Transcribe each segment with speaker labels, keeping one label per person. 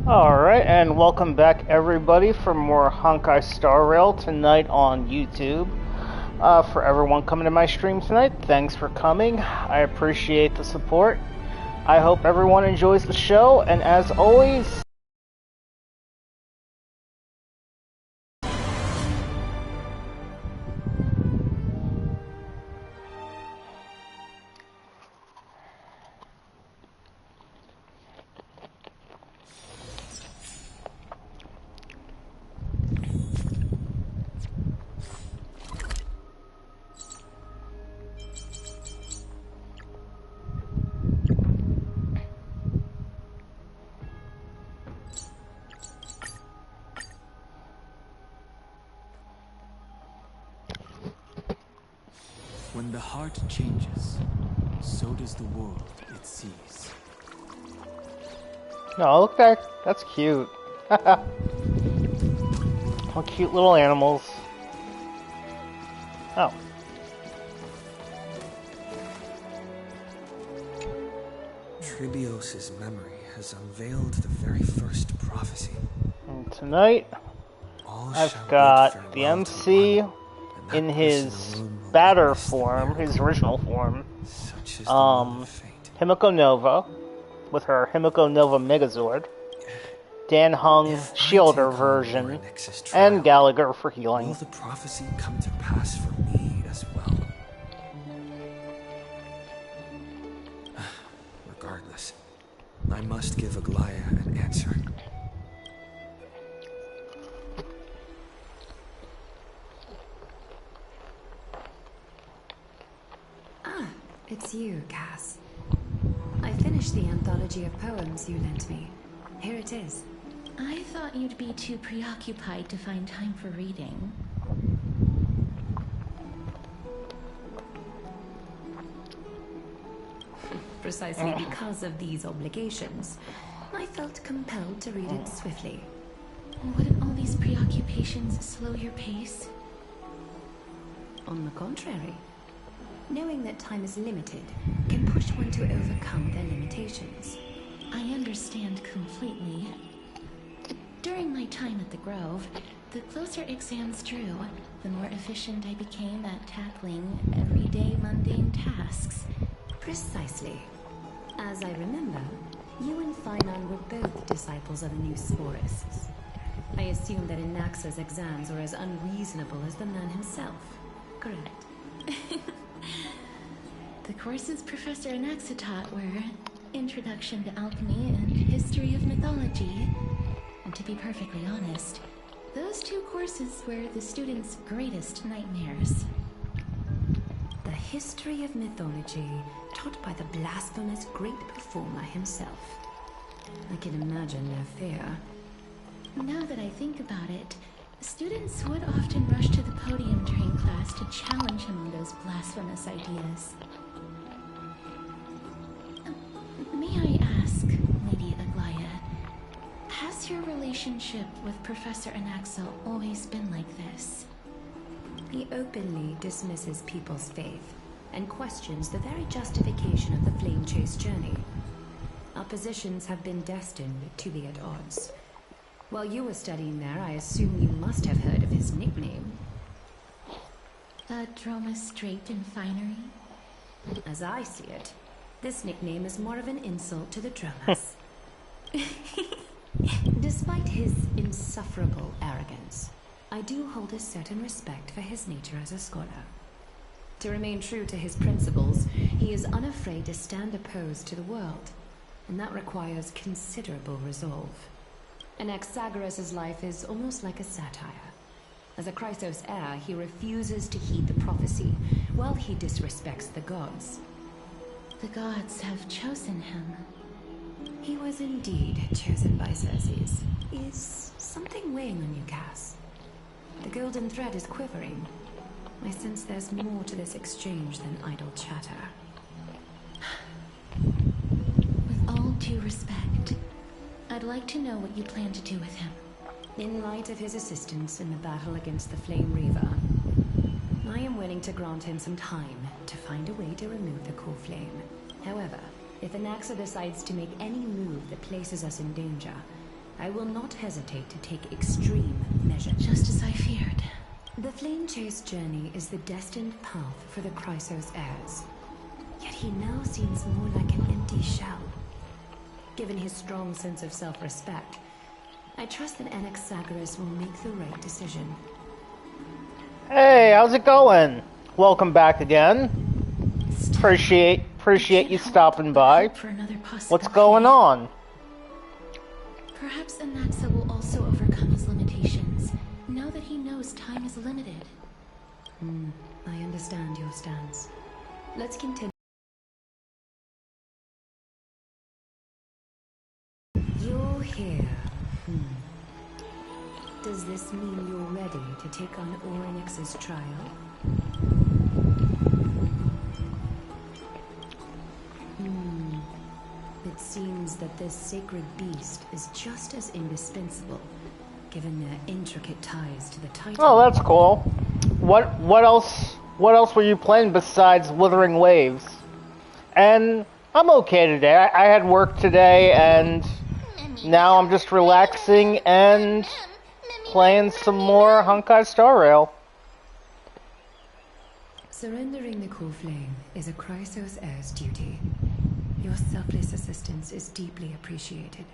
Speaker 1: Alright, and welcome back everybody for more Honkai Star Rail tonight on YouTube. For everyone coming to my stream tonight, thanks for coming. I appreciate the support. I hope everyone enjoys the show, and as always,
Speaker 2: When the heart changes, so does the world it sees.
Speaker 1: oh, look there, that's cute. Oh, cute little animals. Oh.
Speaker 3: Tribios's memory has unveiled the very first prophecy.
Speaker 1: And tonight, I've got the MC in his batter form, his original form, Himiko Nova, with her Himiko Nova Megazord, Dan Hung Shielder version, and Gallagher for healing.
Speaker 3: Will the prophecy come to pass for me as well? Regardless, I must give Aglaya an answer.
Speaker 4: It's you, Cass. I finished the anthology of poems you lent me. Here it is.
Speaker 5: I thought you'd be too preoccupied to find time for reading.
Speaker 4: Precisely because of these obligations, I felt compelled to read it swiftly.
Speaker 5: Wouldn't all these preoccupations slow your pace?
Speaker 4: On the contrary. Knowing that time is limited can push one to overcome their limitations.
Speaker 5: I understand completely. During my time at the Grove, the closer exams drew, the more efficient I became at tackling everyday mundane tasks.
Speaker 4: Precisely. As I remember, you and Finon were both disciples of the new Sporists. I assume that Inaxa's exams were as unreasonable as the man himself, correct?
Speaker 5: The courses Professor Inaxa taught were Introduction to Alchemy and History of Mythology. And to be perfectly honest, those two courses were the students' greatest nightmares.
Speaker 4: The history of mythology taught by the blasphemous great performer himself. I can imagine their fear.
Speaker 5: Now that I think about it, students would often rush to the podium during class to challenge him on those blasphemous ideas. May I ask, Lady Aglaya, has your relationship with Professor Inaxa always been like this?
Speaker 4: He openly dismisses people's faith and questions the very justification of the Flame Chase journey. Our positions have been destined to be at odds. While you were studying there, I assume you must have heard of his nickname.
Speaker 5: Droma Straight and Finery?
Speaker 4: As I see it, this nickname is more of an insult to the Dromas. Despite his insufferable arrogance, I do hold a certain respect for his nature as a scholar. To remain true to his principles, he is unafraid to stand opposed to the world, and that requires considerable resolve. Anaxagoras' life is almost like a satire. As a Chrysos heir, he refuses to heed the prophecy, while he disrespects the gods.
Speaker 5: The gods have chosen him.
Speaker 4: He was indeed chosen by Xerxes. Is something weighing on you, Cass? The golden thread is quivering. I sense there's more to this exchange than idle chatter.
Speaker 5: With all due respect, I'd like to know what you plan to do with him.
Speaker 4: In light of his assistance in the battle against the Flame Reaver, I am willing to grant him some time to find a way to remove the core flame. However, if Inaxa decides to make any move that places us in danger, I will not hesitate to take extreme measures.
Speaker 5: Just as I feared.
Speaker 4: The Flame Chase journey is the destined path for the Chrysos heirs. Yet he now seems more like an empty shell. Given his strong sense of self-respect, I trust that Anaxagoras will make the right decision.
Speaker 1: Hey, how's it going? Welcome back again. Appreciate you stopping by.
Speaker 5: For another
Speaker 1: What's going on?
Speaker 5: Perhaps Anaxa will also overcome his limitations, now that he knows time is limited.
Speaker 4: I understand your stance. Let's continue. You're here. Does this mean you're ready to take on Orynyx's trial? It seems that this sacred beast is just as indispensable, given their intricate ties to the Titan.
Speaker 1: Oh, that's cool. What else were you playing besides Withering Waves? And I'm okay today. I had work today, and now I'm just relaxing and playing some more Honkai Star Rail.
Speaker 4: Surrendering the core flame is a Chrysos heir's duty. Your selfless assistance is deeply appreciated.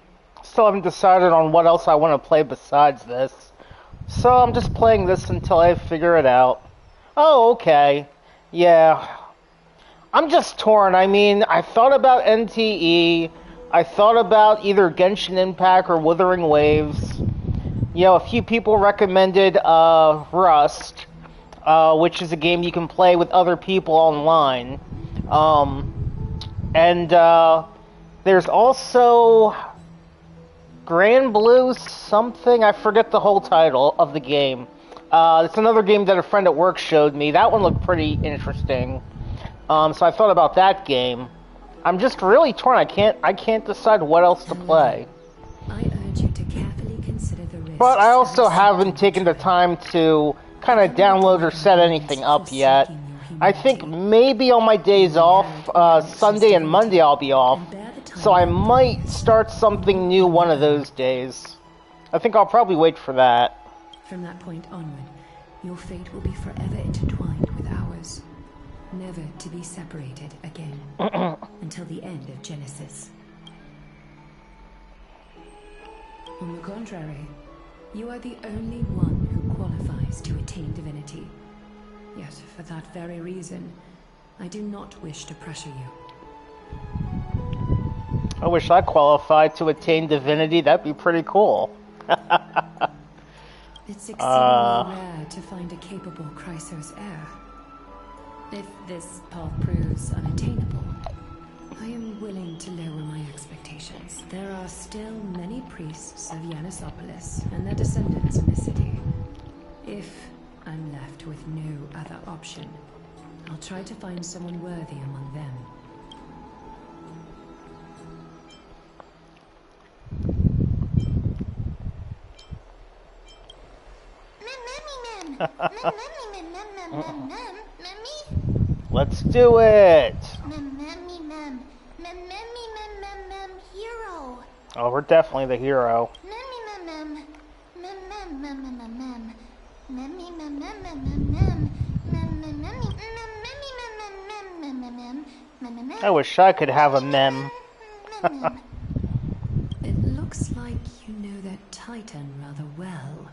Speaker 1: Still haven't decided on what else I want to play besides this. So I'm just playing this until I figure it out. Oh, okay. Yeah. I'm just torn. I mean, I thought about NTE. I thought about either Genshin Impact or Withering Waves. You know, a few people recommended Rust, which is a game you can play with other people online. And there's also Grand Blue something. I forget the whole title of the game. It's another game that a friend at work showed me. That one looked pretty interesting. So I thought about that game. I'm just really torn. I can't decide what else to play.
Speaker 4: I urge you to carefully consider the risks.
Speaker 1: But I also haven't taken the time to kind of download or set anything up yet. I think maybe on my days off, Sunday and Monday I'll be off. So I might start something new one of those days. I think I'll probably wait for that.
Speaker 4: From that point onward, your fate will be forever intertwined with ours. Never to be separated again. Until the end of Genesis. On the contrary, you are the only one who qualifies to attain divinity. Yet, for that very reason, I do not wish to pressure you.
Speaker 1: I wish I qualified to attain divinity. That'd be pretty cool.
Speaker 4: It's exceedingly rare to find a capable Chrysos heir. If this path proves unattainable, I am willing to lower my expectations. There are still many priests of Yanisopolis and their descendants in the city. If I'm left with no other option, I'll try to find someone worthy among them.
Speaker 1: Let's do it!
Speaker 5: Hero.
Speaker 1: Oh, we're definitely the hero. I wish I could have a mem.
Speaker 4: It looks like you know that Titan rather well.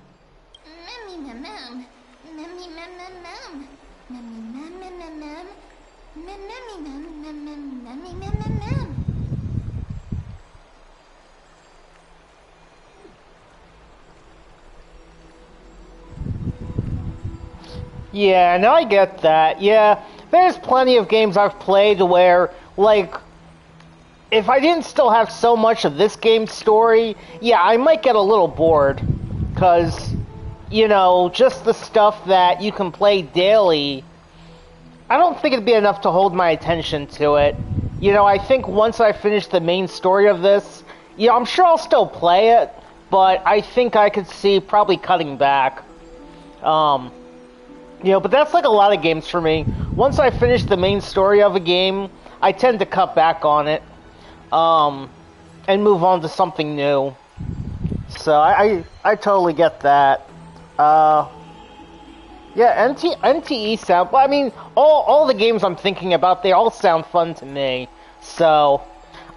Speaker 1: Yeah, no, I get that. Yeah, there's plenty of games I've played where, like, if I didn't still have so much of this game's story, yeah, I might get a little bored. Because, you know, just the stuff that you can play daily, I don't think it'd be enough to hold my attention to it. You know, I think once I finish the main story of this, yeah, I'm sure I'll still play it, but I think I could see probably cutting back. You know, but that's like a lot of games for me. Once I finish the main story of a game, I tend to cut back on it, and move on to something new. So I totally get that. Yeah, NTE sound. Well, I mean, all the games I'm thinking about, they all sound fun to me. So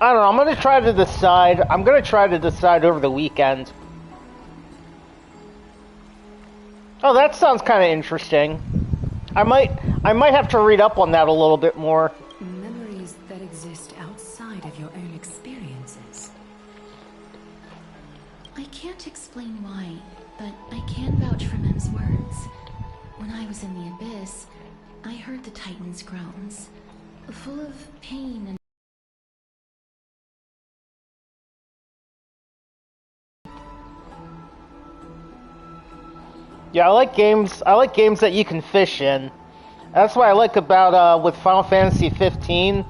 Speaker 1: I don't know. I'm gonna try to decide. I'm gonna try to decide over the weekend. Oh, that sounds kind of interesting. I might have to read up on that a little bit more.
Speaker 4: Memories that exist outside of your own experiences.
Speaker 5: I can't explain why, but I can vouch for Mem's words. When I was in the abyss, I heard the Titan's groans, full of pain and
Speaker 1: Yeah, I like games. I like games that you can fish in. That's what I like about with Final Fantasy 15.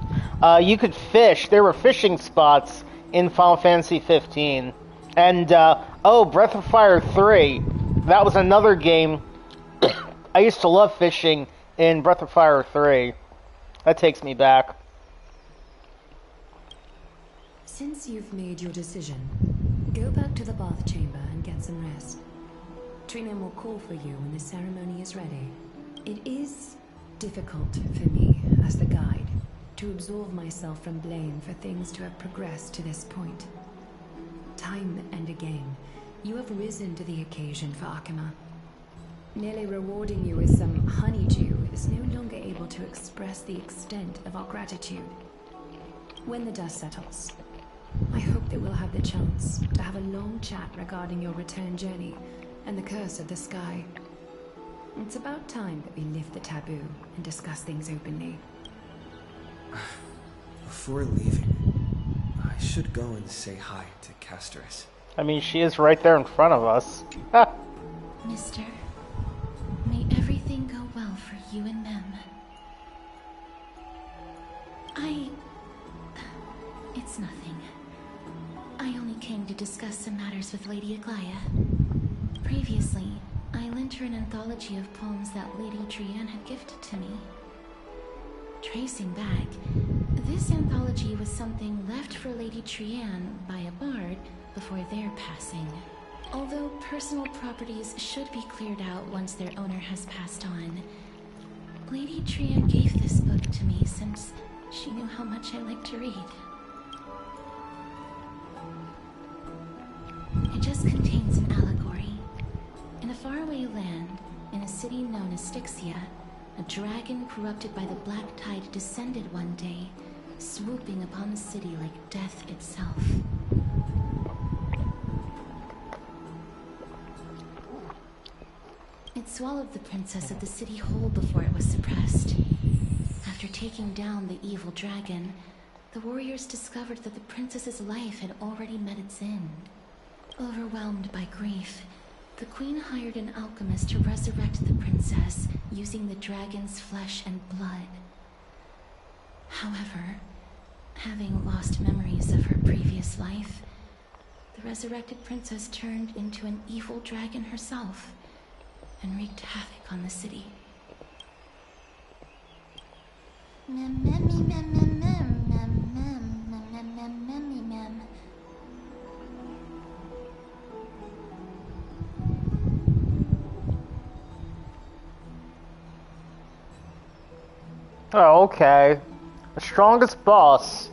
Speaker 1: You could fish. There were fishing spots in Final Fantasy 15. And oh, Breath of Fire 3. That was another game. I used to love fishing in Breath of Fire 3. That takes me back.
Speaker 4: Since you've made your decision, go back to the bath chamber and get some rest. Trina will call for you when the ceremony is ready. It is difficult for me, as the guide, to absolve myself from blame for things to have progressed to this point. Time and again, you have risen to the occasion for Akima. Merely rewarding you with some honeydew is no longer able to express the extent of our gratitude. When the dust settles, I hope that we'll have the chance to have a long chat regarding your return journey and the curse of the sky. It's about time that we lift the taboo and discuss things openly.
Speaker 3: Before leaving, I should go and say hi to Casterus.
Speaker 1: I mean, she is right there in front of us.
Speaker 5: Mister, may everything go well for you and Mem. It's nothing. I only came to discuss some matters with Lady Aglaya. Previously, I lent her an anthology of poems that Lady Trianne had gifted to me. Tracing back, this anthology was something left for Lady Trianne by a bard before their passing. Although personal properties should be cleared out once their owner has passed on, Lady Trianne gave this book to me since she knew how much I liked to read. It just contains an allegory. In a faraway land, in a city known as Styxia, a dragon corrupted by the black tide descended one day, swooping upon the city like death itself. It swallowed the princess of the city whole before it was suppressed. After taking down the evil dragon, the warriors discovered that the princess's life had already met its end. Overwhelmed by grief, the queen hired an alchemist to resurrect the princess using the dragon's flesh and blood. However, having lost memories of her previous life, the resurrected princess turned into an evil dragon herself and wreaked havoc on the city.
Speaker 1: Oh, okay. The strongest boss.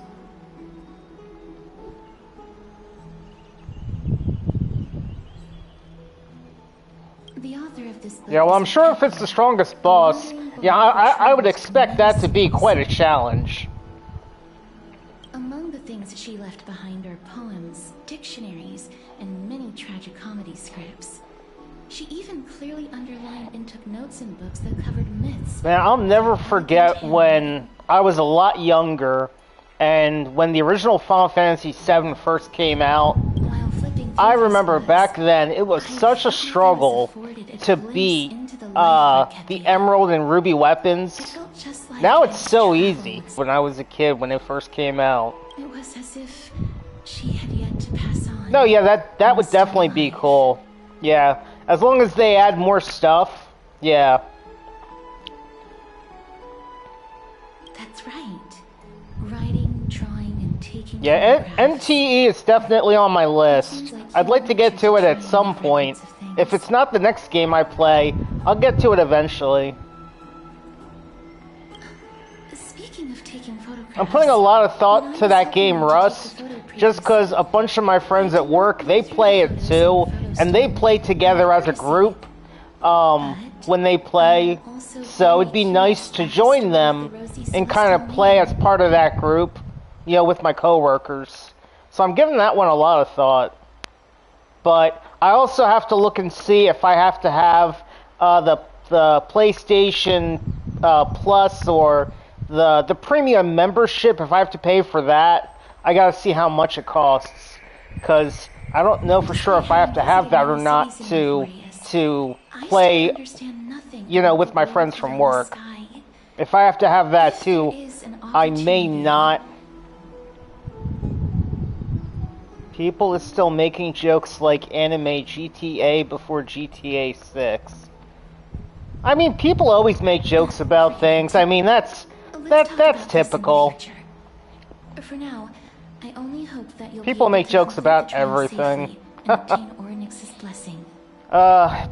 Speaker 5: The author of this book
Speaker 1: Yeah, well, I'm sure if it's the strongest boss, yeah, I would expect that to be quite a challenge.
Speaker 5: Among the things she left behind are poems, dictionaries, and many tragicomedy scripts. She even clearly underlined and took notes in books that covered myths.
Speaker 1: Man, I'll never forget when I was a lot younger, and when the original Final Fantasy VII first came out,
Speaker 5: While flipping through
Speaker 1: I
Speaker 5: these
Speaker 1: remember
Speaker 5: books,
Speaker 1: back then it was
Speaker 5: I
Speaker 1: such a
Speaker 5: felt I
Speaker 1: struggle
Speaker 5: was afforded a
Speaker 1: to
Speaker 5: glimpse
Speaker 1: beat
Speaker 5: into the life that
Speaker 1: the
Speaker 5: kept
Speaker 1: Emerald and Ruby
Speaker 5: It
Speaker 1: weapons.
Speaker 5: felt just like
Speaker 1: Now
Speaker 5: I
Speaker 1: it's so
Speaker 5: traveled.
Speaker 1: easy. When I was a kid, when it first came out.
Speaker 5: It was as if she had yet to pass on.
Speaker 1: No, yeah, that
Speaker 5: and
Speaker 1: would
Speaker 5: was still
Speaker 1: definitely be
Speaker 5: alive.
Speaker 1: cool. Yeah, as long as they add more stuff. Yeah.
Speaker 5: That's right. Writing, drawing, and taking making
Speaker 1: Yeah,
Speaker 5: photographs.
Speaker 1: NTE is definitely on my list. I'd like to get to it at some point. If it's not the next game I play, I'll get to it eventually.
Speaker 5: Speaking of taking photographs,
Speaker 1: I'm putting a lot of thought to that game, Rust, just because a bunch of my friends at work, they play it too, and they play together as a group when they play, so it'd be nice to join them and kind of play as part of that group, you know, with my coworkers. So I'm giving that one a lot of thought. But I also have to look and see if I have to have the PlayStation Plus or the premium membership. If I have to pay for that, I gotta see how much it costs, because I don't know for sure if I have to have that or not to play, you know, with my friends from work. If I have to have that too, I may not. People is still making jokes like anime GTA before GTA 6. I mean, people always make jokes about things. I mean, that's typical.
Speaker 5: For now, I only hope that you'll
Speaker 1: People make jokes about everything.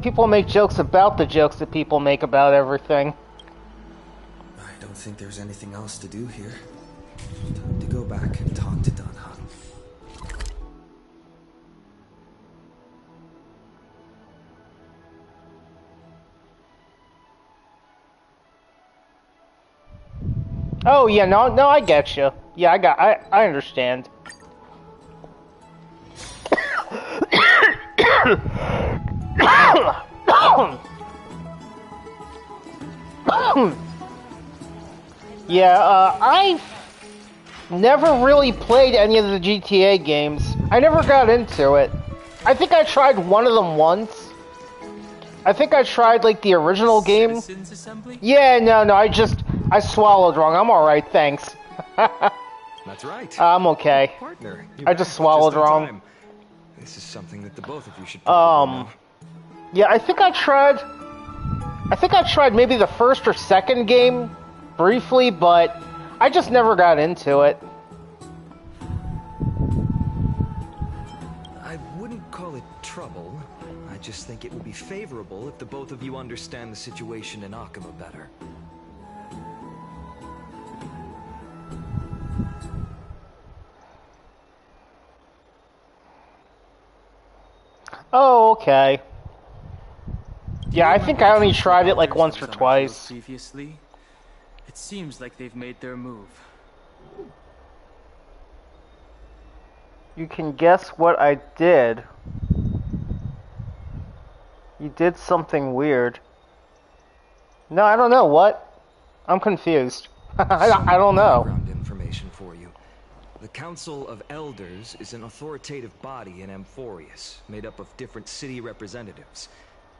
Speaker 1: People make jokes about the jokes that people make about everything.
Speaker 3: I don't think there's anything else to do here. Time to go back and talk to Dunham.
Speaker 1: Oh yeah, no, I get you. Yeah, I understand. Yeah, I've never really played any of the GTA games. I never got into it. I think I tried one of them once. I think I tried, like, the original game. Yeah, no, I swallowed wrong. I'm alright, thanks.
Speaker 3: That's right.
Speaker 1: I'm okay.
Speaker 3: Partner,
Speaker 1: I just swallowed wrong.
Speaker 3: This is something that the both of you should probably know.
Speaker 1: Yeah, I think I tried maybe the first or second game briefly, but I just never got into it.
Speaker 3: I wouldn't call it trouble. I just think it would be favorable if the both of you understand the situation in Akuma better.
Speaker 1: Oh, okay. Yeah, I think I only tried it like once or twice.
Speaker 2: Previously, it seems like they've made their move.
Speaker 1: You can guess what I did. You did something weird. No, I don't know. What? I'm confused. I don't know.
Speaker 3: Background information for you. The Council of Elders is an authoritative body in Amphoreus, made up of different city representatives.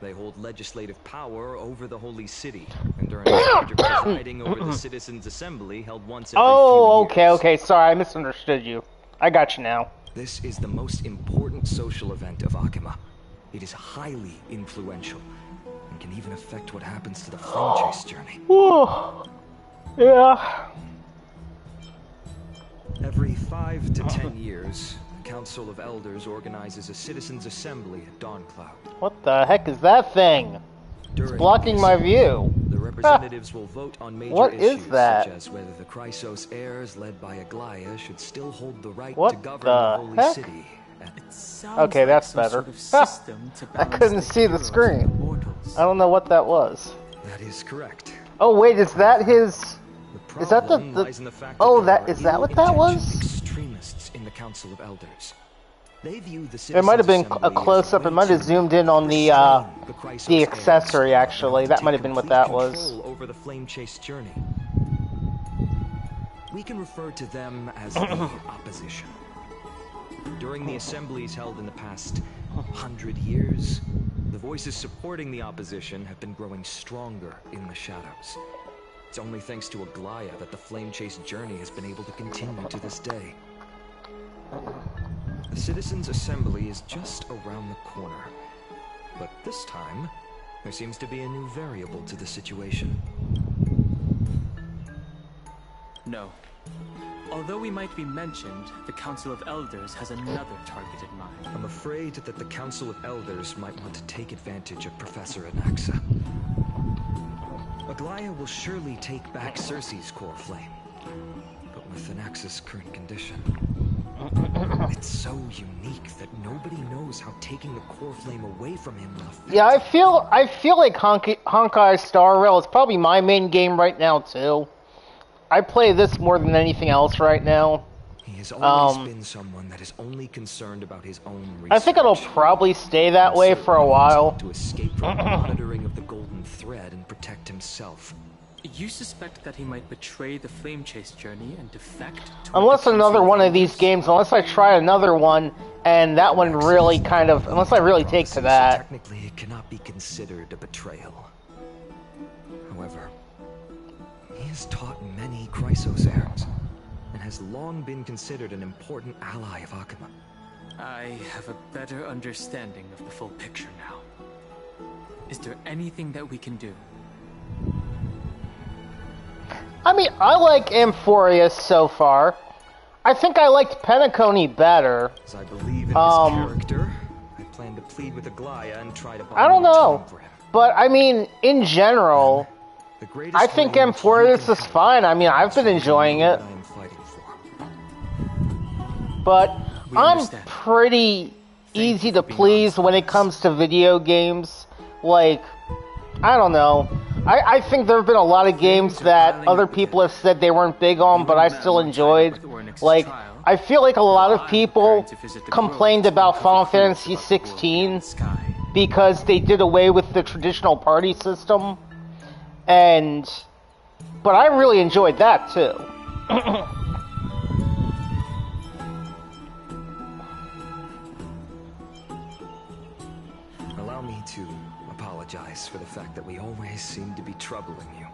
Speaker 3: They hold legislative power over the Holy City, and are in charge of presiding over the Citizens' Assembly held once every few years.
Speaker 1: Okay. Sorry, I misunderstood you. I got you now.
Speaker 3: This is the most important social event of Akuma. It is highly influential, and can even affect what happens to the Flame Chase journey.
Speaker 1: Yeah.
Speaker 3: Every 5 to 10 years, the Council of Elders organizes a Citizens' Assembly at Dawncloud.
Speaker 1: What the heck is that thing? It's blocking my view.
Speaker 3: The representatives will vote on major
Speaker 1: What
Speaker 3: issues,
Speaker 1: is that?
Speaker 3: such as whether the Chrysos heirs led by Aglaya should still hold the right
Speaker 1: What
Speaker 3: to govern
Speaker 1: the
Speaker 3: the Holy
Speaker 1: heck?
Speaker 3: City.
Speaker 2: It sounds
Speaker 1: Okay,
Speaker 2: like
Speaker 1: that's
Speaker 2: some
Speaker 1: better.
Speaker 2: sort of system to
Speaker 1: I
Speaker 2: balance
Speaker 1: couldn't see the
Speaker 2: heroes
Speaker 1: screen.
Speaker 2: and mortals.
Speaker 1: I don't know what that was.
Speaker 3: That is correct.
Speaker 1: Oh wait, is that his?
Speaker 3: The
Speaker 1: Is that the?
Speaker 3: problem lies in the fact
Speaker 1: Oh,
Speaker 3: there
Speaker 1: that
Speaker 3: are
Speaker 1: is that what that
Speaker 3: ill-intentioned
Speaker 1: was?
Speaker 3: Extremists in the Council of Elders. They view the
Speaker 1: It might have been
Speaker 3: Citizens'
Speaker 1: a
Speaker 3: Assembly as
Speaker 1: close up. It might have
Speaker 3: way
Speaker 1: zoomed in on the
Speaker 3: to Chrysos heirs
Speaker 1: accessory. Actually,
Speaker 3: to
Speaker 1: that
Speaker 3: take
Speaker 1: might have been what
Speaker 3: complete
Speaker 1: that was.
Speaker 3: control over the Flame Chase journey. We can refer to them as the opposition. During the assemblies held in the past 100 years, the voices supporting the opposition have been growing stronger in the shadows. It's only thanks to Aglaya that the Flame Chase journey has been able to continue to this day. The Citizens' Assembly is just around the corner. But this time, there seems to be a new variable to the situation.
Speaker 2: No. Although we might be mentioned, the Council of Elders has another target in mind.
Speaker 3: I'm afraid that the Council of Elders might want to take advantage of Professor Anaxa. Aglaya will surely take back Cersei's core flame. But with Anaxa's current condition, it's so unique that nobody knows how taking the core flame away from him will affect.
Speaker 1: Yeah, I feel like Honkai Star Rail is probably my main game right now too. I play this more than anything else right now.
Speaker 3: He has always been someone that is only concerned about his own research.
Speaker 1: I think it'll probably stay that way for a while.
Speaker 3: To escape from the monitoring of the Golden Thread and protect himself.
Speaker 2: You suspect that he might betray the Flame Chase journey and defect to
Speaker 1: Unless another one of these games, unless I try another one, and that one really kind of, unless I really take to that.
Speaker 3: Technically, it cannot be considered a betrayal. However, he has taught many Chrysosaurs, and has long been considered an important ally of Akuma.
Speaker 2: I have a better understanding of the full picture now. Is there anything that we can do?
Speaker 1: I mean, I like Amphoreus so far. I think I liked Penacony better.
Speaker 3: As I believe in his character, I plan to plead with Aglaya and try to buy
Speaker 1: I don't
Speaker 3: more
Speaker 1: know,
Speaker 3: time for him.
Speaker 1: but I mean, in general,
Speaker 3: The greatest
Speaker 1: I think
Speaker 3: way in which you
Speaker 1: Amphoreus
Speaker 3: can
Speaker 1: is
Speaker 3: help
Speaker 1: fine. I mean, I've been
Speaker 3: is to
Speaker 1: enjoying
Speaker 3: know
Speaker 1: it,
Speaker 3: what I am fighting for.
Speaker 1: but
Speaker 2: We
Speaker 1: I'm
Speaker 2: understand.
Speaker 1: pretty easy
Speaker 2: you
Speaker 1: to
Speaker 2: for being
Speaker 1: please
Speaker 2: honest
Speaker 1: when
Speaker 2: with
Speaker 1: it
Speaker 2: us.
Speaker 1: comes to video games. Like, I don't know. I think there have been a lot of games that other people have said they weren't big on, but I still enjoyed. Like, I feel like a lot of people complained about Final Fantasy 16 because they did away with the traditional party system, but I really enjoyed that too.
Speaker 3: Allow me to apologize for the fact that we always seem to be troubling you.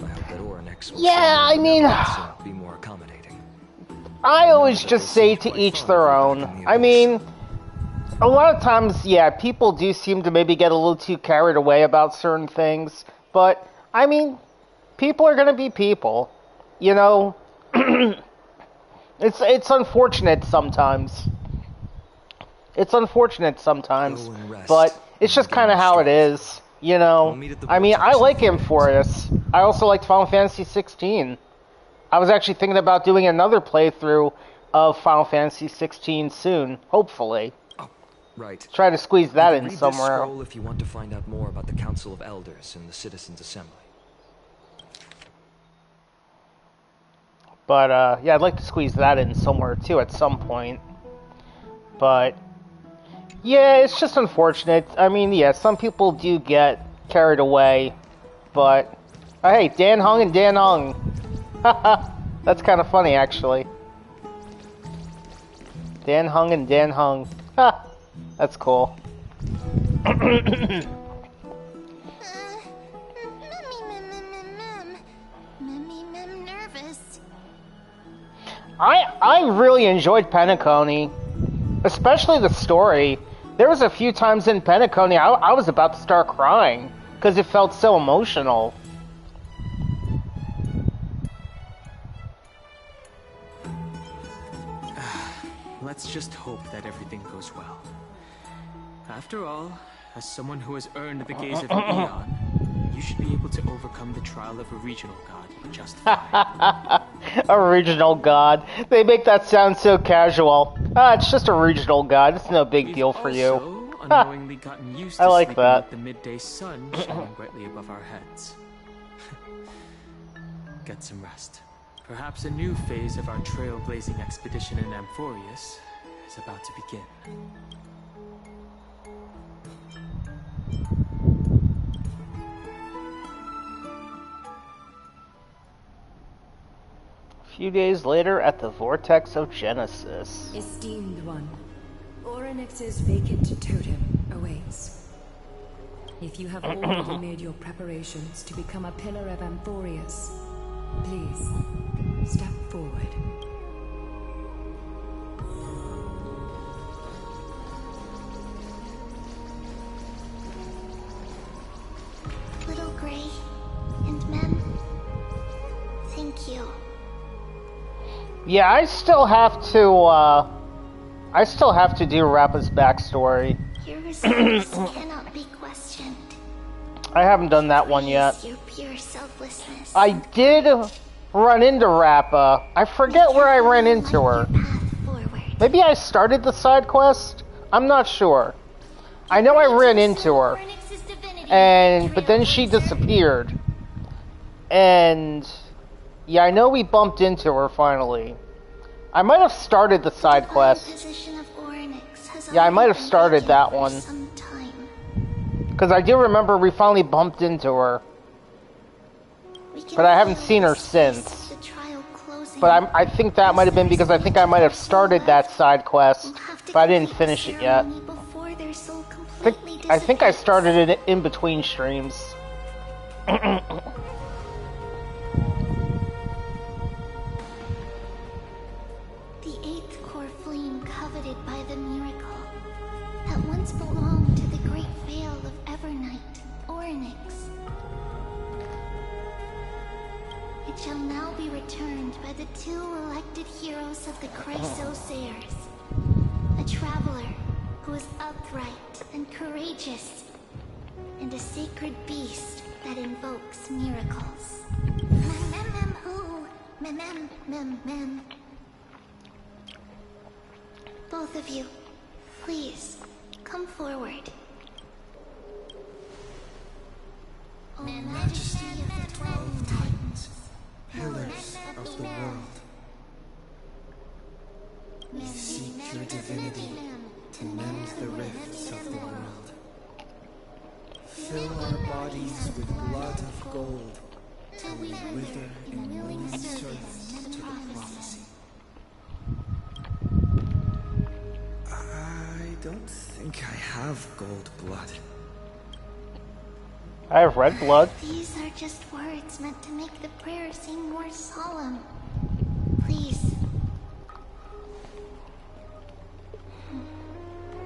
Speaker 3: I hope that Oronex will
Speaker 1: Yeah, I mean,
Speaker 3: be more accommodating.
Speaker 1: I always just say to each their own. I mean, a lot of times, yeah, people do seem to maybe get a little too carried away about certain things, but I mean, people are gonna be people, you know. It's unfortunate sometimes. It's unfortunate sometimes,
Speaker 3: Go and rest,
Speaker 1: but it's just
Speaker 3: and
Speaker 1: kind of
Speaker 3: gain
Speaker 1: how it
Speaker 3: strength.
Speaker 1: is, you know.
Speaker 3: We'll meet at the
Speaker 1: I mean, I
Speaker 3: vortex
Speaker 1: like
Speaker 3: in 4
Speaker 1: Amphoreus. I also liked Final Fantasy 16. I was actually thinking about doing another playthrough of Final Fantasy 16 soon, hopefully.
Speaker 3: Oh, right.
Speaker 1: Try to squeeze that
Speaker 3: You
Speaker 1: in
Speaker 3: can read this
Speaker 1: somewhere.
Speaker 3: scroll if you want to find out more about the Council of Elders and the Citizens' Assembly.
Speaker 1: But, yeah, I'd like to squeeze that in somewhere, too, at some point. But, yeah, it's just unfortunate. I mean, yeah, some people do get carried away. But, hey, Dan Hung and Dan Hung. Haha, that's kind of funny, actually. Dan Hung and Dan Hung. Ha, that's cool.
Speaker 5: Nervous.
Speaker 1: I really enjoyed Penacony, especially the story. There was a few times in Penacony I was about to start crying because it felt so emotional.
Speaker 2: Let's just hope that everything goes well. After all, as someone who has earned the gaze of an Eon, you should be able to overcome the trial of a regional god just fine.
Speaker 1: A regional god. They make that sound so casual. It's just a regional god. It's no big deal for you.
Speaker 2: Also unknowingly gotten used to
Speaker 1: I like
Speaker 2: sleeping
Speaker 1: that.
Speaker 2: with the midday sun shining brightly above our heads. Get some rest. Perhaps a new phase of our trailblazing expedition in Amphoreus is about to begin.
Speaker 1: A few days later at the Vortex of Genesis.
Speaker 4: Esteemed one, Orynyx's vacant totem awaits. If you have already made your preparations to become a pillar of Amphoreus, please step forward.
Speaker 5: Little Gray and Mem, thank you.
Speaker 1: Yeah, I still have to do Rappa's backstory.
Speaker 5: Your results cannot be questioned.
Speaker 1: I haven't done that one yet.
Speaker 5: Your pure selflessness.
Speaker 1: I did run into Rappa. I forget where I ran into her. Maybe I started the side quest? I'm not sure. I know I ran into her. But then she disappeared. And yeah, I know we bumped into her finally. I might have started the side quest. Yeah, I might have started that one. Because I do remember we finally bumped into her. But I haven't seen her since. But I think that might have been because I think I might have started that side quest, but I didn't finish it yet. I think I started it in between streams.
Speaker 5: Shall now be returned by the two elected heroes of the Chrysosayers. A traveler who is upright and courageous, and a sacred beast that invokes miracles. Both of you, please, come forward. O Majesty of the 12 Titans, pillars of the world, we seek your divinity to mend the rifts of the world. Fill our bodies with blood of gold till we wither in willing service to the prophecy.
Speaker 3: I don't think I have gold blood.
Speaker 1: I have red blood.
Speaker 5: These are just words meant to make the prayer seem more solemn. Please.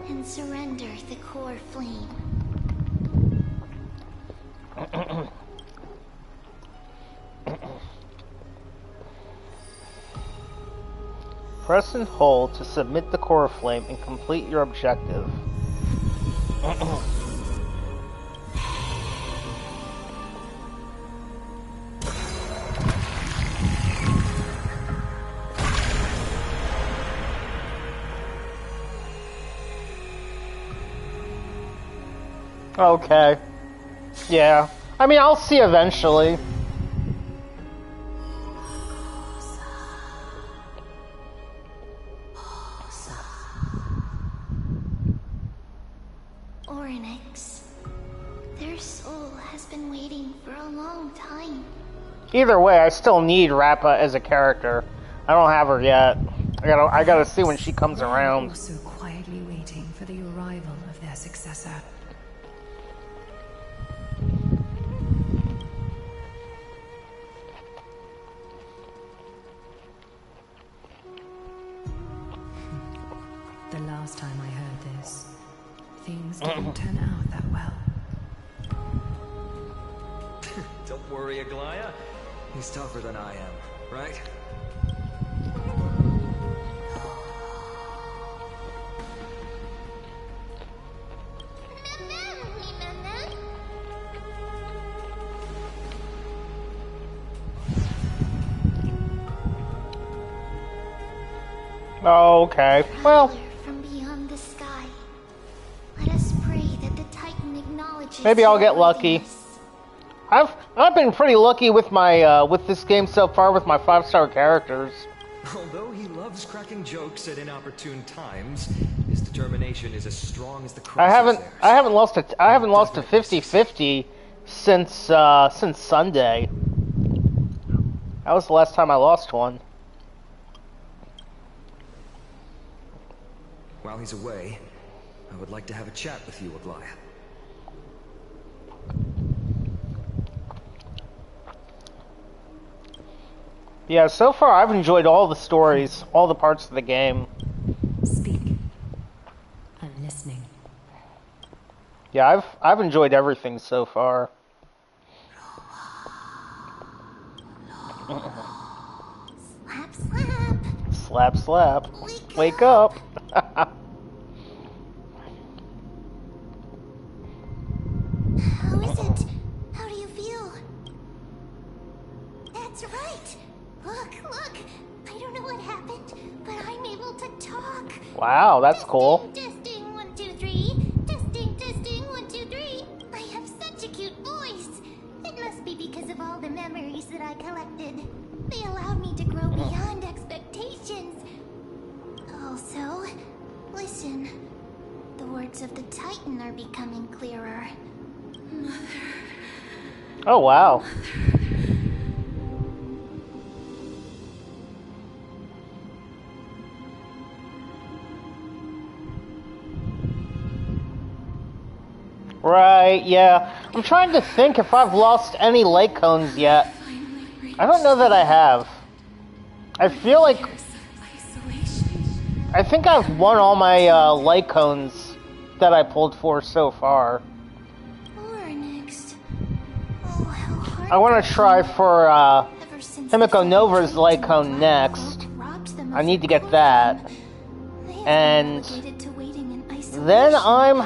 Speaker 5: And surrender the core flame.
Speaker 1: Press and hold to submit the core flame and complete your objective. Okay. Yeah. I mean, I'll see eventually.
Speaker 5: Orynyx. Their soul has been waiting for a long time.
Speaker 1: Either way, I still need Rappa as a character. I don't have her yet. I gotta see when she comes around.
Speaker 4: Also quietly waiting for the arrival of their successor. The last time I heard this, things didn't turn out that well.
Speaker 3: Don't worry, Aglaya. He's tougher than I am, right?
Speaker 1: Oh, okay. Well,
Speaker 5: From beyond the sky, let us pray that the Titan acknowledges.
Speaker 1: maybe I'll get
Speaker 5: your
Speaker 1: lucky.
Speaker 5: worthiness.
Speaker 1: I've been pretty lucky with my with this game so far with my 5-star characters.
Speaker 3: Although he loves cracking jokes at inopportune times, his determination is as strong as the
Speaker 1: I haven't lost a 50-50 since Sunday. That was the last time I lost one.
Speaker 3: While he's away, I would like to have a chat with you, Aglaya.
Speaker 1: Yeah, so far I've enjoyed all the stories, all the parts of the game.
Speaker 4: Speak. I'm listening.
Speaker 1: Yeah, I've enjoyed everything so far.
Speaker 5: Slap, slap.
Speaker 1: Slap, slap. Wake up.
Speaker 5: How is it? How do you feel? That's right. Look. I don't know what happened, but I'm able to talk.
Speaker 1: Wow, that's cool.
Speaker 5: Testing, 1, 2, 3. Testing, 1, 2, 3. I have such a cute voice. It must be because of all the memories that I collected. They allowed me to grow beyond expectations. Also, listen. The words of the Titan are becoming clearer. Mother.
Speaker 1: Oh, wow. Right, yeah. I'm trying to think if I've lost any light cones yet. I don't know that I have. I feel like... I think I've won all my light cones that I pulled for so far.
Speaker 5: Next. Oh, how hard.
Speaker 1: I want to try for Himiko Nova's light cone next. I need to get that. And then I'm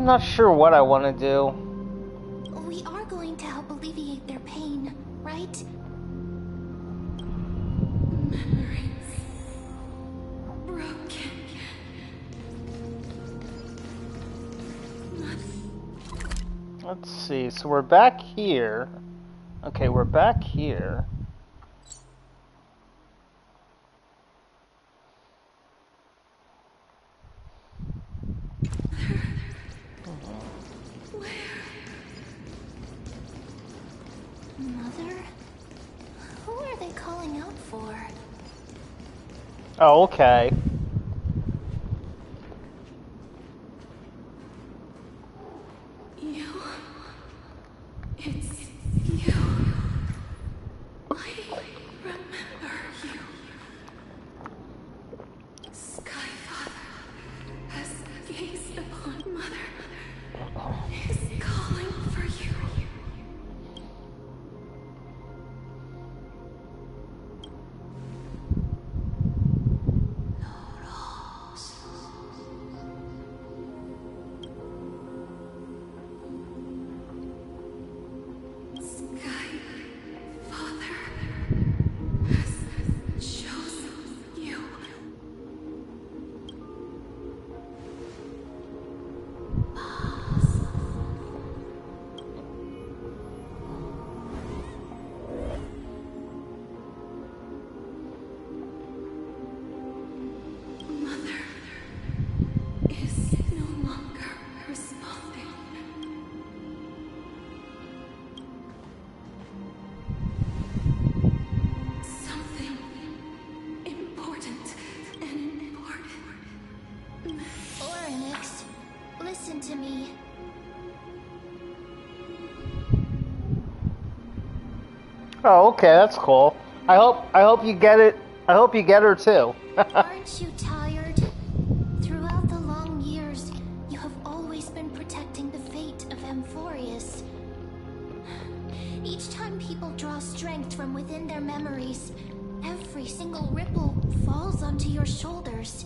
Speaker 1: not sure what I want to do.
Speaker 5: We are going to help alleviate their pain, right? Memories broken.
Speaker 1: Let's see. So we're back here. Okay, we're back here.
Speaker 5: Mother? Who are they calling out for?
Speaker 1: Oh, okay.
Speaker 5: You. It's you. I remember you. Skyfather has gazed upon Mother. Is calling for you. Listen to me.
Speaker 1: Oh, okay, that's cool. I hope you get it. I hope you get her too.
Speaker 5: Aren't you tired? Throughout the long years, you have always been protecting the fate of Amphoreus. Each time people draw strength from within their memories, every single ripple falls onto your shoulders.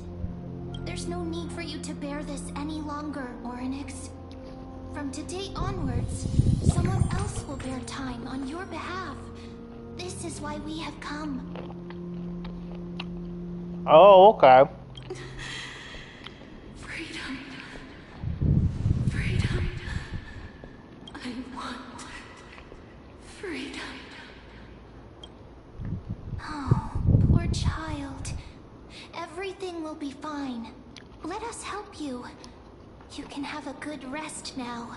Speaker 5: There's no need for you to bear this any longer, Orynyx. From today onwards, someone else will bear time on your behalf. This is why we have come.
Speaker 1: Oh, okay.
Speaker 5: Freedom. Freedom. I want freedom. Oh, poor child. Everything will be fine. Let us help you. You can have a good rest now.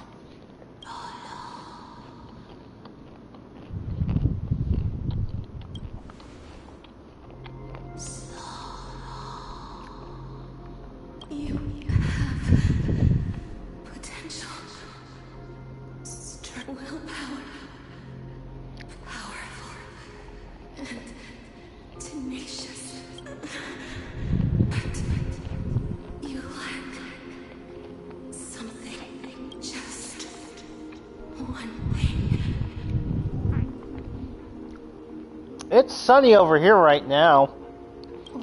Speaker 5: You have potential. Strong willpower. Powerful. And tenacious. But you lack something. Just one thing.
Speaker 1: It's sunny over here right now.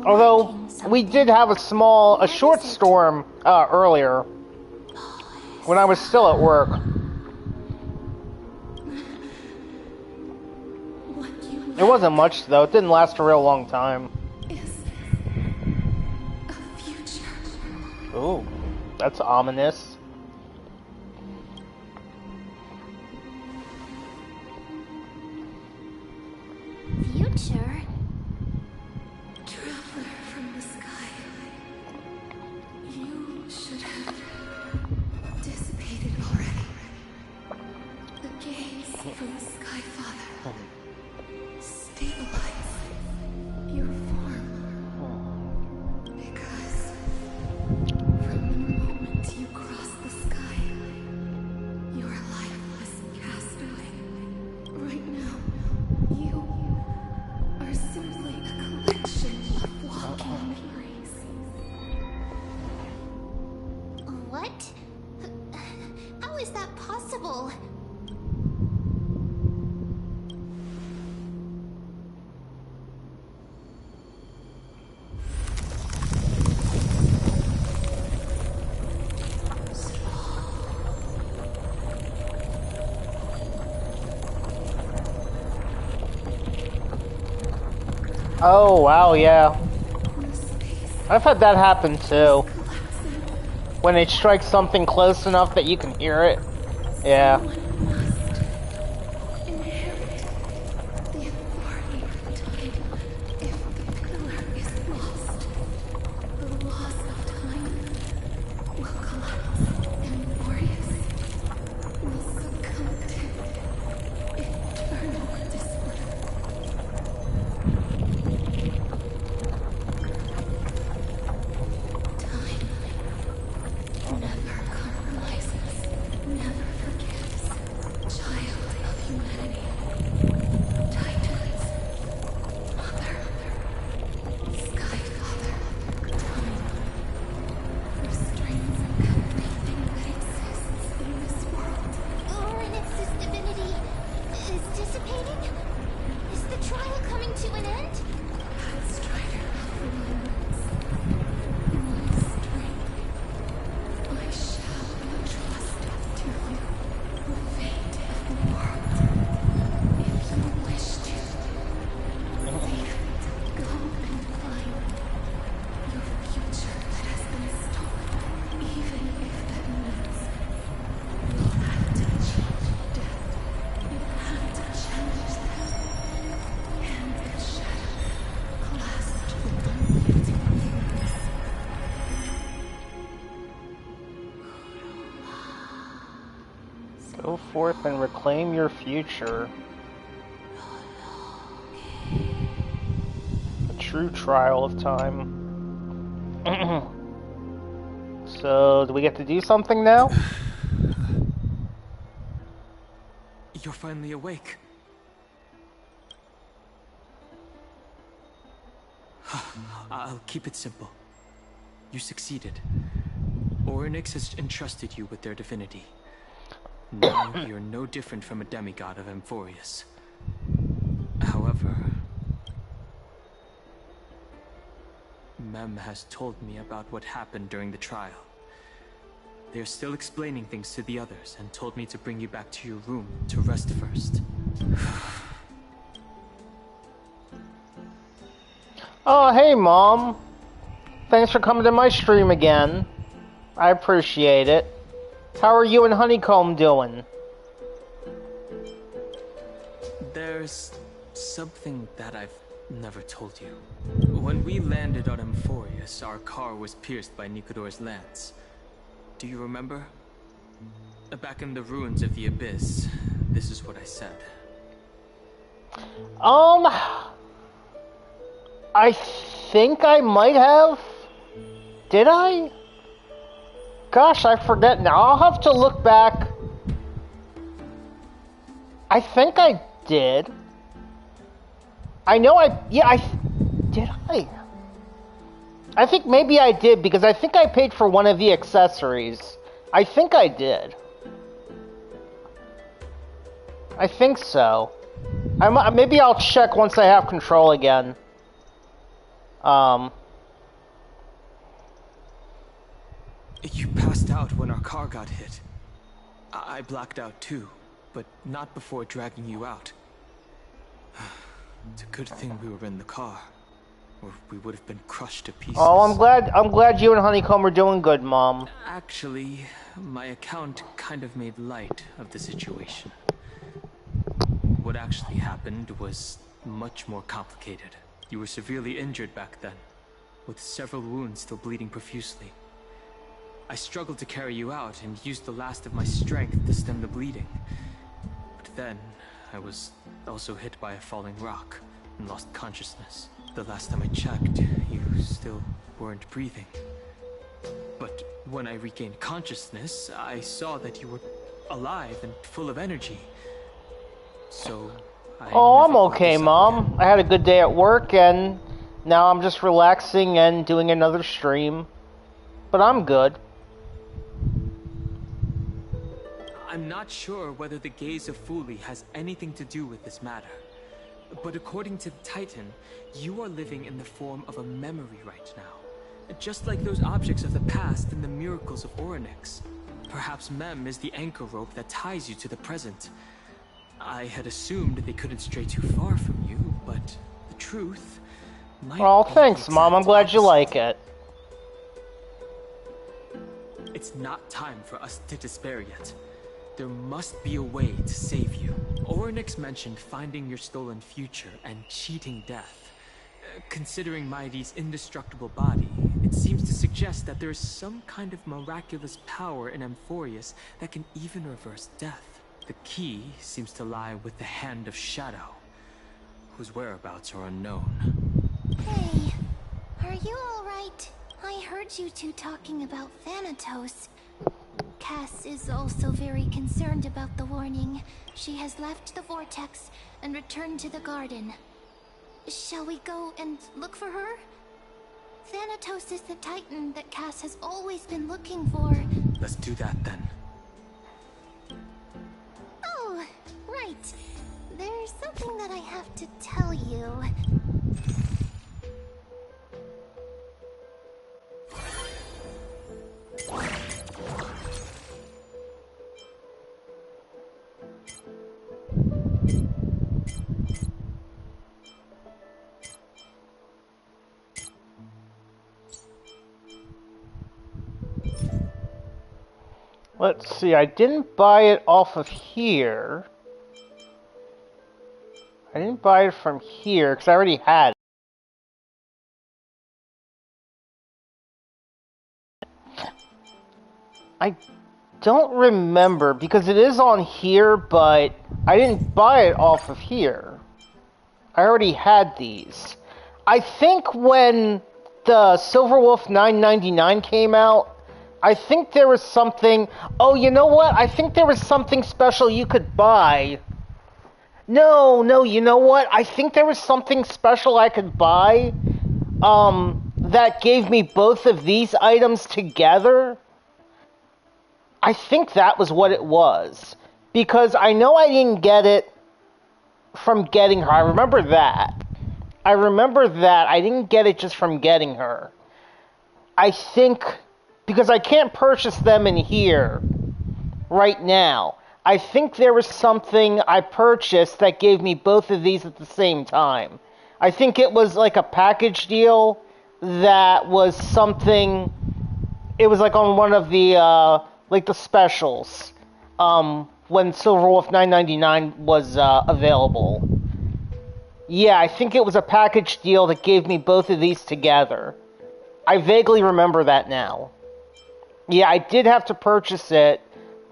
Speaker 1: Although we did have a short storm earlier when I was still at work. It wasn't much though. It didn't last a real long time. Ooh, that's ominous.
Speaker 5: Future? Traveler from the sky. You should have dissipated already. The gaze from the Sky Father. Stabilize your form. Because from the moment you cross the sky, your life was cast away. Right now, you are simply a collection of walking memories. What? How is that possible?
Speaker 1: Oh, wow, yeah. I've had that happen too. When it strikes something close enough that you can hear it. Yeah. Go forth and reclaim your future. A true trial of time. So, do we get to do something now?
Speaker 2: You're finally awake. I'll keep it simple. You succeeded. Orynyx has entrusted you with their divinity. Now you're no different from a demigod of Amphoreus. However, Mem has told me about what happened during the trial. They're still explaining things to the others and told me to bring you back to your room to rest first.
Speaker 1: Oh, hey, Mom. Thanks for coming to my stream again. I appreciate it. How are you and Honeycomb doing?
Speaker 2: There's something that I've never told you. When we landed on Amphoreus, our car was pierced by Nicodor's lance. Do you remember? Back in the ruins of the Abyss, this is what I said.
Speaker 1: I think I might have. Did I? Gosh, I forget now. I'll have to look back. I think I did. I know did I? I think maybe I did because I think I paid for one of the accessories. I think I did. I think so. Maybe I'll check once I have control again.
Speaker 2: You passed out when our car got hit. I blacked out too, but not before dragging you out. It's a good thing we were in the car, or we would have been crushed to pieces.
Speaker 1: Oh, I'm glad you and Honeycomb are doing good, Mom.
Speaker 2: Actually, my account kind of made light of the situation. What actually happened was much more complicated. You were severely injured back then, with several wounds still bleeding profusely. I struggled to carry you out and used the last of my strength to stem the bleeding. But then, I was also hit by a falling rock and lost consciousness. The last time I checked, you still weren't breathing. But when I regained consciousness, I saw that you were alive and full of energy. So,
Speaker 1: Oh, I'm okay, Mom. I had a good day at work, and now I'm just relaxing and doing another stream. But I'm good.
Speaker 2: I'm not sure whether the gaze of Fuli has anything to do with this matter. But according to Titan, you are living in the form of a memory right now. Just like those objects of the past and the miracles of Orynyx. Perhaps Mem is the anchor rope that ties you to the present. I had assumed they couldn't stray too far from you, but the truth might...
Speaker 1: Oh, thanks, Mom. I'm glad you like it.
Speaker 2: It's not time for us to despair yet. There must be a way to save you. Orynyx mentioned finding your stolen future and cheating death. Considering Mighty's indestructible body, it seems to suggest that there is some kind of miraculous power in Amphoreus that can even reverse death. The key seems to lie with the Hand of Shadow, whose whereabouts are unknown.
Speaker 5: Hey, are you alright? I heard you two talking about Thanatos. Cass is also very concerned about the warning. She has left the vortex and returned to the garden. Shall we go and look for her? Thanatos is the Titan that Cass has always been looking for.
Speaker 2: Let's do that then.
Speaker 5: Oh, right. There's something that I have to tell you.
Speaker 1: Let's see, I didn't buy it off of here. I didn't buy it from here, because I already had it. I don't remember, because it is on here, but I didn't buy it off of here. I already had these. I think when the Silverwolf 999 came out, I think there was something... Oh, you know what? I think there was something special you could buy. No, you know what? I think there was something special I could buy, that gave me both of these items together. I think that was what it was. Because I know I didn't get it from getting her. I remember that. I didn't get it just from getting her. I think... Because I can't purchase them in here right now. I think there was something I purchased that gave me both of these at the same time. I think it was like a package deal that was something... It was like on one of the, like the specials. When Silverwolf 999 was available. Yeah, I think it was a package deal that gave me both of these together. I vaguely remember that now. Yeah, I did have to purchase it,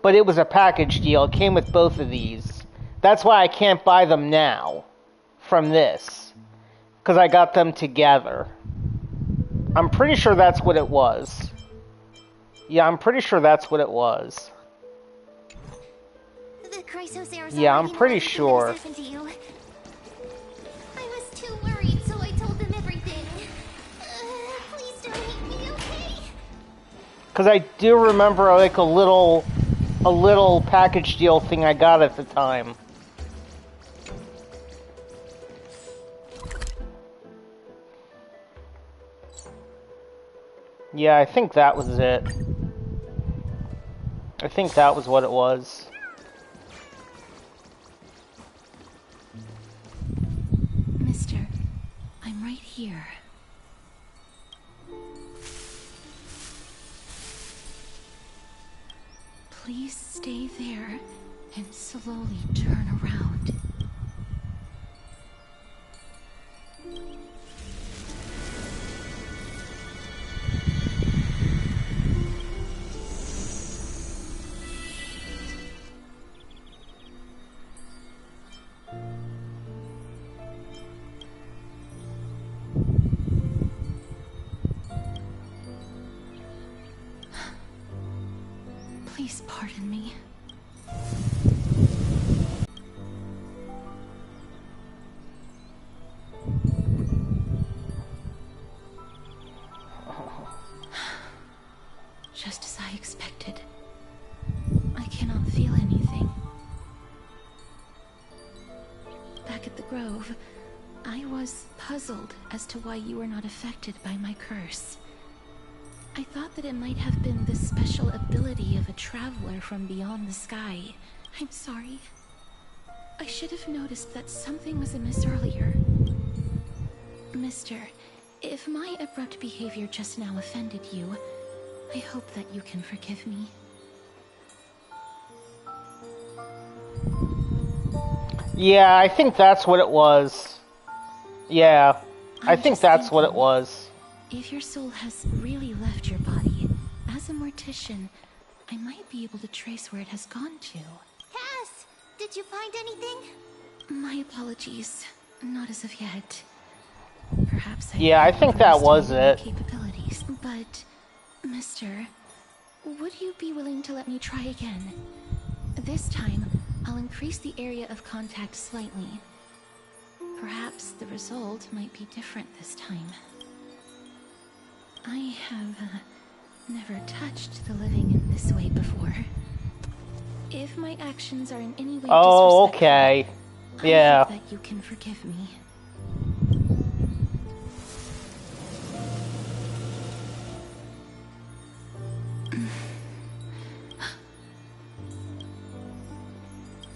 Speaker 1: but it was a package deal. It came with both of these. That's why I can't buy them now from this. Because I got them together. I'm pretty sure that's what it was. Yeah, I'm pretty sure that's what it was. Yeah, I'm pretty sure. Because I do remember like a little package deal thing I got at the time. Yeah, I think that was it. I think that was what it was.
Speaker 5: Mister, I'm right here. Please stay there and slowly turn around. Please pardon me. Just as I expected. I cannot feel anything. Back at the Grove, I was puzzled as to why you were not affected by my curse. I thought that it might have been the special ability of a traveler from beyond the sky. I'm sorry. I should have noticed that something was amiss earlier. Mister, if my abrupt behavior just now offended you, I hope that you can forgive me.
Speaker 1: Yeah, I think that's what it was. Yeah, I think that's what it was.
Speaker 5: If your soul has really left your body, as a mortician, I might be able to trace where it has gone to.
Speaker 6: Cass, did you find anything?
Speaker 5: My apologies. Not as of yet. Perhaps
Speaker 1: I think that was it.
Speaker 5: Capabilities. But, Mister, would you be willing to let me try again? This time, I'll increase the area of contact slightly. Perhaps the result might be different this time. I have never touched the living in this way before. If my actions are in any way disrespectful,
Speaker 1: okay.
Speaker 5: I hope that you can forgive me.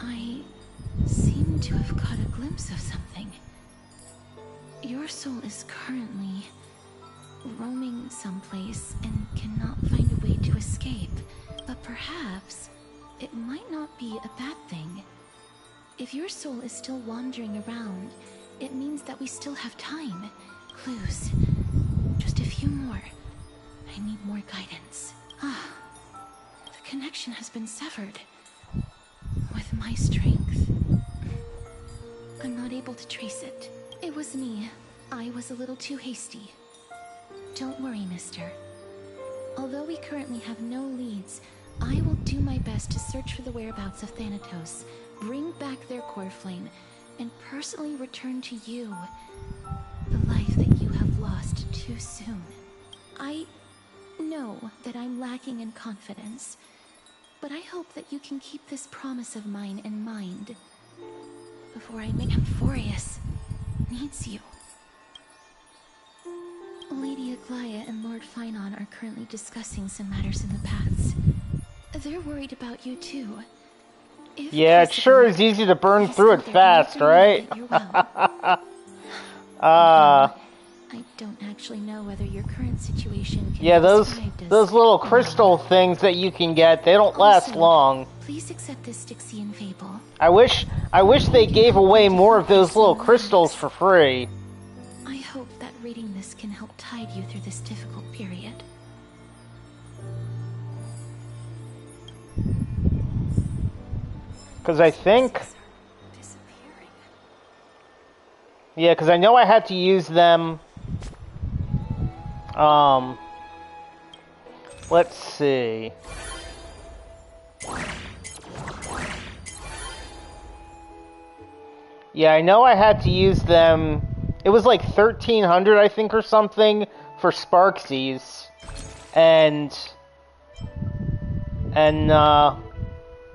Speaker 5: I seem to have caught a glimpse of something. Your soul is currently roaming someplace and cannot find a way to escape. But perhaps it might not be a bad thing. If your soul is still wandering around, it means that we still have time. Clues. Just a few more. I need more guidance. The connection has been severed. With my strength, I'm not able to trace it. It was me. I was a little too hasty. Don't worry, mister. Although we currently have no leads, I will do my best to search for the whereabouts of Thanatos, bring back their core flame, and personally return to you the life that you have lost too soon. I know that I'm lacking in confidence, but I hope that you can keep this promise of mine in mind before I make Amphoreus needs you. Lady Aglaia and Lord Finon are currently discussing some matters in the paths. They're worried about you too. If
Speaker 1: yeah, it sure is easy to burn through it fast, right?
Speaker 5: I don't actually know whether your current situation can
Speaker 1: yeah,
Speaker 5: be
Speaker 1: those
Speaker 5: described as
Speaker 1: little crystal things that you can get, they don't last
Speaker 5: Also,
Speaker 1: long.
Speaker 5: Please accept this Styxian fable.
Speaker 1: I wish they gave away more of those little crystals for free.
Speaker 5: I hope that reading this can help tide you through this difficult period.
Speaker 1: Because I think... yeah, because I know I had to use them... let's see... yeah, I know I had to use them... it was like 1,300, I think, or something, for Sparksies. And,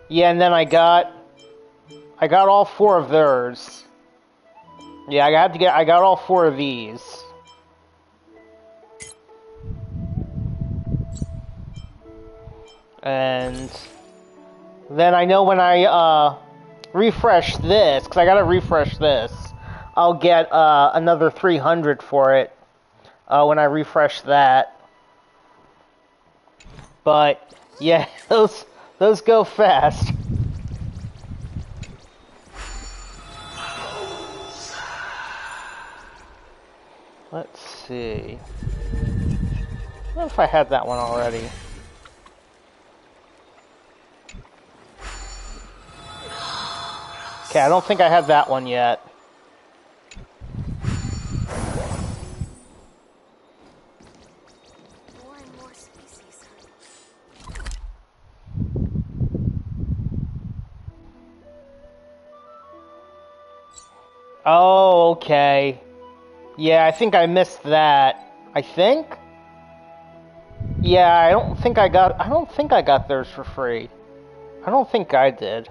Speaker 1: yeah, and then I got all 4 of theirs. Yeah, I got all 4 of these. And then I know when I refresh this, because I gotta refresh this, I'll get another 300 for it when I refresh that. But yeah, those go fast. Let's see. I don't know if I had that one already. Okay, I don't think I had that one yet.
Speaker 6: More and more species.
Speaker 1: Oh, okay. Yeah, I think I missed that. I think? Yeah, I don't think I got theirs for free. I don't think I did.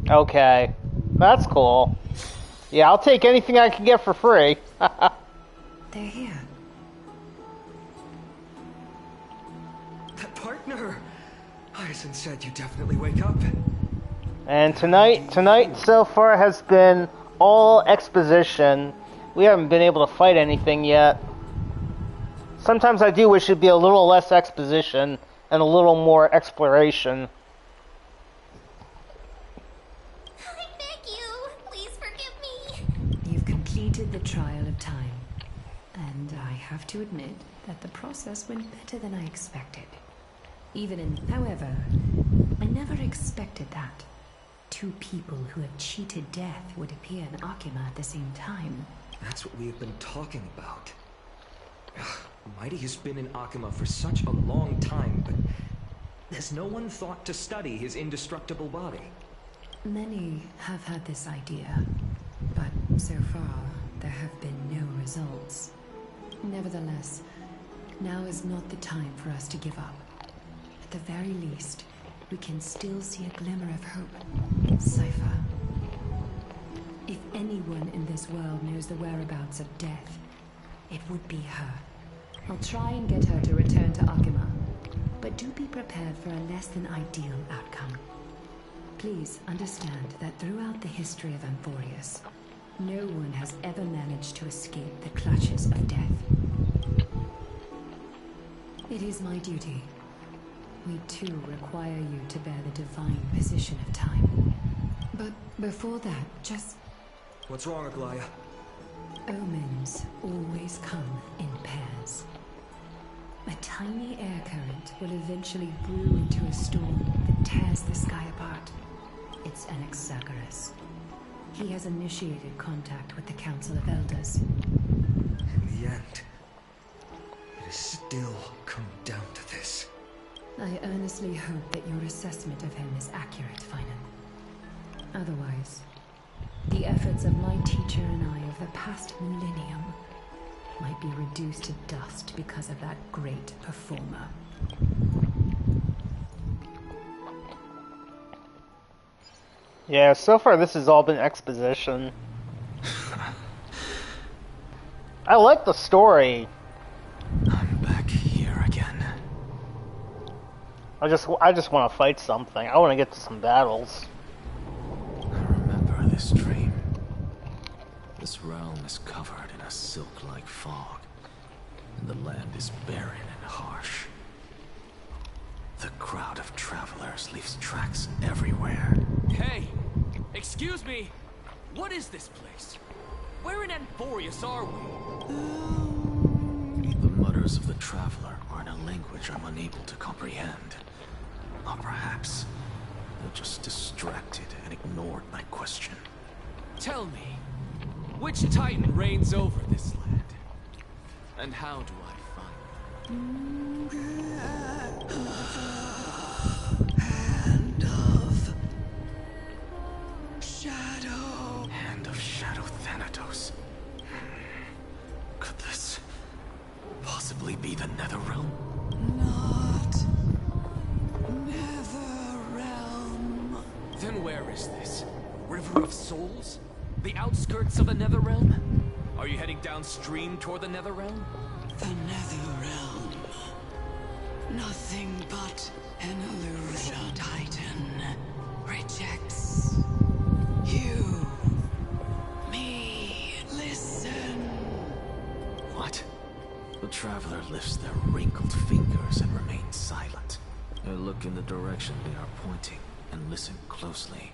Speaker 1: Okay. That's cool. Yeah, I'll take anything I can get for free.
Speaker 4: They're here.
Speaker 3: That partner! Hyacinth said you definitely wake up.
Speaker 1: And tonight so far has been all exposition. We haven't been able to fight anything yet. Sometimes I do wish it'd be a little less exposition and a little more exploration.
Speaker 6: I beg you, please forgive me.
Speaker 4: You've completed the trial of time. And I have to admit that the process went better than I expected. However, I never expected that. Two people who have cheated death would appear in Akima at the same time.
Speaker 3: That's what we have been talking about. Mighty has been in Akima for such a long time, but has no one thought to study his indestructible body?
Speaker 4: Many have had this idea, but so far there have been no results. Nevertheless, now is not the time for us to give up. At the very least, we can still see a glimmer of hope. Cypher. If anyone in this world knows the whereabouts of death, it would be her. I'll try and get her to return to Akima, but do be prepared for a less than ideal outcome. Please understand that throughout the history of Amphoreus, no one has ever managed to escape the clutches of death. It is my duty. We too require you to bear the divine position of time. But before that, just...
Speaker 3: What's wrong, Aglaya?
Speaker 4: Omens always come in pairs. A tiny air current will eventually brew into a storm that tears the sky apart. It's Anaxagoras. He has initiated contact with the Council of Elders.
Speaker 3: In the end, it has still come down to this.
Speaker 4: I earnestly hope that your assessment of him is accurate, Finan. Otherwise, the efforts of my teacher and I of the past millennium might be reduced to dust because of that great performer.
Speaker 1: Yeah, so far this has all been exposition. I like the story.
Speaker 2: I'm back here again.
Speaker 1: I just want to fight something. I want to get to some battles.
Speaker 2: I remember this dream. This realm is covered in a silk-like fog, and the land is barren and harsh. The crowd of travelers leaves tracks everywhere.
Speaker 7: Hey! Excuse me! What is this place? Where in Amphoreus are we?
Speaker 2: The mutters of the traveler are in a language I'm unable to comprehend. Or perhaps they're just distracted and ignored my question.
Speaker 7: Tell me, which Titan reigns over this land? And how do I find them?
Speaker 2: Hand of Shadow Thanatos. Could this possibly be the Netherrealm?
Speaker 7: Then where is this? River of Souls? The outskirts of the Netherrealm? Are you heading downstream toward the Netherrealm?
Speaker 8: The Netherrealm. Nothing but an illusion. Titan rejects you. Me. Listen.
Speaker 7: What? The Traveler lifts their wrinkled fingers and remains silent. I look in the direction they are pointing and listen closely.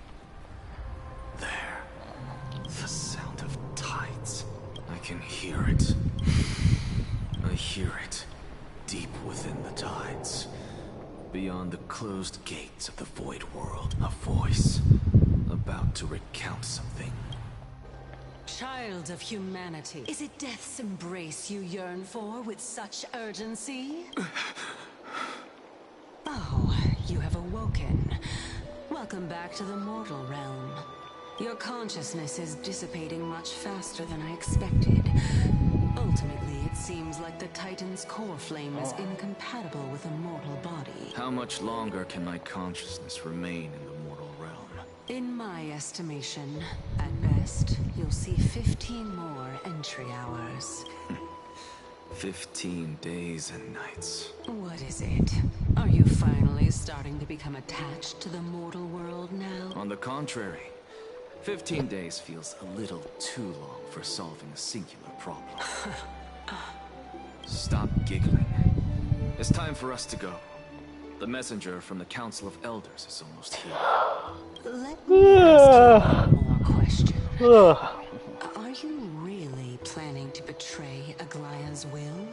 Speaker 7: There. The sound of tides. I can hear it. I hear it. Deep within the tides. Beyond the closed gates of the void world. A voice. About to recount something.
Speaker 8: Child of humanity, is it death's embrace you yearn for with such urgency? Oh, you have awoken. Welcome back to the mortal realm. Your consciousness is dissipating much faster than I expected. Ultimately, it seems like the Titan's core flame is incompatible with a mortal body.
Speaker 7: How much longer can my consciousness remain in the mortal realm?
Speaker 8: In my estimation, at best, you'll see 15 more entry hours.
Speaker 7: 15 days and nights.
Speaker 8: What is it? Are you finally starting to become attached to the mortal world now?
Speaker 7: On the contrary, 15 days feels a little too long for solving a singular problem. Stop giggling. It's time for us to go. The messenger from the Council of Elders is almost here.
Speaker 8: Let me ask you one more question. Are you really planning to betray Aglaya's will?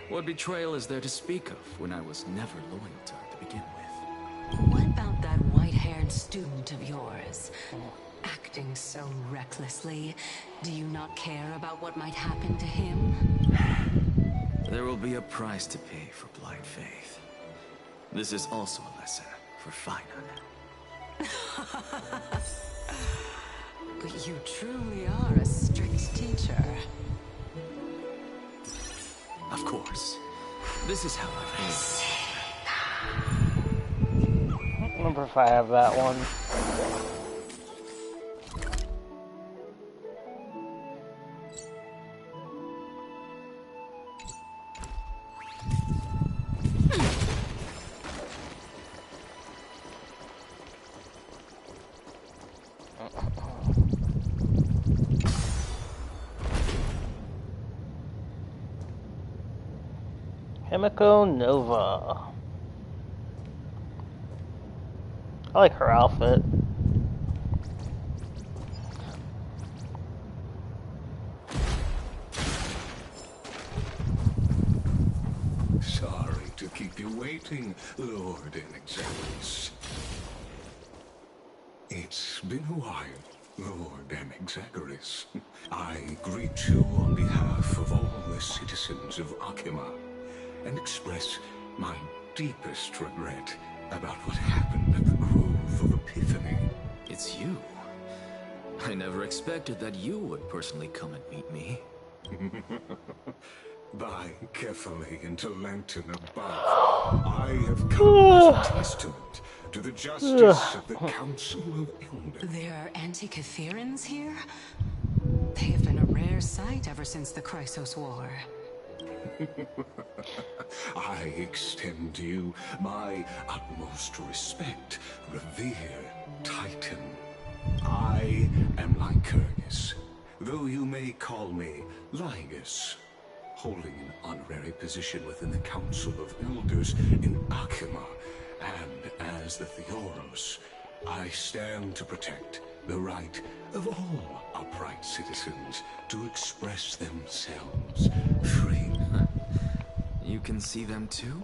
Speaker 7: What betrayal is there to speak of when I was never loyal to her to begin with?
Speaker 8: What about that white-haired student of yours? Acting so recklessly, do you not care about what might happen to him?
Speaker 7: There will be a price to pay for blind faith. This is also a lesson for Finan.
Speaker 8: You truly are a strict teacher.
Speaker 7: Of course. This is how I
Speaker 1: I wonder if I have that one. Himiko Nova. I like her outfit.
Speaker 9: Sorry to keep you waiting, Lord Anaxagoras. It's been a while, Lord Anaxagoras. I greet you on behalf of all the citizens of Akima and express my deepest regret about what happened at the Grove of Epiphany.
Speaker 7: It's you. I never expected that you would personally come and meet me.
Speaker 9: By carefully into Lantern above, I have come as a testament to the justice of the Council of Elders.
Speaker 8: There are Antikytherans here? They have been a rare sight ever since the Chrysos War.
Speaker 9: I extend to you my utmost respect, revered Titan. I am Lycurgus, though you may call me Lygus, holding an honorary position within the Council of Elders in Akima, and as the Theoros, I stand to protect the right of all upright citizens to express themselves freely.
Speaker 7: You can see them too?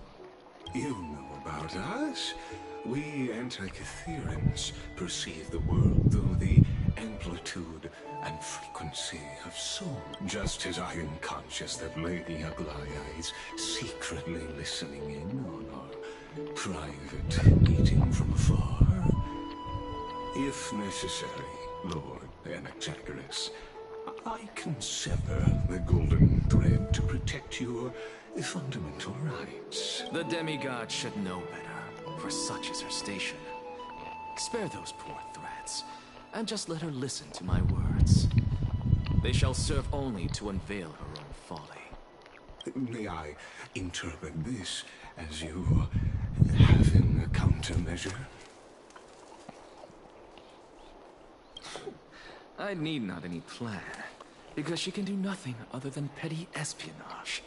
Speaker 9: You know about us. We Antikytherans perceive the world through the amplitude and frequency of soul. Just as I am conscious that Lady Aglaya is secretly listening in on our private meeting from afar. If necessary, Lord Anaxagoras, I can sever the golden thread to protect your fundamental rights.
Speaker 7: The demigod should know better, for such is her station. Spare those poor threats, and just let her listen to my words. They shall serve only to unveil her own folly.
Speaker 9: May I interpret this as you having a countermeasure?
Speaker 7: I need not any plan, because she can do nothing other than petty espionage.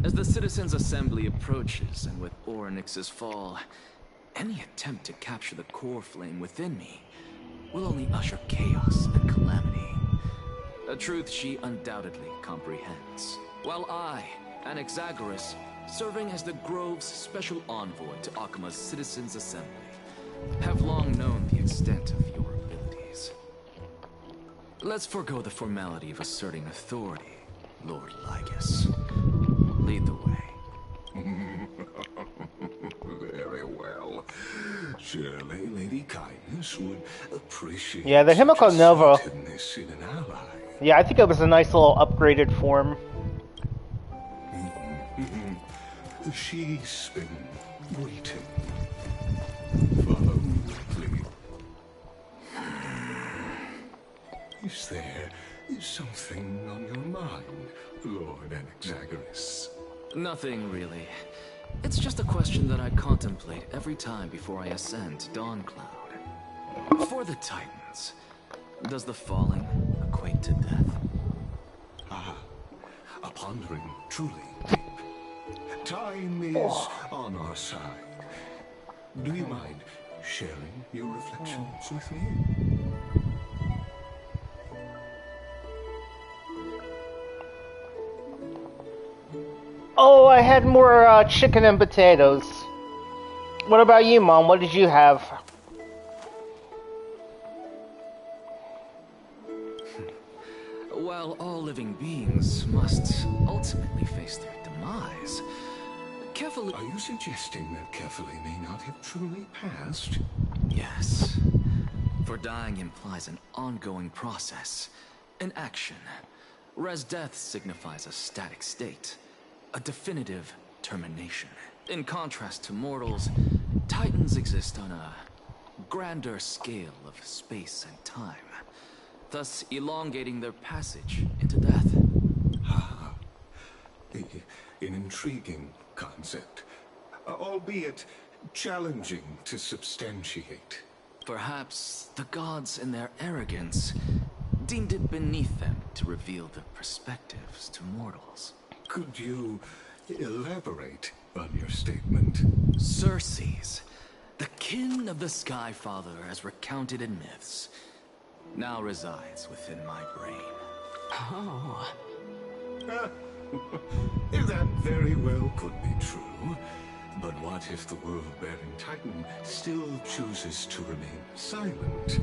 Speaker 7: As the Citizens' Assembly approaches, and with Orynyx's fall, any attempt to capture the core flame within me will only usher chaos and calamity. A truth she undoubtedly comprehends. While I, Anaxagoras, serving as the Grove's special envoy to Akima's Citizens' Assembly, have long known the extent of your abilities. Let's forego the formality of asserting authority, Lord Lygus. Lead the way.
Speaker 9: Very well. Surely Lady Kindness would appreciate
Speaker 1: Yeah, the Himiko
Speaker 9: such a
Speaker 1: Nova.
Speaker 9: assertiveness in an ally.
Speaker 1: Yeah, I think it was a nice little upgraded form.
Speaker 9: She's been waiting. Follow me, please. Is there something on your mind, Lord Anaxagoras?
Speaker 7: Nothing, really. It's just a question that I contemplate every time before I ascend to Dawncloud. For the Titans, does the falling equate to death?
Speaker 9: Ah, a pondering truly deep. Time is on our side. Do you mind sharing your reflections with me?
Speaker 1: Oh, I had more chicken and potatoes. What about you, Mom? What did you have?
Speaker 7: While all living beings must ultimately face their demise, Kefali...
Speaker 9: Are you suggesting that Kefali may not have truly passed?
Speaker 7: Yes. For dying implies an ongoing process, an action. Whereas death signifies a static state, a definitive termination. In contrast to mortals, Titans exist on a grander scale of space and time, thus elongating their passage into death.
Speaker 9: Ah, an intriguing concept, albeit challenging to substantiate.
Speaker 7: Perhaps the gods in their arrogance deemed it beneath them to reveal their perspectives to mortals.
Speaker 9: Could you elaborate on your statement?
Speaker 7: Circes, the kin of the Skyfather as recounted in myths, now resides within my brain.
Speaker 8: Oh.
Speaker 9: That very well could be true. But what if the world-bearing Titan still chooses to remain silent?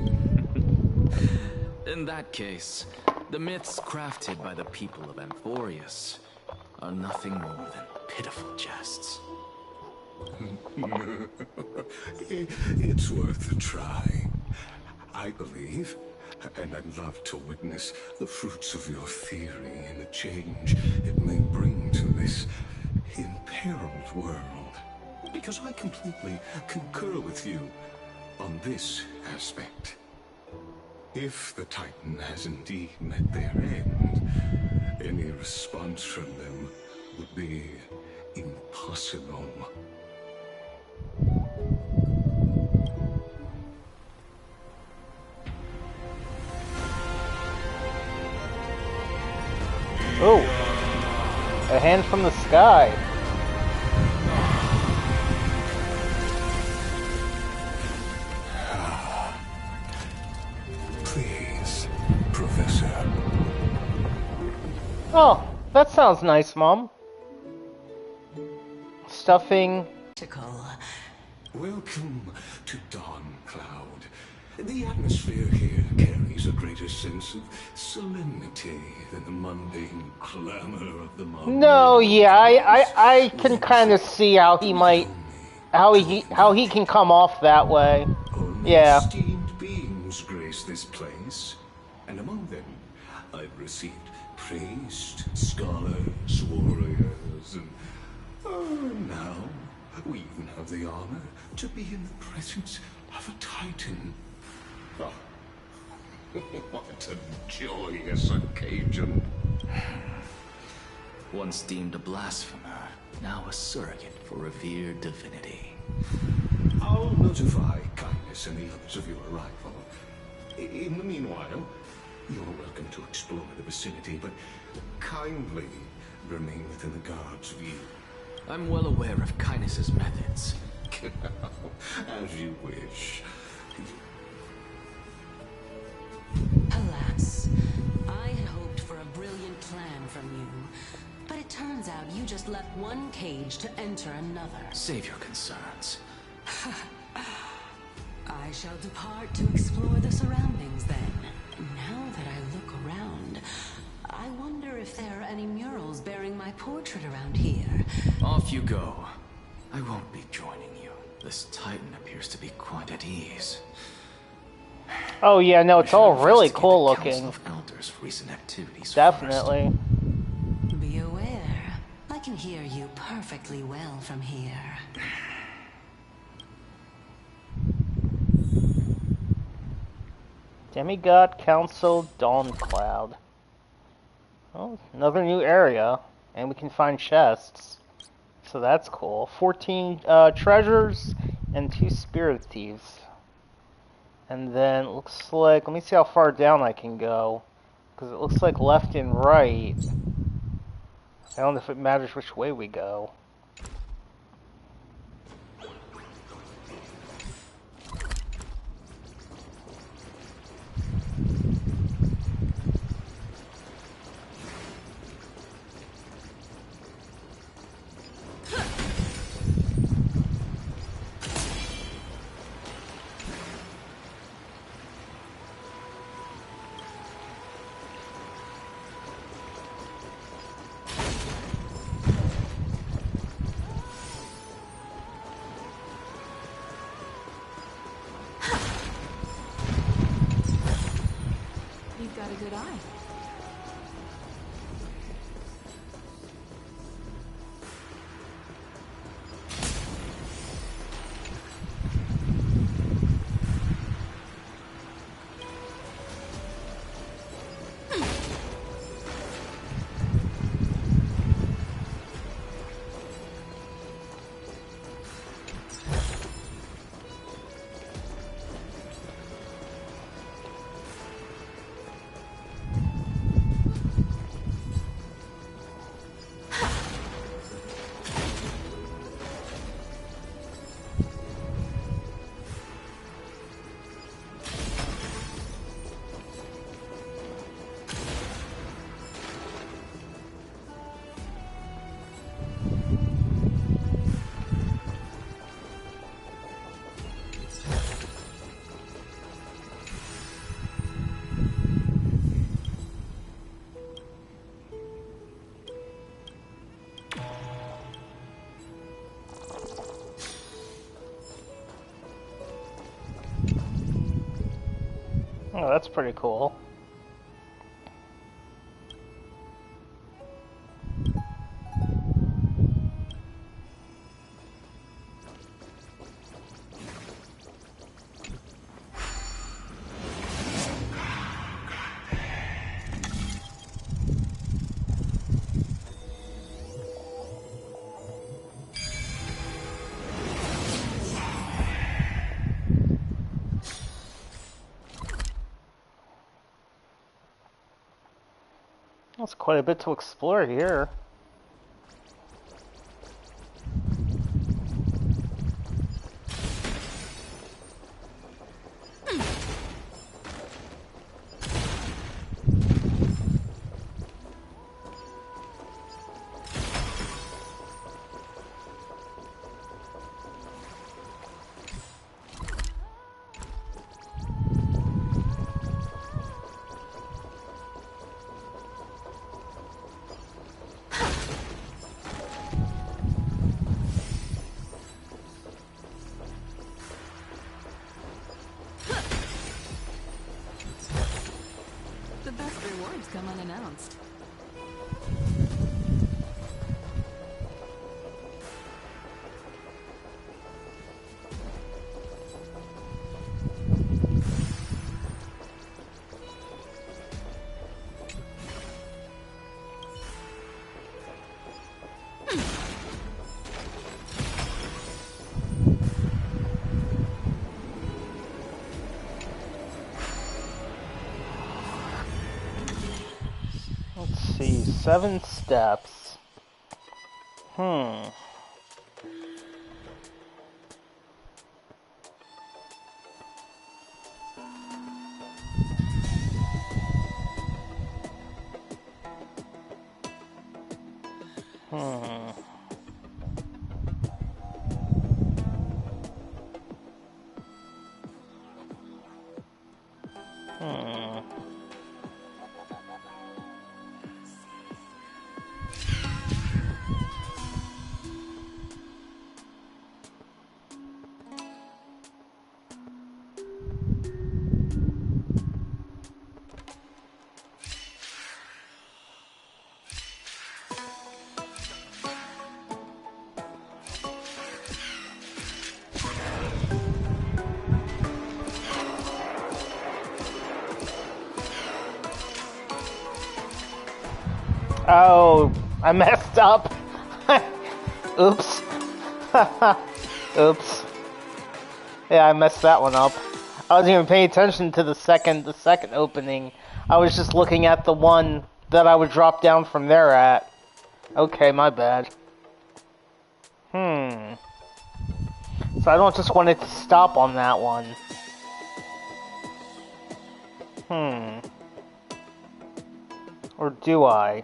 Speaker 7: In that case, the myths crafted by the people of Amphoreus are nothing more than pitiful jests.
Speaker 9: It's worth a try. I believe, and I'd love to witness the fruits of your theory and the change it may bring to this imperiled world. Because I completely concur with you on this aspect. If the Titan has indeed met their end, any response from them would be impossible.
Speaker 1: Oh, a hand from the sky.
Speaker 9: Please, Professor.
Speaker 1: Oh, that sounds nice, Mom. Stuffing.
Speaker 9: Welcome to Dawncloud. The atmosphere here carries a greater sense of solemnity than the mundane clamor of the modern.
Speaker 1: No, yeah, I can kind of see how he might, how he can come off that way.
Speaker 9: Only
Speaker 1: Yeah.
Speaker 9: esteemed beings grace this place, and among them I've received priests, scholars, warriors, and now we even have the honor to be in the presence of a Titan. Oh, what a joyous occasion.
Speaker 7: Once deemed a blasphemer, now a surrogate for revered divinity.
Speaker 9: I'll notify Kindness and the others of your arrival. In the meanwhile, you're welcome to explore the vicinity, but kindly remain within the guard's view.
Speaker 7: I'm well aware of Kindness's methods.
Speaker 9: As you wish.
Speaker 8: Alas, I had hoped for a brilliant plan from you. But it turns out you just left one cage to enter another.
Speaker 7: Save your concerns.
Speaker 8: I shall depart to explore the surroundings then. Now that I look around, I wonder if there are any murals bearing my portrait around here.
Speaker 7: Off you go. I won't be joining you. This Titan appears to be quite at ease.
Speaker 1: Oh yeah, no, it's all really cool
Speaker 7: Council
Speaker 1: looking.
Speaker 7: of Elders for recent activities
Speaker 1: Definitely.
Speaker 8: Be aware, I can hear you perfectly well from here.
Speaker 1: Demigod Council Dawn Cloud. Oh, another new area, and we can find chests. So that's cool. 14 treasures and 2 spirit thieves. And then it looks like, let me see how far down I can go. Because it looks like left and right. I don't know if it matters which way we go.
Speaker 4: You've got a good eye. Oh, that's pretty cool. That's quite a bit to explore here.
Speaker 1: 7 steps. Hmm. Oh, I messed up. Oops. Oops. Yeah, I messed that one up. I wasn't even paying attention to the second opening. I was just looking at the one that I would drop down from there at. Okay, my bad. So I don't just want it to stop on that one. Or do I?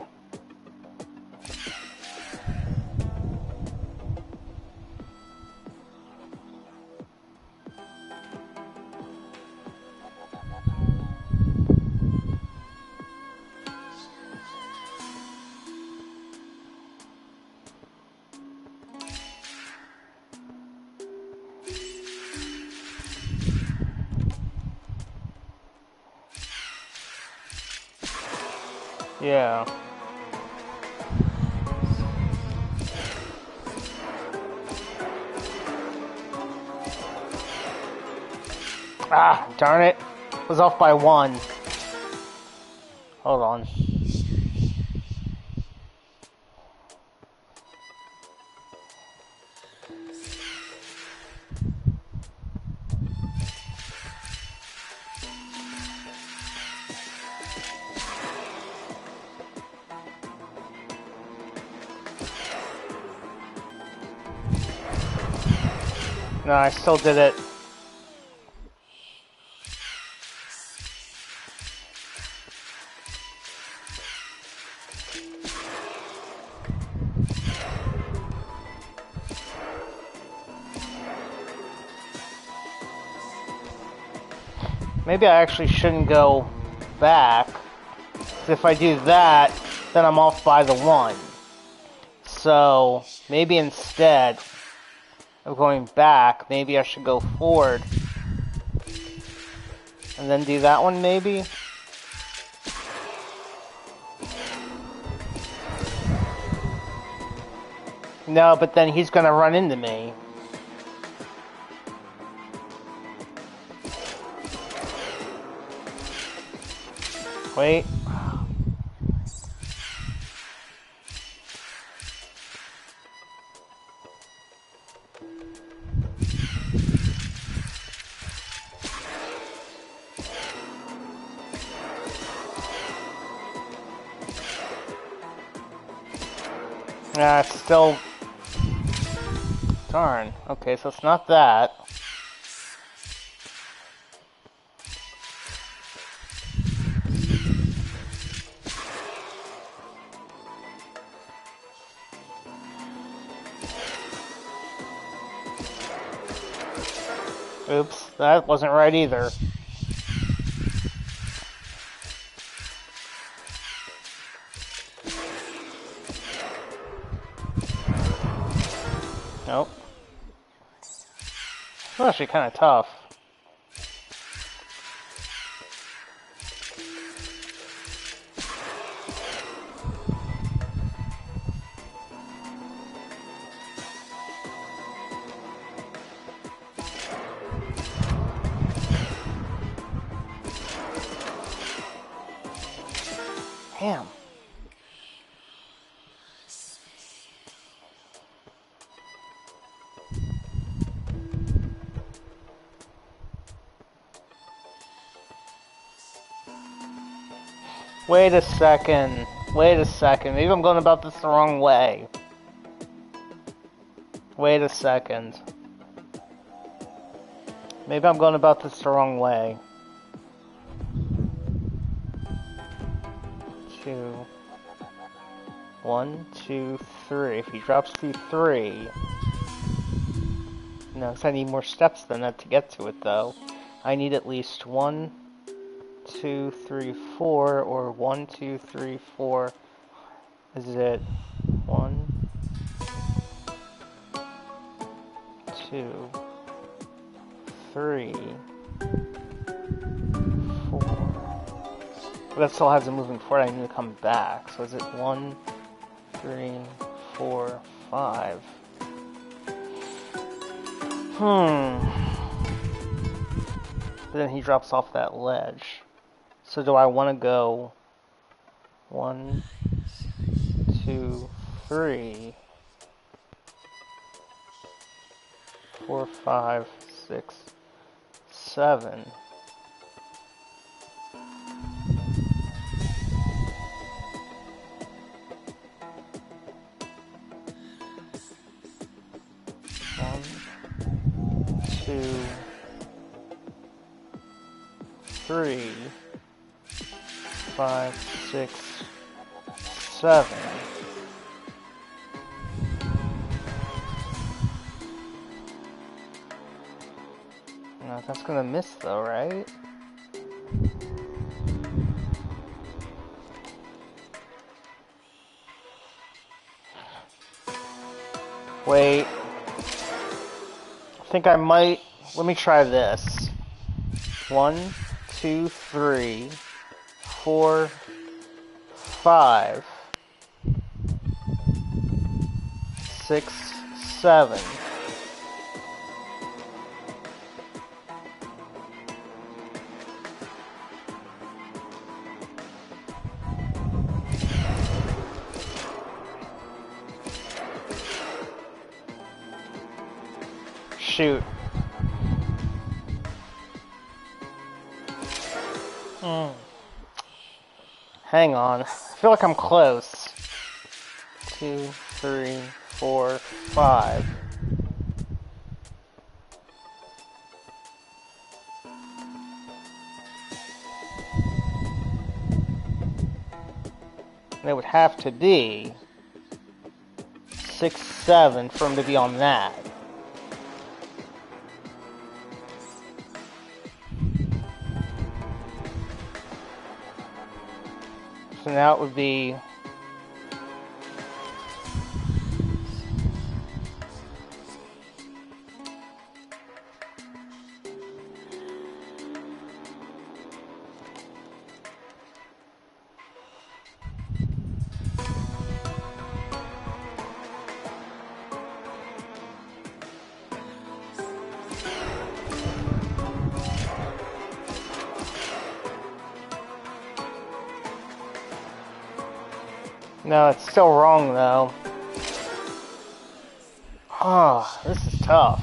Speaker 1: Yeah. Ah, darn it. Was off by 1. Hold on. No, I still did it. Maybe I actually shouldn't go back. 'Cause if I do that, then I'm off by the 1. So, maybe instead of going back, maybe I should go forward. And then do that one, maybe? No, but then he's gonna run into me. Wait. Nah, it's still... Darn. Okay, so it's not that. Oops, that wasn't right either. Nope. It's actually kind of tough. Damn. Wait a second. Wait a second. Maybe I'm going about this the wrong way. Wait a second. Maybe I'm going about this the wrong way. 2, 1, 2, 3. If he drops through 3... No, because I need more steps than that to get to it, though. I need at least 1, 2, 3, 4, or 1, 2, 3, 4. Is it 1, 2, 3, 4? But that still has a moving forward. I need to come back. So is it 1, 3, 4, 5? But then he drops off that ledge. So do I want to go 1, 2, 3, 4, 5, 6, 7? Two, 3, 5, 6, 7. No, that's gonna miss though, right? Wait. I think I might... Let me try this. 1, 2, 3, 4, 5, 6, 7. Shoot. Hang on. I feel like I'm close. 2, 3, 4, 5. And it would have to be 6, 7 for him to be on that. So now it would be no, it's still wrong though. Oh, this is tough.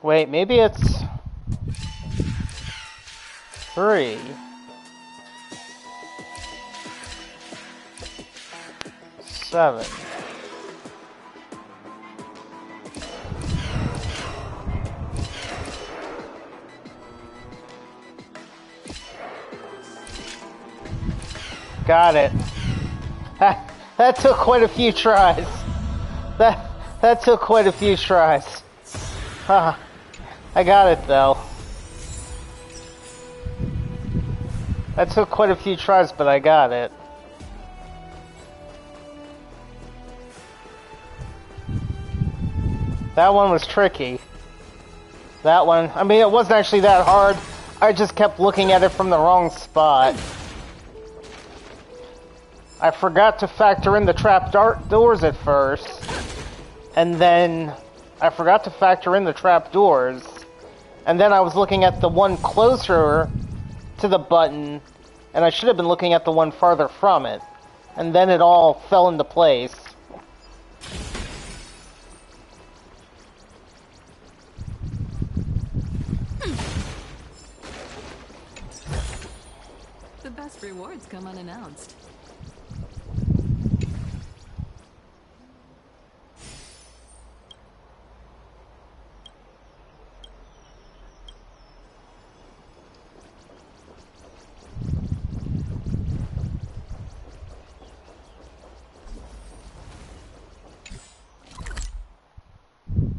Speaker 1: Wait, maybe it's 3. 7. Got it. That took quite a few tries. That took quite a few tries. I got it though. That took quite a few tries, but I got it. That one was tricky. That one, I mean, it wasn't actually that hard. I just kept looking at it from the wrong spot. I forgot to factor in the trap doors at first, and then I forgot to factor in the trap doors, and then I was looking at the one closer to the button, and I should have been looking at the one farther from it, and then it all fell into place.
Speaker 8: come unannounced.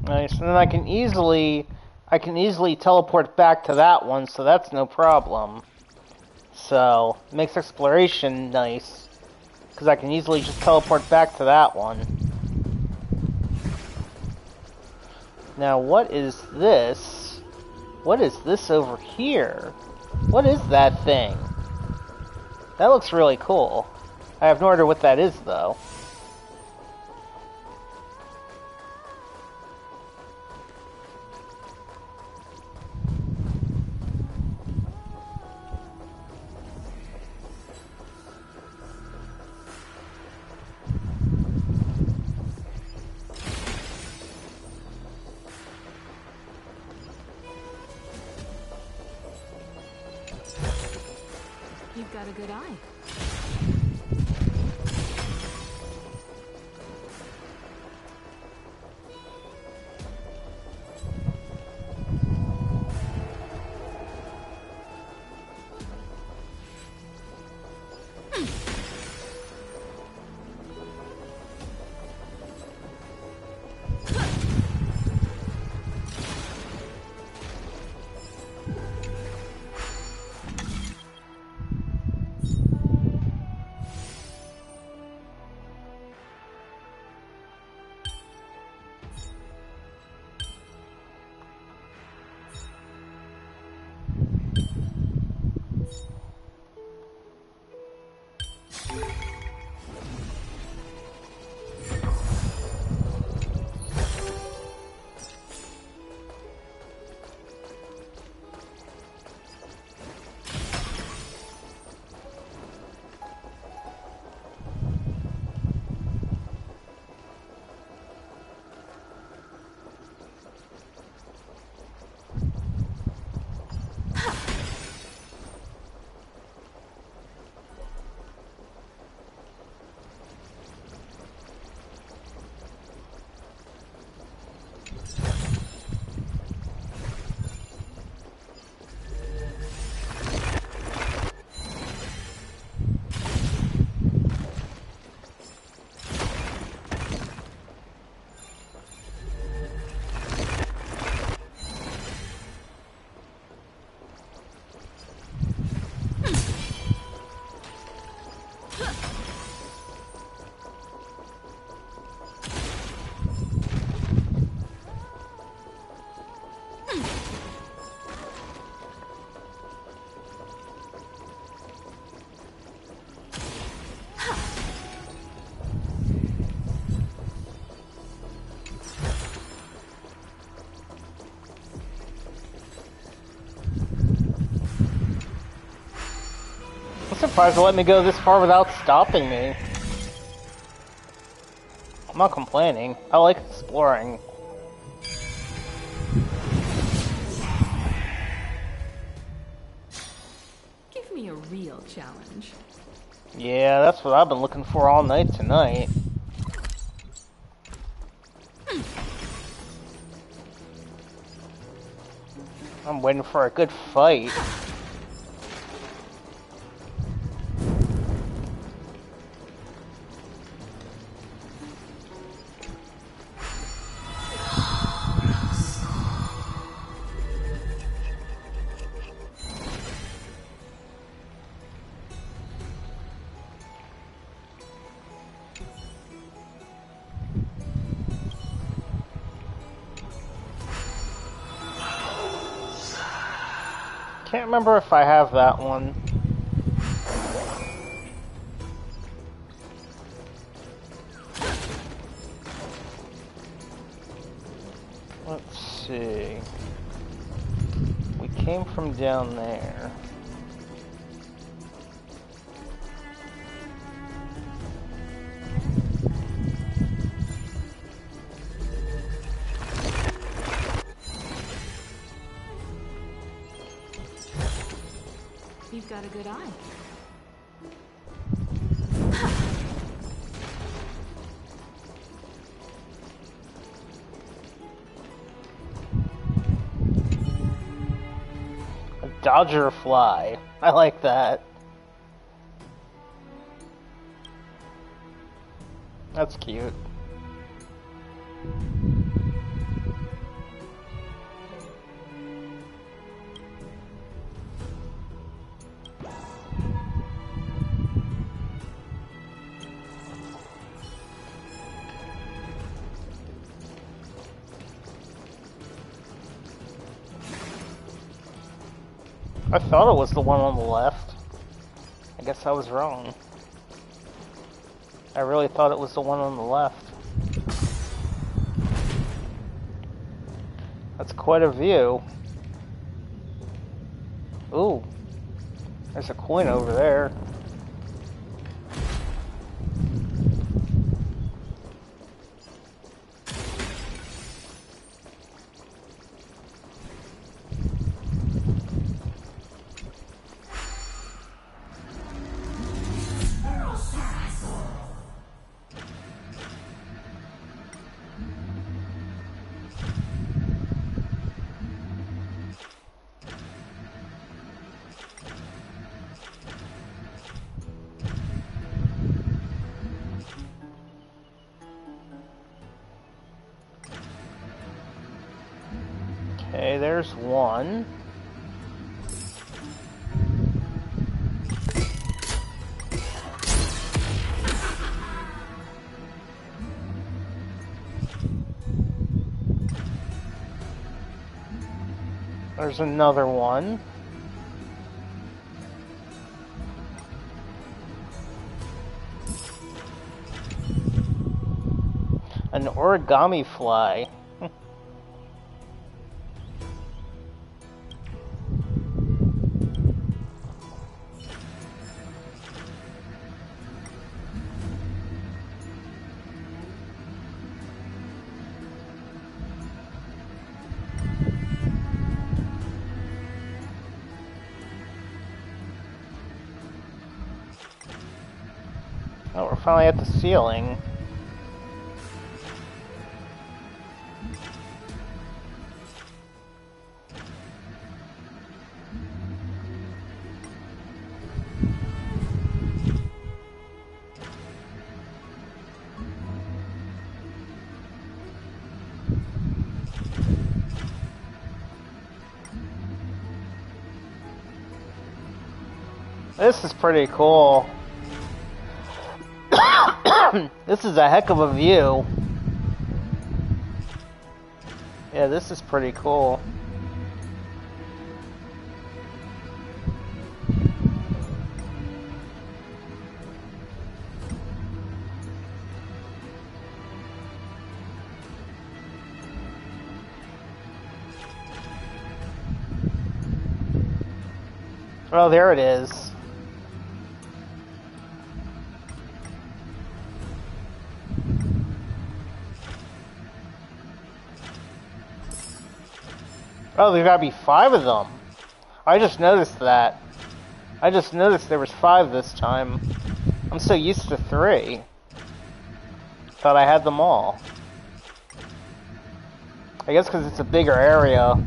Speaker 1: Nice, and then I can easily teleport back to that one, so that's no problem. So, it makes exploration nice, because I can easily just teleport back to that one. Now, what is this? What is this over here? What is that thing? That looks really cool. I have no idea what that is, though.
Speaker 8: You've got a good eye.
Speaker 1: I'm surprised they let me go this far without stopping me. I'm not complaining. I like exploring.
Speaker 8: Give me a real challenge.
Speaker 1: Yeah, that's what I've been looking for all night tonight. I'm waiting for a good fight. Can't remember if I have that one. Let's see. We came from down there.
Speaker 8: You've got a good eye.
Speaker 1: Dodger fly. I like that. That's cute. I thought it was the one on the left. I guess I was wrong. I really thought it was the one on the left. That's quite a view. Ooh. There's a coin over there. Okay, there's one. There's another one. An origami fly. Oh, we're finally at the ceiling. This is pretty cool. This is a heck of a view. Yeah, this is pretty cool. Oh, there it is. Oh, there gotta be 5 of them. I just noticed that. I just noticed there was 5 this time. I'm so used to 3. Thought I had them all. I guess because it's a bigger area.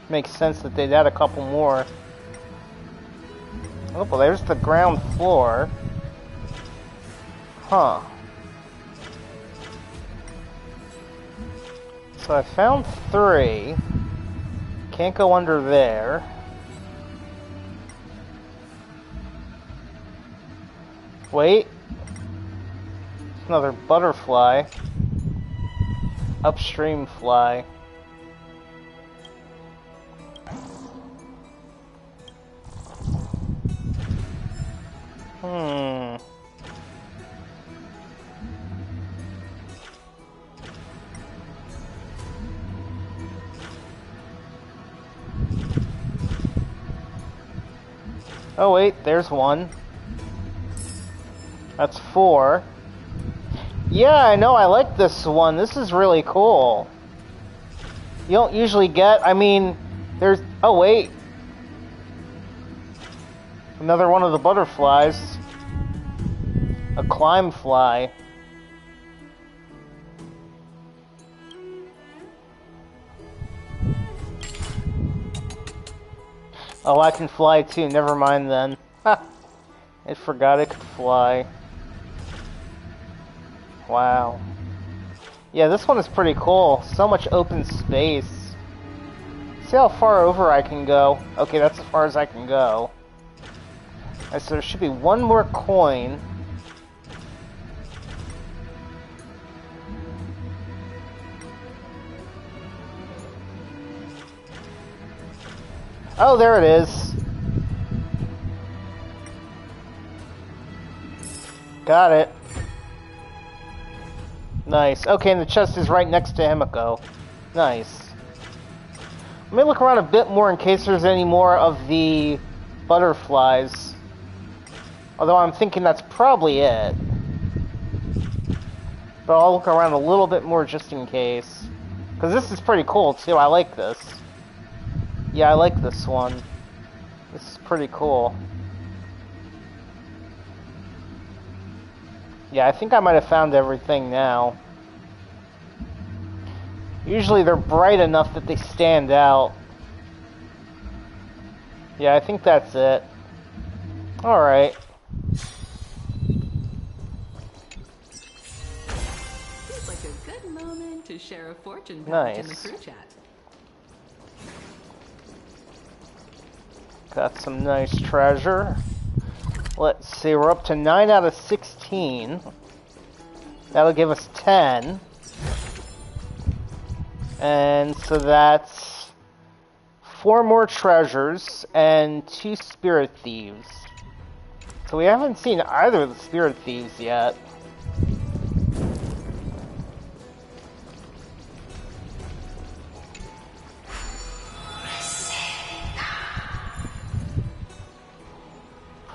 Speaker 1: Makes sense that they'd add a couple more. Oh, well, there's the ground floor. Huh. So I found 3. Can't go under there. Wait. It's another butterfly. Upstream fly. Oh wait, there's one. That's 4. Yeah, I know, I like this one. This is really cool. You don't usually get, I mean, there's, oh wait. Another one of the butterflies. A climb fly. Oh, I can fly too. Never mind then. Ha! I forgot I could fly. Wow. Yeah, this one is pretty cool. So much open space. See how far over I can go. Okay, that's as far as I can go. Alright, so there should be one more coin. Oh, there it is. Got it. Nice. Okay, and the chest is right next to Himiko. Nice. Let me look around a bit more in case there's any more of the butterflies. Although I'm thinking that's probably it. But I'll look around a little bit more just in case. Because this is pretty cool too. I like this. Yeah, I like this one. This is pretty cool. Yeah, I think I might have found everything now. Usually they're bright enough that they stand out. Yeah, I think that's it. Alright.
Speaker 8: Seems like a good moment to share a fortune badge in the crew chat.
Speaker 1: Got some nice treasure. Let's see, we're up to 9 out of 16. That'll give us 10. And so that's 4 more treasures and 2 spirit thieves. So we haven't seen either of the spirit thieves yet.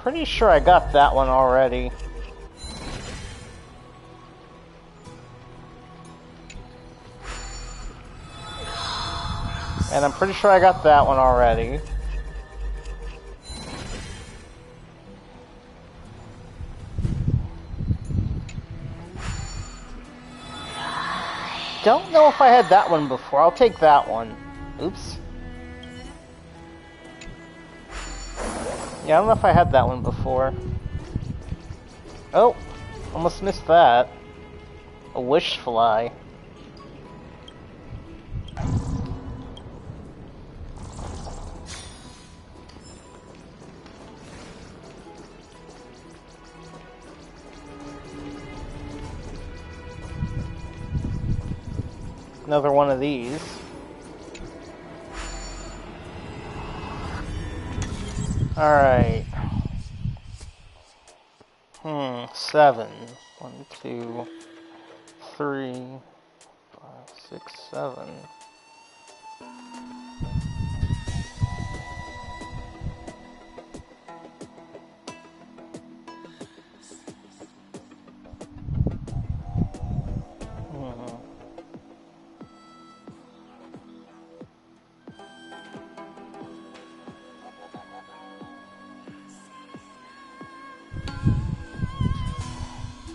Speaker 1: Pretty sure I got that one already. And I'm pretty sure I got that one already. Don't know if I had that one before. I'll take that one. Oops. Yeah, I don't know if I had that one before. Oh, almost missed that. A wish fly. Another one of these. Alright. 7. 1, 2, 3, 5, 6, 7.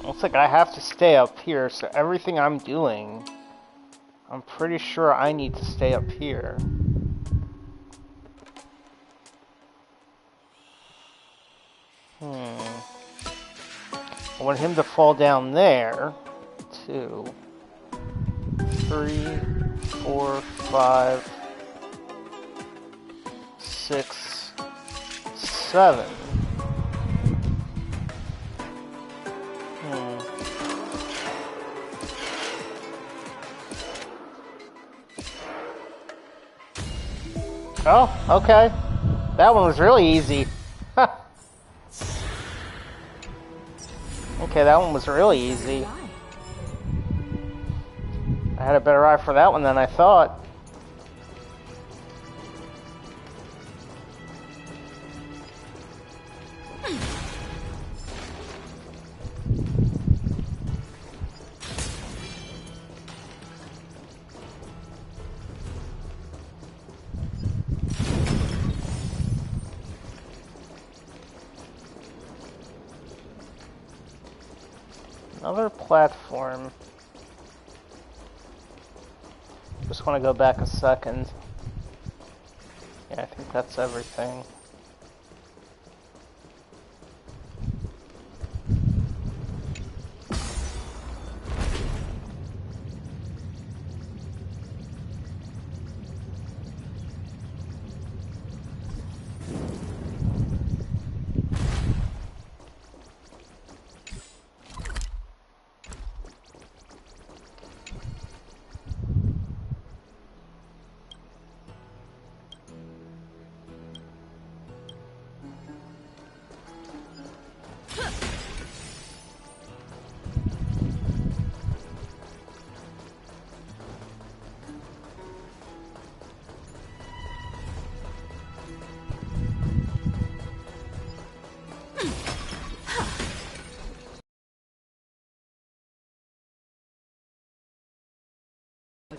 Speaker 1: Looks like I have to stay up here, so everything I'm doing, I'm pretty sure I need to stay up here. I want him to fall down there. 2, 3, 4, 5, 6, 7. Oh, okay. That one was really easy. Okay, that one was really easy. I had a better eye for that one than I thought. Another platform. Just want to go back a second. Yeah, I think that's everything.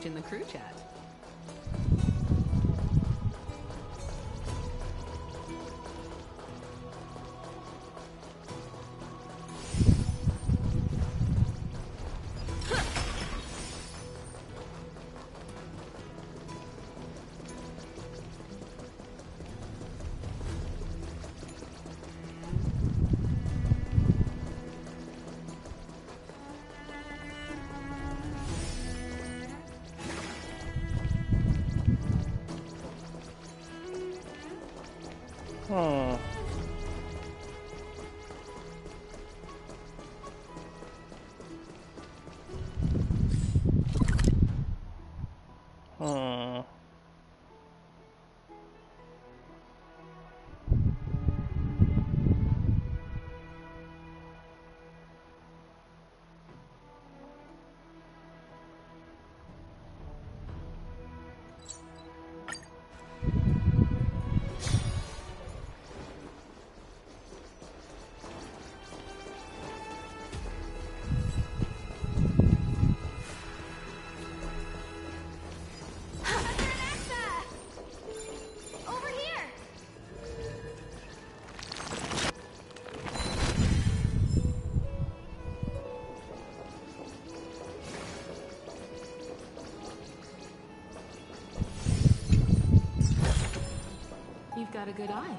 Speaker 8: In the crew chat.
Speaker 1: Hmm.
Speaker 6: Over here!
Speaker 8: You've got a good eye.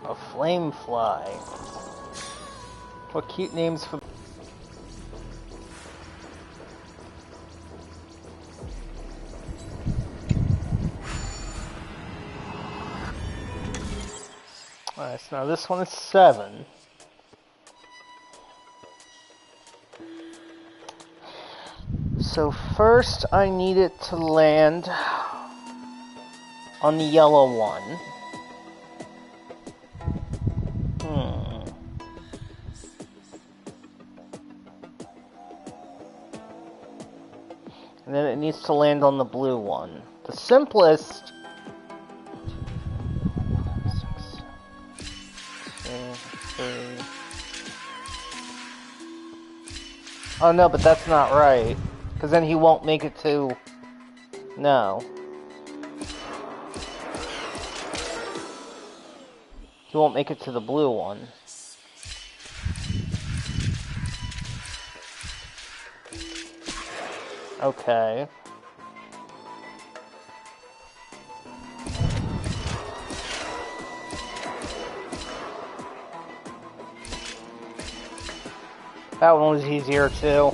Speaker 1: A flame fly. What cute names for... Alright, so now this one is 7. So first I need it to land on the yellow one. And then it needs to land on the blue one. The simplest... Oh no, but that's not right. Because then he won't make it to... No. He won't make it to the blue one. Okay. That one was easier too.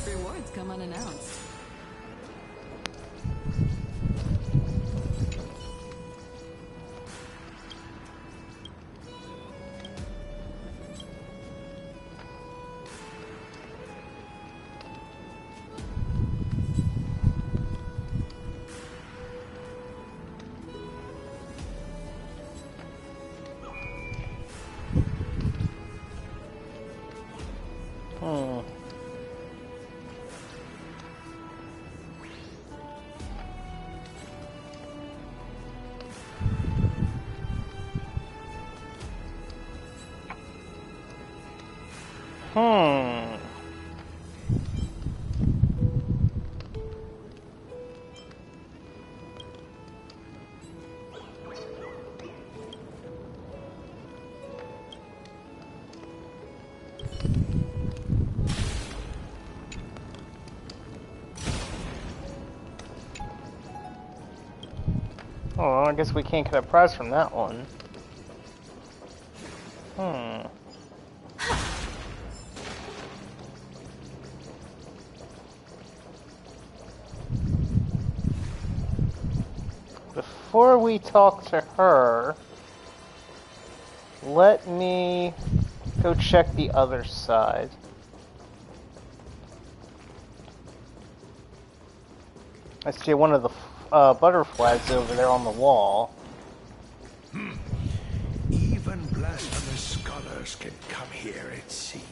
Speaker 8: rewards come unannounced.
Speaker 1: Oh, I guess we can't get a prize from that one. Before we talk to her, let me go check the other side. I see one of the butterflies over there on the wall.
Speaker 10: Even blasphemous scholars can come here, it seems.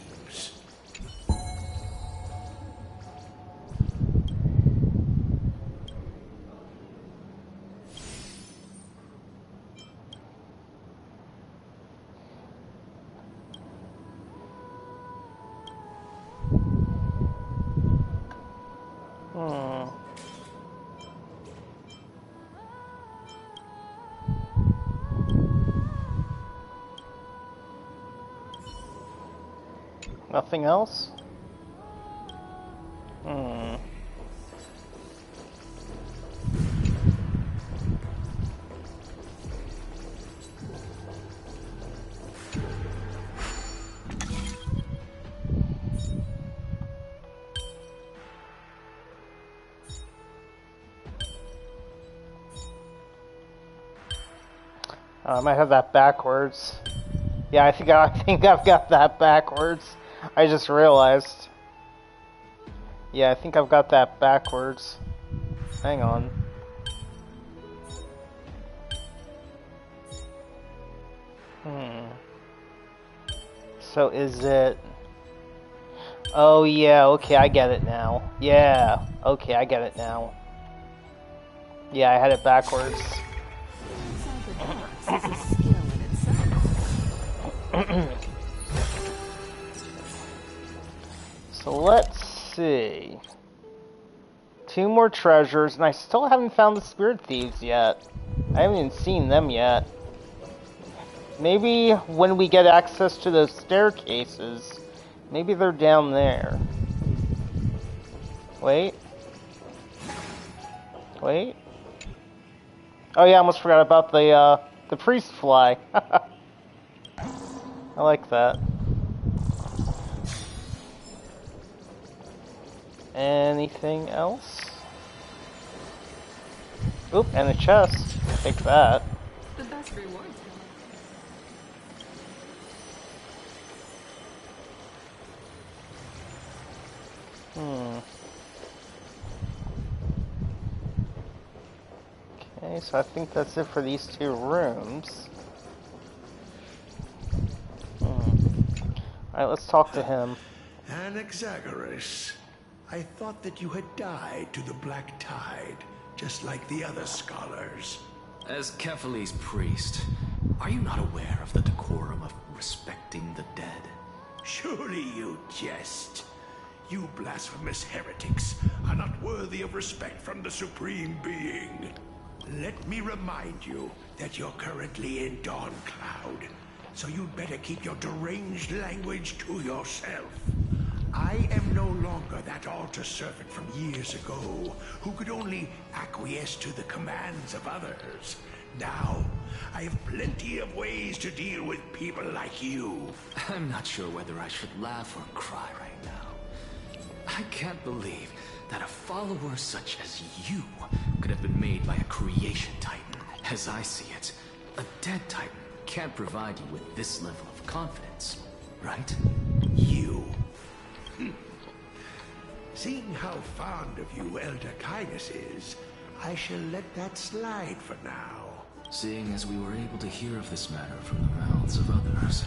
Speaker 10: Nothing else? I might have that backwards. Yeah, I think I've got that backwards. I just realized. Yeah, I think I've got that backwards. Hang on. So is it... Oh yeah, okay, I get it now. Yeah, okay, I get it now. Yeah, I had it backwards. So let's see. 2 more treasures, and I still haven't found the spirit thieves yet. I haven't even seen them yet. Maybe when we get access to those staircases, maybe they're down there. Wait. Wait. Oh yeah, I almost forgot about the priest fly. I like that. Anything else? Oop, and a chest. Take that.
Speaker 8: The best rewards.
Speaker 1: Okay, so I think that's it for these 2 rooms. Alright, let's talk to him.
Speaker 10: Anaxagoras, I thought that you had died to the Black Tide, just like the other scholars.
Speaker 7: As Kephale's priest, are you not aware of the decorum of respecting the dead?
Speaker 10: Surely you jest. You blasphemous heretics are not worthy of respect from the Supreme Being. Let me remind you that you're currently in Dawn Cloud, so you'd better keep your deranged language to yourself. I am no longer that altar servant from years ago who could only acquiesce to the commands of others. Now, I have plenty of ways to deal with people like you.
Speaker 7: I'm not sure whether I should laugh or cry right now. I can't believe that a follower such as you could have been made by a creation titan. As I see it, a dead titan can't provide you with this level of confidence, right?
Speaker 10: You. Seeing how fond of you Elder Kindness is, I shall let that slide for now.
Speaker 7: Seeing as we were able to hear of this matter from the mouths of others,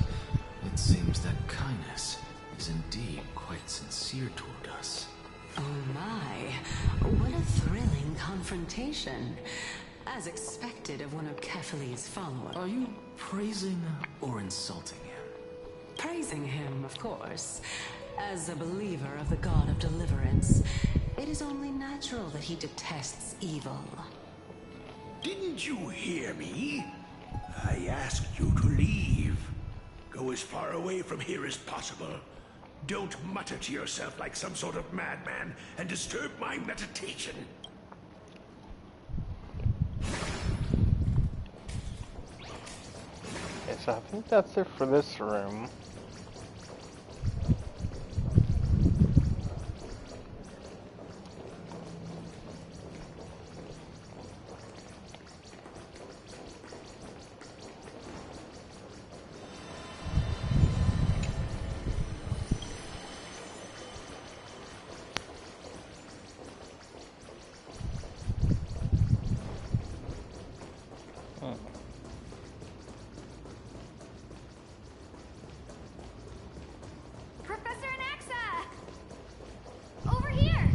Speaker 7: it seems that Kindness is indeed quite sincere toward us.
Speaker 8: Oh my, what a thrilling confrontation. As expected of one of Kefali's followers.
Speaker 7: Are you praising or insulting him?
Speaker 8: Praising him, of course. As a believer of the God of Deliverance, it is only natural that he detests evil.
Speaker 10: Didn't you hear me? I asked you to leave. Go as far away from here as possible. Don't mutter to yourself like some sort of madman and disturb my meditation.
Speaker 1: Okay, so I think that's it for this room.
Speaker 6: Professor Anaxa! Over here!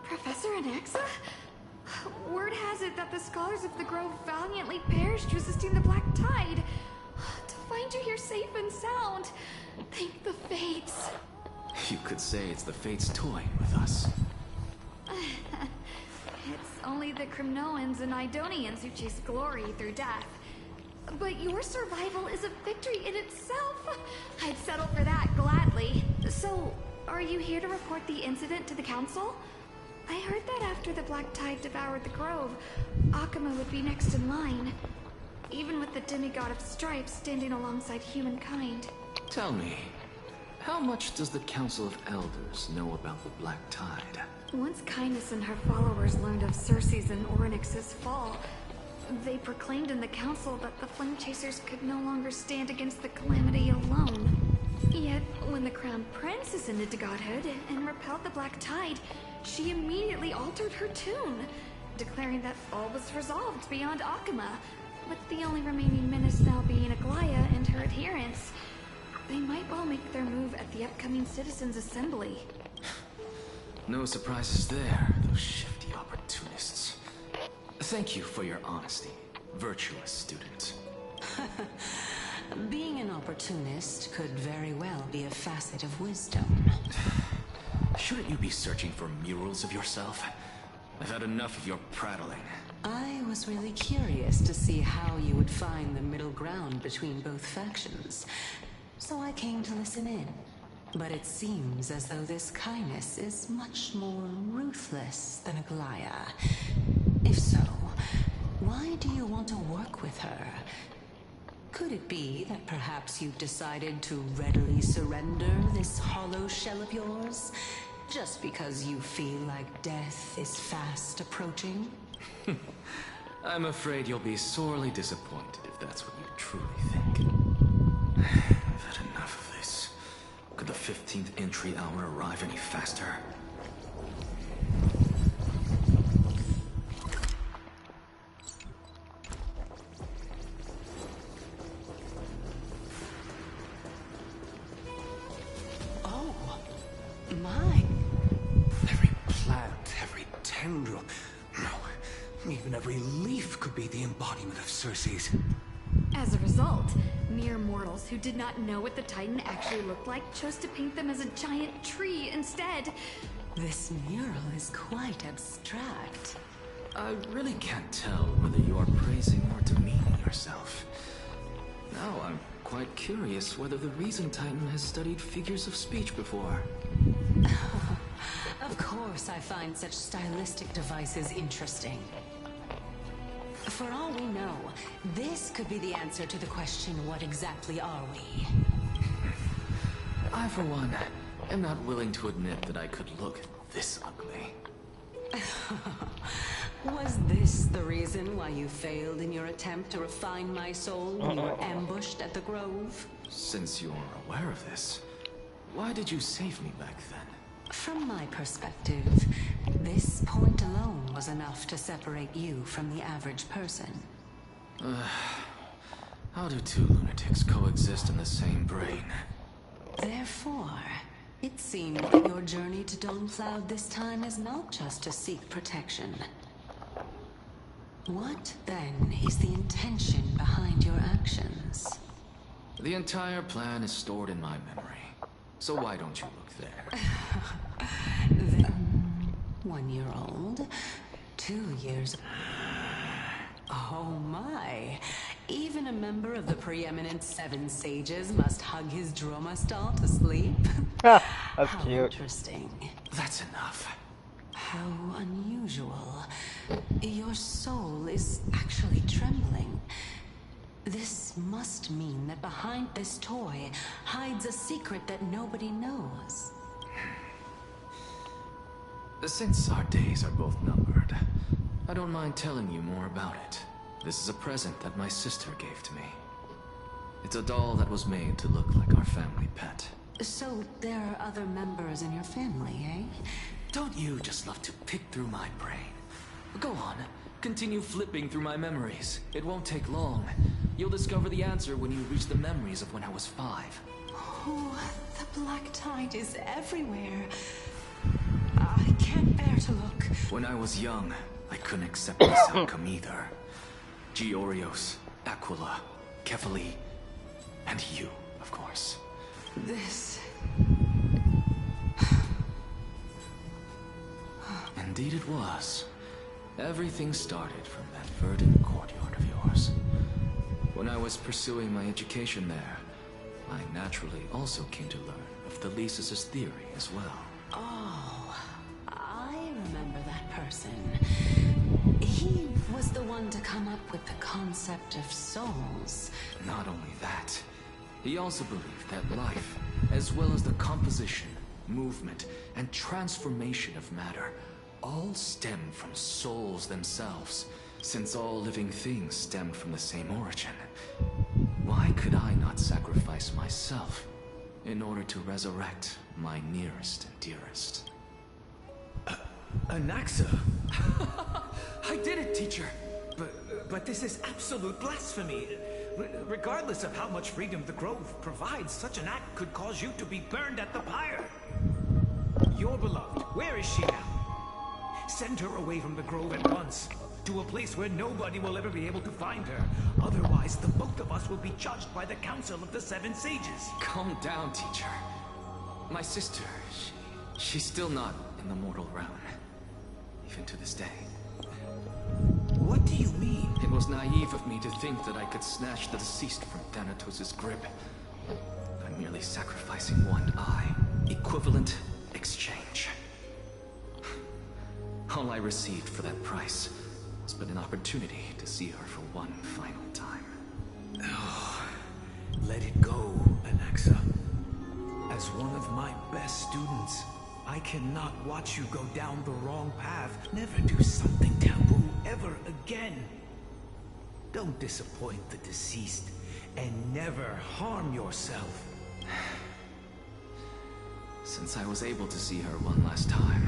Speaker 6: Professor Anaxa? Word has it that the scholars of the Grove valiantly perished resisting the Black Tide. To find you here safe and sound, thank the fates.
Speaker 7: You could say it's the fates toying with us.
Speaker 6: It's only the Crimnoans and Idonians who chase glory through death. But your survival is a victory in itself. I'd settle for that gladly. So, are you here to report the incident to the council? I heard that after the Black Tide devoured the Grove, Akuma would be next in line. Even with the demigod of stripes standing alongside humankind.
Speaker 7: Tell me, how much does the Council of Elders know about the Black Tide?
Speaker 6: Once Kindness and her followers learned of Circe's and Orynyx's fall, they proclaimed in the council that the Flame Chasers could no longer stand against the calamity alone. Yet, when the Crown Prince ascended to godhood and repelled the Black Tide, she immediately altered her tune, declaring that all was resolved beyond Akuma, with the only remaining menace now being Aglaya and her adherents. They might well make their move at the upcoming Citizens' Assembly.
Speaker 7: No surprises there, those shifty opportunists. Thank you for your honesty, virtuous student.
Speaker 8: Being an opportunist could very well be a facet of wisdom.
Speaker 7: Shouldn't you be searching for murals of yourself? I've had enough of your prattling.
Speaker 8: I was really curious to see how you would find the middle ground between both factions, so I came to listen in. But it seems as though this Kindness is much more ruthless than Aglaya. If so, why do you want to work with her? Could it be that perhaps you've decided to readily surrender this hollow shell of yours, just because you feel like death is fast approaching?
Speaker 7: I'm afraid you'll be sorely disappointed if that's what you truly think. I've had enough of this. Could the 15th entry hour arrive any faster?
Speaker 8: Oh, my.
Speaker 10: Every plant, every tendril, no, even every leaf could be the embodiment of Circe's.
Speaker 6: As a result, mere mortals who did not know what the Titan actually looked like chose to paint them as a giant tree instead.
Speaker 8: This mural is quite abstract.
Speaker 7: I really can't tell whether you are praising or demeaning yourself. Now I'm quite curious whether the Reason Titan has studied figures of speech before.
Speaker 8: course I find such stylistic devices interesting. For all we know, this could be the answer to the question, what exactly are we?
Speaker 7: I, for one, am not willing to admit that I could look this ugly.
Speaker 8: Was this the reason why you failed in your attempt to refine my soul when you were ambushed at the Grove?
Speaker 7: Since you're aware of this, why did you save me back then?
Speaker 8: From my perspective, this point alone was enough to separate you from the average person.
Speaker 7: How do two lunatics coexist in the same brain?
Speaker 8: Therefore, it seems that your journey to Dawnfloud this time is not just to seek protection. What, then, is the intention behind your actions?
Speaker 7: The entire plan is stored in my memory. So why don't you look there?
Speaker 8: Then, 1 year old, 2 years... Oh my! Even a member of the preeminent Seven Sages must hug his droma stall to sleep?
Speaker 1: That's
Speaker 8: How
Speaker 1: cute.
Speaker 8: interesting.
Speaker 7: That's enough.
Speaker 8: How unusual. Your soul is actually trembling. This must mean that behind this toy hides a secret that nobody knows.
Speaker 7: Since our days are both numbered, I don't mind telling you more about it. This is a present that my sister gave to me. It's a doll that was made to look like our family pet.
Speaker 8: So there are other members in your family, eh?
Speaker 7: Don't you just love to pick through my brain? Go on, continue flipping through my memories. It won't take long. You'll discover the answer when you reach the memories of when I was 5.
Speaker 8: Oh, the black tide is everywhere. I can't bear to look.
Speaker 7: When I was young, I couldn't accept this outcome either. Georios, Aquila, Kefali, and you, of course.
Speaker 8: This...
Speaker 7: Indeed it was. Everything started from that verdant courtyard of yours. When I was pursuing my education there, I naturally also came to learn of the Thesis' theory as well.
Speaker 8: Oh, I remember that person. He was the one to come up with the concept of souls.
Speaker 7: Not only that, he also believed that life, as well as the composition, movement, and transformation of matter, all stem from souls themselves, since all living things stemmed from the same origin. Why could I not sacrifice myself in order to resurrect my nearest and dearest?
Speaker 10: Anaxa?
Speaker 7: I did it, teacher!
Speaker 10: But this is absolute blasphemy. Regardless of how much freedom the Grove provides, such an act could cause you to be burned at the pyre. Your beloved, where is she now? Send her away from the Grove at once, to a place where nobody will ever be able to find her. Otherwise, the both of us will be judged by the Council of the Seven Sages.
Speaker 7: Calm down, teacher. My sister, she's still not in the mortal realm. Even to this day.
Speaker 10: What do you mean?
Speaker 7: It was naive of me to think that I could snatch the deceased from Thanatos' grip by merely sacrificing one eye. Equivalent exchange. All I received for that price was but an opportunity to see her for one final time.
Speaker 10: Oh, let it go, Anaxa. As one of my best students, I cannot watch you go down the wrong path. Never do something taboo ever again. Don't disappoint the deceased, and never harm yourself.
Speaker 7: Since I was able to see her one last time,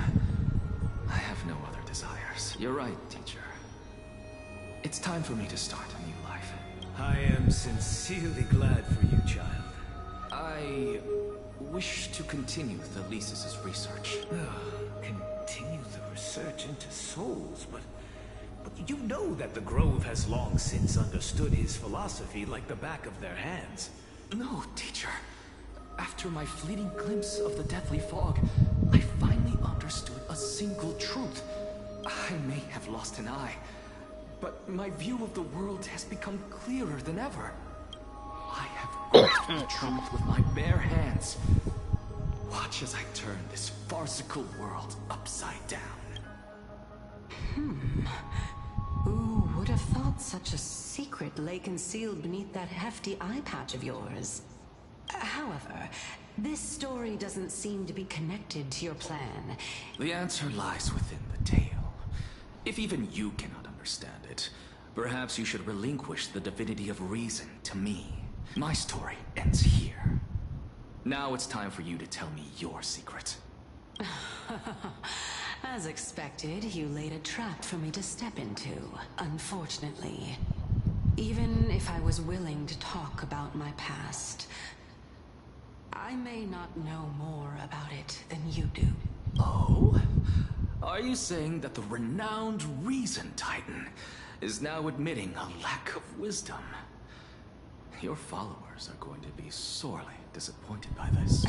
Speaker 7: I have no other desires. You're right, teacher. It's time for me to start a new life.
Speaker 10: I am sincerely glad for you, child.
Speaker 7: I wish to continue the Thesis' research.
Speaker 10: Continue the research into souls, but you know that the Grove has long since understood his philosophy like the back of their hands.
Speaker 7: No, teacher. After my fleeting glimpse of the deathly fog, I finally understood a single truth. I may have lost an eye, but my view of the world has become clearer than ever. I have grasped the truth with my bare hands. Watch as I turn this farcical world upside down.
Speaker 8: Who would have thought such a secret lay concealed beneath that hefty eye patch of yours? However, this story doesn't seem to be connected to your plan.
Speaker 7: The answer lies within the tale. If even you cannot understand it, perhaps you should relinquish the divinity of reason to me. My story ends here. Now it's time for you to tell me your secret.
Speaker 8: As expected, you laid a trap for me to step into, unfortunately. Even if I was willing to talk about my past, I may not know more about it than you do.
Speaker 7: Oh? Are you saying that the renowned Reason Titan is now admitting a lack of wisdom? Your followers are going to be sorely disappointed by this.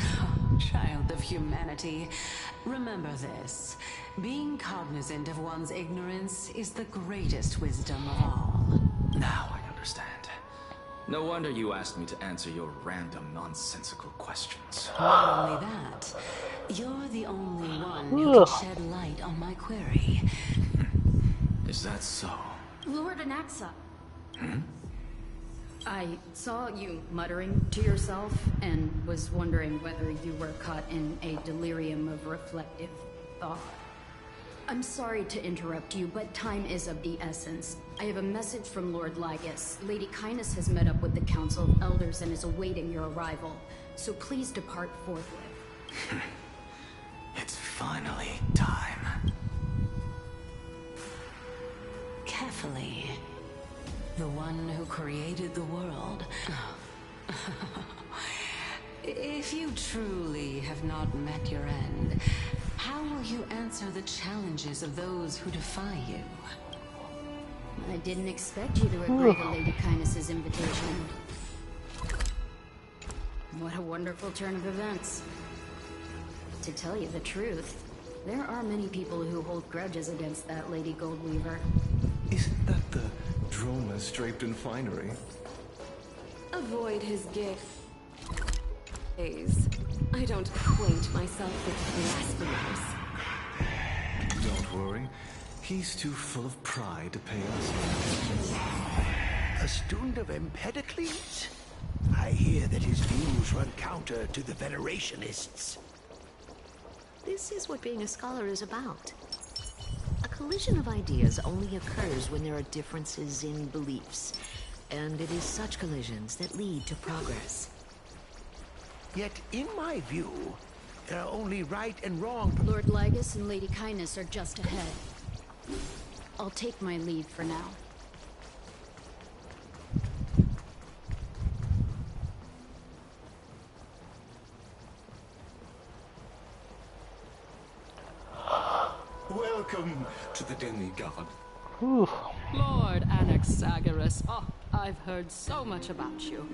Speaker 8: Child of humanity, remember this. Being cognizant of one's ignorance is the greatest wisdom of all.
Speaker 7: Now I understand. No wonder you asked me to answer your random, nonsensical questions.
Speaker 8: Not only that, you're the only one who can shed light on my query.
Speaker 7: Is that so?
Speaker 11: Lord Anaxa. I saw you muttering to yourself and was wondering whether you were caught in a delirium of reflective thought. I'm sorry to interrupt you, but time is of the essence. I have a message from Lord Lygus. Lady Kindness has met up with the Council of Elders and is awaiting your arrival. So please depart forthwith.
Speaker 7: It's finally time.
Speaker 8: Carefully. The one who created the world. If you truly have not met your end, how will you answer the challenges of those who defy you?
Speaker 11: I didn't expect you to agree to Lady Kindness's invitation. What a wonderful turn of events. To tell you the truth, there are many people who hold grudges against that Lady Goldweaver.
Speaker 9: Isn't that the dromas draped in finery?
Speaker 12: Avoid his gift. I don't acquaint myself with blasphemers.
Speaker 9: Don't worry. He's too full of pride to pay us.
Speaker 10: A student of Empedocles? I hear that his views run counter to the Venerationists.
Speaker 13: This is what being a scholar is about. A collision of ideas only occurs when there are differences in beliefs, and it is such collisions that lead to progress.
Speaker 10: Yet, in my view, there are only right and wrong.
Speaker 11: Lord Lygus and Lady Kindness are just ahead. I'll take my leave for now.
Speaker 9: Welcome to the demigod.
Speaker 14: Lord Anaxagoras, I've heard so much about you.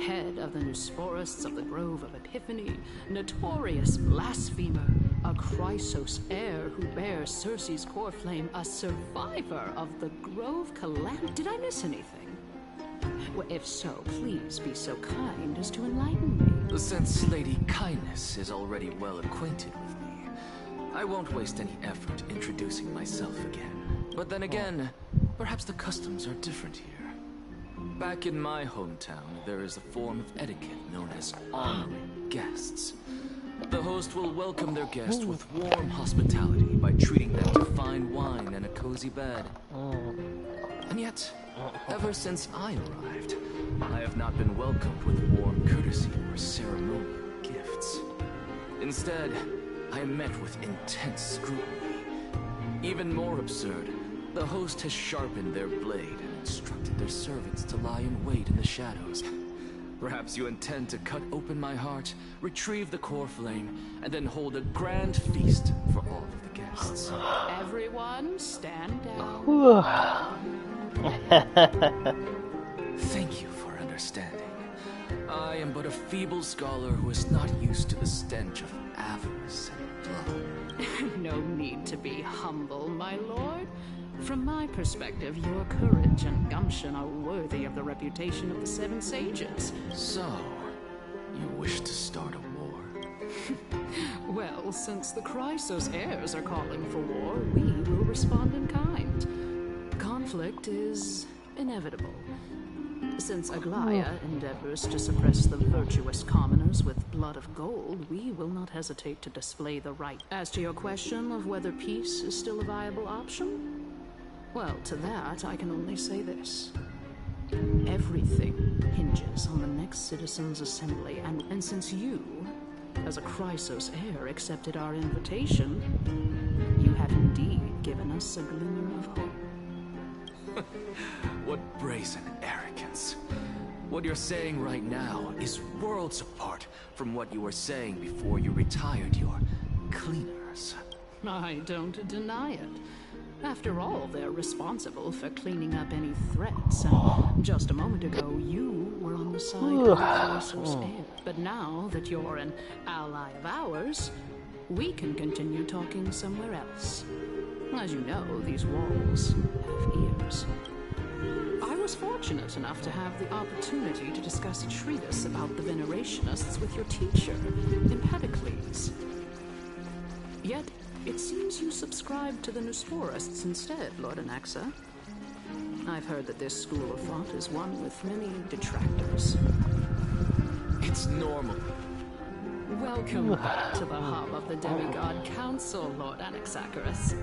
Speaker 14: Head of the Nusphorists of the Grove of Epiphany, notorious blasphemer, a Chrysos heir who bears Circe's core flame, a survivor of the Grove Calamity. Did I miss anything? Well, if so, please be so kind as to enlighten me.
Speaker 7: Since Lady Kindness is already well acquainted with me, I won't waste any effort introducing myself again. But then again, perhaps the customs are different here. Back in my hometown, there is a form of etiquette known as honoring guests. The host will welcome their guest with warm hospitality by treating them to fine wine and a cozy bed. And yet, ever since I arrived, I have not been welcomed with warm courtesy or ceremonial gifts. Instead, I am met with intense scrutiny. Even more absurd, the host has sharpened their blade and instructed their servants to lie in wait in the shadows. Perhaps you intend to cut open my heart, retrieve the core flame, and then hold a grand feast for all of the guests.
Speaker 14: Everyone, stand down.
Speaker 7: Thank you for understanding. I am but a feeble scholar who is not used to the stench of avarice and blood.
Speaker 14: No need to be humble, my lord. From my perspective, your courage and gumption are worthy of the reputation of the Seven Sages.
Speaker 7: So, you wish to start a war?
Speaker 14: Well, since the Chrysos heirs are calling for war, we will respond in kind. Conflict is inevitable. Since Aglaya endeavors to suppress the virtuous commoners with blood of gold, we will not hesitate to display the right. As to your question of whether peace is still a viable option, well, to that I can only say this. Everything hinges on the next Citizens' Assembly, and since you, as a Chrysos heir, accepted our invitation, you have indeed given us a glimmer of hope.
Speaker 7: What brazen arrogance. What you're saying right now is worlds apart from what you were saying before you retired your cleaners.
Speaker 14: I don't deny it. After all, they're responsible for cleaning up any threats, and just a moment ago, you were on the side of the Chrysos heir. But now that you're an ally of ours, we can continue talking somewhere else. As you know, these walls have ears. I was fortunate enough to have the opportunity to discuss a treatise about the Venerationists with your teacher, Empedocles. Yet, it seems you subscribe to the Nusporists instead, Lord Anaxa. I've heard that this school of thought is one with many detractors.
Speaker 7: It's normal.
Speaker 14: Welcome back to the hub of the Demigod Council, Lord Anaxagoras.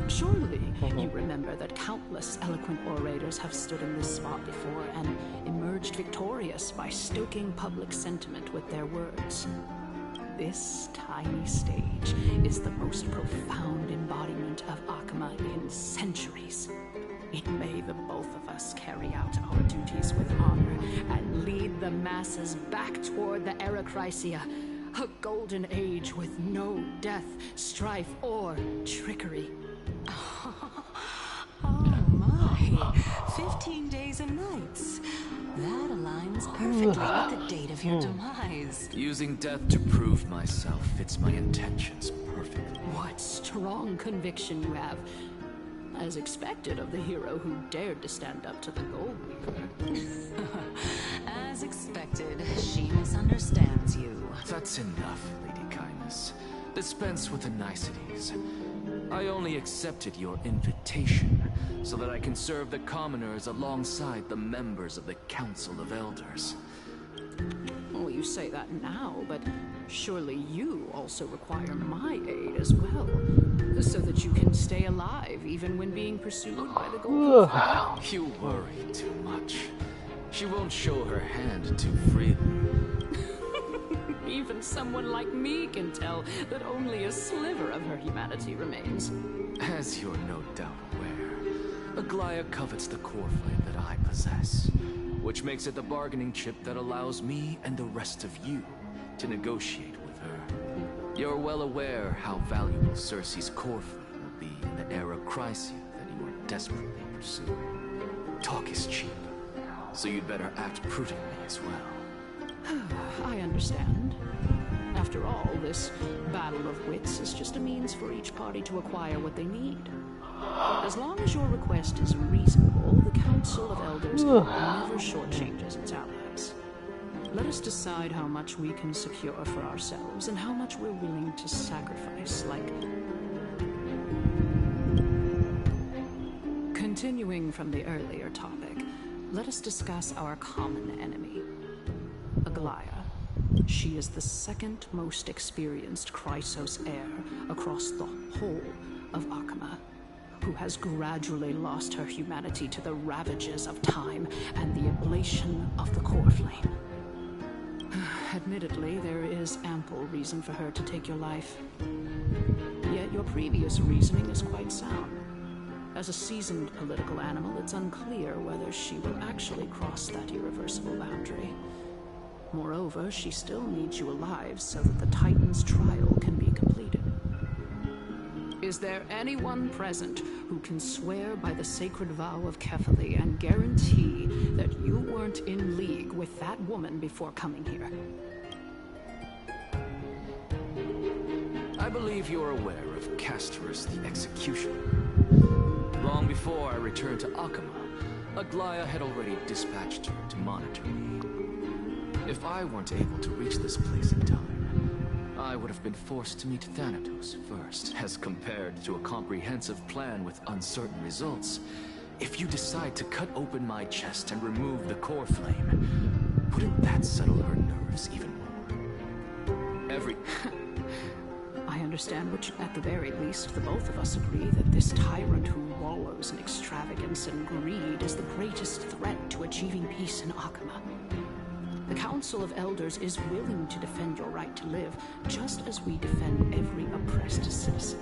Speaker 14: Surely you remember that countless eloquent orators have stood in this spot before and emerged victorious by stoking public sentiment with their words. This tiny stage is the most profound embodiment of Akama in centuries. May the both of us carry out our duties with honor and lead the masses back toward the Era Chrysia, a golden age with no death, strife, or trickery.
Speaker 8: Oh my, 15 days and nights. That aligns perfectly with the date of your demise.
Speaker 7: Using death to prove myself fits my intentions perfectly.
Speaker 14: What strong conviction you have. As expected of the hero who dared to stand up to the Gold Weaver.
Speaker 8: As expected, she misunderstands you.
Speaker 7: That's enough, Lady Kindness. Dispense with the niceties. I only accepted your invitation so that I can serve the commoners alongside the members of the Council of Elders.
Speaker 14: Well, you say that now, but surely you also require my aid as well, so that you can stay alive even when being pursued by the Golden Fleet.
Speaker 7: You worry too much. She won't show her hand too freely.
Speaker 14: Even someone like me can tell that only a sliver of her humanity remains.
Speaker 7: As you're no doubt aware, Aglaya covets the core flame that I possess, which makes it the bargaining chip that allows me and the rest of you to negotiate with her. You're well aware how valuable Cersei's core flame will be in the Era Chrysia that you are desperately pursuing. Talk is cheap, so you'd better act prudently as well.
Speaker 14: I understand. After all, this battle of wits is just a means for each party to acquire what they need. As long as your request is reasonable, the Council of Elders never shortchanges its allies. Let us decide how much we can secure for ourselves and how much we're willing to sacrifice, like... Continuing from the earlier topic, let us discuss our common enemy, Aglaya. She is the second most experienced Chrysos heir across the whole of Akama, who has gradually lost her humanity to the ravages of time and the ablation of the core flame. Admittedly, there is ample reason for her to take your life. Yet your previous reasoning is quite sound. As a seasoned political animal, it's unclear whether she will actually cross that irreversible boundary. Moreover, she still needs you alive so that the Titan's trial can be completed. Is there anyone present who can swear by the sacred vow of Kefali and guarantee that you weren't in league with that woman before coming here?
Speaker 7: I believe you're aware of Castorus the Executioner. Long before I returned to Akama, Aglaya had already dispatched her to monitor me. If I weren't able to reach this place in time, I would have been forced to meet Thanatos first, as compared to a comprehensive plan with uncertain results. If you decide to cut open my chest and remove the core flame, wouldn't that settle her nerves even more?
Speaker 14: I understand which, at the very least, the both of us agree that this tyrant who wallows in extravagance and greed is the greatest threat to achieving peace in Akama. The Council of Elders is willing to defend your right to live, just as we defend every oppressed citizen.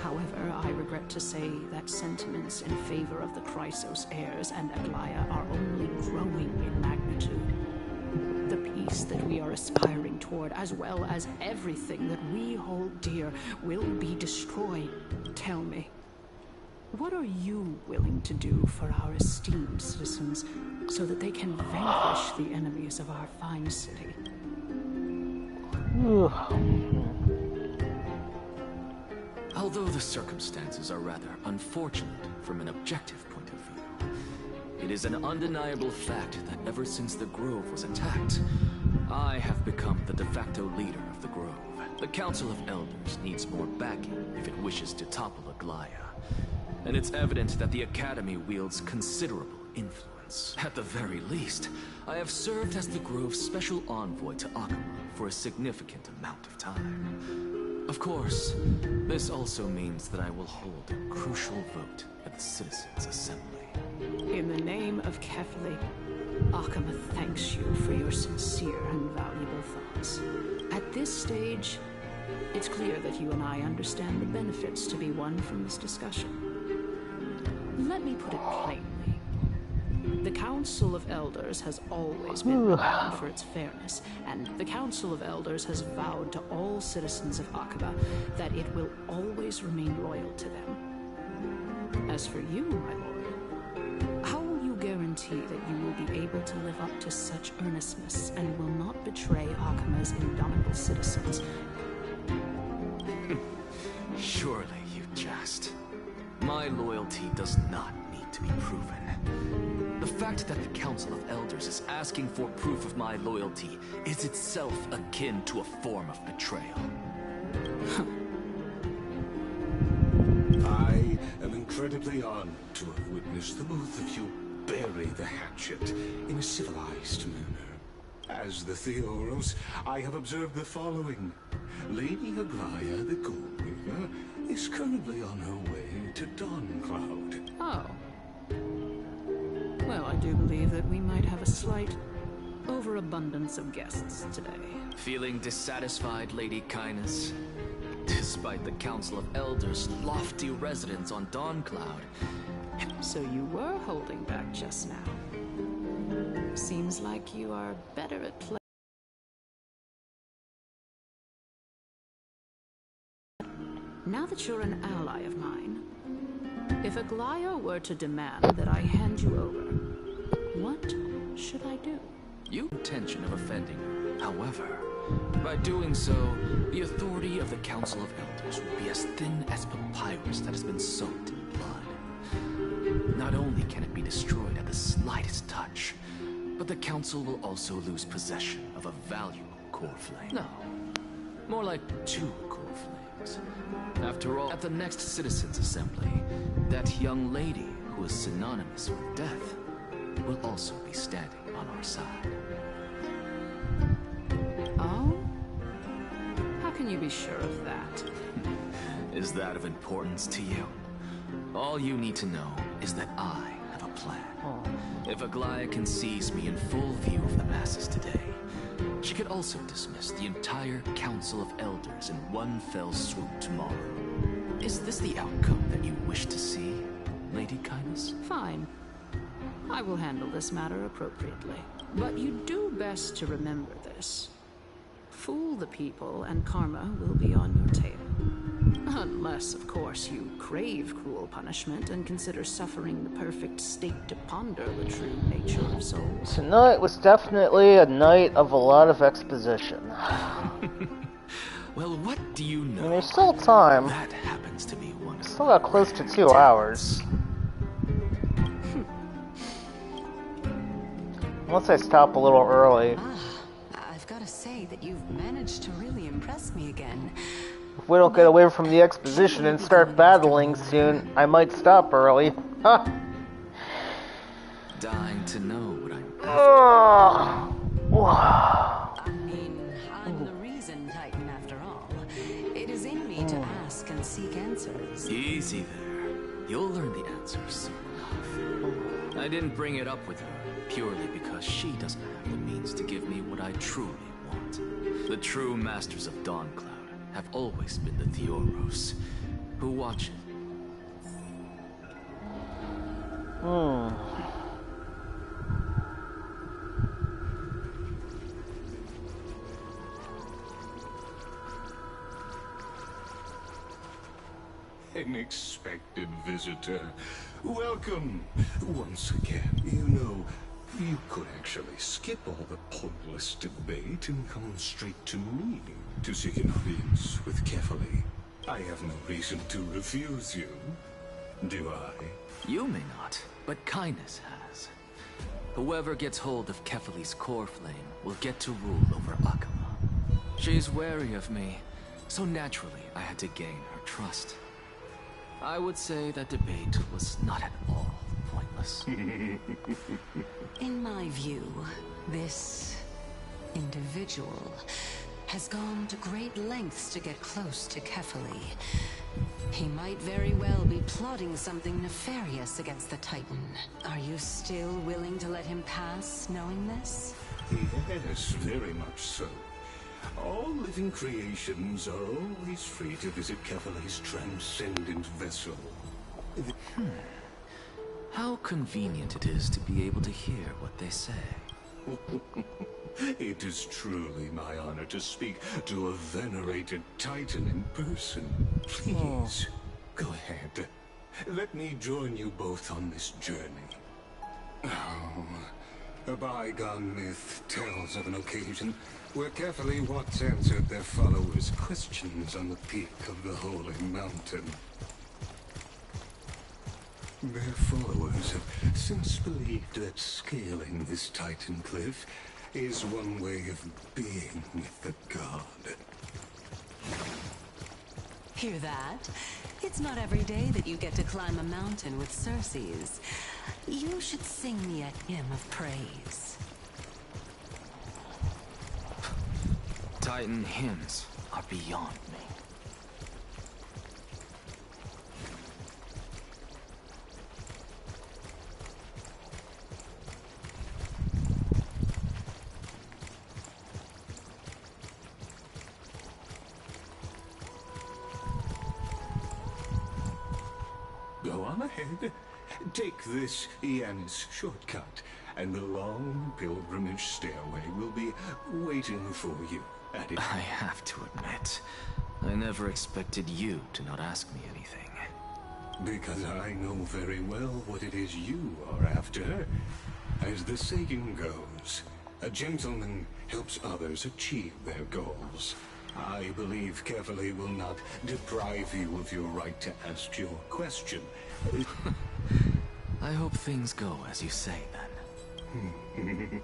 Speaker 14: However, I regret to say that sentiments in favor of the Chrysos heirs and Aglaya are only growing in magnitude. The peace that we are aspiring toward, as well as everything that we hold dear, will be destroyed. Tell me, what are you willing to do for our esteemed citizens so that they can vanquish the enemies of our fine city?
Speaker 7: Although the circumstances are rather unfortunate from an objective point of view, it is an undeniable fact that ever since the Grove was attacked, I have become the de facto leader of the Grove. The Council of Elders needs more backing if it wishes to topple Aglaya, and it's evident that the Academy wields considerable influence. At the very least, I have served as the Grove's special envoy to Akama for a significant amount of time. Of course, this also means that I will hold a crucial vote at the Citizens' Assembly.
Speaker 14: In the name of Kefli, Akama thanks you for your sincere and valuable thoughts. At this stage, it's clear that you and I understand the benefits to be won from this discussion. Let me put it plainly. The Council of Elders has always been renowned for its fairness, and the Council of Elders has vowed to all citizens of Akaba that it will always remain loyal to them. As for you, my lord, how will you guarantee that you will be able to live up to such earnestness and will not betray Akama's indomitable citizens?
Speaker 7: Surely you jest. My loyalty does not need to be proven. The fact that the Council of Elders is asking for proof of my loyalty is itself akin to a form of betrayal.
Speaker 9: I am incredibly honored to have witnessed the both of you bury the hatchet in a civilized manner. As the Theoros, I have observed the following. Lady Aglaya, the Gold Weaver, is currently on her way to Dawncloud.
Speaker 14: Oh. Well, I do believe that we might have a slight overabundance of guests today.
Speaker 7: Feeling dissatisfied, Lady Kindness? Despite the Council of Elders' lofty residence on Dawncloud.
Speaker 14: So you were holding back just now. Seems like you are better at play. Now that you're an ally of mine, if Aglaya were to demand that I hand you over, what should I do?
Speaker 7: You have no intention of offending her. However, by doing so, the authority of the Council of Elders will be as thin as papyrus that has been soaked in blood. Not only can it be destroyed at the slightest touch, but the Council will also lose possession of a valuable core flame. No, more like 2 core flames. After all, at the next Citizens' Assembly, that young lady who is synonymous with death will also be standing on our side.
Speaker 14: Oh? How can you be sure of that?
Speaker 7: Is that of importance to you? All you need to know is that I have a plan. If Aglaya can seize me in full view of the masses today, she could also dismiss the entire Council of Elders in one fell swoop tomorrow. Is this the outcome that you wish to see, Lady Kindness?
Speaker 14: Fine. I will handle this matter appropriately. But you do best to remember this. Fool the people and karma will be on your tail. Unless, of course, you crave cruel punishment and consider suffering the perfect state to ponder the true nature of souls.
Speaker 1: Tonight was definitely a night of a lot of exposition.
Speaker 7: Well, what do you know?
Speaker 1: And there's still time.
Speaker 7: That happens to be one.
Speaker 1: Still got close to 2 hours. Unless I stop a little early.
Speaker 8: I've got to say that you've managed to really impress me
Speaker 1: If we don't get away from the exposition and start battling soon, I might stop early. Huh.
Speaker 7: Dying to know what I'm
Speaker 8: I mean, I'm the reason, Titan, after all. It is in me to ask and seek answers.
Speaker 7: Easy there. You'll learn the answers soon enough. I didn't bring it up with her purely because she doesn't have the means to give me what I truly want. The true masters of Dawncloud have always been the Theoros, who watch it.
Speaker 9: Unexpected visitor. Welcome once again. You know, you could actually skip all the pointless debate and come straight to me to seek an audience with Kefali. I have no reason to refuse you, do I?
Speaker 7: You may not, but kindness has. Whoever gets hold of Kefali's core flame will get to rule over Akama. She's wary of me, so naturally I had to gain her trust. I would say that debate was not at all pointless.
Speaker 8: In my view, this individual has gone to great lengths to get close to Kefali. He might very well be plotting something nefarious against the Titan. Are you still willing to let him pass, knowing this?
Speaker 9: Yes, very much so. All living creations are always free to visit Kefali's transcendent vessel.
Speaker 7: How convenient it is to be able to hear what they say.
Speaker 9: It is truly my honor to speak to a venerated Titan in person. Please, go ahead. Let me join you both on this journey. Oh, a bygone myth tells of an occasion where Kefali once answered their followers' questions on the peak of the holy mountain. Their followers have since believed that scaling this Titan cliff is one way of being with the god.
Speaker 8: Hear that? It's not every day that you get to climb a mountain with Circes. You should sing me a hymn of praise.
Speaker 7: Titan hymns are beyond me.
Speaker 9: Go on ahead. Take this Yanis shortcut, and the long pilgrimage stairway will be waiting for you at it.
Speaker 7: I have to admit, I never expected you to not ask me anything.
Speaker 9: Because I know very well what it is you are after. As the saying goes, a gentleman helps others achieve their goals. I believe Kefali will not deprive you of your right to ask your question.
Speaker 7: I hope things go as you say, then.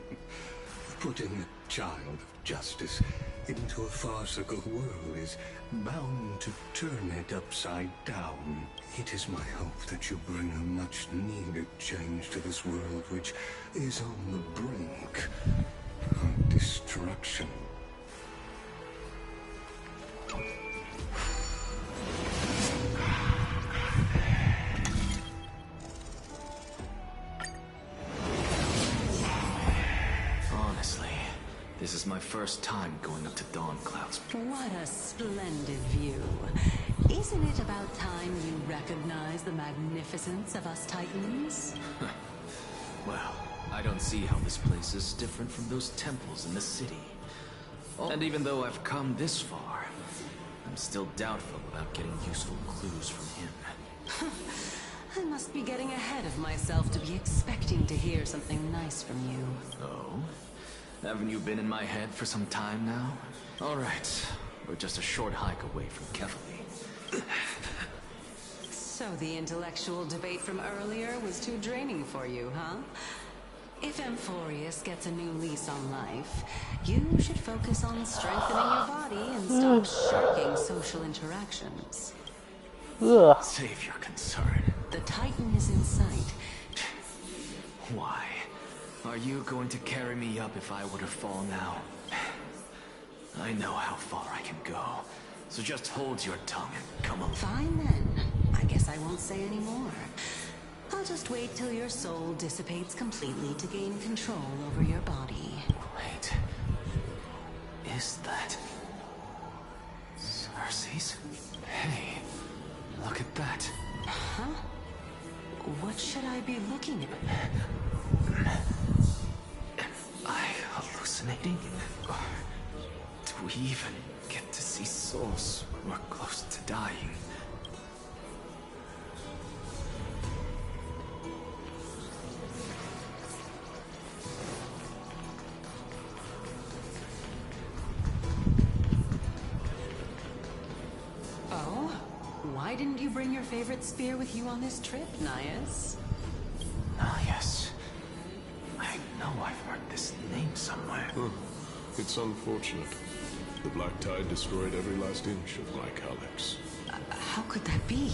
Speaker 9: Putting a child of justice into a farcical world is bound to turn it upside down. It is my hope that you bring a much-needed change to this world, which is on the brink of destruction.
Speaker 7: Honestly, this is my first time going up to Dawncloud's.
Speaker 8: What a splendid view. Isn't it about time you recognize the magnificence of us Titans?
Speaker 7: Well, I don't see how this place is different from those temples in the city. And even though I've come this far, I'm still doubtful about getting useful clues from him.
Speaker 8: I must be getting ahead of myself to be expecting to hear something nice from you.
Speaker 7: Oh? Haven't you been in my head for some time now? Alright, we're just a short hike away from Kefali.
Speaker 8: So the intellectual debate from earlier was too draining for you, huh? If Amphoreus gets a new lease on life, you should focus on strengthening your body and stop shirking social interactions.
Speaker 1: Ugh.
Speaker 7: Save your concern.
Speaker 8: The Titan is in sight.
Speaker 7: Why? Are you going to carry me up if I were to fall now? I know how far I can go, so just hold your tongue and come along.
Speaker 8: Fine then. I guess I won't say any more. I'll just wait till your soul dissipates completely to gain control over your body.
Speaker 7: Wait. Is that... Cersei's? Hey, look at that.
Speaker 8: Huh? What should I be looking at?
Speaker 7: Am I hallucinating? Or do we even get to see souls who are close to dying?
Speaker 8: Oh? Why didn't you bring your favorite spear with you on this trip, Nias?
Speaker 7: Nias. I know I've heard this name somewhere.
Speaker 15: It's unfortunate. The Black Tide destroyed every last inch of my calyx.
Speaker 8: How could that be?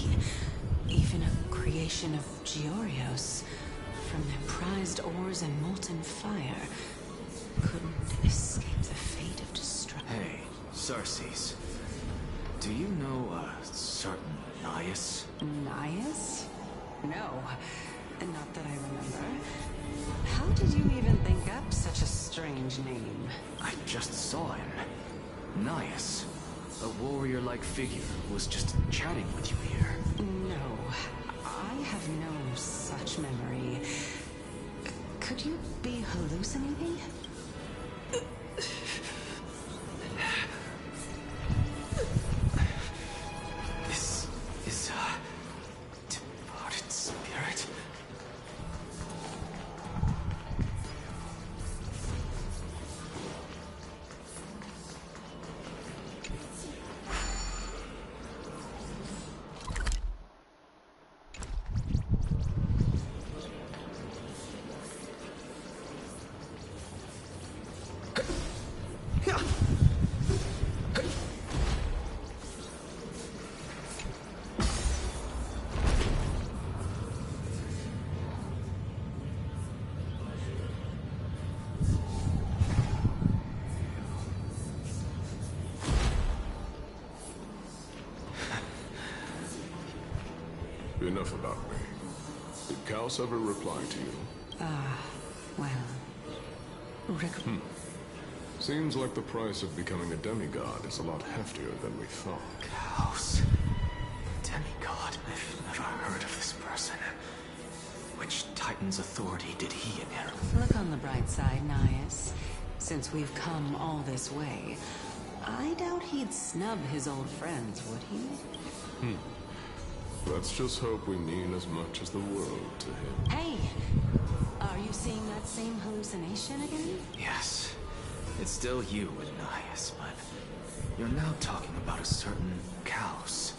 Speaker 8: Even a creation of Georios, from their prized ores and molten fire, couldn't escape the fate of destruction.
Speaker 7: Hey, Cersei's. Do you know a certain Nias?
Speaker 8: Nias? No, not that I remember. How did you even think up such a strange name?
Speaker 7: I just saw him. Nias. A warrior-like figure who was just chatting with you here.
Speaker 8: No, I have no such memory. Could you be hallucinating?
Speaker 7: This is a departed spirit.
Speaker 15: Enough about me. Did Kaos ever reply to you?
Speaker 8: Well...
Speaker 15: Seems like the price of becoming a demigod is a lot heftier than we thought.
Speaker 7: Kaos. Demigod. I've never heard of this person. Which Titan's authority did he inherit?
Speaker 8: Look on the bright side, Nias. Since we've come all this way, I doubt he'd snub his old friends, would he?
Speaker 15: Let's just hope we mean as much as the world to him.
Speaker 8: Hey! Are you seeing that same hallucination again?
Speaker 7: Yes. It's still you and Nias, but you're now talking about a certain Kaos.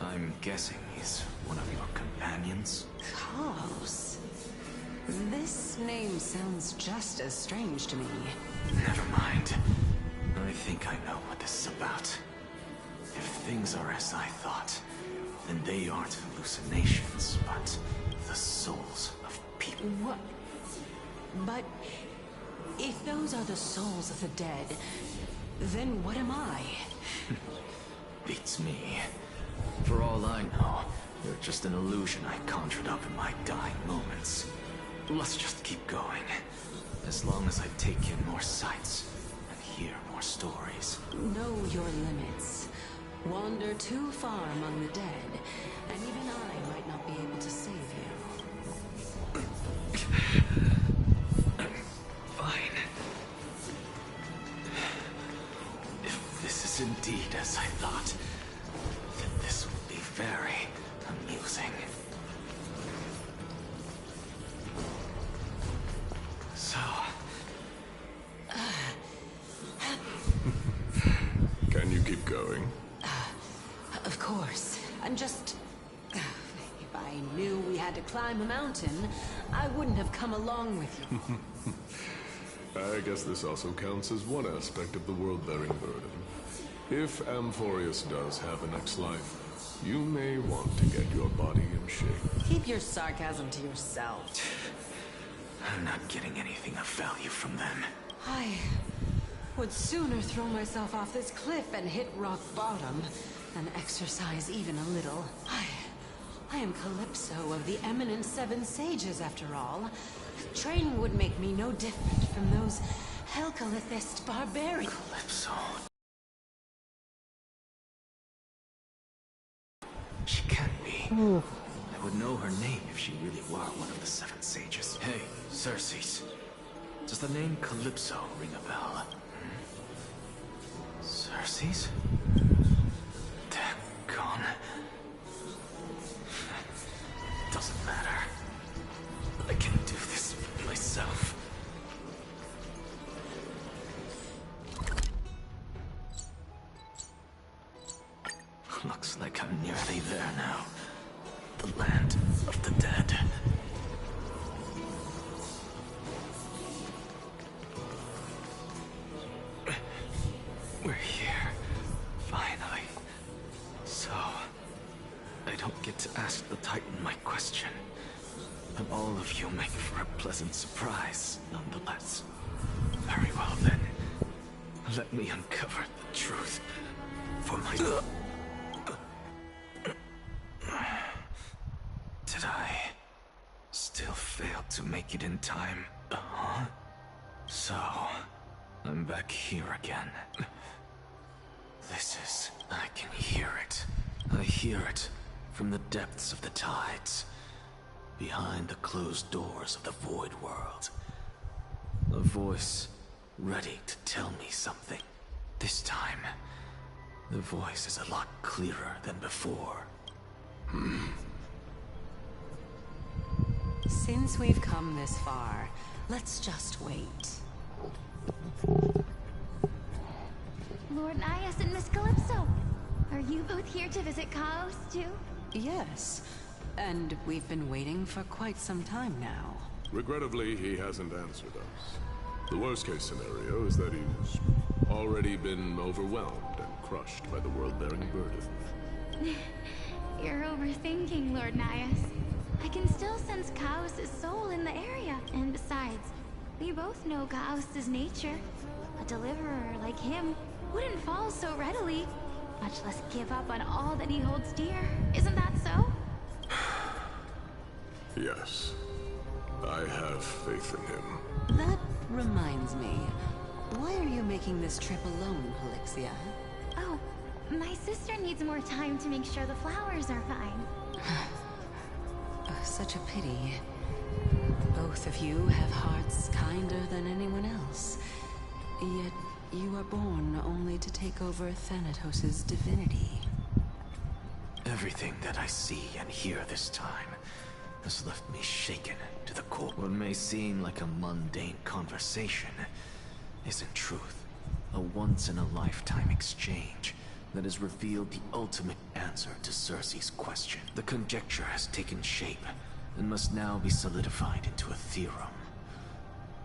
Speaker 7: I'm guessing he's one of your companions?
Speaker 8: Kaos? This name sounds just as strange to me.
Speaker 7: Never mind. I think I know what this is about. If things are as I thought, then they aren't hallucinations, but the souls of people.
Speaker 8: What? But if those are the souls of the dead, then what am I?
Speaker 7: Beats me. For all I know, you're just an illusion I conjured up in my dying moments. Let's just keep going. As long as I take in more sights and hear more stories.
Speaker 8: Know your limits. Wander too far among the dead, and even I might not be able to save you.
Speaker 7: Fine. If this is indeed as I thought, then this will be very amusing. So...
Speaker 15: Can you keep going?
Speaker 8: Of course. I'm just... If I I knew we had to climb a mountain, I wouldn't have come along with you.
Speaker 15: I guess this also counts as one aspect of the world-bearing burden. If Amphoreus does have a next life, you may want to get your body in shape.
Speaker 8: Keep your sarcasm to yourself.
Speaker 7: I'm not getting anything of value from them.
Speaker 8: I would sooner throw myself off this cliff and hit rock bottom than exercise even a little. I am Calypso of the eminent Seven Sages, after all. Training would make me no different from those Helcalithist barbarians.
Speaker 7: Calypso. She can't be. I would know her name if she really were one of the Seven Sages. Hey, Circes. Does the name Calypso ring a bell? Circes? Daggone. Doesn't matter. I can do this myself. Looks like I'm nearly there now. The land of the dead. We're here. Finally. So, I don't get to ask the Titan my question. But all of you make for a pleasant surprise, nonetheless. Very well then. Let me uncover the truth for myself. Did I still fail to make it in time? So, I'm back here again. I can hear it. I hear it from the depths of the tides. Behind the closed doors of the void world. A voice ready to tell me something. This time, the voice is a lot clearer than before.
Speaker 8: Since we've come this far, let's just wait.
Speaker 6: Lord Nias and Miss Calypso, are you both here to visit Chaos too?
Speaker 8: Yes, and we've been waiting for quite some time now.
Speaker 15: Regrettably, he hasn't answered us. The worst-case scenario is that he's already been overwhelmed and crushed by the world-bearing burden.
Speaker 6: You're overthinking, Lord Nias. I can still sense Chaos' soul in the area. And besides, we both know Chaos' nature. A deliverer like him wouldn't fall so readily, much less give up on all that he holds dear. Isn't that so?
Speaker 15: Yes. I have faith in him.
Speaker 8: That reminds me. Why are you making this trip alone, Polixia?
Speaker 6: Oh, my sister needs more time to make sure the flowers are fine.
Speaker 8: Such a pity. Both of you have hearts kinder than anyone else. Yet you are born only to take over Thanatos' divinity.
Speaker 7: Everything that I see and hear this time has left me shaken to the core. What may seem like a mundane conversation is in truth a once-in-a-lifetime exchange that has revealed the ultimate answer to Circe's question. The conjecture has taken shape and must now be solidified into a theorem.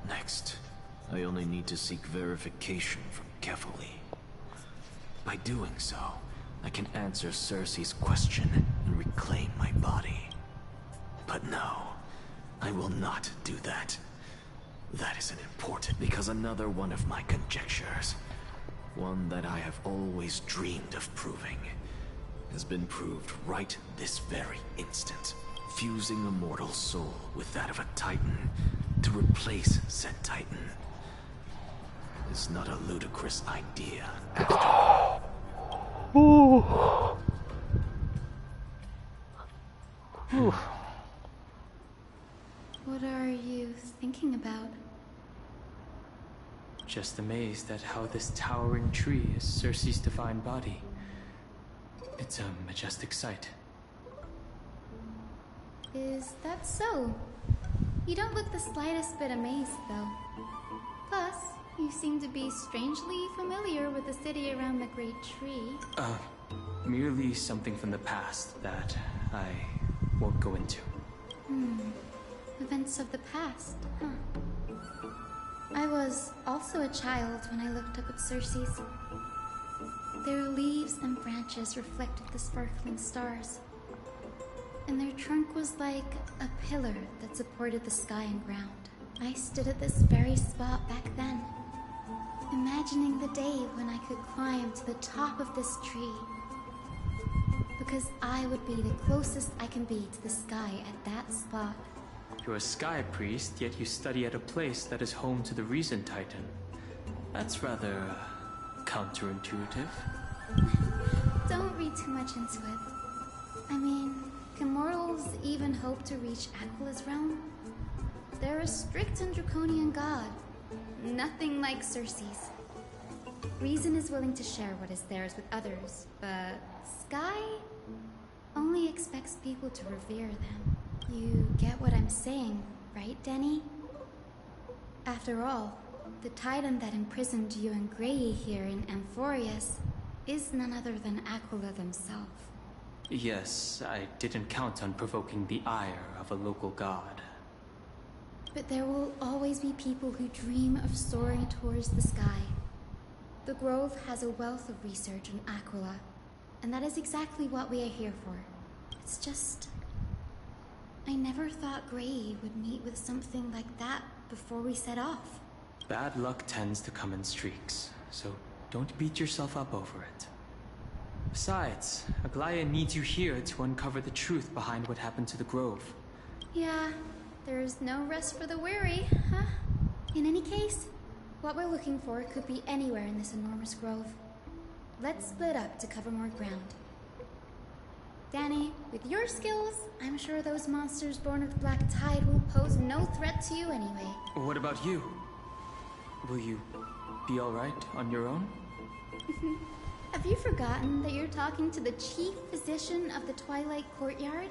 Speaker 7: Next, I only need to seek verification from Kefali. By doing so, I can answer Circe's question and reclaim my body. But no, I will not do that. That isn't important because another one of my conjectures, one that I have always dreamed of proving, has been proved right this very instant. Fusing a mortal soul with that of a Titan to replace said Titan is not a ludicrous idea after all.
Speaker 6: What are you thinking about?
Speaker 2: Just amazed at how this towering tree is Circe's divine body. It's a majestic sight.
Speaker 6: Is that so? You don't look the slightest bit amazed, though. Plus, you seem to be strangely familiar with the city around the great tree.
Speaker 2: Merely something from the past that I won't go into.
Speaker 6: Events of the past, huh? I was also a child when I looked up at Circe's. Their leaves and branches reflected the sparkling stars, and their trunk was like a pillar that supported the sky and ground. I stood at this very spot back then, imagining the day when I could climb to the top of this tree, because I would be the closest I can be to the sky at that spot.
Speaker 2: You're a sky priest, yet you study at a place that is home to the Reason Titan. That's rather counterintuitive.
Speaker 6: Don't read too much into it. I mean, can mortals even hope to reach Aquila's realm? They're a strict and draconian god. Nothing like Circe's. Reason is willing to share what is theirs with others, but Sky only expects people to revere them. You get what I'm saying, right, Denny? After all, the Titan that imprisoned you and Grey here in Amphoreus is none other than Aquila themselves.
Speaker 2: Yes, I didn't count on provoking the ire of a local god.
Speaker 6: But there will always be people who dream of soaring towards the sky. The Grove has a wealth of research on Aquila, and that is exactly what we are here for. It's just, I never thought Grey would meet with something like that before we set off.
Speaker 2: Bad luck tends to come in streaks, so don't beat yourself up over it. Besides, Aglaya needs you here to uncover the truth behind what happened to the Grove.
Speaker 6: Yeah, there's no rest for the weary, huh? In any case, what we're looking for could be anywhere in this enormous grove. Let's split up to cover more ground. Danny, with your skills, I'm sure those monsters born of the Black Tide will pose no threat to you anyway.
Speaker 2: What about you? Will you be alright on your own?
Speaker 6: Have you forgotten that you're talking to the chief physician of the Twilight Courtyard?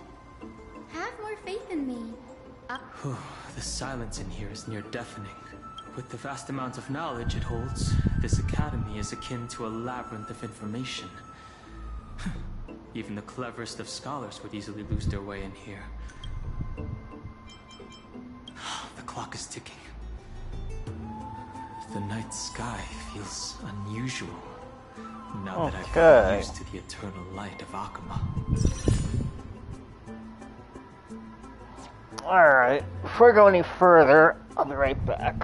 Speaker 6: Have more faith in me.
Speaker 2: The silence in here is near deafening. With the vast amount of knowledge it holds, this academy is akin to a labyrinth of information. Even the cleverest of scholars would easily lose their way in here. The clock is ticking. The night sky feels unusual, now that I've gotten used to the eternal light of Akama.
Speaker 1: Alright, before I go any further, I'll be right back.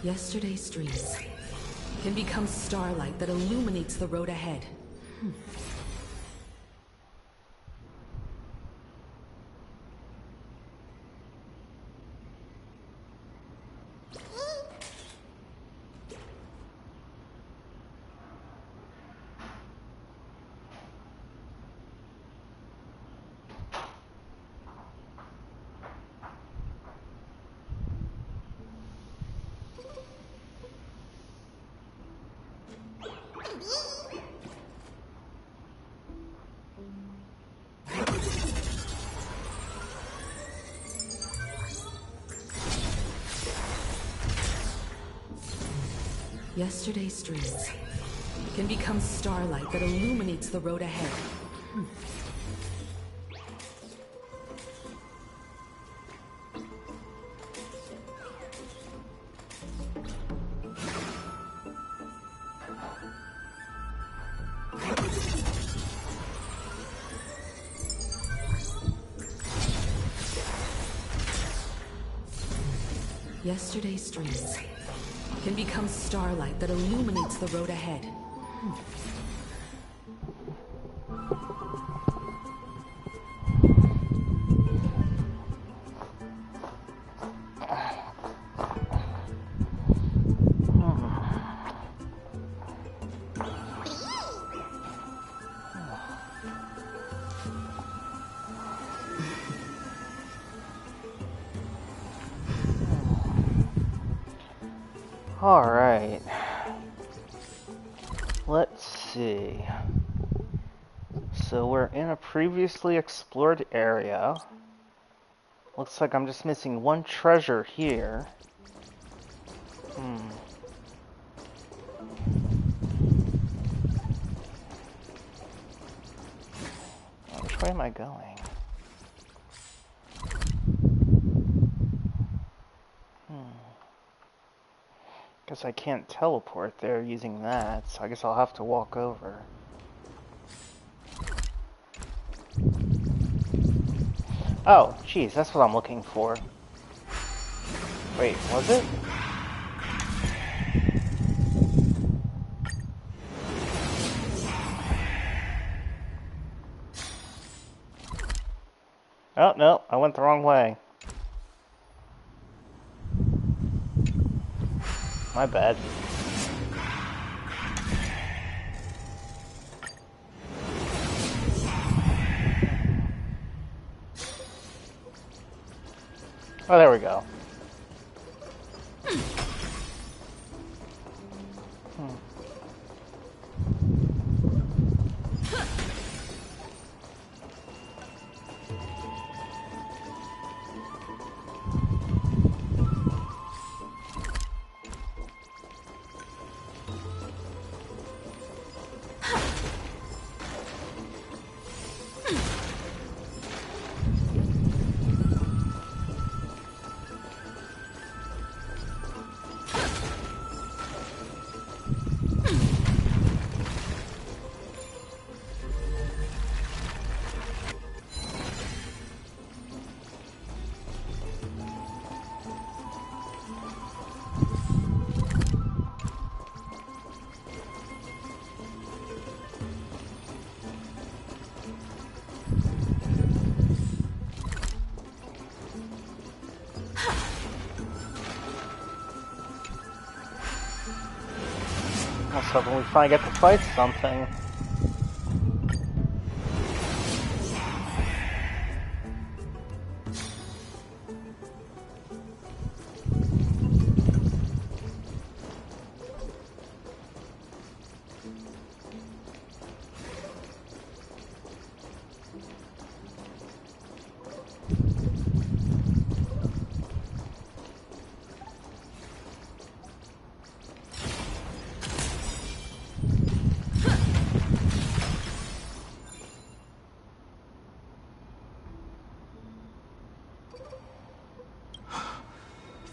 Speaker 16: Yesterday's dreams can become starlight that illuminates the road ahead. Yesterday's dreams can become starlight that illuminates the road ahead. Yesterday's dreams can become starlight that illuminates the road ahead.
Speaker 1: Alright. Let's see. So we're in a previously explored area. Looks like I'm just missing one treasure here. Which way am I going? Guess I can't teleport there using that, so I guess I'll have to walk over. Oh, geez, that's what I'm looking for. Wait, was it? Oh, no, I went the wrong way. My bad. Oh, there we go. I was hoping we finally get to fight something.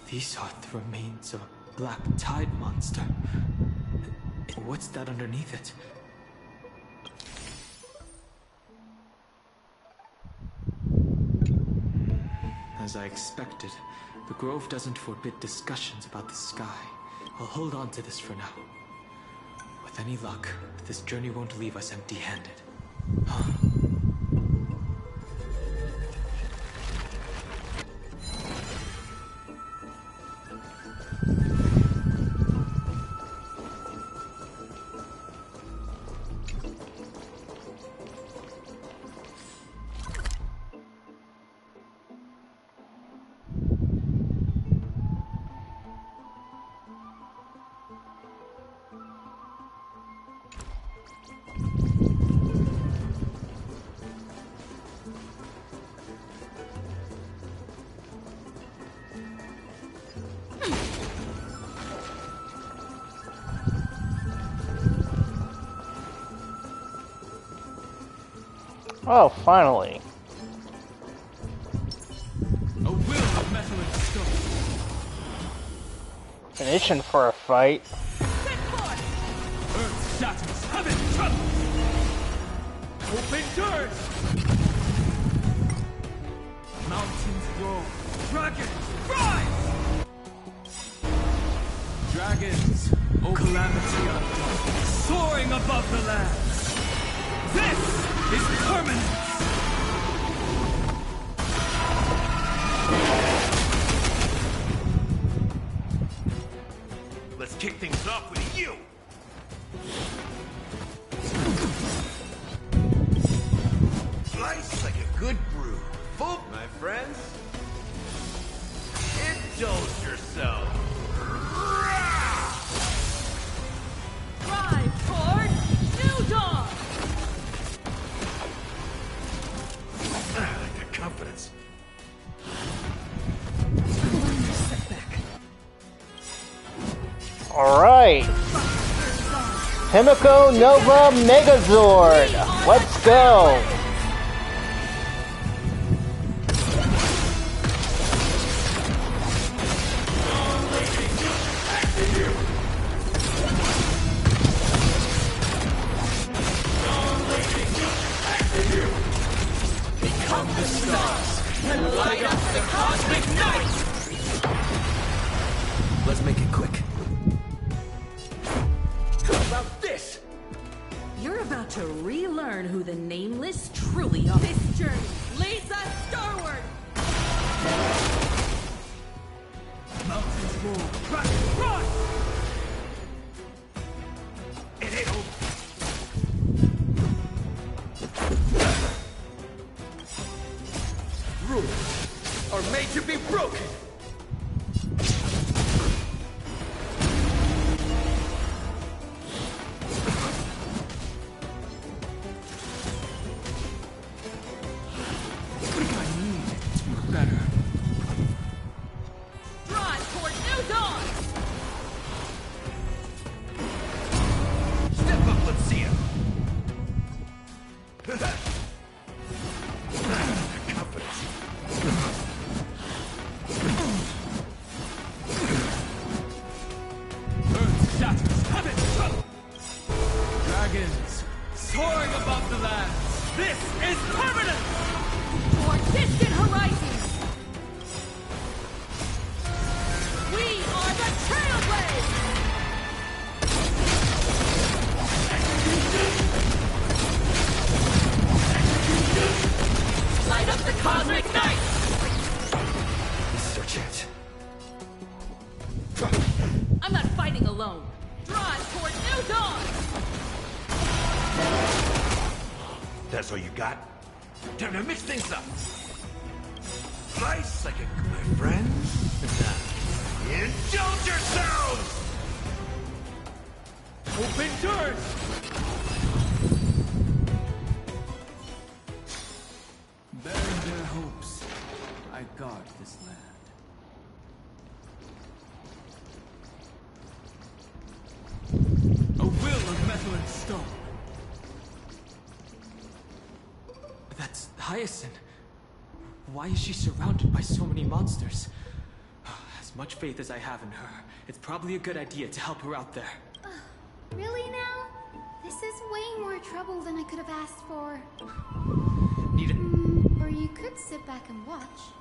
Speaker 2: These are the remains of a black tide monster. What's that underneath it? As I expected, the grove doesn't forbid discussions about the sky. I'll hold on to this for now. With any luck, this journey won't leave us empty-handed.
Speaker 1: Oh, finally.
Speaker 2: A will of metal and stone.
Speaker 1: Been itching for a fight.
Speaker 2: Earth shatters, heaven trembles. Open doors. Mountains roar. Dragons rise. Dragons, oh calamity untold, soaring above the land. This is permanent!
Speaker 10: Let's kick things off with you! Slice like a good brew. Full, my friends. Indulge yourself.
Speaker 1: Alright. Himiko Nova Megazord. Let's go.
Speaker 2: Become the stars and light up the cosmic night!
Speaker 7: Let's make it quick.
Speaker 2: How about this?
Speaker 16: You're about to relearn who the Nameless truly are. This journey leads us starward!
Speaker 10: Mountains move. Run! Run! It ain't over.
Speaker 2: Rules are made to be broken! I need to be better.
Speaker 16: Drive toward new dawn!
Speaker 10: Step up, let's see it. Confidence.
Speaker 2: Earth shatters, heaven trouble! Dragons soaring above the land. This is permanent!
Speaker 16: Toward distant horizons! We are the Trailblazers!
Speaker 2: Light up the cosmic night!
Speaker 3: This is our chance.
Speaker 16: I'm not fighting alone. Drive toward new dawn!
Speaker 10: That's all you got? Time to mix things up. Nice second, my friend. Indulge yourselves!
Speaker 2: Open doors! Bearing their hopes, I guard this land. A will of metal and stone. That's Hyacinth. Why is she surrounded by so many monsters? As much faith as I have in her, it's probably a good idea to help her out there.
Speaker 6: Really now? This is way more trouble than I could have asked for.
Speaker 2: Need a...
Speaker 6: Or you could sit back and watch.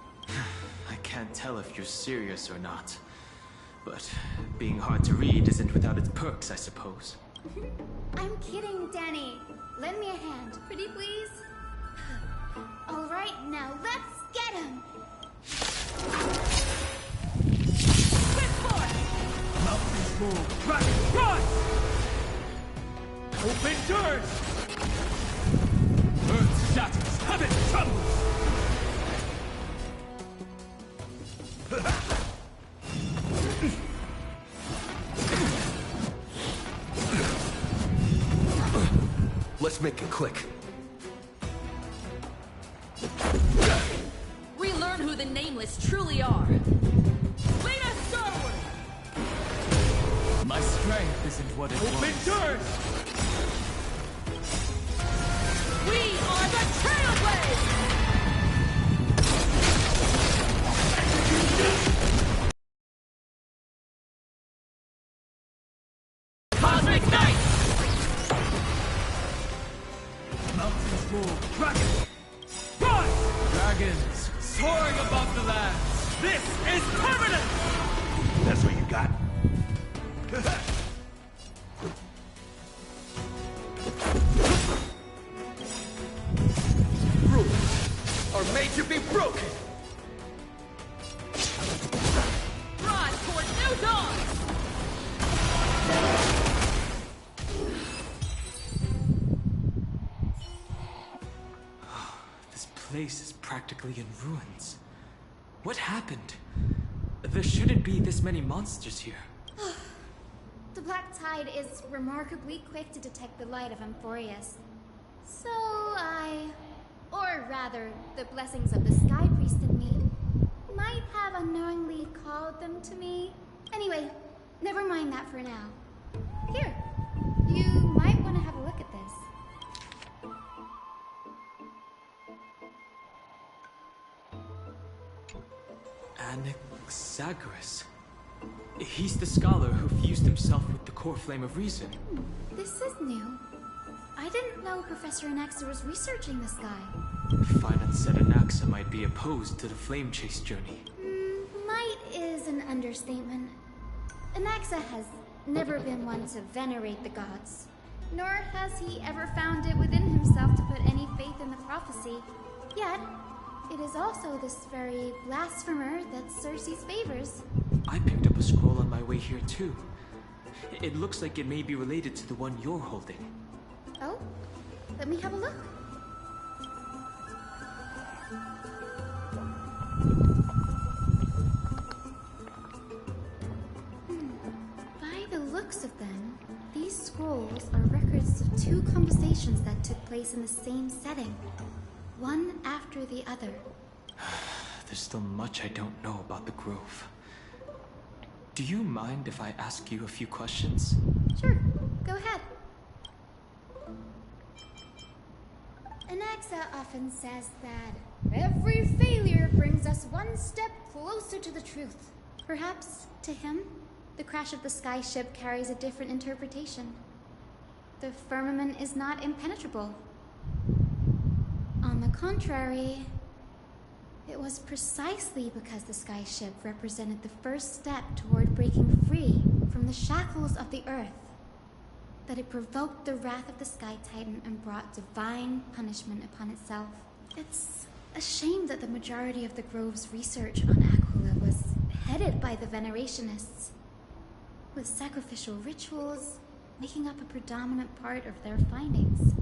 Speaker 2: I can't tell if you're serious or not. But being hard to read isn't without its perks, I suppose.
Speaker 6: I'm kidding, Danny. Lend me a hand, pretty please. All right, now let's get him.
Speaker 2: Mountains move, dragons rise! Open doors! Earth shatters, heaven trembles!
Speaker 3: Let's make it quick.
Speaker 16: Relearn who the Nameless truly are. Lead us starward!
Speaker 2: My strength isn't what it was. Open doors!
Speaker 16: We are the Trailblazers!
Speaker 2: Cosmic night! Mountains move, dragons rise! Dragons soaring above the land. This is permanent!
Speaker 10: That's what you got?
Speaker 2: Rules are made to be broken!
Speaker 16: Drive toward new dawn!
Speaker 2: This place is practically in ruins. What happened? There shouldn't be this many monsters here.
Speaker 6: The Black Tide is remarkably quick to detect the light of Amphoreus. So or rather, the blessings of the Sky Priest in me, might have unknowingly called them to me. Anyway, Never mind that for now. Here, you might want to have a look at this.
Speaker 2: Anaxagoras. He's the scholar who fused himself with the core flame of reason.
Speaker 6: This is new. I didn't know Professor Anaxa was researching this guy.
Speaker 2: Finance said Anaxa might be opposed to the flame chase journey.
Speaker 6: Might is an understatement. Anaxa has never been one to venerate the gods, nor has he ever found it within himself to put any faith in the prophecy. Yet, it is also this very blasphemer that Circe's favors.
Speaker 2: I picked up a scroll on my way here too. It looks like it may be related to the one you're holding.
Speaker 6: Oh? Let me have a look. By the looks of them, these scrolls are records of two conversations that took place in the same setting, one after the other.
Speaker 2: There's still much I don't know about the Grove. Do you mind if I ask you a few questions?
Speaker 6: Sure, go ahead. Anaxa often says that every failure brings us one step closer to the truth. Perhaps, to him, the crash of the sky ship carries a different interpretation. The firmament is not impenetrable. On the contrary, it was precisely because the sky ship represented the first step toward breaking free from the shackles of the earth that it provoked the wrath of the Sky Titan and brought divine punishment upon itself. It's a shame that the majority of the Grove's research on Aquila was headed by the Venerationists, with sacrificial rituals making up a predominant part of their findings.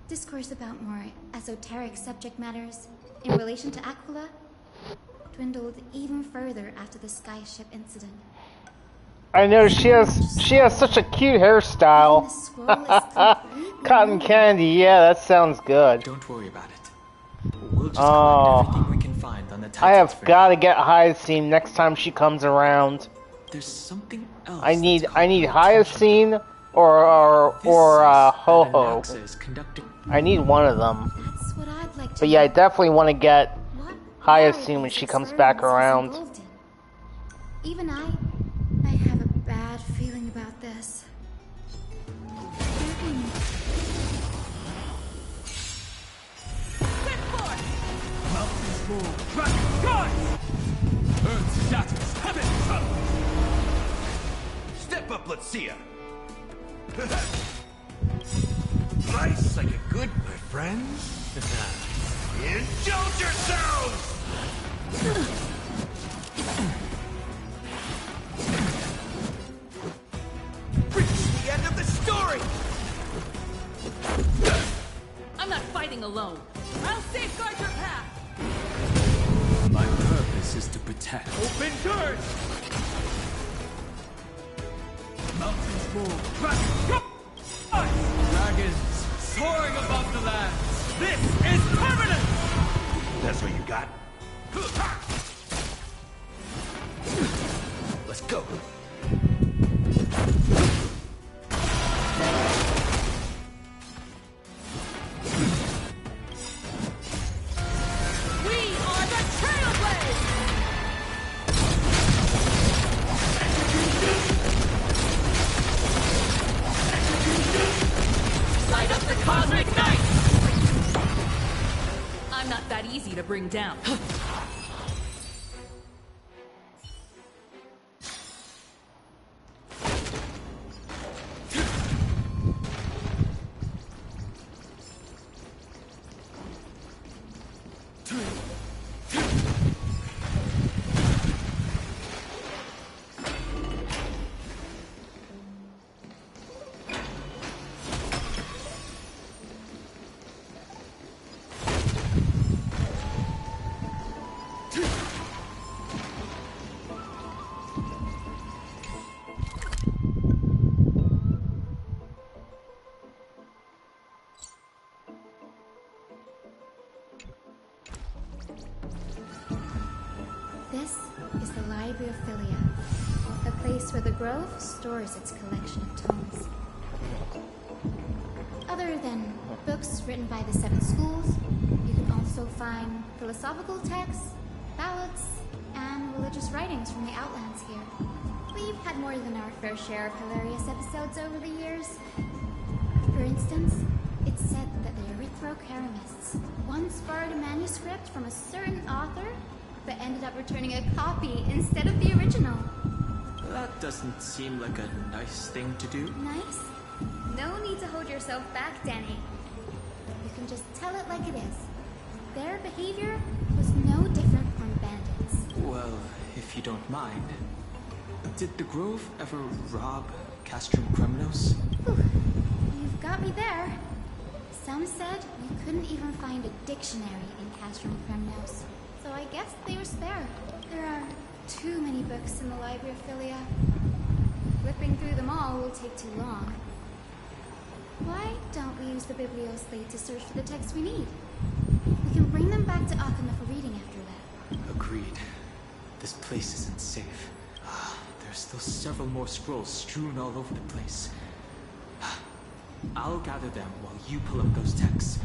Speaker 6: Discourse about more esoteric subject matters in relation to Aquila dwindled even further after the skyship incident.
Speaker 1: I know she has such a cute hairstyle. Cotton candy, yeah, that sounds good.
Speaker 2: Don't worry about it. We'll just collect everything we can find on the Titan's
Speaker 1: I have
Speaker 2: fair.
Speaker 1: got to get Hyacine next time she comes around.
Speaker 2: There's something else.
Speaker 1: I need Hyacine or Ho-Ho. I need one of them.
Speaker 6: That's what I'd like to
Speaker 1: But yeah, I
Speaker 6: know.
Speaker 1: definitely want to get Hyacine when she comes back around.
Speaker 6: Even I have a bad feeling about this.
Speaker 10: Mountains move, dragons rise! Earth shatters, heaven trembles! Step up, let's see ya! Nice like a good, my friends. Indulge yourselves! Reach the end of the story!
Speaker 16: I'm not fighting alone. I'll safeguard your path.
Speaker 2: My purpose is to protect.
Speaker 10: Open doors! Mountains move, dragons go! Dragons soaring above the land. This is permanent! That's what you got? Let's go.
Speaker 16: We are the Trailblazers! Light up the cosmic night! I'm not that easy to bring down.
Speaker 6: This is the Library of Philia, a place where the Grove stores its collection of tomes. Other than books written by the 7 schools, you can also find philosophical texts, ballads, and religious writings from the Outlands here. We've had more than our fair share of hilarious episodes over the years. For instance, it's said that the Erythrocheramists once borrowed a manuscript from a certain author, but ended up returning a copy instead of the original.
Speaker 2: That doesn't seem like a nice thing to do.
Speaker 6: Nice? No need to hold yourself back, Danny. You can just tell it like it is. Their behavior was no different from bandits.
Speaker 2: Well, if you don't mind, did the Grove ever rob Castrum Kremnos?
Speaker 6: You've got me there. Some said you couldn't even find a dictionary in Castrum Kremnos, so I guess they were spare. There are too many books in the Library of Philia. Flipping through them all will take too long. Why don't we use the Biblioslate to search for the texts we need? We can bring them back to Akama for reading after that.
Speaker 2: Agreed. This place isn't safe. There's still several more scrolls strewn all over the place. I'll gather them while you pull up those texts.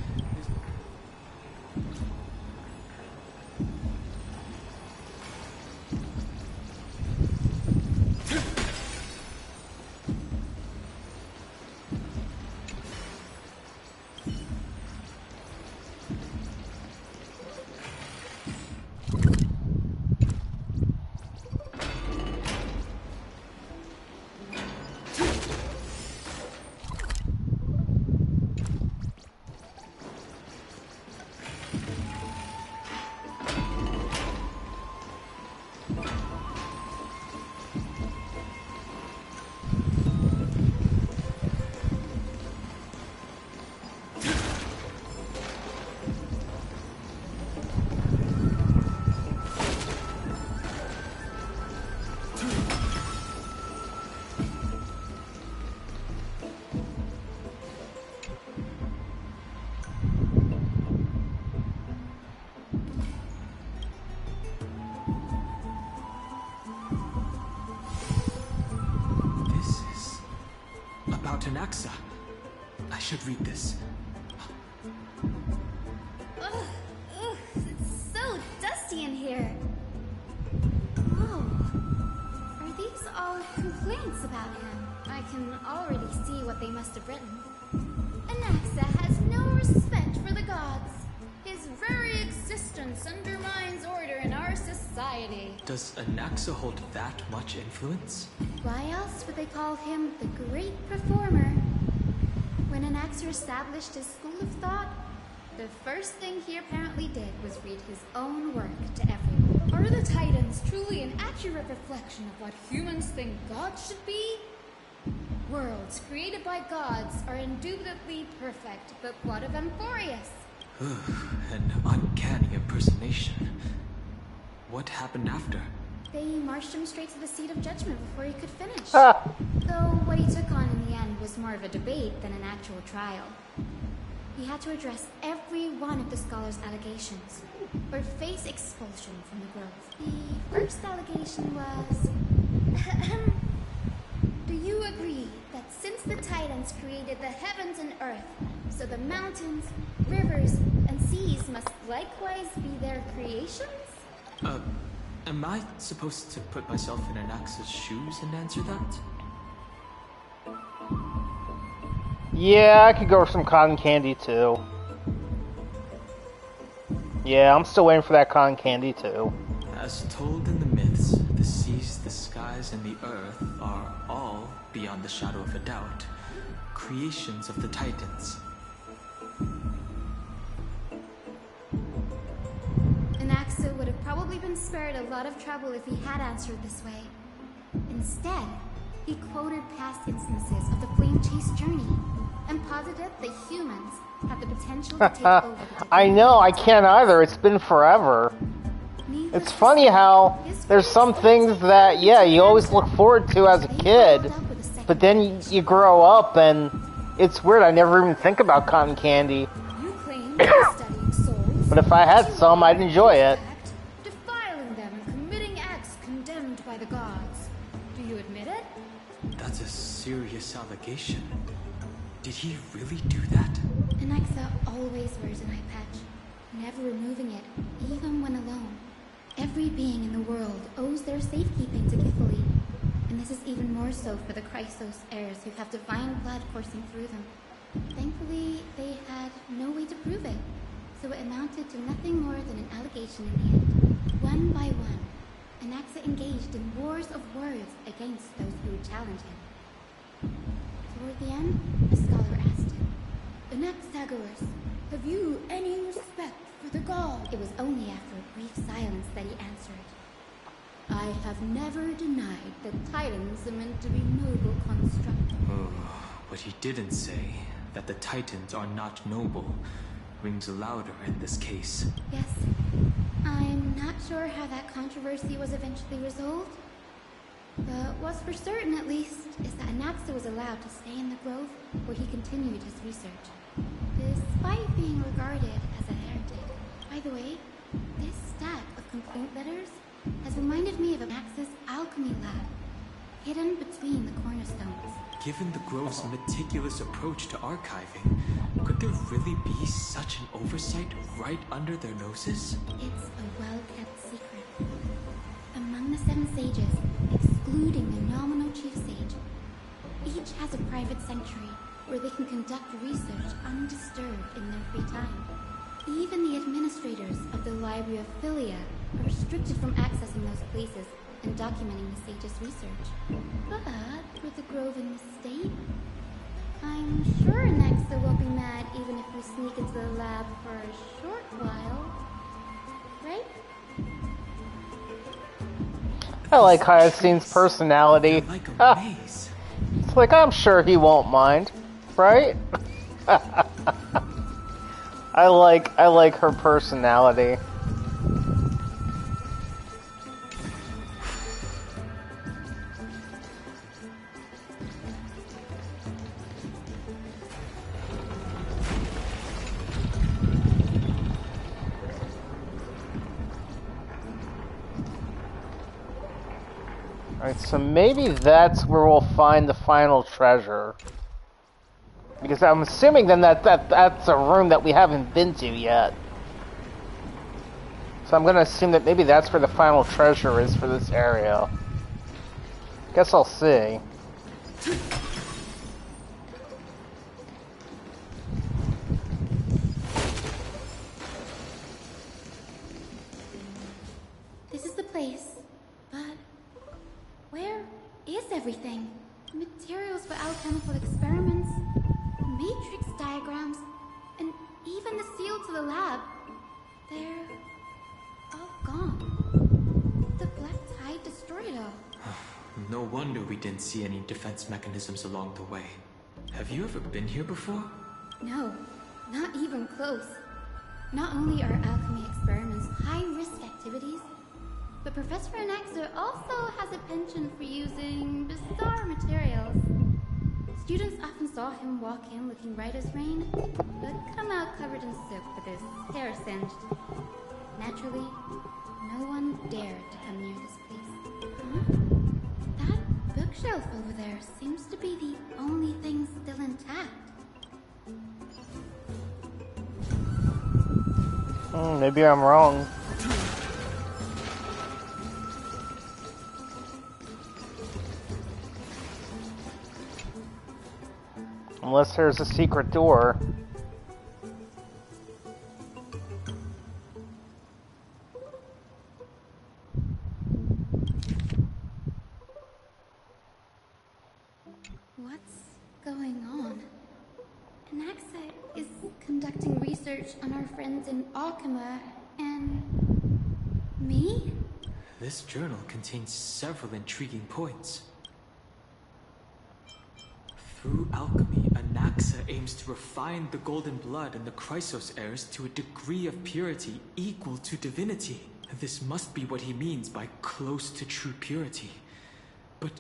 Speaker 2: Anaxa. I should read this.
Speaker 6: Ugh, it's so dusty in here. Oh, are these all complaints about him? I can already see what they must have written. Anaxa has no respect for the gods. His very existence undermines order in our society.
Speaker 2: Does Anaxa hold that much influence?
Speaker 6: Why else would they call him the Great Performer? When Anaxa established his school of thought, the first thing he apparently did was read his own work to everyone.
Speaker 17: Are the Titans truly an accurate reflection of what humans think gods should be? Worlds created by gods are indubitably perfect, but what of Amphoreus?
Speaker 2: An uncanny impersonation. What happened after?
Speaker 6: They marched him straight to the seat of judgment before he could finish. Though what he took on in the end was more of a debate than an actual trial. He had to address every one of the scholar's allegations, or face expulsion from the Grove. The first allegation was... Do you agree that since the Titans created the heavens and earth, so the mountains, rivers, and seas must likewise be their creations?
Speaker 2: Am I supposed to put myself in Anaxa's shoes and answer that?
Speaker 1: Yeah, I could go for some cotton candy too. Yeah, I'm still waiting for that cotton candy too.
Speaker 2: As told in the myths, the seas, the skies, and the earth are all, beyond the shadow of a doubt, creations of the Titans.
Speaker 6: Anaxa would have probably been spared a lot of trouble if he had answered this way. Instead, he quoted past instances of the Flame Chase journey and posited that humans have the potential to take over the
Speaker 1: I know, I can't either. It's been forever. It's funny how there's some things that, yeah, you always look forward to as a kid, but then you grow up and it's weird. I never even think about cotton candy. But if I had some, I'd enjoy it.
Speaker 17: Defiling them and committing acts condemned by the gods. Do you
Speaker 2: serious allegation. Did he really do that?
Speaker 17: Anaxa always wears an eye patch, never removing it, even when alone. Every being in the world owes their safekeeping to Githely, and this is even more so for the Chrysos heirs who have divine blood coursing through them. Thankfully, they had no way to prove it, so it amounted to nothing more than an allegation in the end. One by one, Anaxa engaged in wars of words against those who would challenge him. Toward the end, a scholar asked him, "Anaxagoras, have you any respect for the god?" It was only after a brief silence that he answered, "I have never denied that Titans are meant to be noble constructs."
Speaker 2: Oh, what he didn't say, that the Titans are not noble, rings louder in this case.
Speaker 17: Yes. I'm not sure how that controversy was eventually resolved, but what's for certain, at least, is that Anaxa was allowed to stay in the grove where he continued his research, despite being regarded as a heretic. By the way, this stack of complaint letters has reminded me of Anaxa's alchemy lab, hidden between the cornerstones.
Speaker 2: Given the Grove's meticulous approach to archiving, could there really be such an oversight right under their noses?
Speaker 17: It's a well-kept secret. Among the 7 sages, excluding the nominal chief sage, each has a private sanctuary where they can conduct research undisturbed in their free time. Even the administrators of the Library of Philia are restricted from accessing those places and documenting the sage's research. But with the grove in the state, I'm sure Anaxa won't be mad even if we sneak into the lab for a short while. Right?
Speaker 1: I like Hyacine's personality. It's like, I'm sure he won't mind, right? I like her personality. Alright, so maybe that's where we'll find the final treasure. Because I'm assuming then that's a room that we haven't been to yet. So I'm gonna assume that maybe that's where the final treasure is for this area. Guess I'll see.
Speaker 17: This is the place, but where is everything? Materials for alchemical experiments, matrix diagrams, and even the seal to the lab. They're all gone. The black tide destroyed it all.
Speaker 2: No wonder we didn't see any defense mechanisms along the way. Have you ever been here before?
Speaker 17: No, not even close. Not only are alchemy experiments high-risk activities, but Professor Anaxa also has a penchant for using bizarre materials. Students often saw him walk in looking right as rain, but come out covered in soot with his hair singed. Naturally, no one dared to come near this place. Huh? That bookshelf over there seems to be the only thing still intact.
Speaker 1: Maybe I'm wrong. Unless there's a secret door.
Speaker 17: What's going on? Anaxa is conducting research on our friends in Alchema and me?
Speaker 2: This journal contains several intriguing points. Through alchemy, Anaxa aims to refine the golden blood in the Chrysos heirs to a degree of purity equal to divinity. This must be what he means by close to true purity. But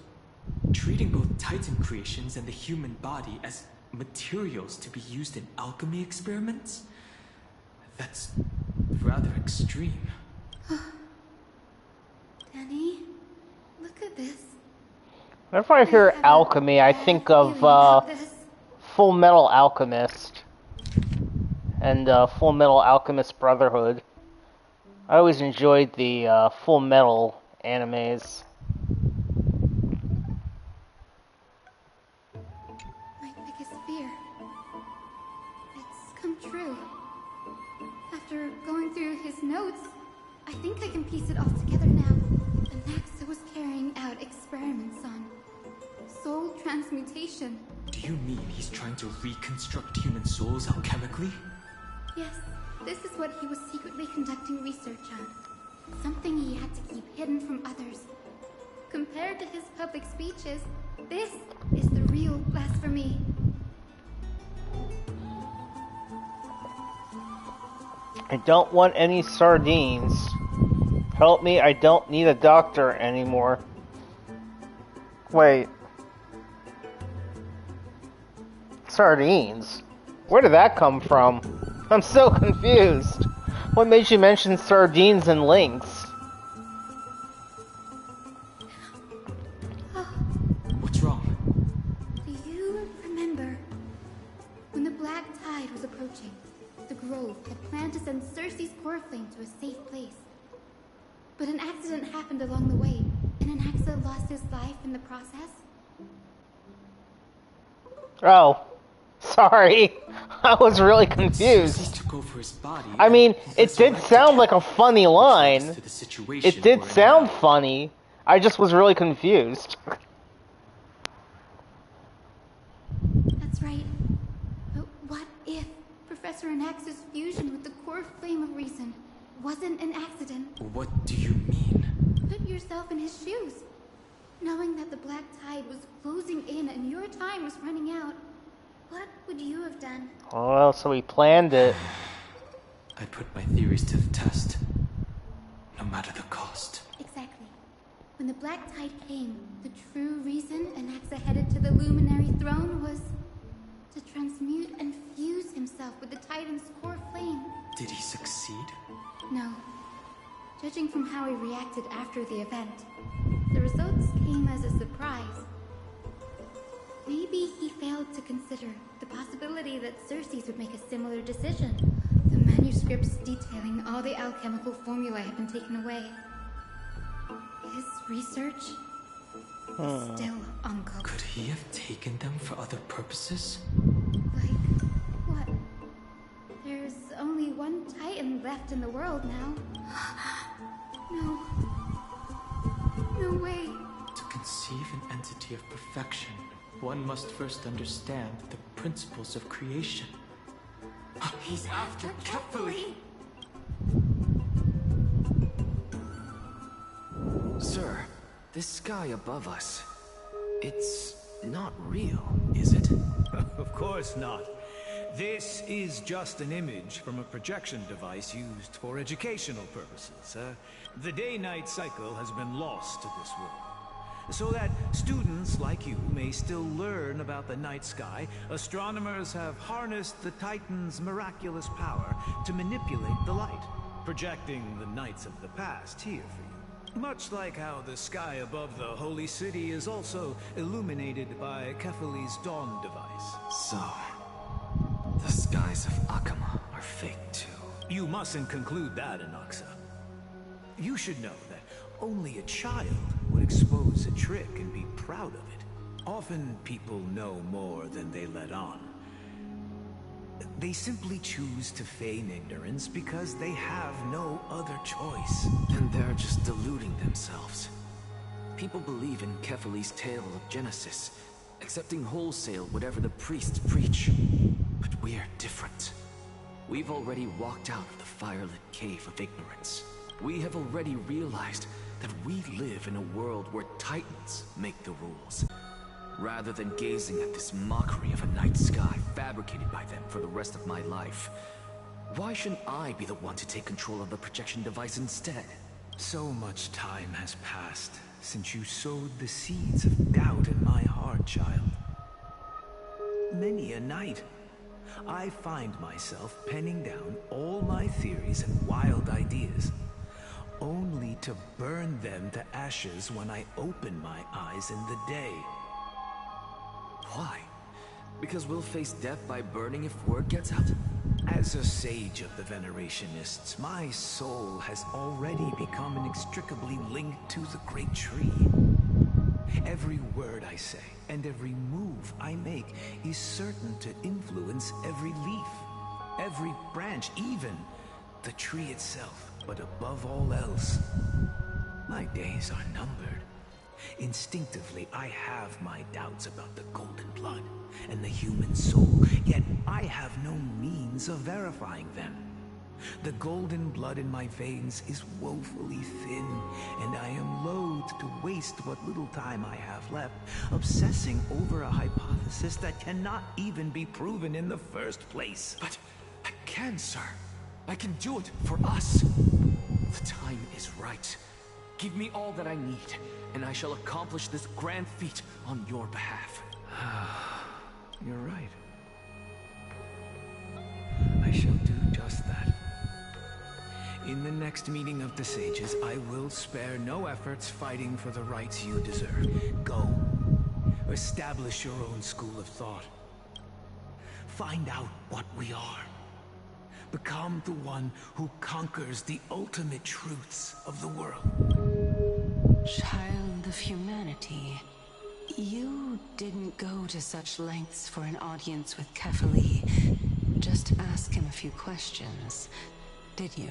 Speaker 2: treating both Titan creations and the human body as materials to be used in alchemy experiments? That's rather extreme.
Speaker 17: Danny, look at this.
Speaker 1: Whenever I hear alchemy, I think of Full Metal Alchemist and Full Metal Alchemist Brotherhood. I always enjoyed the Full Metal animes.
Speaker 17: My biggest fear. It's come true. After going through his notes, I think I can piece it all together now. Anaxa was carrying out experiments on soul transmutation.
Speaker 2: Do you mean he's trying to reconstruct human souls alchemically?
Speaker 17: Yes, this is what he was secretly conducting research on. Something he had to keep hidden from others. Compared to his public speeches, this is the real blasphemy.
Speaker 1: I don't want any sardines. Help me, I don't need a doctor anymore. Wait. Sardines? Where did that come from? I'm so confused. What made you mention sardines and links?
Speaker 2: What's wrong?
Speaker 17: Do you remember when the black tide was approaching? The Grove had planned to send Cersei's core flame to a safe place. But an accident happened along the way, and Anaxa lost his life in the process.
Speaker 1: Oh, sorry. I was really confused.
Speaker 2: Took over his body.
Speaker 1: I mean, it did sound like a funny line. It did sound funny. I just was really confused.
Speaker 17: That's right. But what if Professor Anaxa's fusion with the core flame of reason wasn't an accident?
Speaker 2: What do you mean?
Speaker 17: Put yourself in his shoes. Knowing that the black tide was closing in and your time was running out, what would you have done?
Speaker 1: Well, so he planned it.
Speaker 2: I put my theories to the test, no matter the cost.
Speaker 17: Exactly. When the black tide came, the true reason Anaxa headed to the Luminary Throne was to transmute and fuse himself with the Titan's core flame.
Speaker 2: Did he succeed?
Speaker 17: No. Judging from how he reacted after the event, the results came as a surprise. Maybe he failed to consider the possibility that Cersei's would make a similar decision. The manuscripts detailing all the alchemical formulae had been taken away. His research is still ongoing.
Speaker 2: Could he have taken them for other purposes?
Speaker 17: Like what? There's only one Titan left in the world now. No. No way.
Speaker 2: To conceive an entity of perfection, one must first understand the principles of creation. He's after Kefali!
Speaker 7: Sir, this sky above us, it's not real, is it?
Speaker 18: Of course not. This is just an image from a projection device used for educational purposes. The day-night cycle has been lost to this world. So that students like you may still learn about the night sky, astronomers have harnessed the Titan's miraculous power to manipulate the light, projecting the nights of the past here for you. Much like how the sky above the Holy City is also illuminated by Kefali's dawn device.
Speaker 7: So, the skies of Akama are fake too.
Speaker 18: You mustn't conclude that, Anaxa. You should know that only a child would expose a trick and be proud of it. Often people know more than they let on. They simply choose to feign ignorance because they have no other choice.
Speaker 7: And they're just deluding themselves. People believe in Kefali's tale of Genesis, accepting wholesale whatever the priests preach. But we're different. We've already walked out of the firelit cave of ignorance. We have already realized that we live in a world where Titans make the rules, rather than gazing at this mockery of a night sky fabricated by them for the rest of my life. Why shouldn't I be the one to take control of the projection device instead?
Speaker 18: So much time has passed since you sowed the seeds of doubt in my heart, child. Many a night, I find myself penning down all my theories and wild ideas, only to burn them to ashes when I open my eyes in the day.
Speaker 7: Why? Because we'll face death by burning if word gets out?
Speaker 18: As a sage of the Venerationists, my soul has already become inextricably linked to the great tree. Every word I say and every move I make is certain to influence every leaf, every branch, even the tree itself. But above all else, my days are numbered. Instinctively, I have my doubts about the golden blood and the human soul, yet I have no means of verifying them. The golden blood in my veins is woefully thin, and I am loath to waste what little time I have left obsessing over a hypothesis that cannot even be proven in the first place.
Speaker 7: But I can, sir. I can do it for us. The time is right. Give me all that I need, and I shall accomplish this grand feat on your behalf.
Speaker 18: You're right. I shall do just that. In the next meeting of the sages, I will spare no efforts fighting for the rights you deserve. Go. Establish your own school of thought. Find out what we are. Become the one who conquers the ultimate truths of the world.
Speaker 8: Child of humanity, you didn't go to such lengths for an audience with Kefali. Just ask him a few questions, did you?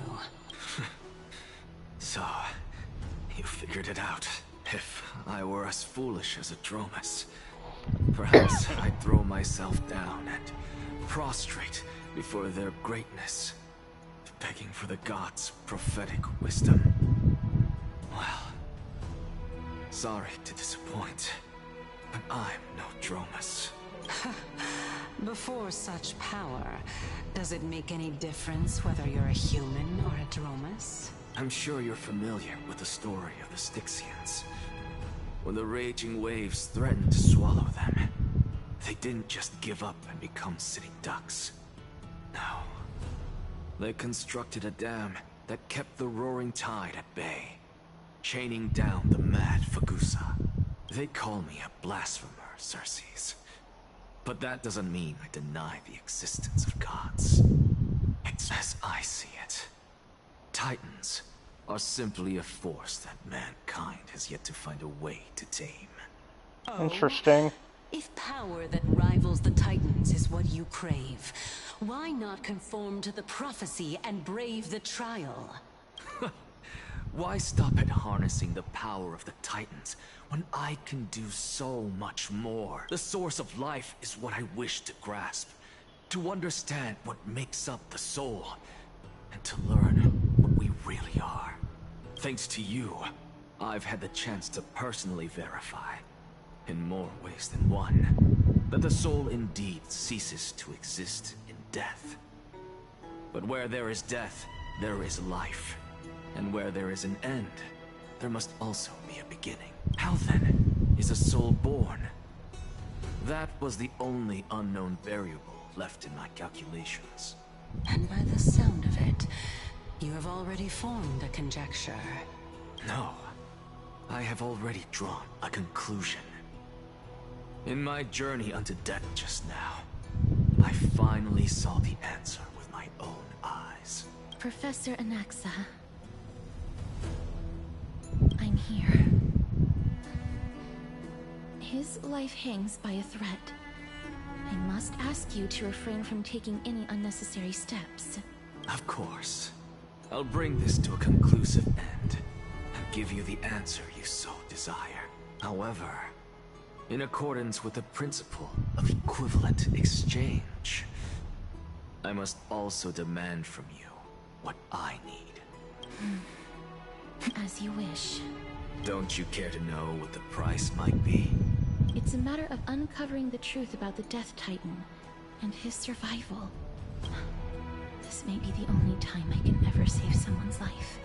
Speaker 7: So, you figured it out. If I were as foolish as a Dromus, perhaps I'd throw myself down and prostrate before their greatness, begging for the gods' prophetic wisdom. Well, sorry to disappoint, but I'm no Dromus.
Speaker 8: Before such power, does it make any difference whether you're a human or a Dromus?
Speaker 7: I'm sure you're familiar with the story of the Styxians. When the raging waves threatened to swallow them, they didn't just give up and become sitting ducks. No. They constructed a dam that kept the roaring tide at bay, chaining down the mad Fagusa. They call me a blasphemer, Circes. But that doesn't mean I deny the existence of gods. It's as I see it. Titans are simply a force that mankind has yet to find a way to tame.
Speaker 1: Interesting.
Speaker 8: If power that rivals the Titans is what you crave, why not conform to the prophecy and brave the trial?
Speaker 7: Why stop at harnessing the power of the Titans when I can do so much more? The source of life is what I wish to grasp, to understand what makes up the soul, and to learn what we really are. Thanks to you, I've had the chance to personally verify, in more ways than one, that the soul indeed ceases to exist in death. But where there is death, there is life. And where there is an end, there must also be a beginning. How then is a soul born? That was the only unknown variable left in my calculations.
Speaker 8: And by the sound of it, you have already formed a conjecture.
Speaker 7: No, I have already drawn a conclusion. In my journey unto death just now, I finally saw the answer with my own eyes.
Speaker 5: Professor Anaxa, I'm here. His life hangs by a thread. I must ask you to refrain from taking any unnecessary steps.
Speaker 7: Of course. I'll bring this to a conclusive end and give you the answer you so desire. However, in accordance with the principle of equivalent exchange, I must also demand from you what I need.
Speaker 5: As you wish.
Speaker 7: Don't you care to know what the price might be?
Speaker 5: It's a matter of uncovering the truth about the Death Titan and his survival. This may be the only time I can ever save someone's life.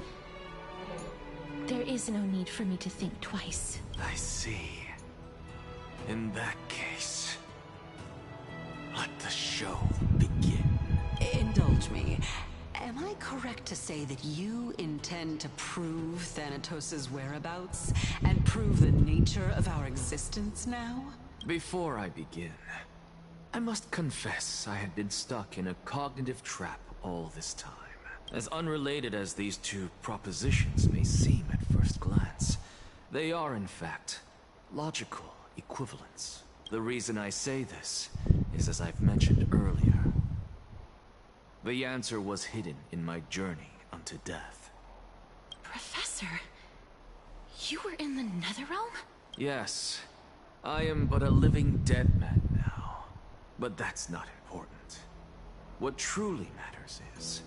Speaker 5: There is no need for me to think twice.
Speaker 7: I see. In that case, let the show begin.
Speaker 8: Indulge me. Am I correct to say that you intend to prove Thanatos' whereabouts and prove the nature of our existence now?
Speaker 7: Before I begin, I must confess I had been stuck in a cognitive trap all this time. As unrelated as these two propositions may seem at first glance, they are in fact logical equivalents. The reason I say this is, as I've mentioned earlier, the answer was hidden in my journey unto death.
Speaker 5: Professor, you were in the Netherrealm?
Speaker 7: Yes, I am but a living dead man now, but that's not important. What truly matters is,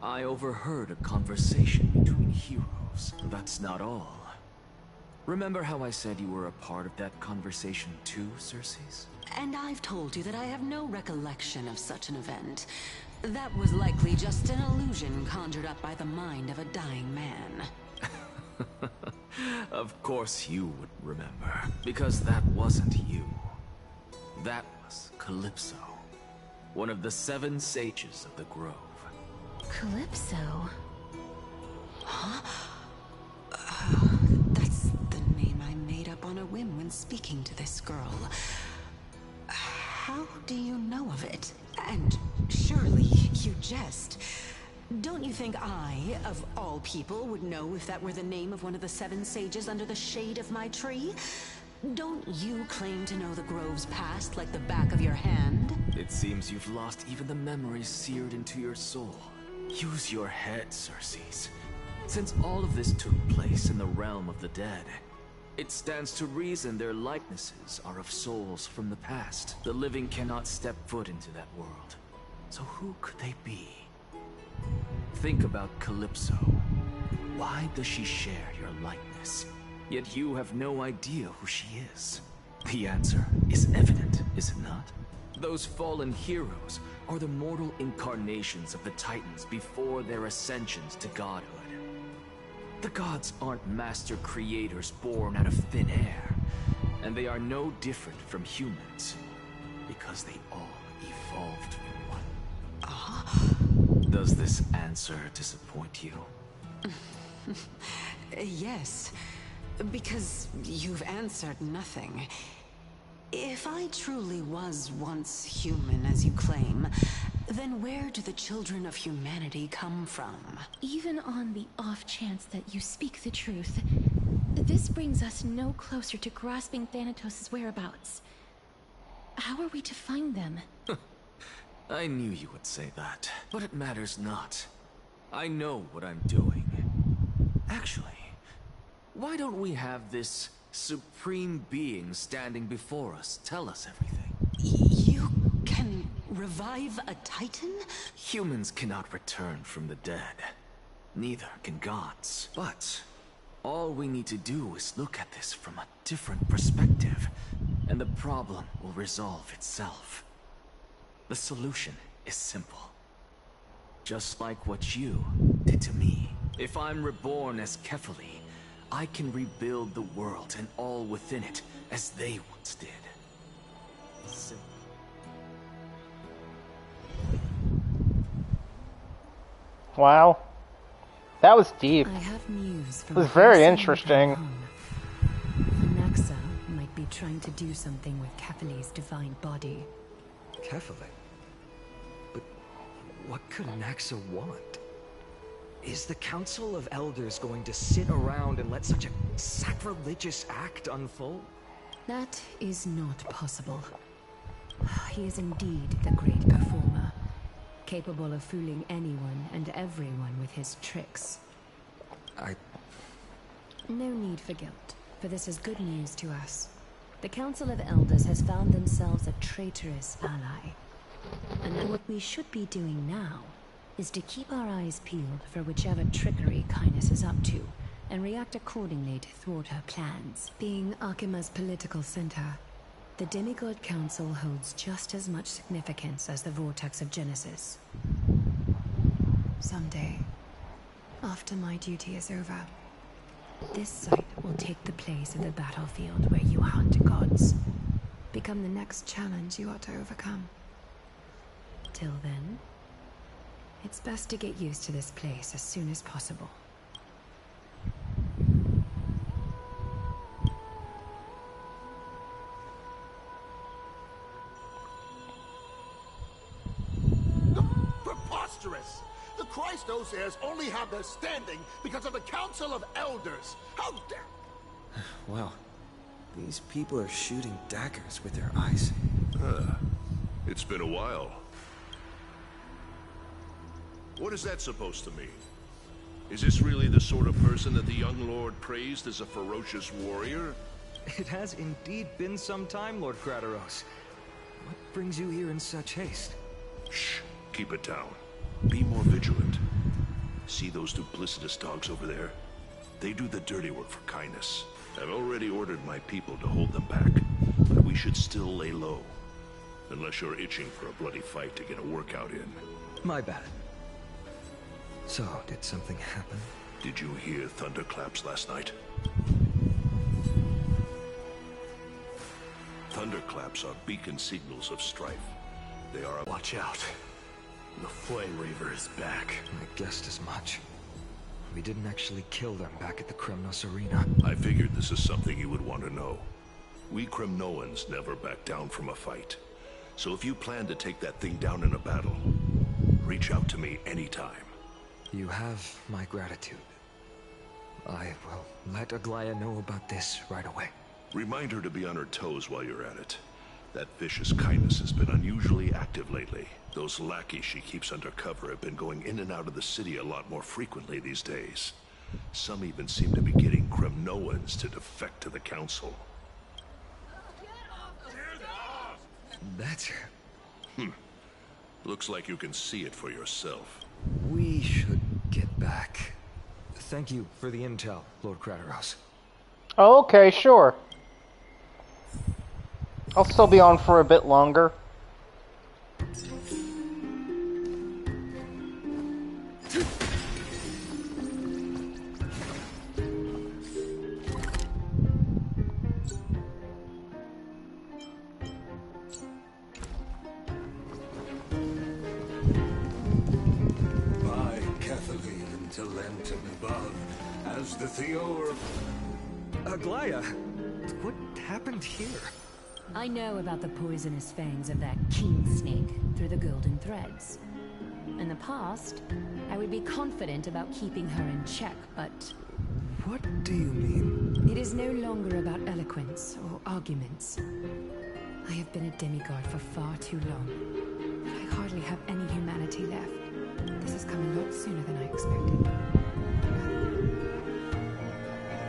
Speaker 7: I overheard a conversation between heroes. That's not all. Remember how I said you were a part of that conversation too, Circes?
Speaker 8: And I've told you that I have no recollection of such an event. That was likely just an illusion conjured up by the mind of a dying man.
Speaker 7: Of course you would remember, because that wasn't you. That was Calypso, one of the 7 sages of the Grove.
Speaker 5: Calypso?
Speaker 8: Huh? That's the name I made up on a whim when speaking to this girl. How do you know of it? And surely you jest. Don't you think I, of all people, would know if that were the name of one of the 7 sages under the shade of my tree? Don't you claim to know the Grove's past like the back of your hand?
Speaker 7: It seems you've lost even the memories seared into your soul. Use your head, Circes. Since all of this took place in the realm of the dead, it stands to reason their likenesses are of souls from the past. The living cannot step foot into that world. So who could they be? Think about Calypso. Why does she share your likeness? Yet you have no idea who she is. The answer is evident, is it not? Those fallen heroes are the mortal incarnations of the Titans before their ascensions to godhood. The gods aren't master creators born out of thin air, and they are no different from humans, because they all evolved from one. Does this answer disappoint you?
Speaker 8: Yes, because you've answered nothing. If I truly was once human, as you claim, then where do the children of humanity come from?
Speaker 5: Even on the off chance that you speak the truth, this brings us no closer to grasping Thanatos' whereabouts. How are we to find them?
Speaker 7: I knew you would say that, but it matters not. I know what I'm doing. Actually, why don't we have this supreme being standing before us tell us everything?
Speaker 8: You can revive a Titan?
Speaker 7: Humans cannot return from the dead. Neither can gods. But all we need to do is look at this from a different perspective, and the problem will resolve itself. The solution is simple. Just like what you did to me. If I'm reborn as Kefali, I can rebuild the world and all within it as they once did. Simple.
Speaker 1: Wow. That was deep.
Speaker 4: I have news from
Speaker 1: it was very
Speaker 4: Harrison
Speaker 1: interesting.
Speaker 4: Naxa might be trying to do something with Kefali's divine body.
Speaker 3: Kefali? But what could Naxa want? Is the Council of Elders going to sit around and let such a sacrilegious act unfold?
Speaker 4: That is not possible. He is indeed the great performer, capable of fooling anyone and everyone with his tricks. No need for guilt, for this is good news to us. The Council of Elders has found themselves a traitorous ally. And what we should be doing now is to keep our eyes peeled for whichever trickery Kindness is up to, and react accordingly to thwart her plans. Being Akima's political center, the Demigod Council holds just as much significance as the Vortex of Genesis. Someday, after my duty is over, this site will take the place of the battlefield where you hunt gods. Become the next challenge you are to overcome. Till then, It's best to get used to this place as soon as possible.
Speaker 10: Preposterous! The Christos heirs only have their standing because of the Council of Elders. How dare...
Speaker 19: Wow. These people are shooting daggers with their eyes.
Speaker 20: It's been a while. What is that supposed to mean? Is this really the sort of person that the young lord praised as a ferocious warrior?
Speaker 3: It has indeed been some time, Lord Krateros. What brings you here in such haste?
Speaker 20: Shh. Keep it down. Be more vigilant. See those duplicitous dogs over there? They do the dirty work for kindness. I've already ordered my people to hold them back, but we should still lay low. Unless you're itching for a bloody fight to get a workout in.
Speaker 3: My bad. So, did something happen?
Speaker 20: Did you hear thunderclaps last night? Thunderclaps are beacon signals of strife. They are...
Speaker 10: Watch out. The Flame Reaver is back.
Speaker 3: I guessed as much. We didn't actually kill them back at the Kremnos Arena.
Speaker 20: I figured this is something you would want to know. We Kremnoans never back down from a fight. So if you plan to take that thing down in a battle, reach out to me anytime.
Speaker 3: You have my gratitude. I will let Aglaya know about this right away.
Speaker 20: Remind her to be on her toes while you're at it. That vicious kindness has been unusually active lately. Those lackeys she keeps under cover have been going in and out of the city a lot more frequently these days. Some even seem to be getting Kremnoans to defect to the council.
Speaker 3: That's...
Speaker 20: Looks like you can see it for yourself.
Speaker 3: We should get back. Thank you for the intel, Lord Krateros.
Speaker 1: Okay, sure. I'll still be on for a bit longer.
Speaker 9: By Catherine to Lent and above, as the Theor...
Speaker 3: Aglaya, what happened here?
Speaker 4: I know about the poisonous fangs of that king snake through the golden threads. In the past, I would be confident about keeping her in check, but...
Speaker 3: What do you mean?
Speaker 4: It is no longer about eloquence or arguments. I have been a demigod for far too long. I hardly have any humanity left. This has come a lot sooner than I expected.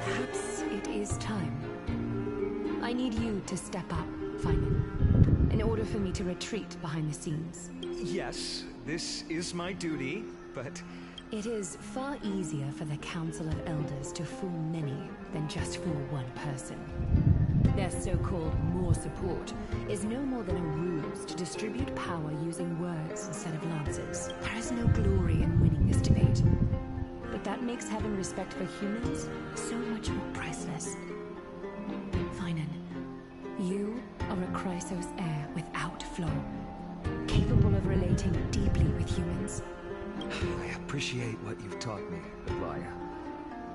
Speaker 4: Perhaps it is time. I need you to step up, Feynman, in order for me to retreat behind the scenes.
Speaker 3: Yes, this is my duty, but...
Speaker 4: It is far easier for the Council of Elders to fool many than just fool one person. Their so-called more support is no more than a ruse to distribute power using words instead of lances. There is no glory in winning this debate. But that makes having respect for humans so much more priceless. Feynman, you are a Chrysos heir without flaw, capable of relating deeply with humans.
Speaker 3: I appreciate what you've taught me, Aglaya.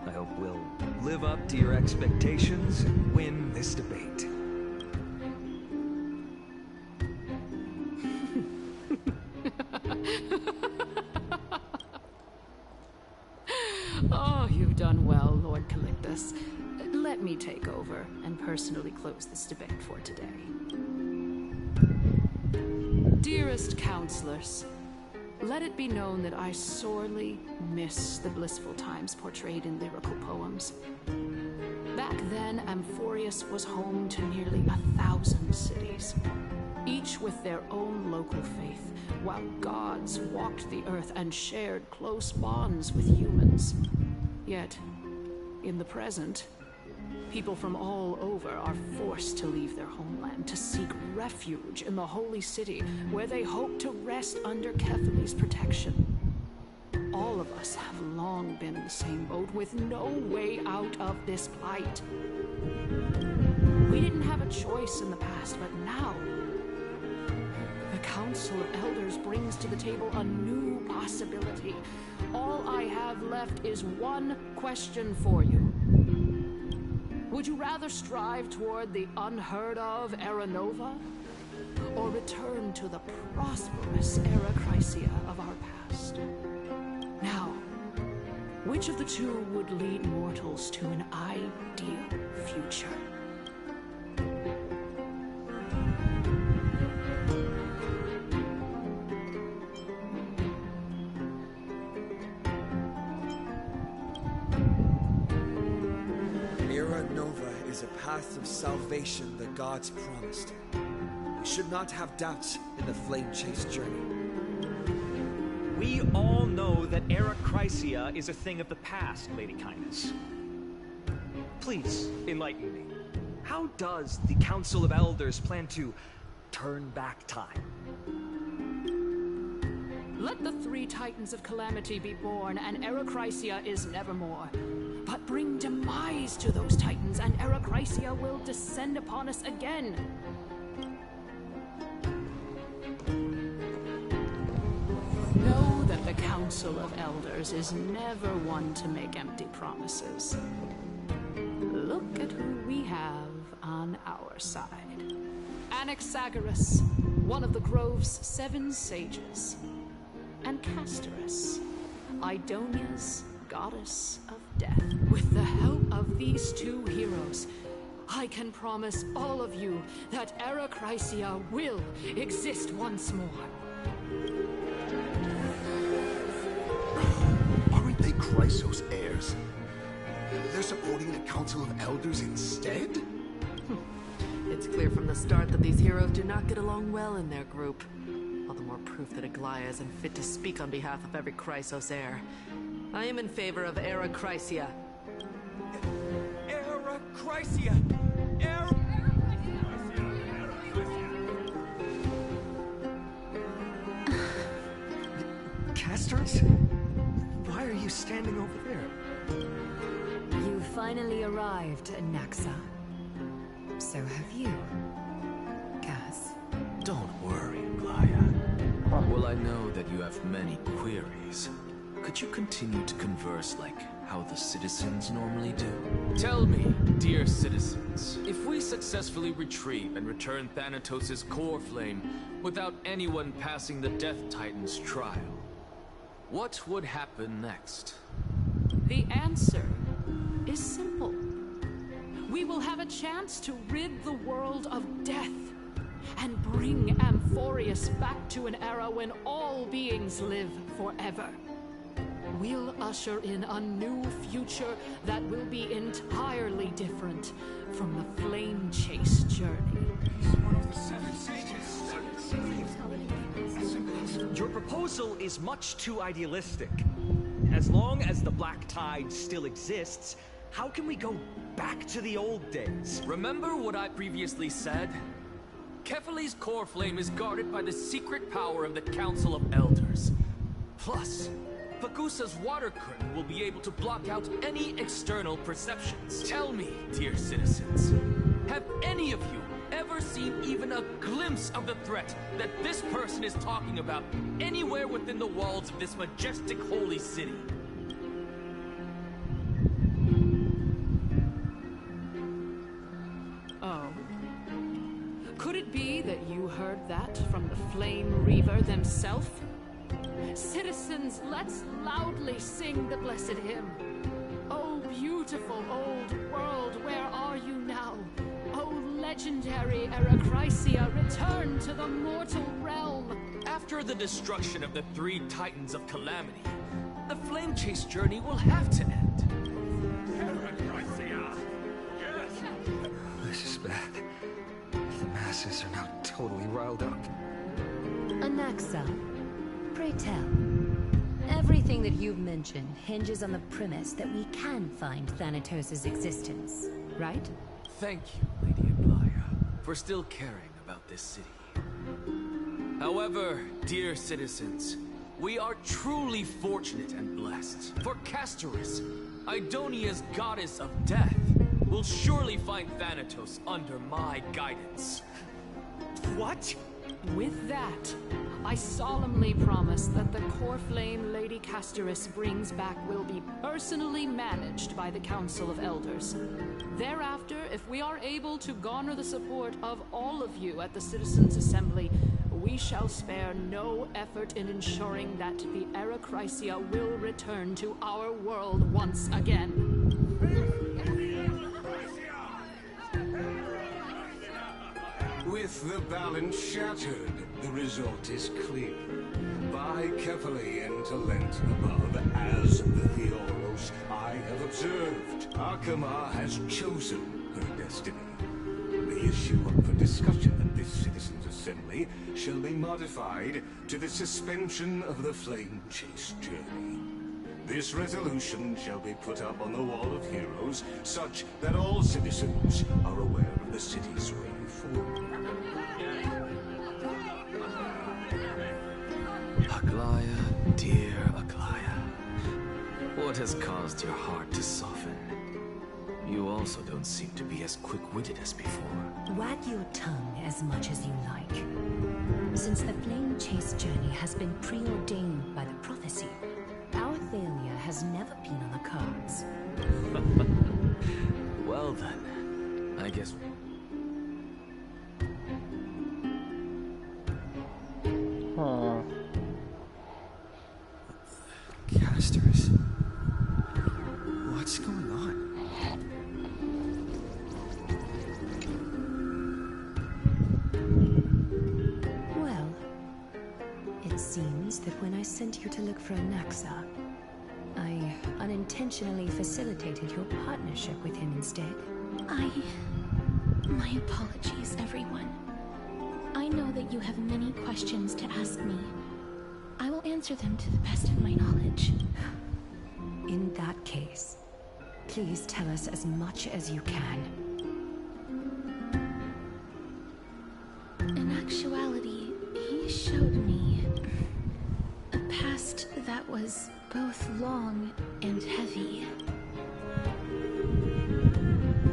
Speaker 3: I hope we'll live up to your expectations and win this debate.
Speaker 14: Oh, you've done well, Lord Calictus. Let me take over and personally close this debate for today. Dearest counselors, let it be known that I sorely miss the blissful times portrayed in lyrical poems. Back then, Amphoreus was home to nearly 1,000 cities, each with their own local faith, while gods walked the earth and shared close bonds with humans. Yet, in the present, people from all over are forced to leave their homeland to seek refuge in the holy city, where they hope to rest under Ketheri's protection. All of us have long been in the same boat, with no way out of this plight. We didn't have a choice in the past, but now the Council of Elders brings to the table a new possibility. plenty. All I have left is one question for you. Would you rather strive toward the unheard of Era Nova, or return to the prosperous Era Chrysia of our past? Now, which of the two would lead mortals to an ideal future?
Speaker 19: Era Nova is a path of salvation the gods promised. We should not have doubts in the Flame Chase journey.
Speaker 3: We all know that Era Chrysia is a thing of the past, Lady Kindness. Please, enlighten me. How does the Council of Elders plan to turn back time?
Speaker 14: Let the three Titans of Calamity be born, and Era Chrysia is nevermore. But bring demise to those Titans, and Era Chrysia will descend upon us again. Know that the Council of Elders is never one to make empty promises. Look at who we have on our side. Anaxagoras, one of the Grove's 7 sages. And Castorus, Idonia's goddess of death. With the help of these two heroes, I can promise all of you that Era Chrysia will exist once more.
Speaker 10: Aren't they Chrysos heirs? They're supporting the Council of Elders instead?
Speaker 16: It's clear from the start that these heroes do not get along well in their group. All the more proof that Aglaya isn't fit to speak on behalf of every Chrysos heir. I am in favor of Era Chrysia.
Speaker 3: Era Chrysia! Castorus? Why are you standing over there?
Speaker 4: You finally arrived, Naxa. So have you, Cass.
Speaker 7: Don't worry, Aglaya. Well, I know that you have many queries. Could you continue to converse like how the citizens normally do? Tell me, dear citizens, if we successfully retrieve and return Thanatos' core flame without anyone passing the Death Titan's trial, what would happen next?
Speaker 14: The answer is simple. We will have a chance to rid the world of death and bring Amphoreus back to an era when all beings live forever. We'll usher in a new future that will be entirely different from the Flame Chase journey.
Speaker 3: Your proposal is much too idealistic. As long as the Black Tide still exists, how can we go back to the old days?
Speaker 7: Remember what I previously said? Kefali's core flame is guarded by the secret power of the Council of Elders. Plus, Bagusa's water curtain will be able to block out any external perceptions. Tell me, dear citizens, have any of you ever seen even a glimpse of the threat that this person is talking about anywhere within the walls of this majestic holy city?
Speaker 14: Oh. Could it be that you heard that from the Flame Reaver themselves? Citizens, let's loudly sing the blessed hymn. Oh, beautiful old world, where are you now? Oh, legendary Era Chrysia, return to the mortal realm.
Speaker 7: After the destruction of the 3 Titans of Calamity, the Flame Chase journey will have to end.
Speaker 10: Era Chrysia! Yes!
Speaker 19: This is bad. The masses are now totally riled up.
Speaker 4: Anaxa, pray tell. Everything that you've mentioned hinges on the premise that we can find Thanatos' existence, right?
Speaker 7: Thank you, Lady Aglaya, for still caring about this city. However, dear citizens, we are truly fortunate and blessed. For Castorus, Idonia's goddess of death, will surely find Thanatos under my guidance.
Speaker 3: What?
Speaker 14: With that, I solemnly promise that the core flame Lady Casterus brings back will be personally managed by the Council of Elders. Thereafter, if we are able to garner the support of all of you at the Citizens' Assembly, we shall spare no effort in ensuring that the Erechrysia will return to our world once again.
Speaker 9: With the balance shattered, the result is clear. Buy carefully into Lent above, as the Theoros I have observed. Akama has chosen her destiny. The issue up for discussion at this Citizens' Assembly shall be modified to the suspension of the Flame Chase journey. This resolution shall be put up on the Wall of Heroes, such that all citizens are aware of the city's way forward.
Speaker 7: Aglaya, dear Aglaya, what has caused your heart to soften? You also don't seem to be as quick-witted as before.
Speaker 4: Wag your tongue as much as you like. Since the Flame Chase journey has been preordained by the prophecy, our failure has never been on the cards.
Speaker 7: Well then, I guess...
Speaker 19: Casters? What's going on?
Speaker 4: Well, it seems that when I sent you to look for Anaxa, I unintentionally facilitated your partnership with him instead.
Speaker 5: My apologies, everyone. I know that you have many questions to ask me. I will answer them to the best of my knowledge.
Speaker 4: In that case, please tell us as much as you can.
Speaker 5: In actuality, he showed me a past that was both long and heavy.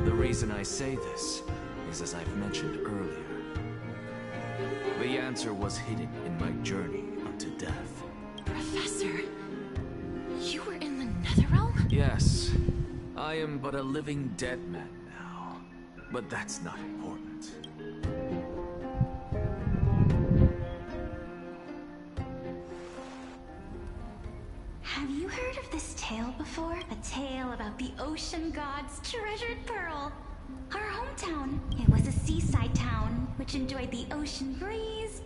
Speaker 7: The reason I say this is as I've mentioned earlier. The answer was hidden in my journey unto death.
Speaker 5: Professor, you were in the Netherrealm?
Speaker 7: Yes, I am but a living dead man now, but that's not important.
Speaker 5: Have you heard of this tale before? A tale about the ocean god's treasured pearl. Our hometown. It was a seaside town which enjoyed the ocean breeze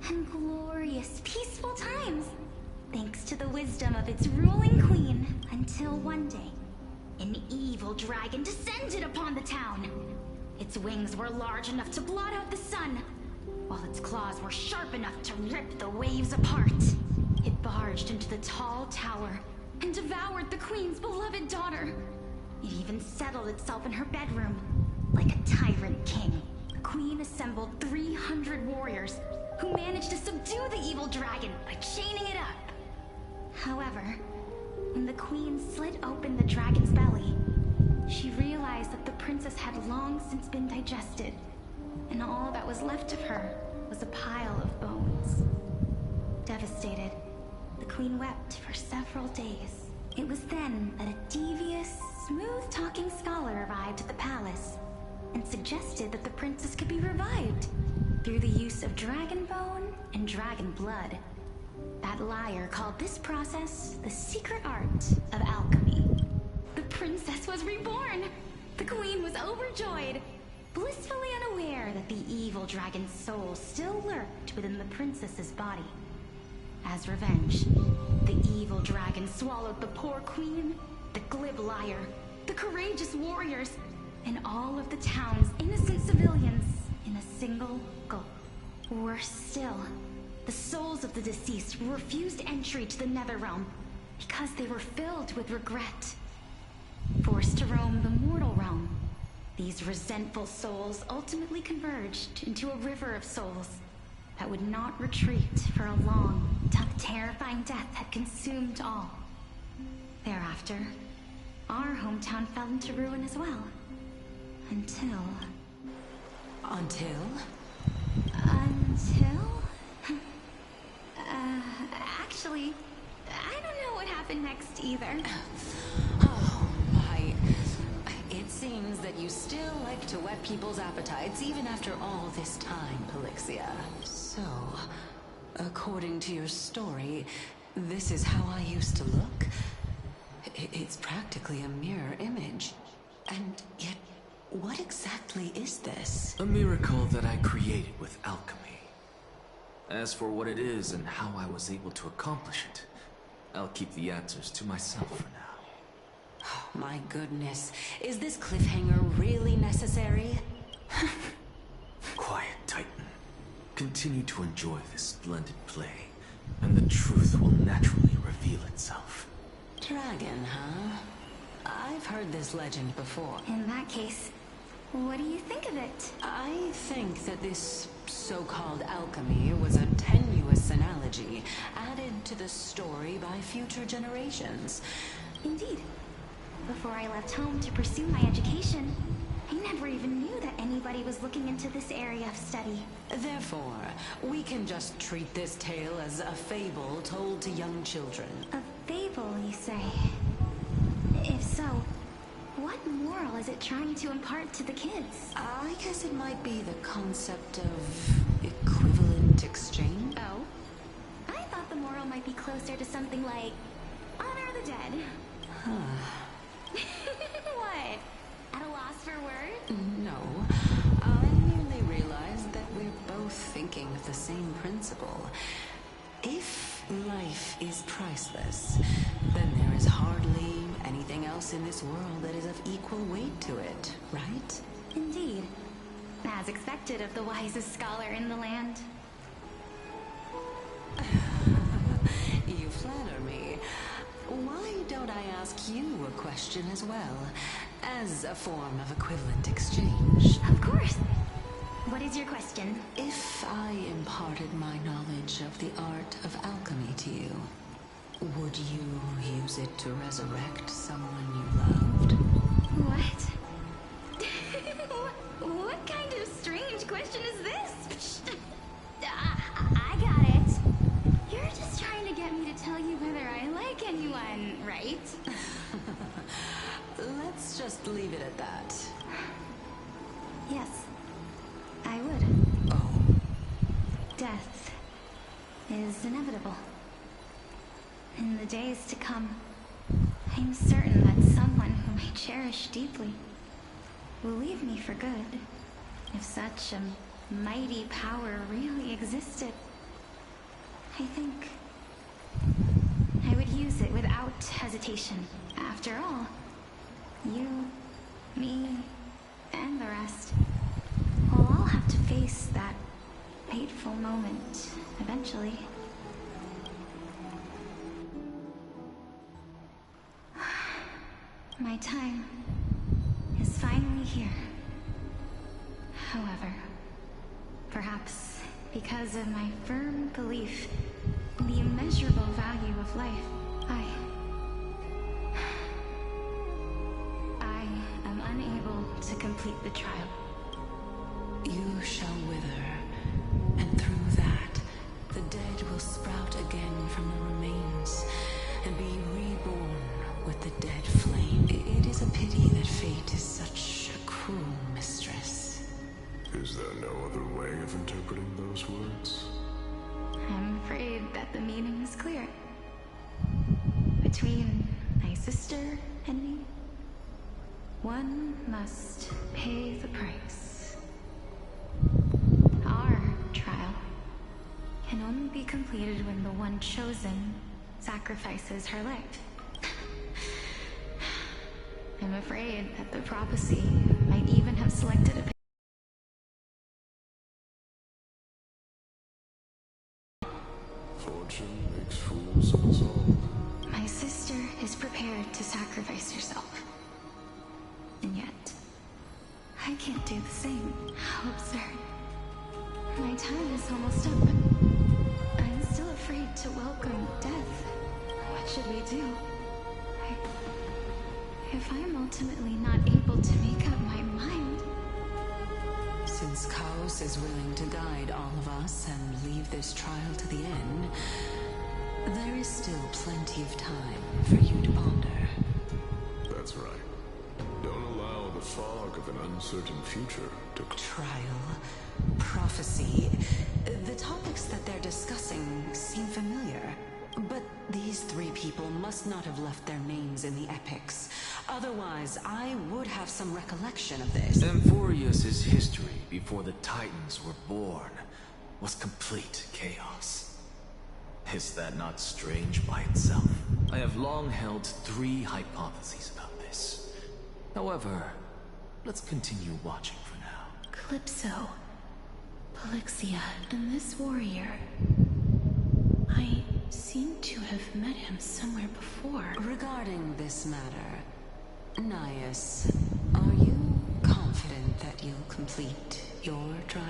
Speaker 5: and glorious, peaceful times, thanks to the wisdom of its ruling queen, until one day, an evil dragon descended upon the town. Its wings were large enough to blot out the sun, while its claws were sharp enough to rip the waves apart. It barged into the tall tower and devoured the queen's beloved daughter. It even settled itself in her bedroom, like a tyrant king. The queen assembled 300 warriors who managed to subdue the evil dragon by chaining it up. However, when the queen slit open the dragon's belly, she realized that the princess had long since been digested, and all that was left of her was a pile of bones. Devastated, the queen wept for several days. It was then that a devious, smooth-talking scholar arrived at the palace and suggested that the princess could be revived through the use of dragon bone and dragon blood. That liar called this process the secret art of alchemy. The princess was reborn! The queen was overjoyed, blissfully unaware that the evil dragon's soul still lurked within the princess's body. As revenge, the evil dragon swallowed the poor queen, the glib liar, the courageous warriors, and all of the town's innocent civilians in a single gulp. Worse still, the souls of the deceased refused entry to the Netherrealm because they were filled with regret. Forced to roam the mortal realm, these resentful souls ultimately converged into a river of souls that would not retreat for a long, terrifying death had consumed all. Thereafter, our hometown fell into ruin as well. Until...
Speaker 4: Until?
Speaker 6: Actually, I don't know what happened next either.
Speaker 8: Oh, my. It seems that you still like to whet people's appetites even after all this time, Pelixia. So, according to your story, this is how I used to look? It's practically a mirror image. And yet, what exactly is this?
Speaker 7: A miracle that I created with alchemy. As for what it is and how I was able to accomplish it, I'll keep the answers to myself for now.
Speaker 8: Oh, my goodness. Is this cliffhanger really necessary?
Speaker 7: Quiet, Titan. Continue to enjoy this splendid play, and the truth will naturally reveal itself.
Speaker 8: Dragon, huh? I've heard this legend before.
Speaker 6: In that case, what do you think of it?
Speaker 8: I think that this so-called alchemy was a tenuous analogy added to the story by future generations.
Speaker 6: Indeed. Before I left home to pursue my education, I never even knew that anybody was looking into this area of study.
Speaker 8: Therefore, we can just treat this tale as a fable told to young children.
Speaker 6: A fable, you say? If so, what moral is it trying to impart to the kids?
Speaker 8: I guess it might be the concept of equivalent exchange.
Speaker 6: Oh? I thought the moral might be closer to something like honor the dead. What? At a loss for words?
Speaker 8: No. I merely realized that we're both thinking of the same principle. If life is priceless, then there is hardly anything else in this world that is of equal weight to it, right?
Speaker 6: Indeed. As expected of the wisest scholar in the land.
Speaker 8: You flatter me. Why don't I ask you a question as well, as a form of equivalent exchange?
Speaker 6: Of course. What is your question?
Speaker 8: If I imparted my knowledge of the art of alchemy to you, would you use it to resurrect someone you loved?
Speaker 6: What? What kind of strange question is this? I got it. You're just trying to get me to tell you whether I like anyone, right?
Speaker 8: Let's just leave it at that.
Speaker 6: Yes, I would.
Speaker 8: Oh.
Speaker 6: Death is inevitable. In the days to come, I'm certain that someone whom I cherish deeply will leave me for good. If such a mighty power really existed, I think I would use it without hesitation. After all, you, me, and the rest will all have to face that fateful moment eventually. My time is finally here. However, perhaps because of my firm belief in the immeasurable value of life, I am unable to complete the trial.
Speaker 8: You shall wither, and through that, the dead will sprout again from the remains, and be reborn with the dead flame. It is a pity that fate is such a cruel mistress.
Speaker 15: Is there no other way of interpreting those words?
Speaker 6: I'm afraid that the meaning is clear. Between my sister and me, one must pay the price. Our trial can only be completed when the one chosen sacrifices her life. I'm afraid that the prophecy might even have selected a
Speaker 15: Fortune makes fools of us all.
Speaker 6: My sister is prepared to sacrifice herself. And yet, I can't do the same. How absurd. My time is almost up, but I'm still afraid to welcome death. What should we do? If I'm ultimately not able to make up my mind...
Speaker 8: Since Chaos is willing to guide all of us and leave this trial to the end, There is still plenty of time for you to ponder.
Speaker 15: That's right. Don't allow the fog of an uncertain future to...
Speaker 8: Trial, prophecy, the topics that they're discussing seem familiar. But these three people must not have left their names in the epics. Otherwise, I would have some recollection of this.
Speaker 7: Amphoreus' history before the Titans were born was complete chaos. Is that not strange by itself? I have long held 3 hypotheses about this. However, let's continue watching for now.
Speaker 5: Calypso, Polixia, and this warrior. I seem to have met him somewhere before.
Speaker 8: Regarding this matter, Nias, are you confident that you'll complete your trial?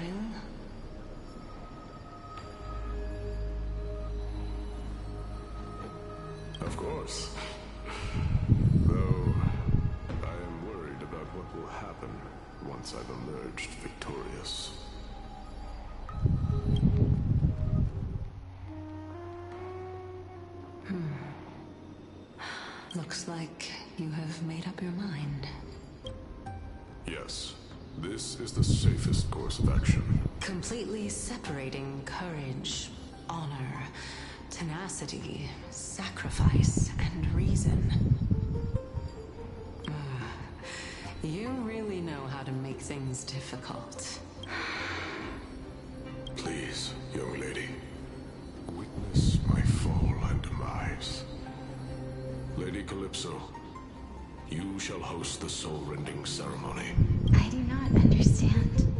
Speaker 15: Of course. Though, I am worried about what will happen once I've emerged victorious.
Speaker 8: Looks like you have made up your mind.
Speaker 15: Yes, this is the safest course of action.
Speaker 8: Completely separating courage, honor, tenacity, sacrifice, and reason. You really know how to make things difficult.
Speaker 15: Please, young lady, witness my fall and demise. Lady Calypso, you shall host the soul-rending ceremony.
Speaker 6: I do not understand.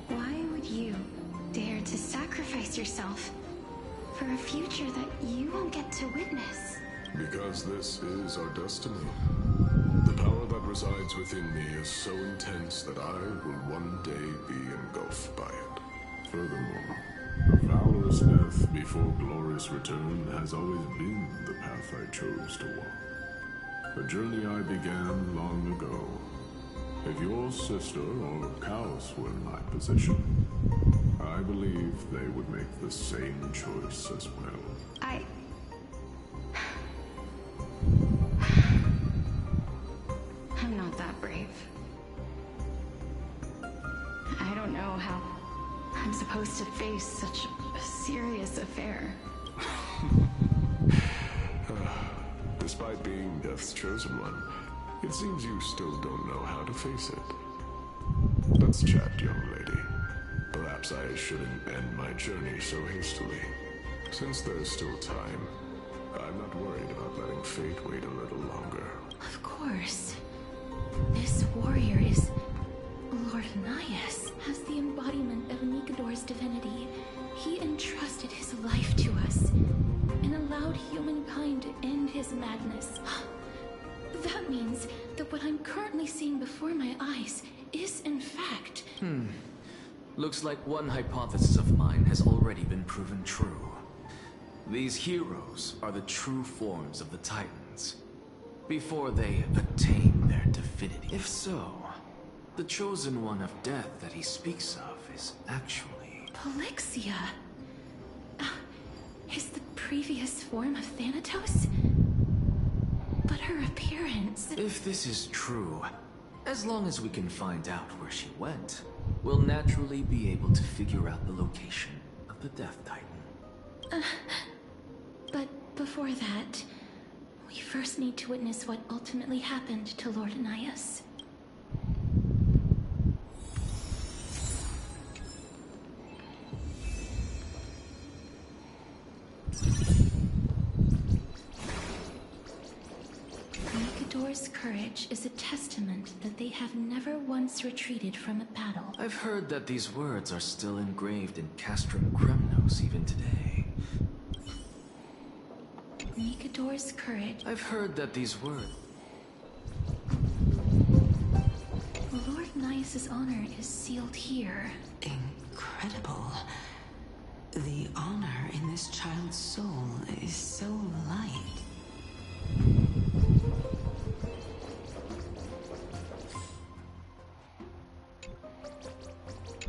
Speaker 6: Why would you dare to sacrifice yourself for a future that you won't get to witness?
Speaker 15: Because this is our destiny. The power that resides within me is so intense that I will one day be engulfed by it. Furthermore, a valorous death before glorious return has always been the path I chose to walk. A journey I began long ago. If your sister or cows were in my position, I believe they would make the same choice as well.
Speaker 6: I'm not that brave. I don't know how I'm supposed to face such a serious affair.
Speaker 15: Despite being Death's chosen one, it seems you still don't know how to face it. Let's chat, young lady. Perhaps I shouldn't end my journey so hastily. Since there's still time, I'm not worried about letting fate wait a little longer.
Speaker 5: Of course. This warrior is Lord Nias. As the embodiment of Nikador's divinity, he entrusted his life to us and allowed humankind to end his madness. That means that what I'm currently seeing before my eyes is in fact...
Speaker 7: Looks like one hypothesis of mine has already been proven true. These heroes are the true forms of the Titans, before they attain their divinity. If so, the chosen one of death that he speaks of is actually...
Speaker 5: Polixia? Is the previous form of Thanatos? But her appearance...
Speaker 7: If this is true, as long as we can find out where she went, we'll naturally be able to figure out the location of the Death Titan.
Speaker 5: But before that, we first need to witness what ultimately happened to Lord Nias. Nikador's courage is a testament that they have never once retreated from a battle.
Speaker 7: I've heard that these words are still engraved in Castrum Kremnos even today.
Speaker 5: Nikador's courage...
Speaker 7: I've heard that these words...
Speaker 5: Lord Nias' honor is sealed here.
Speaker 8: Incredible. The honor in this child's soul is so light.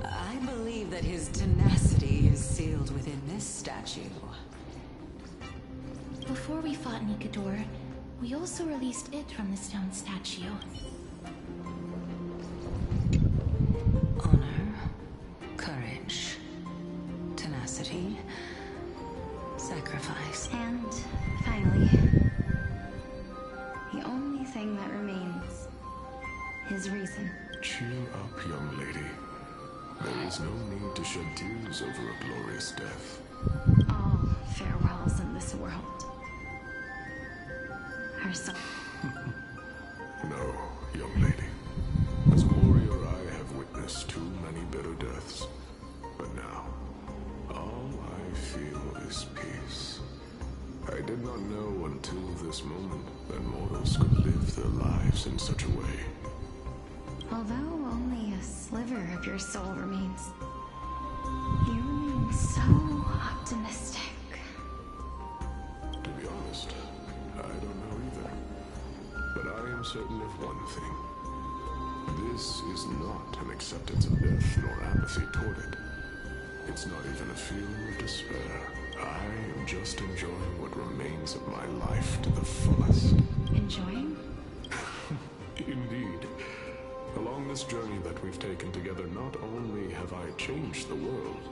Speaker 8: I believe that his tenacity is sealed within this statue.
Speaker 5: before we fought Nikador, we also released it from the stone statue.
Speaker 8: Honor, courage, tenacity, sacrifice.
Speaker 6: And finally, the only thing that remains is reason.
Speaker 15: Cheer up, young lady. There is no need to shed tears over a glorious death.
Speaker 6: All farewells in this world are so...
Speaker 15: No, young lady. As a warrior, I have witnessed too many bitter deaths. But now, all I feel is peace. I did not know until this moment that mortals could live their lives in such a way.
Speaker 6: Although only a sliver of your soul remains, you remain so optimistic.
Speaker 15: To be honest, I don't know either. But I am certain of one thing. This is not an acceptance of death nor apathy toward it. It's not even a feeling of despair. I am just enjoying what remains of my life to the fullest.
Speaker 6: Enjoying?
Speaker 15: Indeed. Along this journey that we've taken together, not only have I changed the world,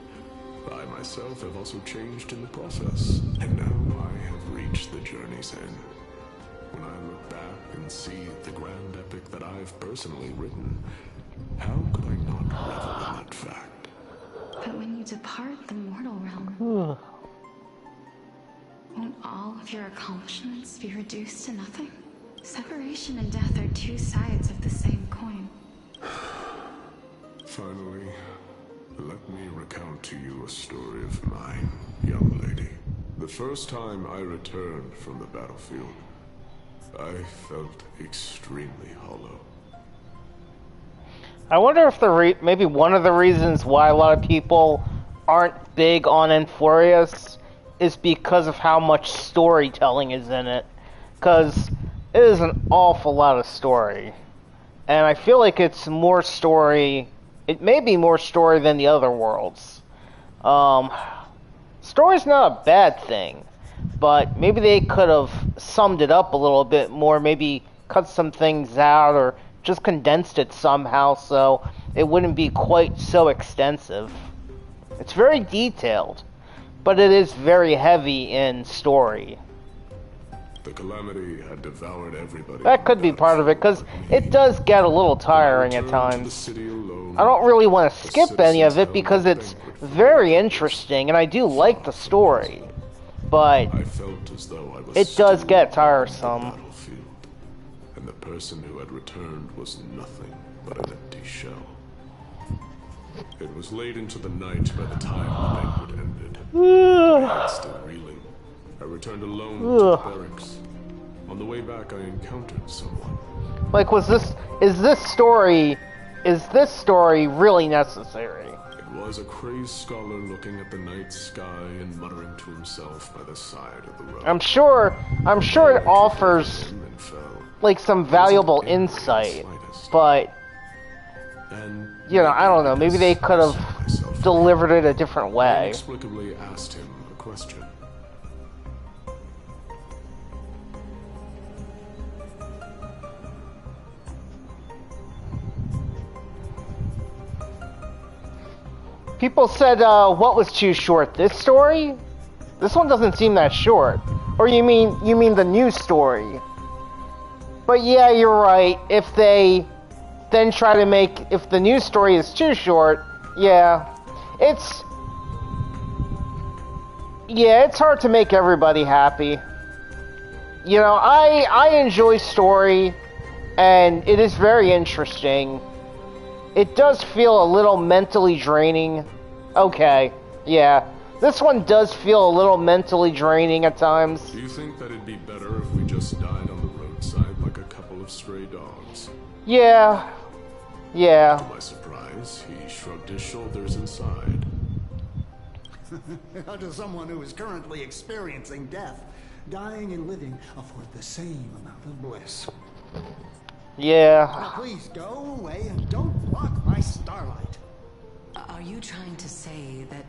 Speaker 15: I myself have also changed in the process. And now I have reached the journey's end. When I look back and see the grand epic that I've personally written, how could I not revel in that fact?
Speaker 6: But when you depart the mortal realm, won't all of your accomplishments be reduced to nothing? Separation and death are two sides of the same coin.
Speaker 15: Finally, let me recount to you a story of mine, young lady. The first time I returned from the battlefield, I felt extremely hollow.
Speaker 1: I wonder if maybe one of the reasons why a lot of people aren't big on Amphoreus is because of how much storytelling is in it. Because it is an awful lot of story. And I feel like it's more story... It may be more story than the other worlds. Story's not a bad thing. But maybe they could have summed it up a little bit more. Maybe cut some things out or just condensed it somehow so it wouldn't be quite so extensive. It's very detailed. But it is very heavy in story.
Speaker 15: The calamity had devoured everybody.
Speaker 1: That could be part of it, because it does get a little tiring at times. I don't really want to skip any of it because it's very interesting, and I do like the story. But it does get tiresome.
Speaker 15: And the person who had returned was nothing but an empty shell. It was late into the night by the time the banquet ended. My head still reeling. I returned alone to the barracks. On the way back, I encountered someone.
Speaker 1: Like, is this story really necessary?
Speaker 15: It was a crazed scholar looking at the night sky and muttering to himself by the side of the road.
Speaker 1: I'm sure it offers like some valuable insight, but you know, I don't know. Maybe they could have delivered it a different way.
Speaker 15: I inexplicably asked him a question.
Speaker 1: People said, what was too short? This story? This one doesn't seem that short. Or you mean the new story? But yeah, you're right. If they then try to if the new story is too short, yeah, it's hard to make everybody happy. You know, I enjoy story, and it is very interesting. It does feel a little mentally draining. Okay, yeah. This one does feel a little mentally draining at times.
Speaker 15: Do you think that it'd be better if we just died on the roadside like a couple of stray dogs?
Speaker 1: Yeah. Yeah.
Speaker 15: To my surprise, he shrugged his shoulders and sighed.
Speaker 21: How does someone who is currently experiencing death, dying and living, afford the same amount of bliss?
Speaker 1: Yeah.
Speaker 21: Now please go away and don't block my starlight.
Speaker 8: Are you trying to say that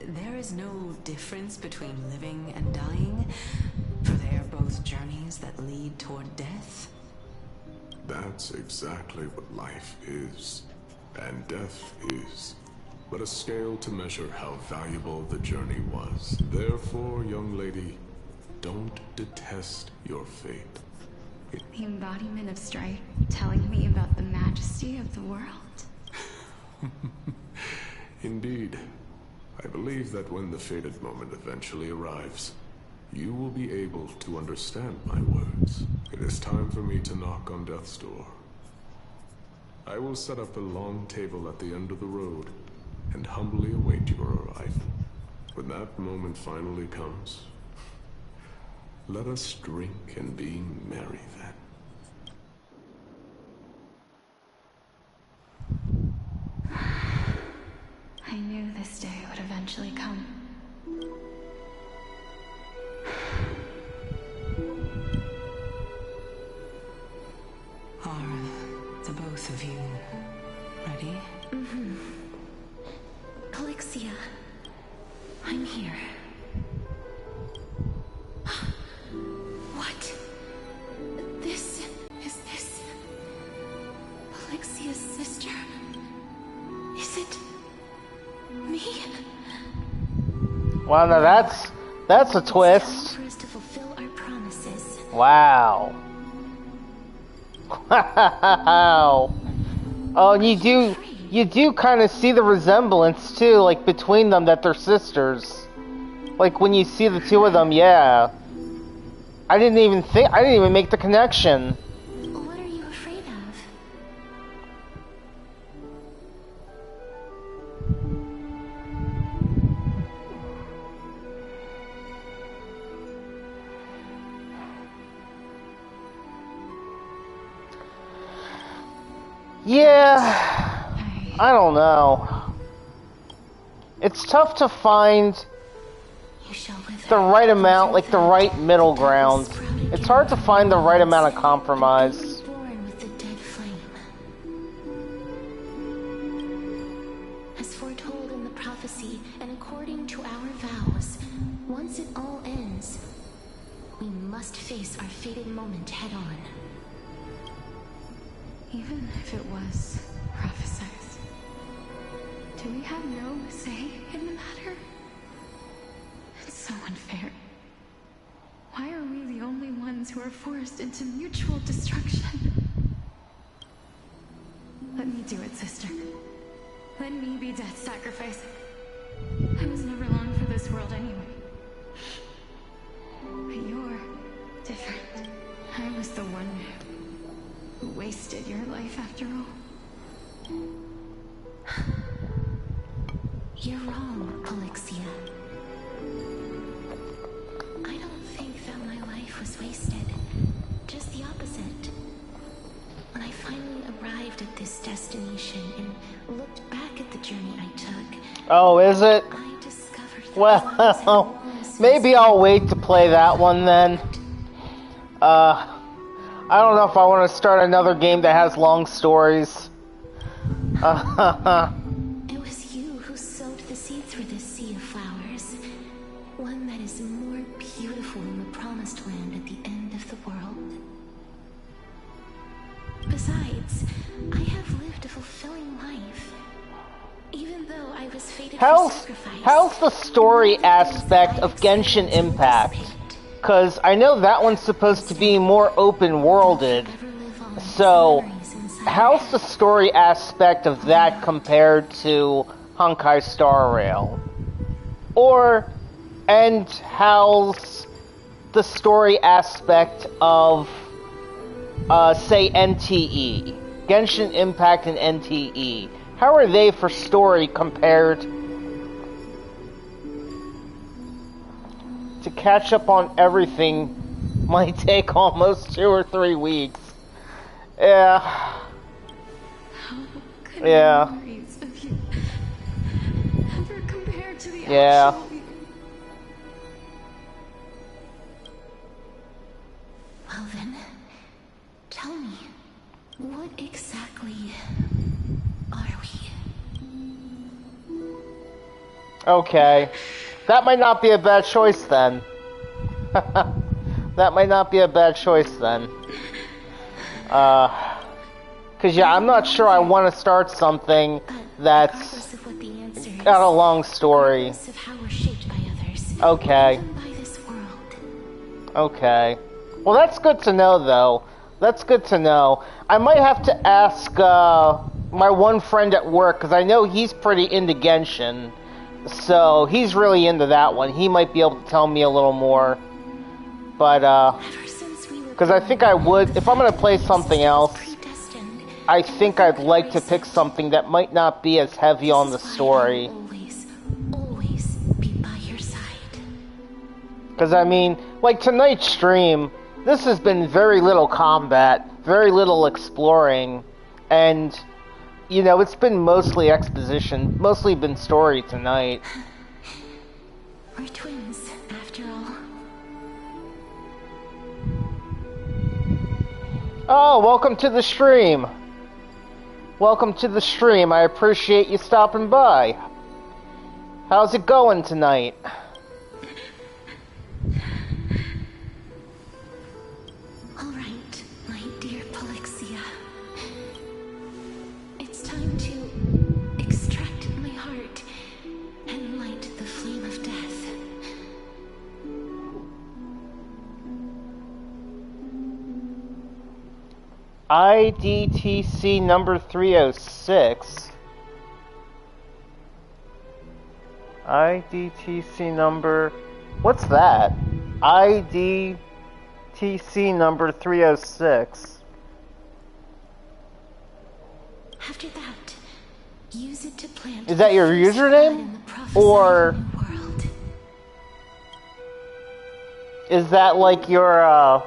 Speaker 8: there is no difference between living and dying? For they are both journeys that lead toward death.
Speaker 15: That's exactly what life is, and death is. But a scale to measure how valuable the journey was. Therefore, young lady, don't detest your fate.
Speaker 6: The embodiment of strife telling me about the majesty of the world.
Speaker 15: Indeed. I believe that when the fated moment eventually arrives, you will be able to understand my words. It is time for me to knock on death's door. I will set up a long table at the end of the road and humbly await your arrival. When that moment finally comes, let us drink and be merry then.
Speaker 6: I knew this day would eventually come.
Speaker 8: Are the both of you ready?
Speaker 5: Mm-hmm. Polixia, I'm here. What? Is this Polixia's sister? Is it me?
Speaker 1: Well, now that's a twist.
Speaker 5: For us to fulfill our promises.
Speaker 1: Wow. Wow. Oh, and you do kind of see the resemblance too, like between them, that they're sisters. Like when you see the two of them, yeah. I didn't even make the connection.
Speaker 5: What are you afraid of?
Speaker 1: Yeah, I don't know. It's tough to find the right amount, like the right middle ground. It's hard to find the right amount of compromise.
Speaker 5: Born with the dead flame. As foretold in the prophecy, and according to our vows, once it all ends, we must face our fated moment head on.
Speaker 6: Even if it was prophesized, do we have no say in the matter? It's so unfair. Why are we the only ones who are forced into mutual destruction? Let me do it, sister. Let me be death's sacrifice. I was never long for this world anyway. But you're different. I was the one who wasted your life after all.
Speaker 5: You're wrong, Polixia. I don't think that my life was wasted. Just the opposite. When I finally arrived at this destination and looked back at the journey I took,
Speaker 1: Oh, is it?
Speaker 5: I discovered that
Speaker 1: Well, maybe I'll wait to play that one then. I don't know if I want to start another game that has long stories.
Speaker 5: it was you who sowed the seeds for this sea of flowers. One that is more beautiful than the promised land at the end of the world. Besides, I have lived a fulfilling life. Even though I was fated for sacrifice.
Speaker 1: How's the story aspect of Genshin Impact? Because I know that one's supposed to be more open-worlded. So, how's the story aspect of that compared to Honkai Star Rail? And how's the story aspect of, say, NTE? Genshin Impact and NTE. How are they for story compared to catch up on everything might take almost 2 or 3 weeks. Yeah. Yeah. Yeah.
Speaker 5: Well then, tell me, what exactly are we?
Speaker 1: Okay. That might not be a bad choice then. That might not be a bad choice then. Cause yeah, I'm not sure I want to start something that's got a long story. Okay. Okay. Well, that's good to know, though. That's good to know. I might have to ask my one friend at work, because I know he's pretty into Genshin. So, he's really into that one. He might be able to tell me a little more. But, because I think I would, if I'm going to play something else, I think I'd like to pick something that might not be as heavy on the story. Because, I mean, like tonight's stream, this has been very little combat, very little exploring, and, you know, it's been mostly exposition, mostly been story tonight.
Speaker 5: We're twins, after all.
Speaker 1: Oh, welcome to the stream. Welcome to the stream. I appreciate you stopping by. How's it going tonight?
Speaker 5: All right, my dear Polixia. It's time to extract my heart and light the flame of death.
Speaker 1: IDTC number 306. IDTC number... What's that? IDTC number 306.
Speaker 5: After that, use it to plant.
Speaker 1: Is that your username? Or... is that like your,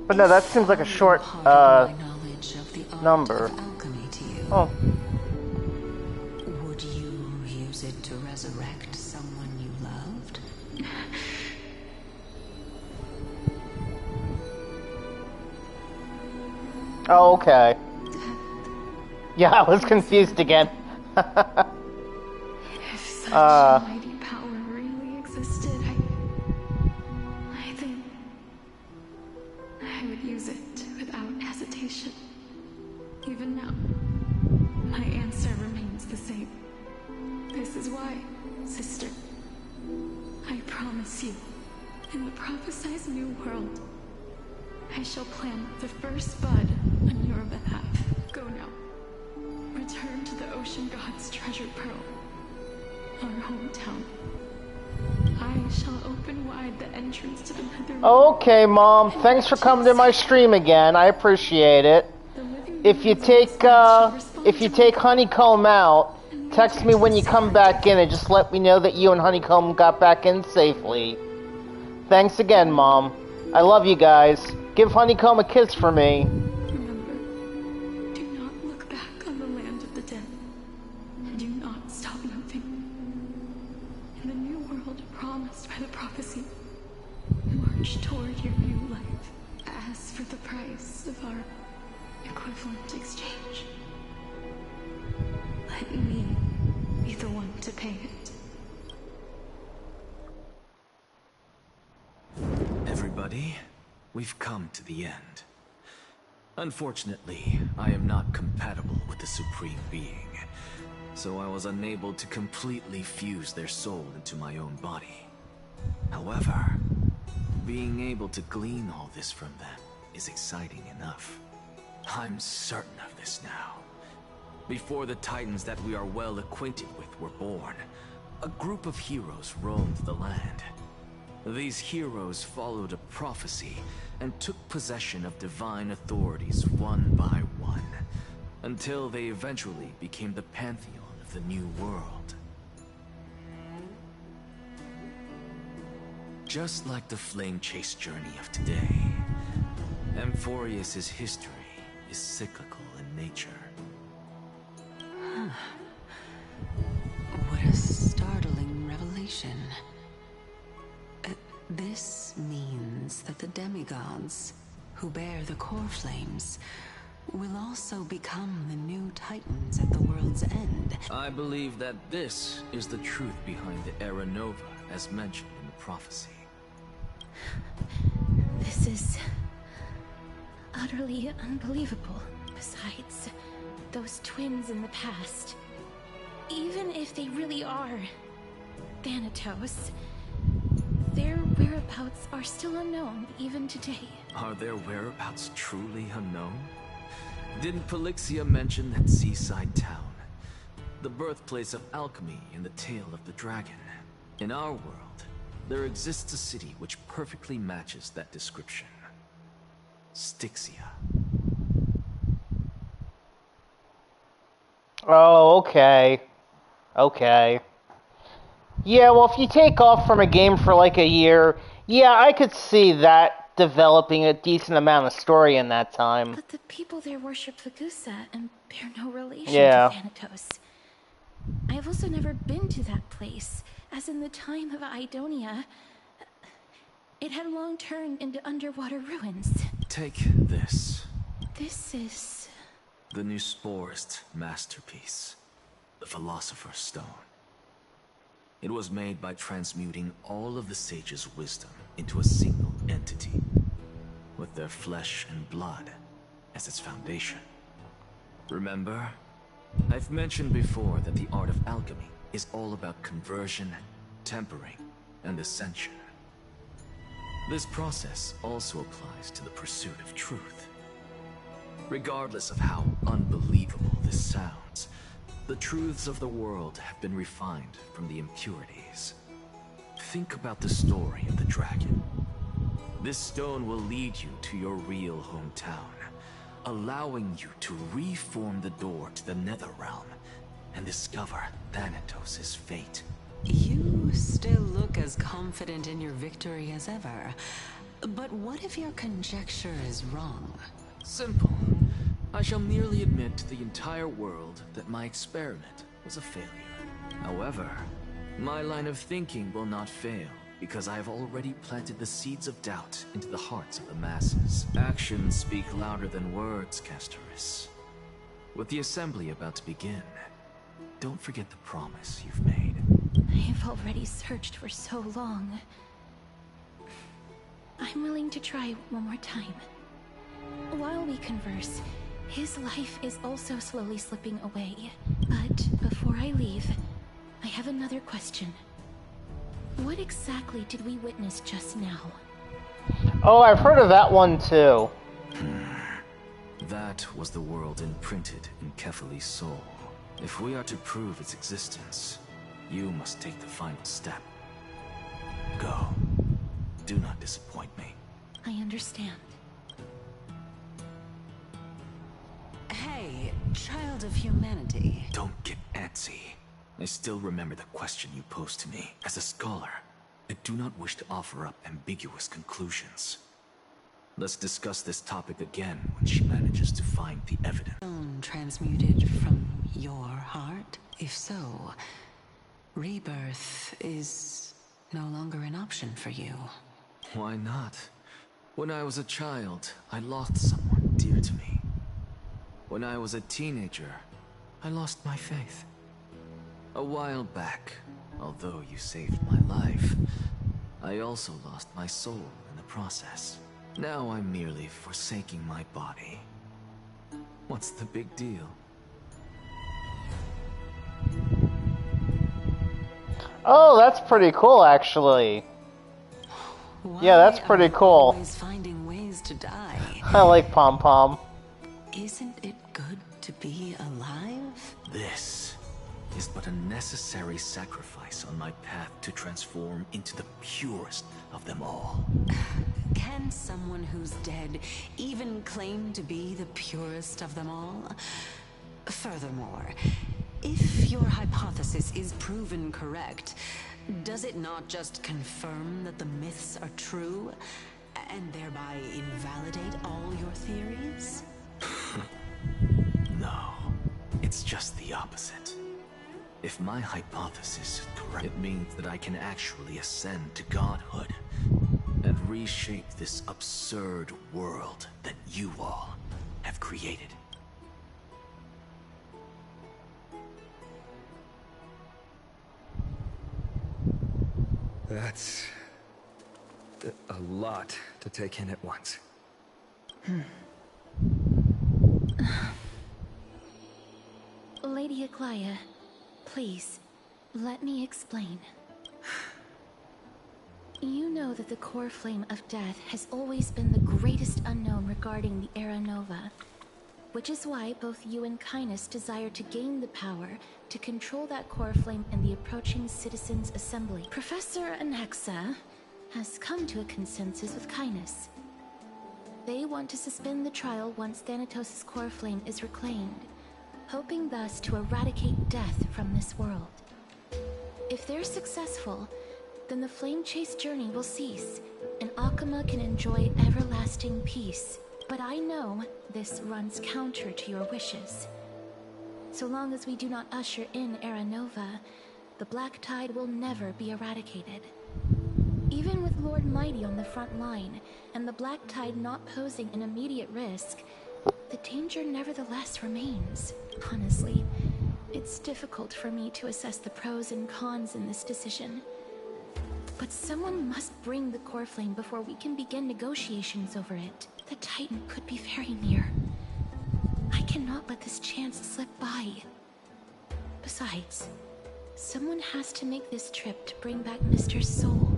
Speaker 1: But no, that seems like a short, number. Oh.
Speaker 8: Would you use it to resurrect someone you loved?
Speaker 1: Oh, okay. Yeah, I was confused again.
Speaker 6: If such mighty power really existed, I think I would use it without hesitation. Even now, my answer remains the same. This is why, sister, I promise you, in the prophesized new world, I shall plant the first bud on your behalf. Go now. Return to the ocean god's treasure pearl, our hometown. I shall open wide the entrance to the nether.
Speaker 1: Okay, Mom. Thanks for coming to my stream again. I appreciate it. If you take Honeycomb out, text me when you come back in and just let me know that you and Honeycomb got back in safely. Thanks again, Mom. I love you guys. Give Honeycomb a kiss for me.
Speaker 6: Remember, do not look back on the land of the dead. Do not stop moving. In the new world promised by the prophecy, march toward your new life. As for the price of our equivalent exchange, let me be the one to pay it.
Speaker 7: Everybody, we've come to the end. Unfortunately, I am not compatible with the Supreme Being, so I was unable to completely fuse their soul into my own body. However, being able to glean all this from them is exciting enough. I'm certain of this now. Before the Titans that we are well acquainted with were born, a group of heroes roamed the land. These heroes followed a prophecy and took possession of divine authorities one by one, until they eventually became the pantheon of the new world. Just like the flame chase journey of today, Amphoreus' history is cyclical in nature.
Speaker 8: What a startling revelation. This means that the demigods, who bear the core flames, will also become the new titans at the world's end.
Speaker 7: I believe that this is the truth behind the Era Nova, as mentioned in the prophecy.
Speaker 5: This is utterly unbelievable. Besides, those twins in the past, even if they really are Thanatos, their whereabouts are still unknown even today.
Speaker 7: Are their whereabouts truly unknown? Didn't Polixia mention that seaside town? The birthplace of alchemy and the tale of the dragon. In our world, there exists a city which perfectly matches that description. Styxia.
Speaker 1: Oh, okay. Okay. Yeah, well, if you take off from a game for like a year, yeah, I could see that developing a decent amount of story in that time.
Speaker 5: But the people there worship Vagusa and bear no relation
Speaker 1: Yeah.
Speaker 5: to Thanatos. I have also never been to that place, as in the time of Idonia, it had long turned into underwater ruins.
Speaker 7: Take this.
Speaker 5: This is...
Speaker 7: The Nusporist masterpiece. The Philosopher's Stone. It was made by transmuting all of the sages' wisdom into a single entity, with their flesh and blood as its foundation. Remember? I've mentioned before that the art of alchemy is all about conversion, tempering, and ascension. This process also applies to the pursuit of truth. Regardless of how unbelievable this sounds, the truths of the world have been refined from the impurities. Think about the story of the dragon. This stone will lead you to your real hometown, allowing you to reform the door to the Netherrealm and discover Thanatos' fate.
Speaker 8: You still look as confident in your victory as ever. But what if your conjecture is wrong?
Speaker 7: Simple. I shall merely admit to the entire world that my experiment was a failure. However, my line of thinking will not fail, because I have already planted the seeds of doubt into the hearts of the masses. Actions speak louder than words, Castorus. With the assembly about to begin, don't forget the promise you've made.
Speaker 5: I have already searched for so long. I'm willing to try one more time. While we converse, his life is also slowly slipping away. But before I leave, I have another question. What exactly did we witness just now?
Speaker 1: Oh, I've heard of that one too.
Speaker 7: That was the world imprinted in Kefali's soul. If we are to prove its existence, you must take the final step. Go. Do not disappoint me.
Speaker 5: I understand.
Speaker 8: Hey, child of humanity.
Speaker 7: Don't get antsy. I still remember the question you posed to me. As a scholar, I do not wish to offer up ambiguous conclusions. Let's discuss this topic again when she manages to find the evidence.
Speaker 8: Stone transmuted from your heart? If so, rebirth is no longer an option for you.
Speaker 7: Why not? When I was a child, I lost someone dear to me. When I was a teenager, I lost my faith. A while back, although you saved my life, I also lost my soul in the process. Now I'm merely forsaking my body. What's the big deal?
Speaker 1: Oh, that's pretty cool, actually. Yeah, that's pretty cool.
Speaker 8: Always finding ways to die.
Speaker 1: I like Pom Pom.
Speaker 8: Isn't it good to be alive?
Speaker 7: This is but a necessary sacrifice on my path to transform into the purest of them all.
Speaker 8: Can someone who's dead even claim to be the purest of them all? Furthermore, if your hypothesis is proven correct, does it not just confirm that the myths are true, and thereby invalidate all your theories?
Speaker 7: No, it's just the opposite. If my hypothesis is correct, it means that I can actually ascend to godhood and reshape this absurd world that you all
Speaker 2: have created.
Speaker 3: That's a lot to take in at once.
Speaker 5: Lady Aglaia, please, let me explain. You know that the core flame of death has always been the greatest unknown regarding the Era Nova, which is why both you and Kindness desire to gain the power to control that core flame in the approaching Citizens' Assembly. Professor Anaxa has come to a consensus with Kindness. They want to suspend the trial once Thanatos' core flame is reclaimed, hoping thus to eradicate death from this world. If they're successful, then the flame chase journey will cease, and Akama can enjoy everlasting peace. But I know this runs counter to your wishes. So long as we do not usher in Era Nova, the Black Tide will never be eradicated. Even with Lord Mighty on the front line, and the Black Tide not posing an immediate risk, the danger nevertheless remains. Honestly, it's difficult for me to assess the pros and cons in this decision. But someone must bring the core flame before we can begin negotiations over it. The Titan could be very near. I cannot let this chance slip by. Besides, someone has to make this trip to bring back Mr. Soul.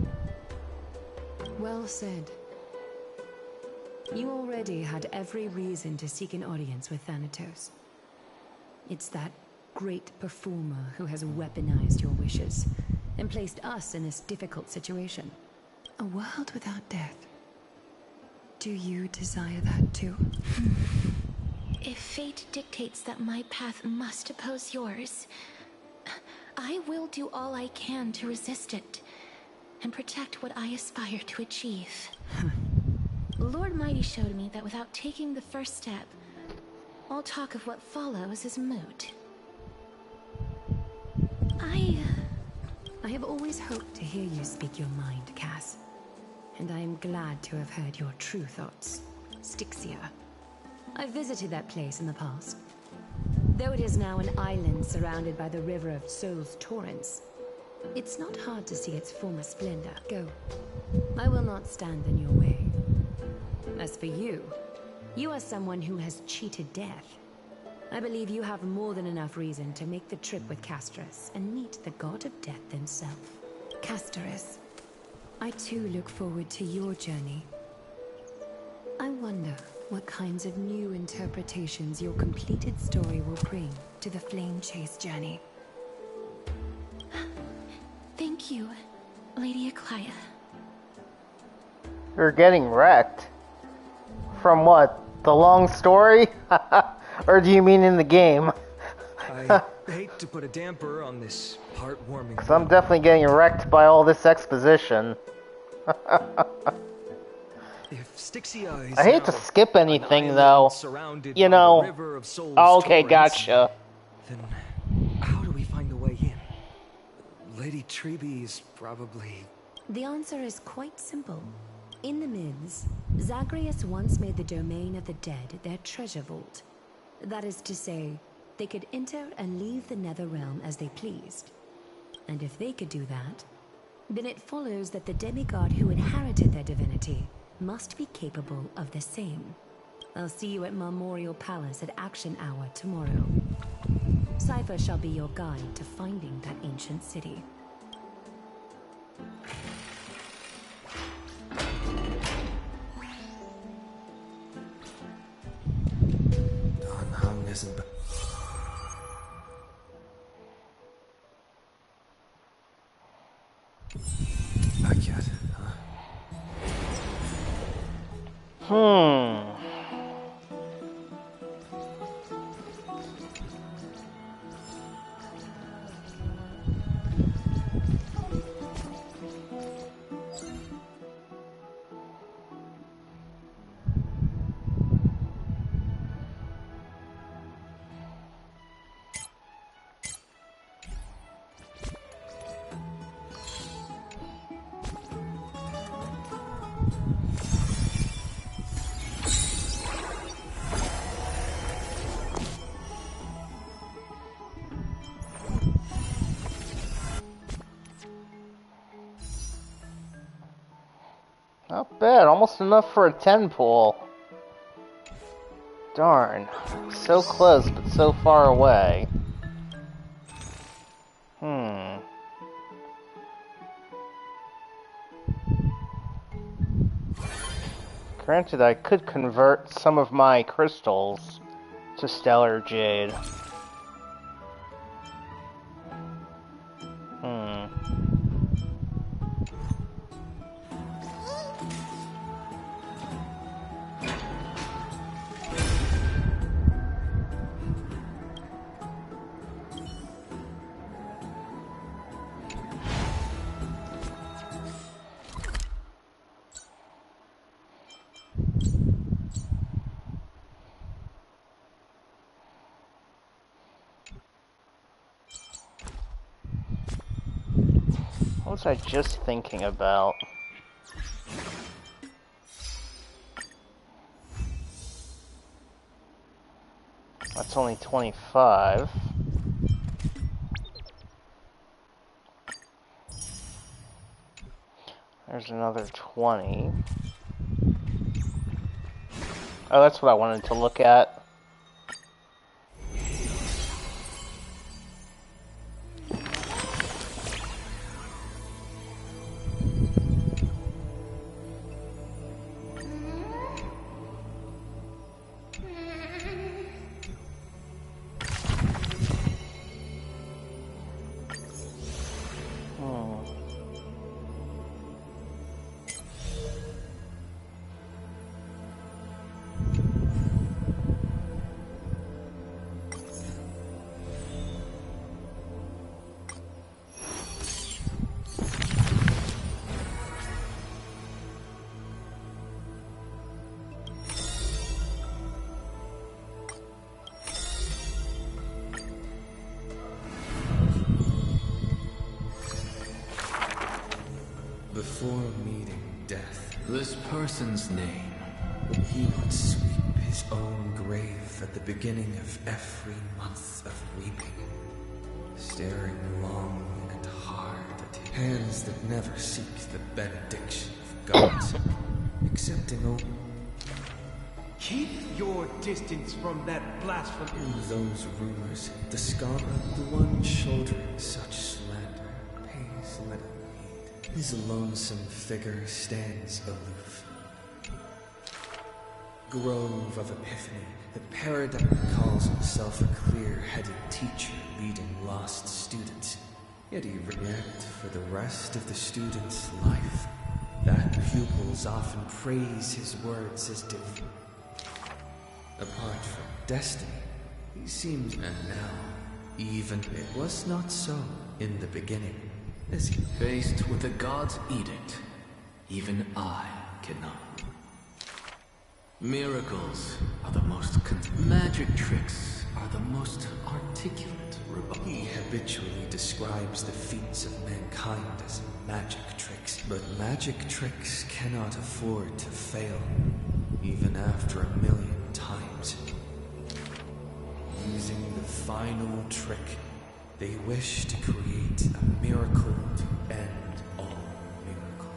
Speaker 4: Well said. You already had every reason to seek an audience with Thanatos. It's that great performer who has weaponized your wishes and placed us in this difficult situation. A world without death. Do you desire that too?
Speaker 5: If fate dictates that my path must oppose yours, I will do all I can to resist it and protect what I aspire to achieve. Lord Mighty showed me that without taking the first step, all talk of what follows is moot.
Speaker 4: I have always hoped to hear you speak your mind, Cass. And I am glad to have heard your true thoughts. Styxia. I've visited that place in the past. Though it is now an island surrounded by the river of Soul's torrents, it's not hard to see its former splendor. Go. I will not stand in your way. As for you, you are someone who has cheated death. I believe you have more than enough reason to make the trip with Casterus and meet the god of death himself. Casterus, I too look forward to your journey. I wonder what kinds of new interpretations your completed story will bring to the Flame Chase journey.
Speaker 5: Thank you, Lady Aglaia.
Speaker 1: You're getting wrecked. From what? The long story? Or do you mean in the game?
Speaker 3: I hate to put a damper on this heartwarming...
Speaker 1: Because I'm definitely getting wrecked by all this exposition.
Speaker 3: If Styxia is
Speaker 1: I hate to skip anything, though. You know... Oh, okay, gotcha.
Speaker 3: Then how do we find a way in? Lady Treby is probably...
Speaker 4: The answer is quite simple. In the Mids, Zagreus once made the domain of the dead their treasure vault. That is to say, they could enter and leave the Nether Realm as they pleased. And if they could do that, then it follows that the demigod who inherited their divinity must be capable of the same. I'll see you at Memorial Palace at Action Hour tomorrow. Cypher shall be your guide to finding that ancient city.
Speaker 3: Hung isn't... Not yet, huh?
Speaker 1: Not bad, almost enough for a 10 pull. Darn. So close, but so far away. Granted, I could convert some of my crystals to Stellar Jade. What was I just thinking about? That's only 25. There's another 20. Oh, that's what I wanted to look at.
Speaker 12: Before meeting death,
Speaker 7: this person's name,
Speaker 12: he would sweep his own grave at the beginning of every month of weeping, staring long and hard at his hands that never seek the benediction of gods, accepting only.
Speaker 22: Keep your distance from that blasphemy.
Speaker 12: In those rumors, the scholar, the one shouldering such slander, pays little heed. His lonesome figure stands aloof. Grove of Epiphany, the paradigm calls himself a clear-headed teacher leading lost students. Yet he react for the rest of the student's life. That pupils often praise his words as divine. Apart from destiny, he seems, and now, even it was not so in the beginning, as he
Speaker 7: faced with the god's edict, even I cannot. Miracles are the most magic tricks are the most articulate.
Speaker 12: He habitually describes the feats of mankind as magic tricks, but magic tricks cannot afford to fail, even after 1,000,000 times. Using the final trick, they wish to create a miracle to end all miracle.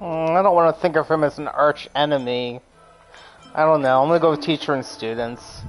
Speaker 1: I don't want to think of him as an arch enemy. I don't know. I'm gonna go with teacher and students.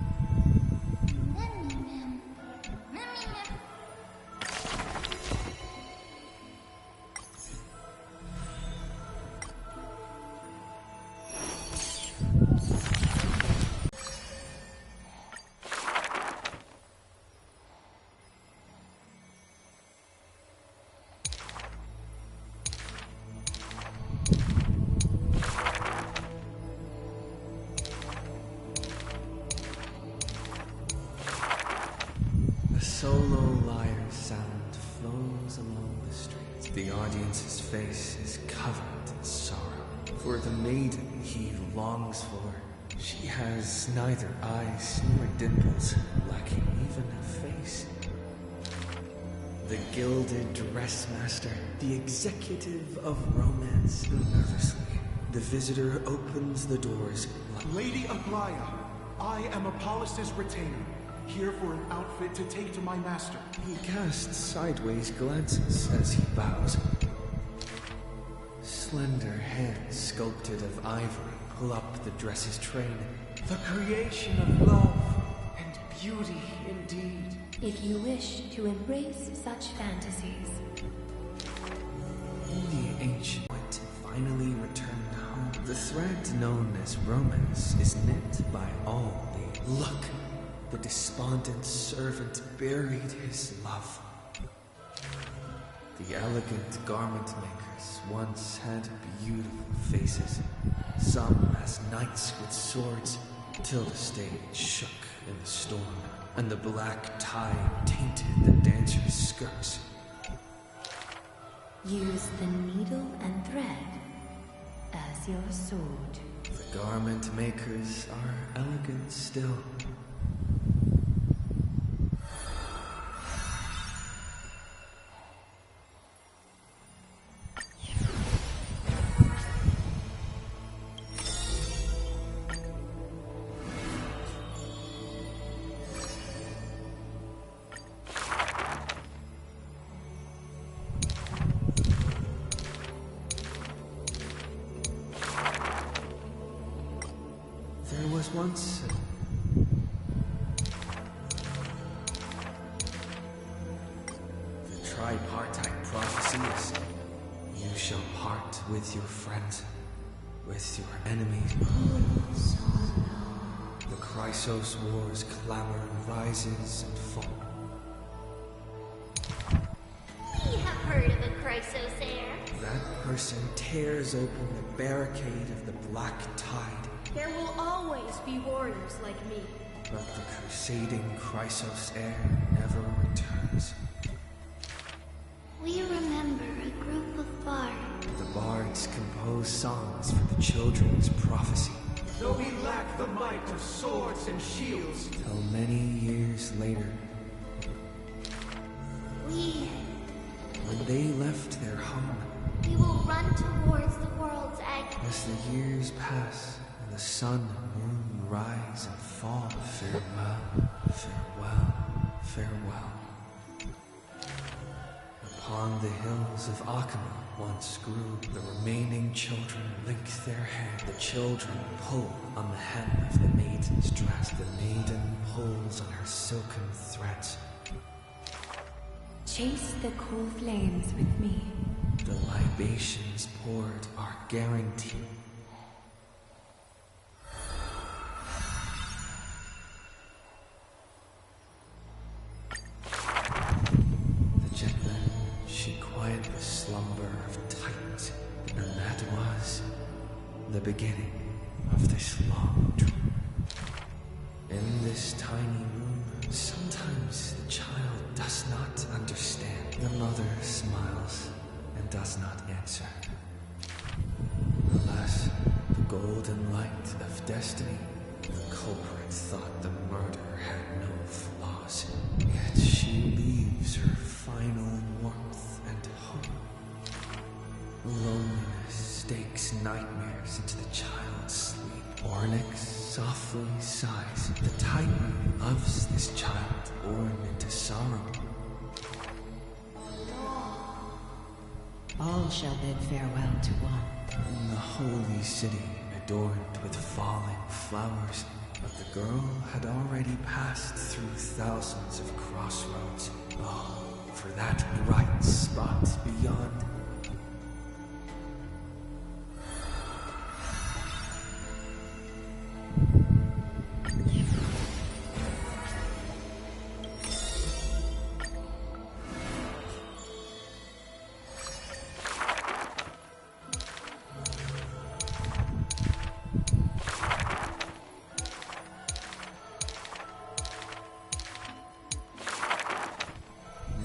Speaker 12: face is covered in sorrow. For the maiden he longs for, she has neither eyes nor dimples, lacking even a face. The gilded dressmaster, the executive of romance, nervously. The visitor opens the doors.
Speaker 22: Lady Aglaya, I am Apollos' retainer, here for an outfit to take to my master.
Speaker 12: He casts sideways glances as he bows. Slender hands sculpted of ivory pull up the dress's train.
Speaker 22: The creation of love and beauty indeed.
Speaker 4: If you wish to embrace such fantasies.
Speaker 12: The ancient went finally returned home. The thread known as romance is knit by all the look. The despondent servant buried his love. The elegant garment makers once had beautiful faces, some as knights with swords, till the stage shook in the storm, and the black tide tainted the dancers' skirts.
Speaker 4: Use the needle and thread as your sword.
Speaker 12: The garment makers are elegant still. There was once the tripartite prophecy is, you shall part with your friends, with your enemies. The Chrysos War's clamor rises and falls.
Speaker 11: We have heard of a Chrysos heir.
Speaker 12: That person tears open the barricade of the black tide.
Speaker 11: There will always be warriors like me.
Speaker 12: But the crusading Chrysos heir never returns.
Speaker 11: We remember a group of bards.
Speaker 12: The bards compose songs for the children's prophecy.
Speaker 22: Though we lack the might of swords and shields.
Speaker 12: Till many years later, when they left their home,
Speaker 11: we will run towards the world's edge.
Speaker 12: As the years pass and the sun and moon rise and fall, farewell, farewell, farewell. Upon the hills of Akama once grew, the remaining children link their hair. The children pull on the hem of the maiden's dress. The maiden pulls on her silken threads.
Speaker 4: Chase the cool flames with me.
Speaker 12: The libations poured are guaranteed. The gentler, she quiet the slumber of titans, and that was the beginning of this long dream. In this tiny room, sometimes the child does not understand. The mother smiles and does not answer. Alas, the golden light of destiny, the culprit thought the murder had no flaws. Yet she leaves her final warmth and hope. Loneliness stakes nightmares into the child's sleep. Ornyx softly sighs. The Titan loves this child, born into sorrow.
Speaker 4: All shall bid farewell to one.
Speaker 12: In the holy city, adorned with falling flowers, but the girl had already passed through thousands of crossroads. Oh, for that bright spot beyond.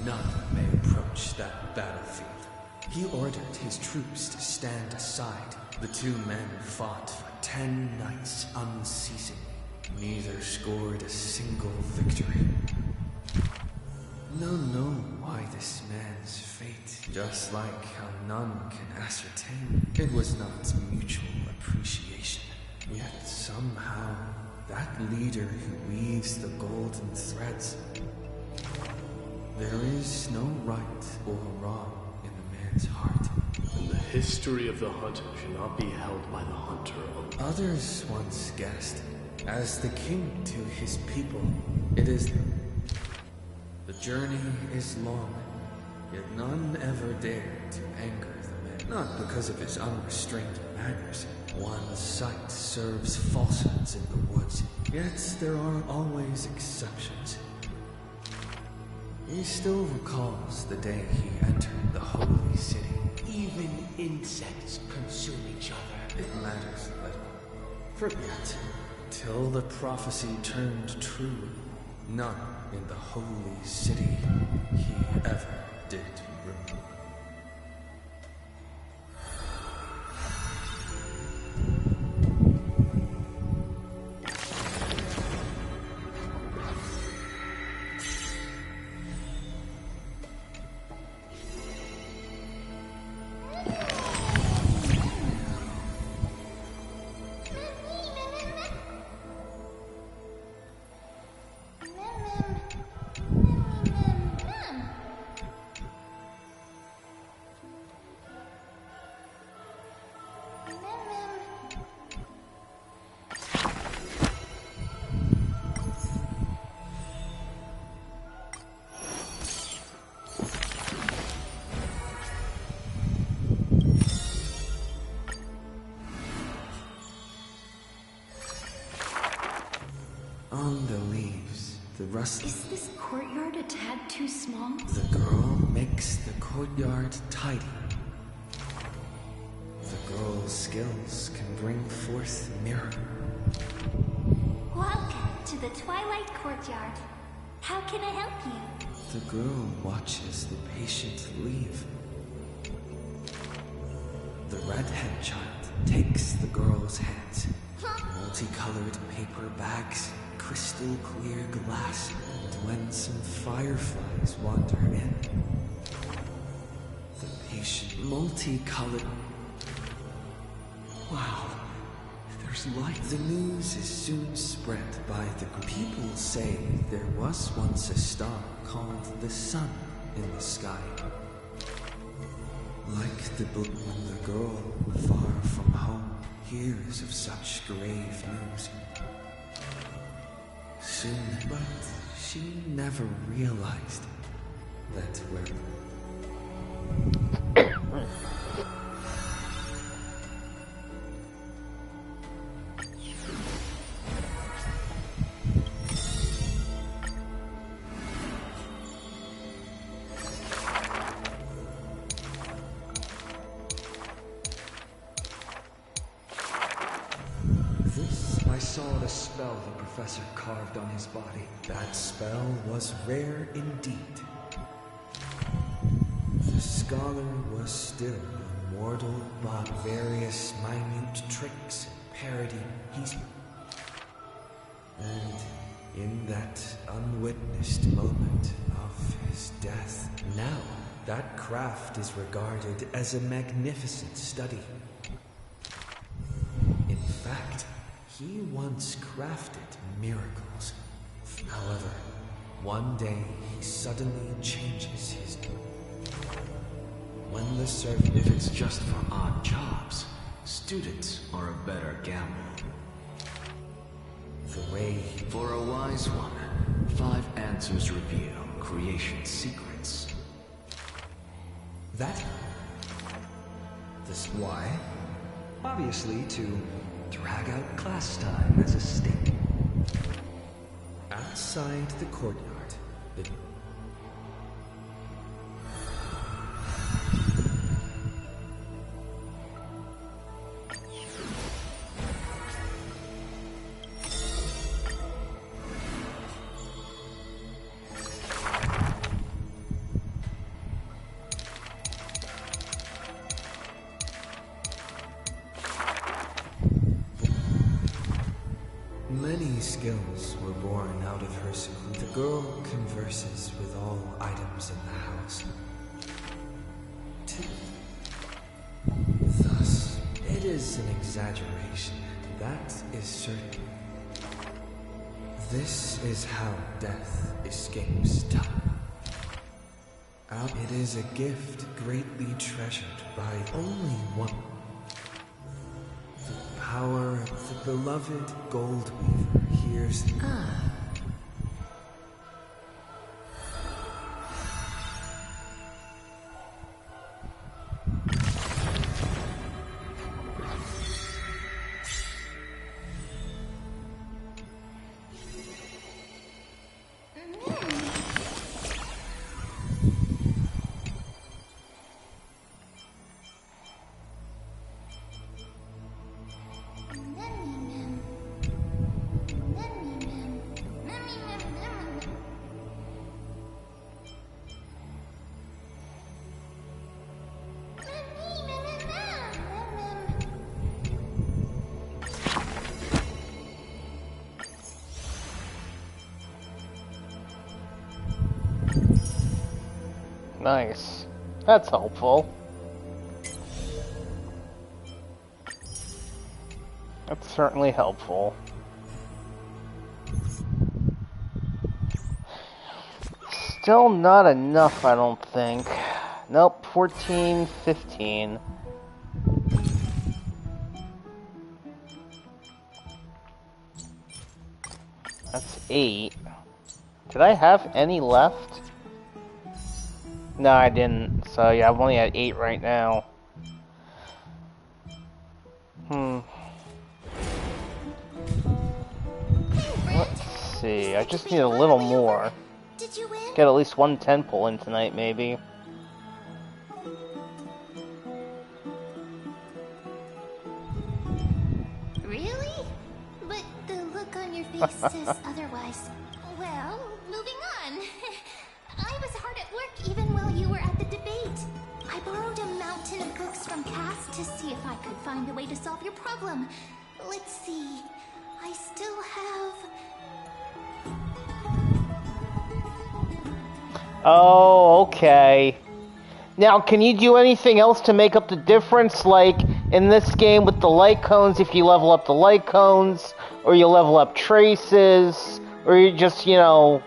Speaker 12: None may approach that battlefield. The two men fought for 10 nights unceasingly. Neither scored a single victory. None know why this man's fate, just like how none can ascertain. It was not mutual appreciation. Yet somehow, that leader who weaves the golden threads. There is no right or wrong in the man's heart.
Speaker 13: And the history of the hunt should not be held by the hunter alone.
Speaker 12: Others once guessed, as the king to his people, it is... The journey is long, yet none ever dared to anger the man. Not because of his unrestrained manners. One's sight serves falsehoods in the woods, yet there are always exceptions. He still recalls the day he entered the holy city.
Speaker 10: Even insects consume each other.
Speaker 12: It matters little. For yet, till the prophecy turned true, none in the holy city he ever did rule. On the leaves, the rustling...
Speaker 6: Is this courtyard a tad too small?
Speaker 12: The girl makes the courtyard tidy. The girl's skills can bring forth miracles.
Speaker 11: Welcome to the Twilight Courtyard. How can I help you?
Speaker 12: The girl watches the patient leave. The redhead child takes the girl's hands. Multicolored paper bags, crystal clear glass, and when some fireflies wander in, the patient multicolored... Wow, there's light. The news is soon spread by the group. People say there was once a star called the sun in the sky. Like the book when the girl, far from home, hears of such grave news. Soon, but she never realized that I saw the spell the professor carved on his body. That spell was rare indeed. The scholar was still immortal by various minute tricks and parody and in that unwitnessed moment of his death, now that craft is regarded as a magnificent study. In fact, he once crafted miracles. However, one day he suddenly changes his... When the servant...
Speaker 7: If it's just for odd jobs, students are a better gamble.
Speaker 12: The way...
Speaker 7: For a wise one, 5 answers reveal creation's secrets.
Speaker 12: That? This why? Obviously to drag out class time as a stake. Outside the courtyard, Many skills were born out of her seclusion. The girl converses with all items in the house. Thus, it is an exaggeration. That is certain. This is how death escapes time. It is a gift greatly treasured by only one. The power of the beloved Gold Weaver hears.
Speaker 1: Nice. That's helpful. That's certainly helpful. Still not enough, I don't think. Nope, 14, 15. That's 8. Did I have any left? No, I didn't. So yeah, I'm only at 8 right now. Let's see. I just need a little more. Get at least one 10 pull in tonight, maybe.
Speaker 11: Really? But the look on your face says otherwise. Well, moving on. I was hard at work even while you were at the debate. I borrowed a mountain of books from Cass to see if I could find a way to solve your problem. Let's see. I still have...
Speaker 1: Oh, okay. Now, can you do anything else to make up the difference? Like, in this game with the light cones, if you level up the light cones, or you level up traces, or you just, you know...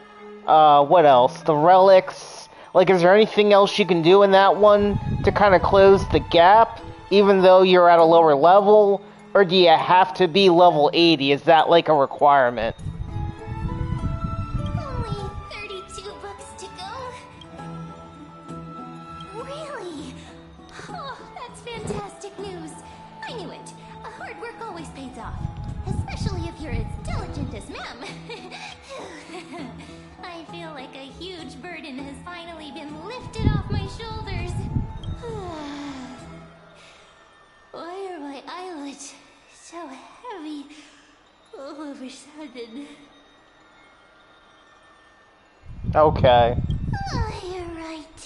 Speaker 1: what else? The relics? Like, is there anything else you can do in that one to kind of close the gap, even though you're at a lower level? Or do you have to be level 80? Is that, like, a requirement?
Speaker 11: Only 32 books to go. Really? Oh, that's fantastic news. I knew it. Hard work always pays off. Especially if you're as diligent as Mem. I feel like a huge burden has finally been lifted off my shoulders. Why are my eyelids so heavy all of a sudden?
Speaker 1: Okay.
Speaker 11: Oh, you're right.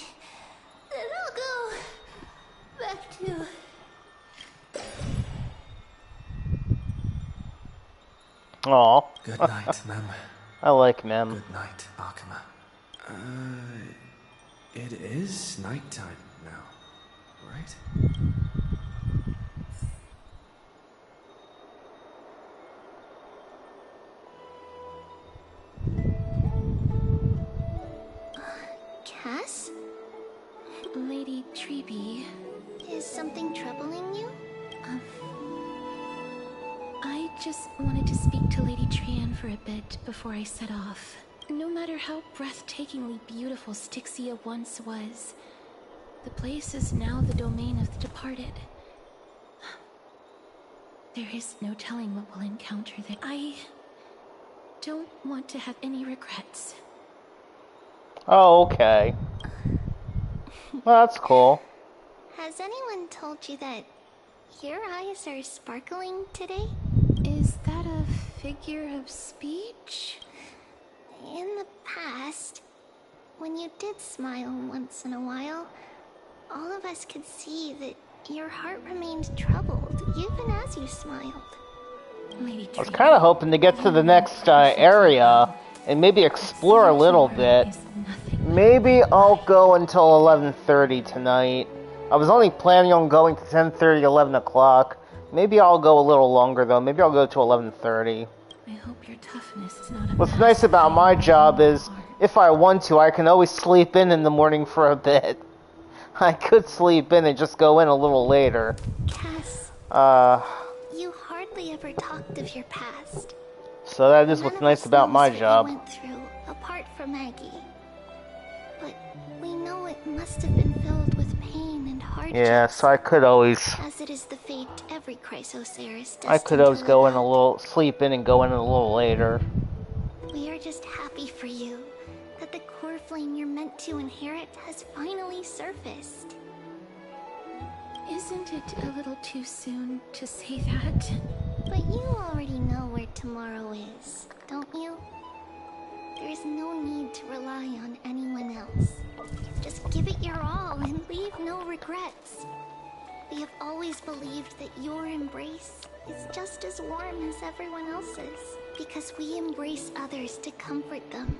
Speaker 11: Then I'll go back to...
Speaker 1: Aw.
Speaker 12: Good night, Mem.
Speaker 1: I like Mem.
Speaker 12: Good night, Akuma. It is nighttime now, right?
Speaker 11: Cass? Lady Treeby. Is something troubling you? I just wanted to speak to Lady Trian for a bit before I set off. No matter how breathtakingly beautiful Styxia once was, the place is now the domain of the departed. There is no telling what we'll encounter there. I don't want to have any regrets.
Speaker 1: Oh, okay. Well, that's cool.
Speaker 11: Has anyone told you that your eyes are sparkling today? Is that a figure of speech? In the past, when you did smile once in a while, all of us could see that your heart remained troubled even as you smiled. Lady
Speaker 1: I was kind of hoping to get to the next area and maybe explore a little bit. Maybe I'll go until 11:30 tonight. I was only planning on going to 10:30, 11 o'clock. Maybe I'll go a little longer though. Maybe I'll go to 11:30.
Speaker 5: I hope your toughness is not a
Speaker 1: What's nice about my job is, if I want to, I can always sleep in the morning for a bit. I could sleep in and just go in a little later.
Speaker 11: Cass, you hardly ever talked of your past.
Speaker 1: So that is what's nice about my job.
Speaker 11: Went through, apart from Maggie. But we know it must have been filled with pain and hardship.
Speaker 1: Yeah, so I could always...
Speaker 11: As it is the fate every Chrysoceres
Speaker 1: I could always go in a little... sleep in and go in a little later.
Speaker 11: We are just happy for you that the core flame you're meant to inherit has finally surfaced.
Speaker 5: Isn't it a little too soon to say that?
Speaker 11: But you already know where tomorrow is, don't you? There is no need to rely on anyone else. Just give it your all and leave no regrets. We have always believed that your embrace is just as warm as everyone else's, because we embrace others to comfort them.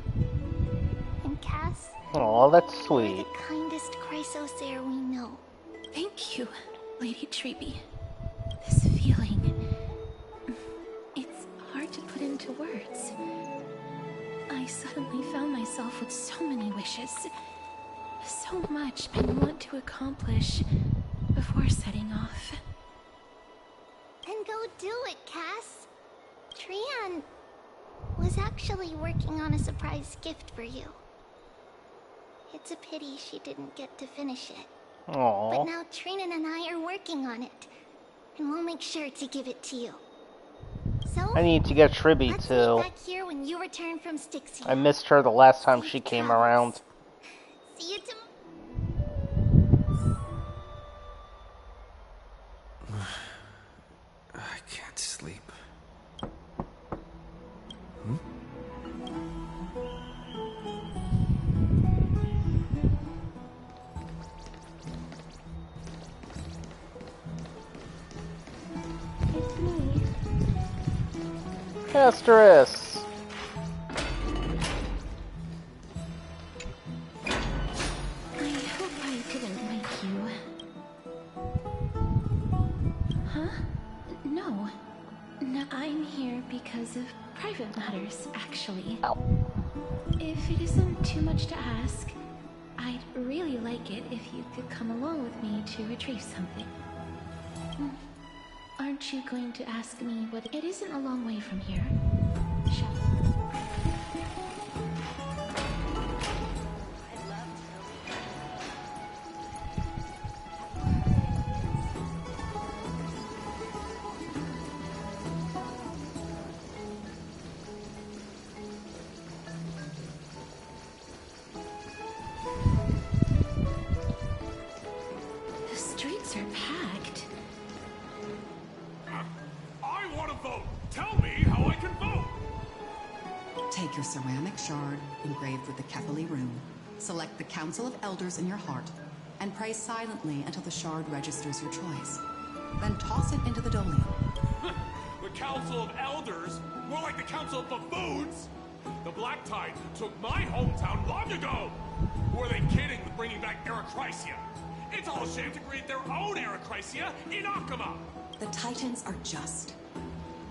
Speaker 11: And Cass,
Speaker 1: oh, that's sweet.
Speaker 11: You're the kindest Chrysosaur we know.
Speaker 5: Thank you, Lady Treby. This feeling, it's hard to put into words. I suddenly found myself with so many wishes, so much I want to accomplish before setting off.
Speaker 11: Then go do it, Cass. Trian was actually working on a surprise gift for you. It's a pity she didn't get to finish it.
Speaker 1: Aww.
Speaker 11: But now Trinan and I are working on it, and we'll make sure to give it to you. So
Speaker 1: I need to get Tribby too.
Speaker 11: Back here when you return from Styxia.
Speaker 1: I missed her the last time she came around.
Speaker 11: See you tomorrow.
Speaker 12: I can't sleep.
Speaker 5: It's me.
Speaker 1: Amphoreus.
Speaker 5: I hope I didn't wake you. Huh? No. No, I'm here because of private matters, actually.
Speaker 1: Ow.
Speaker 5: If it isn't too much to ask, I'd really like it if you could come along with me to retrieve something. Aren't you going to ask me what... It isn't a long way from here. Shall The streets are packed.
Speaker 10: I want to vote! Tell me how I can vote!
Speaker 17: Take your ceramic shard, engraved with the Kethali rune, select the Council of Elders in your heart, and pray silently until the shard registers your choice. Then toss it into the Dolium.
Speaker 10: The Council of Elders? More like the Council of Buffoons! The Black Tide took my hometown long ago! Were they kidding with bringing back Erechrysia? It's all a shame to create their own Erechrysia in Akama!
Speaker 17: The Titans are just.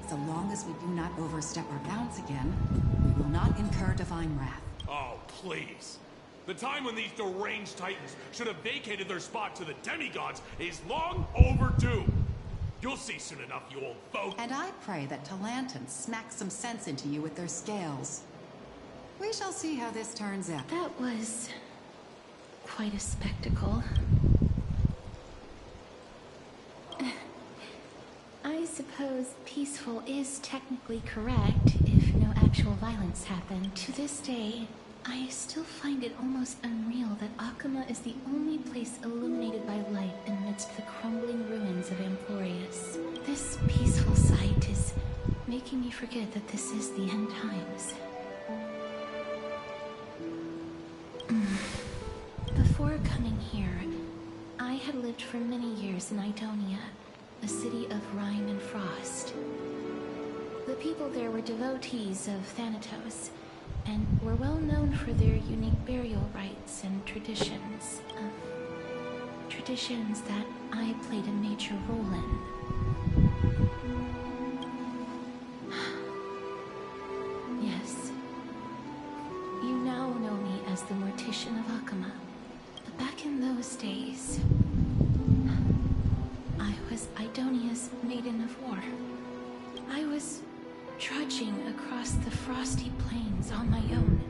Speaker 17: So long as we do not overstep our bounds again, we will not incur divine wrath.
Speaker 10: Oh, please. The time when these deranged Titans should have vacated their spot to the demigods is long overdue. You'll see soon enough, you old folk.
Speaker 17: And I pray that Talantan smacks some sense into you with their scales. We shall see how this turns out.
Speaker 5: That was quite a spectacle. I suppose peaceful is technically correct if no actual violence happened. To this day, I still find it almost unreal that Akama is the only place illuminated by light amidst the crumbling ruins of Amphoreus. This peaceful sight is making me forget that this is the end times. Before coming here, I had lived for many years in Idonia, a city of rime and frost. The The people there were devotees of Thanatos, and were well known for their unique burial rites and traditions. Traditions that I played a major role in. Yes. You now know me as the Mortician of Akama. But back in those days, I was Idonia's Maiden of War. I was trudging across the frosty plains on my own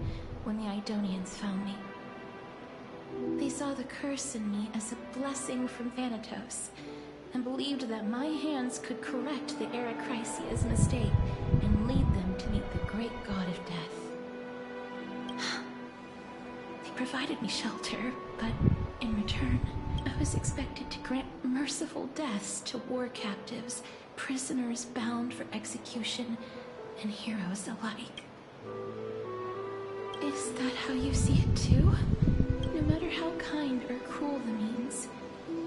Speaker 5: when the Idonians found me. They saw the curse in me as a blessing from Thanatos, and believed that my hands could correct the Erechrysia's mistake and lead them to meet the great god of death. They provided me shelter, but in return, I was expected to grant merciful deaths to war captives, prisoners bound for execution, and heroes alike. Is that how you see it too? No matter how kind or cruel the means,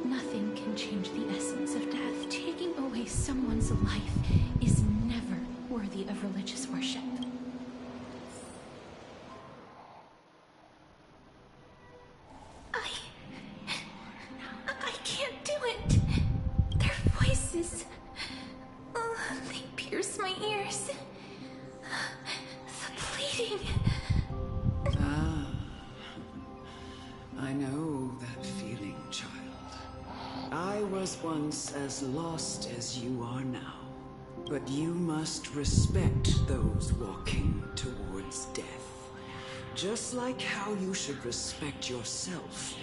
Speaker 5: nothing can change the essence of death. Taking away someone's life is never worthy of religious worship. I can't do it. Their voices, they pierce my ears. The pleading.
Speaker 18: I know that feeling, child. I was once as lost as you are now. But you must respect those walking towards death. Just like how you should respect yourself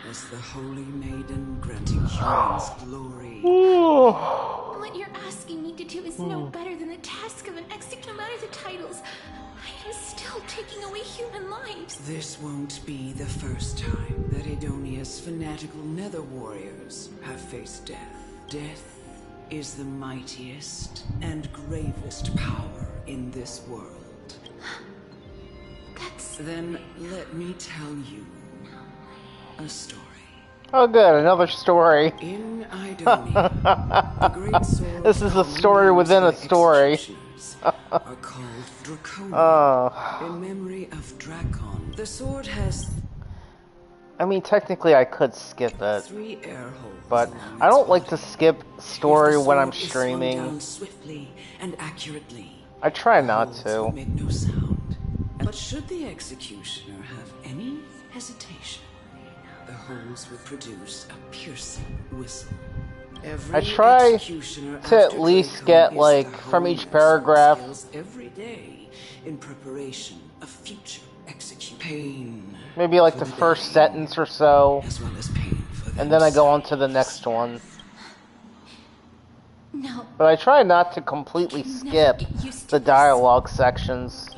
Speaker 18: as the Holy Maiden granting humans glory.
Speaker 5: What you're asking me to do is no better than the task of an executioner. No matter the titles, I am still taking away human lives.
Speaker 18: This won't be the first time that Edonia's fanatical nether warriors have faced death. Death is the mightiest and gravest power in this world. Then let me tell you a story.
Speaker 1: Oh good, another story.
Speaker 18: In Idonia, the great sword
Speaker 1: this is a story within a story.
Speaker 18: are called Draconia. In memory of Dracon, the sword has...
Speaker 1: I mean, technically I could skip it, but I don't like to skip story when I'm streaming.
Speaker 18: Swiftly and accurately.
Speaker 1: I try not to.
Speaker 18: Make no sound. But should the executioner have any hesitation, the holes would produce a piercing whistle.
Speaker 1: I try to at least get, like, from each paragraph.
Speaker 18: Every day in preparation of future execution.
Speaker 1: Maybe like the first sentence or so, and then I go on to the next one.
Speaker 5: No.
Speaker 1: But I try not to completely skip the dialogue sections.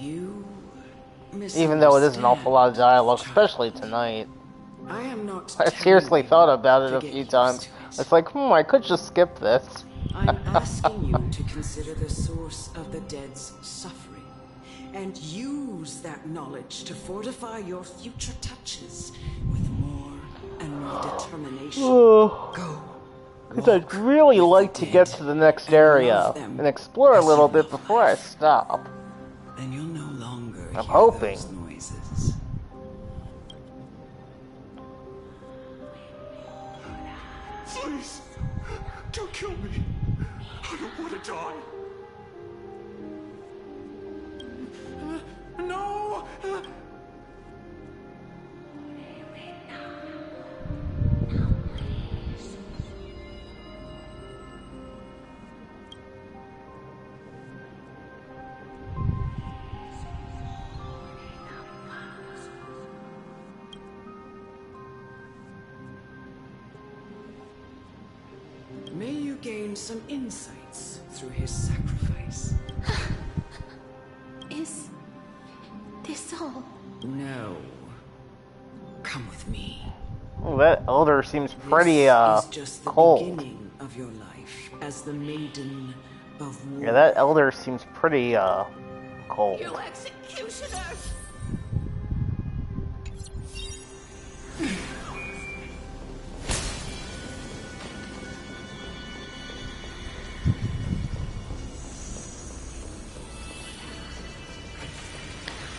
Speaker 1: Even though it is an awful lot of dialogue, especially tonight. I seriously thought about it a few times. It's like, I could just skip this.
Speaker 18: I'm asking you to consider the source of the dead's suffering, and use that knowledge to fortify your future touches with more and more determination. Go.
Speaker 1: Because I'd really like to get to the next area and explore a little bit before I stop.
Speaker 18: Then you'll no longer
Speaker 1: I'm hoping.
Speaker 18: Those noises.
Speaker 10: Please, don't kill me. I don't want to die. No!
Speaker 18: May you gain some insights through his sacrifice.
Speaker 5: Is this all?
Speaker 18: No. Come with me.
Speaker 1: Oh, that elder seems pretty
Speaker 18: This is just the
Speaker 1: cold.
Speaker 18: beginning of your life as the Maiden of War.
Speaker 1: Yeah, that elder seems pretty cold.
Speaker 5: You executioner!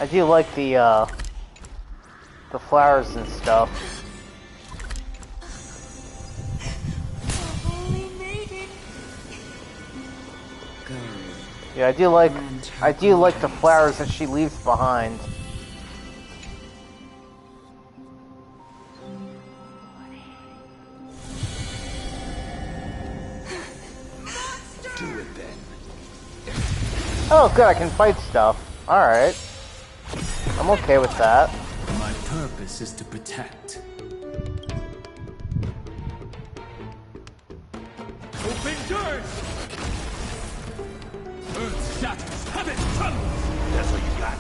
Speaker 1: I do like the flowers and stuff. Yeah, I do like the flowers that she leaves behind.
Speaker 10: Do it then.
Speaker 1: Oh, good, I can fight stuff. Alright. I'm okay with that.
Speaker 2: My purpose is to protect.
Speaker 10: Open doors! Earth shatters, heaven trembles! That's what you got.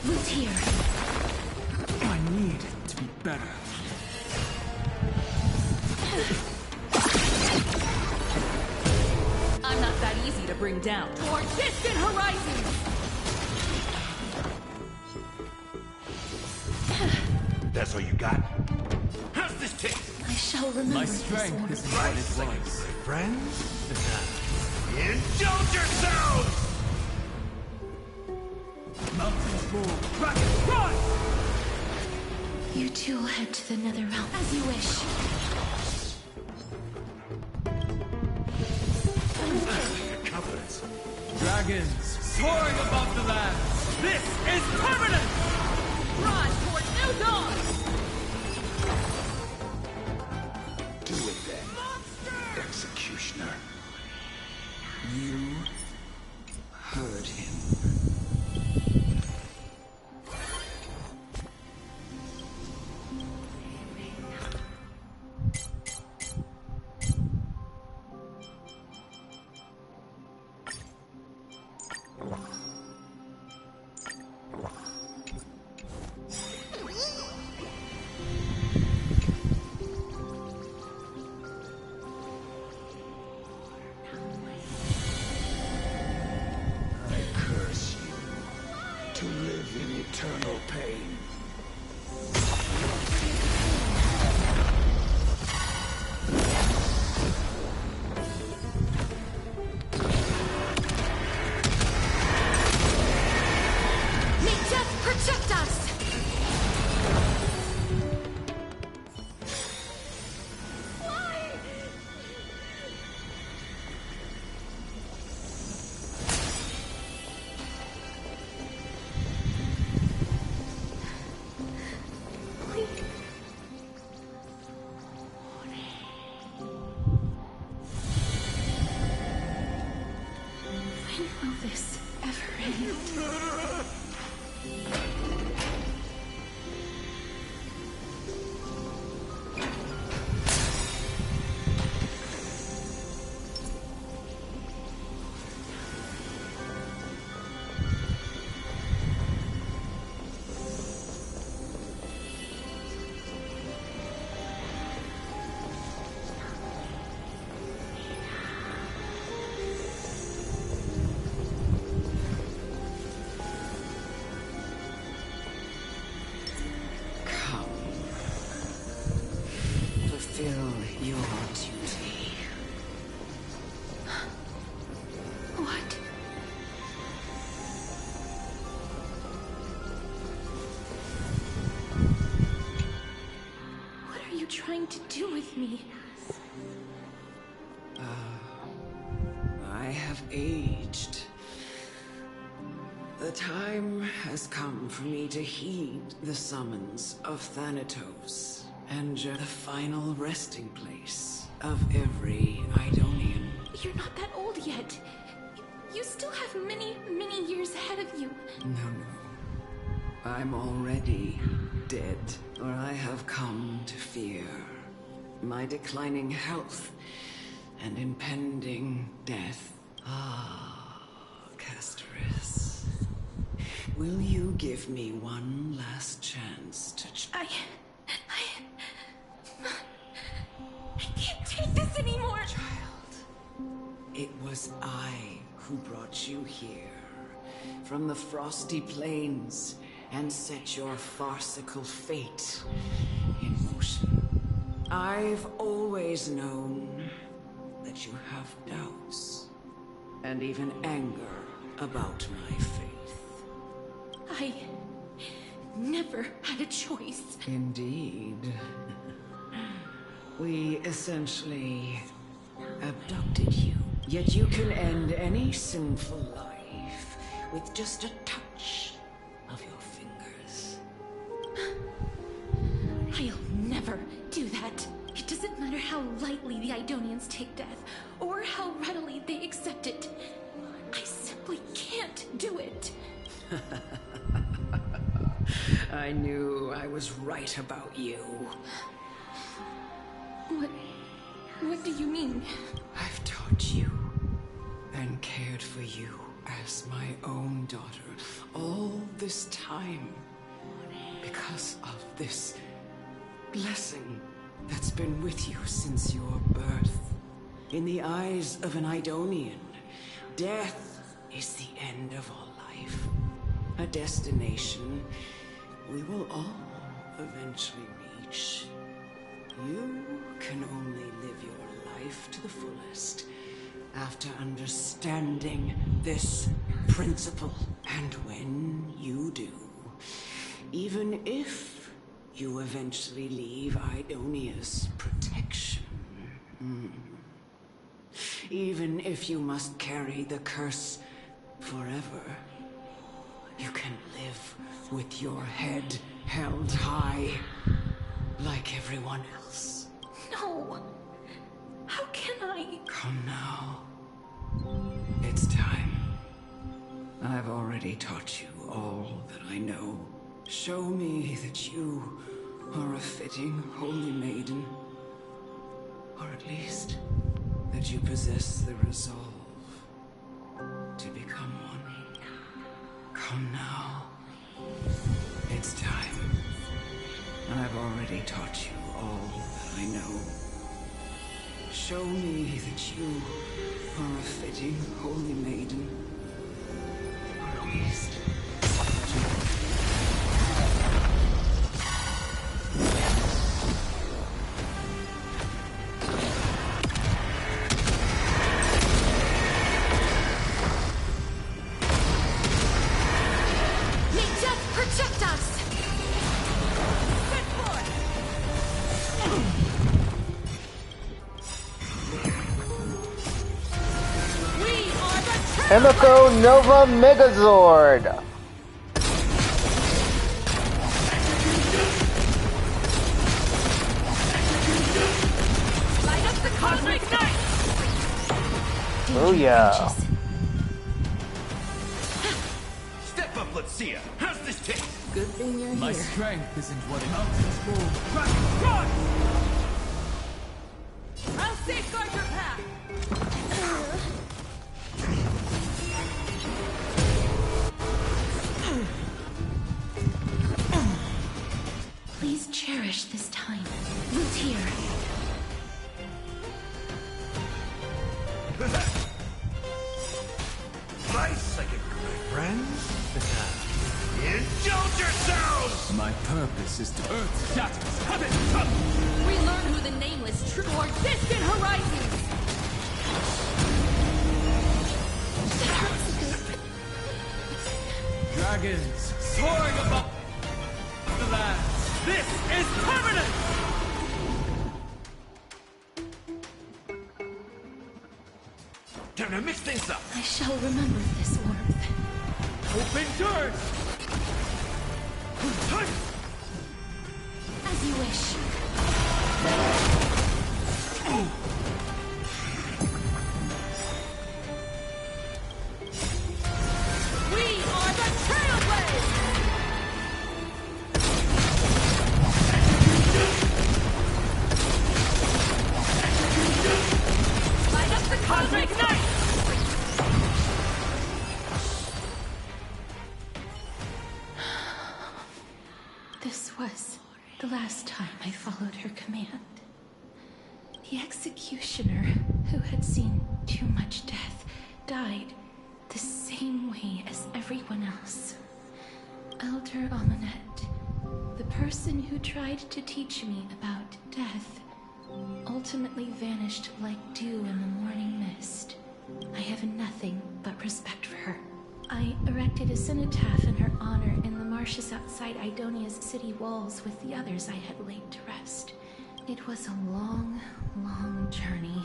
Speaker 5: Who's here?
Speaker 2: I need to be better.
Speaker 16: I'm not that easy to bring down. For distant horizons!
Speaker 10: That's all you got? How's this taste?
Speaker 5: I shall remember.
Speaker 2: My strength isn't what it was.
Speaker 10: Friends? Indulge yourselves!
Speaker 2: Mountains move.
Speaker 10: Dragon, run!
Speaker 5: You two will head to the nether realm as you wish.
Speaker 10: Confidence.
Speaker 2: Dragons soaring above the land. This is permanent!
Speaker 16: Run toward new dawn!
Speaker 10: Do it then, executioner.
Speaker 18: You heard him.
Speaker 10: To live in eternal pain.
Speaker 5: May death protect us! When will this ever end?
Speaker 18: Fulfill your duty.
Speaker 5: What? What are you trying to do with me?
Speaker 18: I have aged. The time has come for me to heed the summons of Thanatos, and the final resting place of every Idonian.
Speaker 5: You're not that old yet. You still have many, many years ahead of you.
Speaker 18: No. I'm already dead, or I have come to fear my declining health and impending death. Ah, Castorus. Will you give me one last chance to...
Speaker 5: I can't take this anymore!
Speaker 18: Child, it was I who brought you here, from the frosty plains, and set your farcical fate in motion. I've always known that you have doubts. and even anger about my faith.
Speaker 5: I never had a choice.
Speaker 18: Indeed. We essentially abducted you. Yet you can end any sinful life with just a touch of your fingers.
Speaker 5: I'll never do that. It doesn't matter how lightly the Idonians take death, or how readily they accept it. I simply can't do it.
Speaker 18: I knew I was right about you.
Speaker 5: What do you mean?
Speaker 18: I've taught you and cared for you as my own daughter all this time because of this blessing that's been with you since your birth. In the eyes of an Idonian, death is the end of all life. A destination we will all eventually reach. You can only live your life to the fullest after understanding this principle. And when you do, even if you eventually leave Idonia's protection, even if you must carry the curse forever, you can live with your head held high, like everyone else.
Speaker 5: No. How can I?
Speaker 18: Come now. It's time. I've already taught you all that I know. Show me that you are a fitting holy maiden. Or at least that you possess the resolve to become one. Come now. It's time. I've already taught you all that I know. Show me that you are a fitting holy maiden. Or at least
Speaker 1: Himiko Nova Megazord!
Speaker 16: Light up the cosmic night!
Speaker 1: Oh yeah.
Speaker 10: Step up, let's see ya. How's this taste?
Speaker 5: Good thing you're
Speaker 2: My
Speaker 5: here.
Speaker 2: strength isn't what mountains move.
Speaker 16: Run! I'll safeguard your path!
Speaker 5: Please cherish this time. Root here.
Speaker 10: Nice, I can my friends. Indulge yourselves!
Speaker 2: My purpose is to earth shatters heaven.
Speaker 16: We learn who the nameless true or distant horizons!
Speaker 2: Dragons soaring above the land. This is permanent!
Speaker 10: Time to mix things up.
Speaker 5: I shall remember this warmth.
Speaker 2: Open doors!
Speaker 5: As you wish.
Speaker 16: We are the Trailblazers! Light up the cosmic night!
Speaker 5: This was the last time I followed her command. The executioner, who had seen too much death, died the same way as everyone else. Elder Amunet, the person who tried to teach me about death, ultimately vanished like dew in the morning mist. I have nothing but respect for her. I erected a cenotaph in her honor in the marshes outside Idonia's city walls with the others I had laid to rest. It was a long, long journey.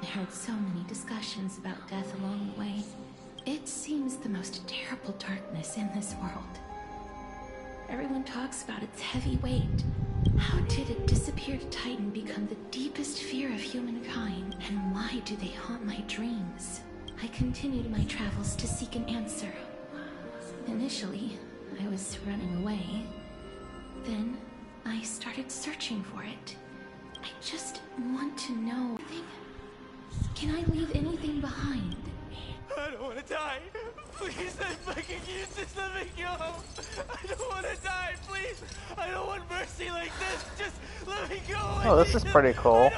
Speaker 5: I heard so many discussions about death along the way. It seems the most terrible darkness in this world. Everyone talks about its heavy weight. How did a disappeared titan become the deepest fear of humankind? And why do they haunt my dreams? I continued my travels to seek an answer. Initially, I was running away. Then, I started searching for it. I just want to know. Can I leave anything behind?
Speaker 2: I don't want to die. Please, I'm begging you, just let me go. I don't want to die, please. I don't want mercy like this. Just let me go.
Speaker 1: Oh, this is pretty cool.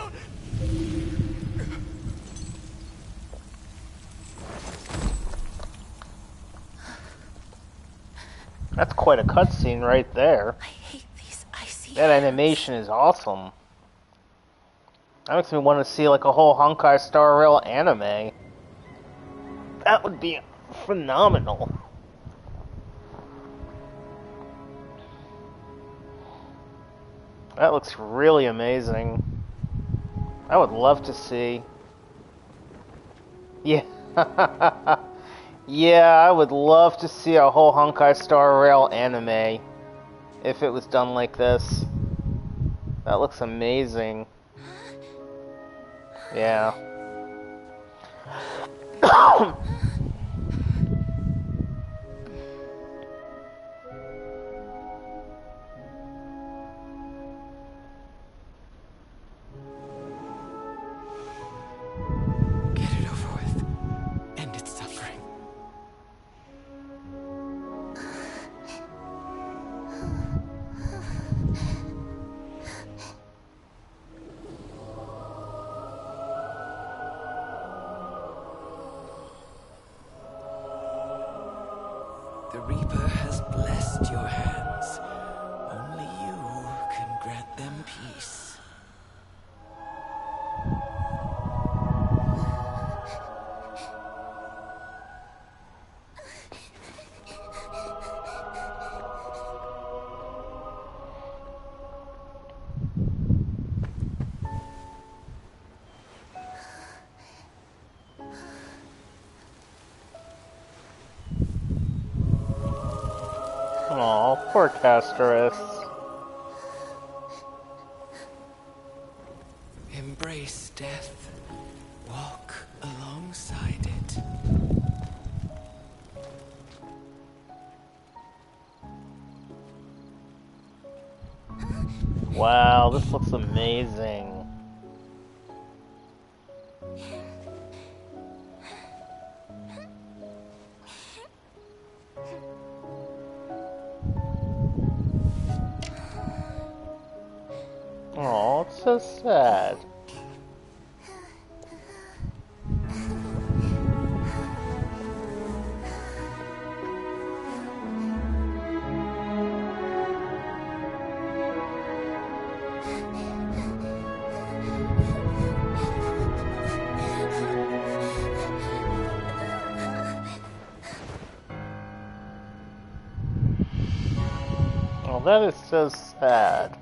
Speaker 1: That's quite a cutscene right there.
Speaker 5: I hate these icy
Speaker 1: That animation is awesome. That makes me want to see like a whole Honkai Star Rail anime. That would be phenomenal. That looks really amazing. I would love to see. Yeah. Yeah, I would love to see a whole Honkai Star Rail anime if it was done like this. That looks amazing. Yeah.
Speaker 2: Get it over with. End its suffering.
Speaker 18: The Reaper has blessed your hands. Only you can grant them peace.
Speaker 1: Aw, poor Casterus.
Speaker 18: Embrace death. Walk alongside it.
Speaker 1: Wow, this looks amazing. Oh, it's so sad. Oh, that is so sad.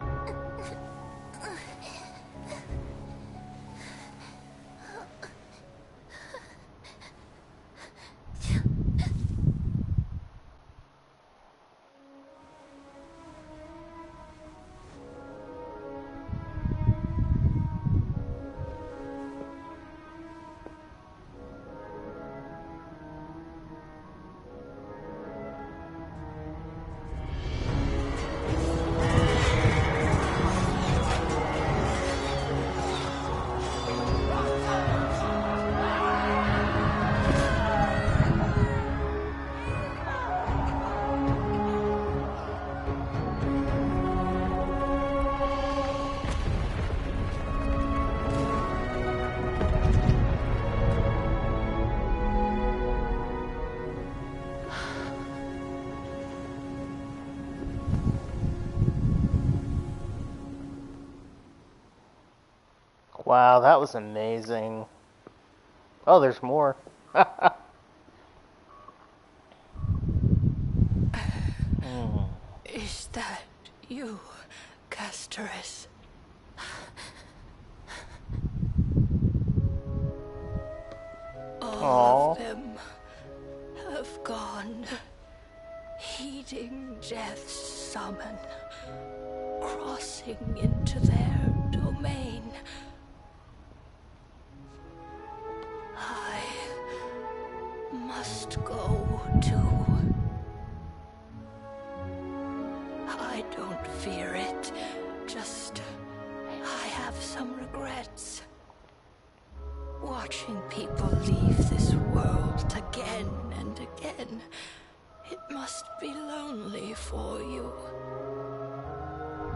Speaker 1: Wow, that was amazing. Oh, there's more.
Speaker 14: Is that you, Castorus? All of them have gone, heeding death's summon, crossing into their domain. I must go too. I don't fear it, just I have some regrets. Watching people leave this world again and again, it must be lonely for you.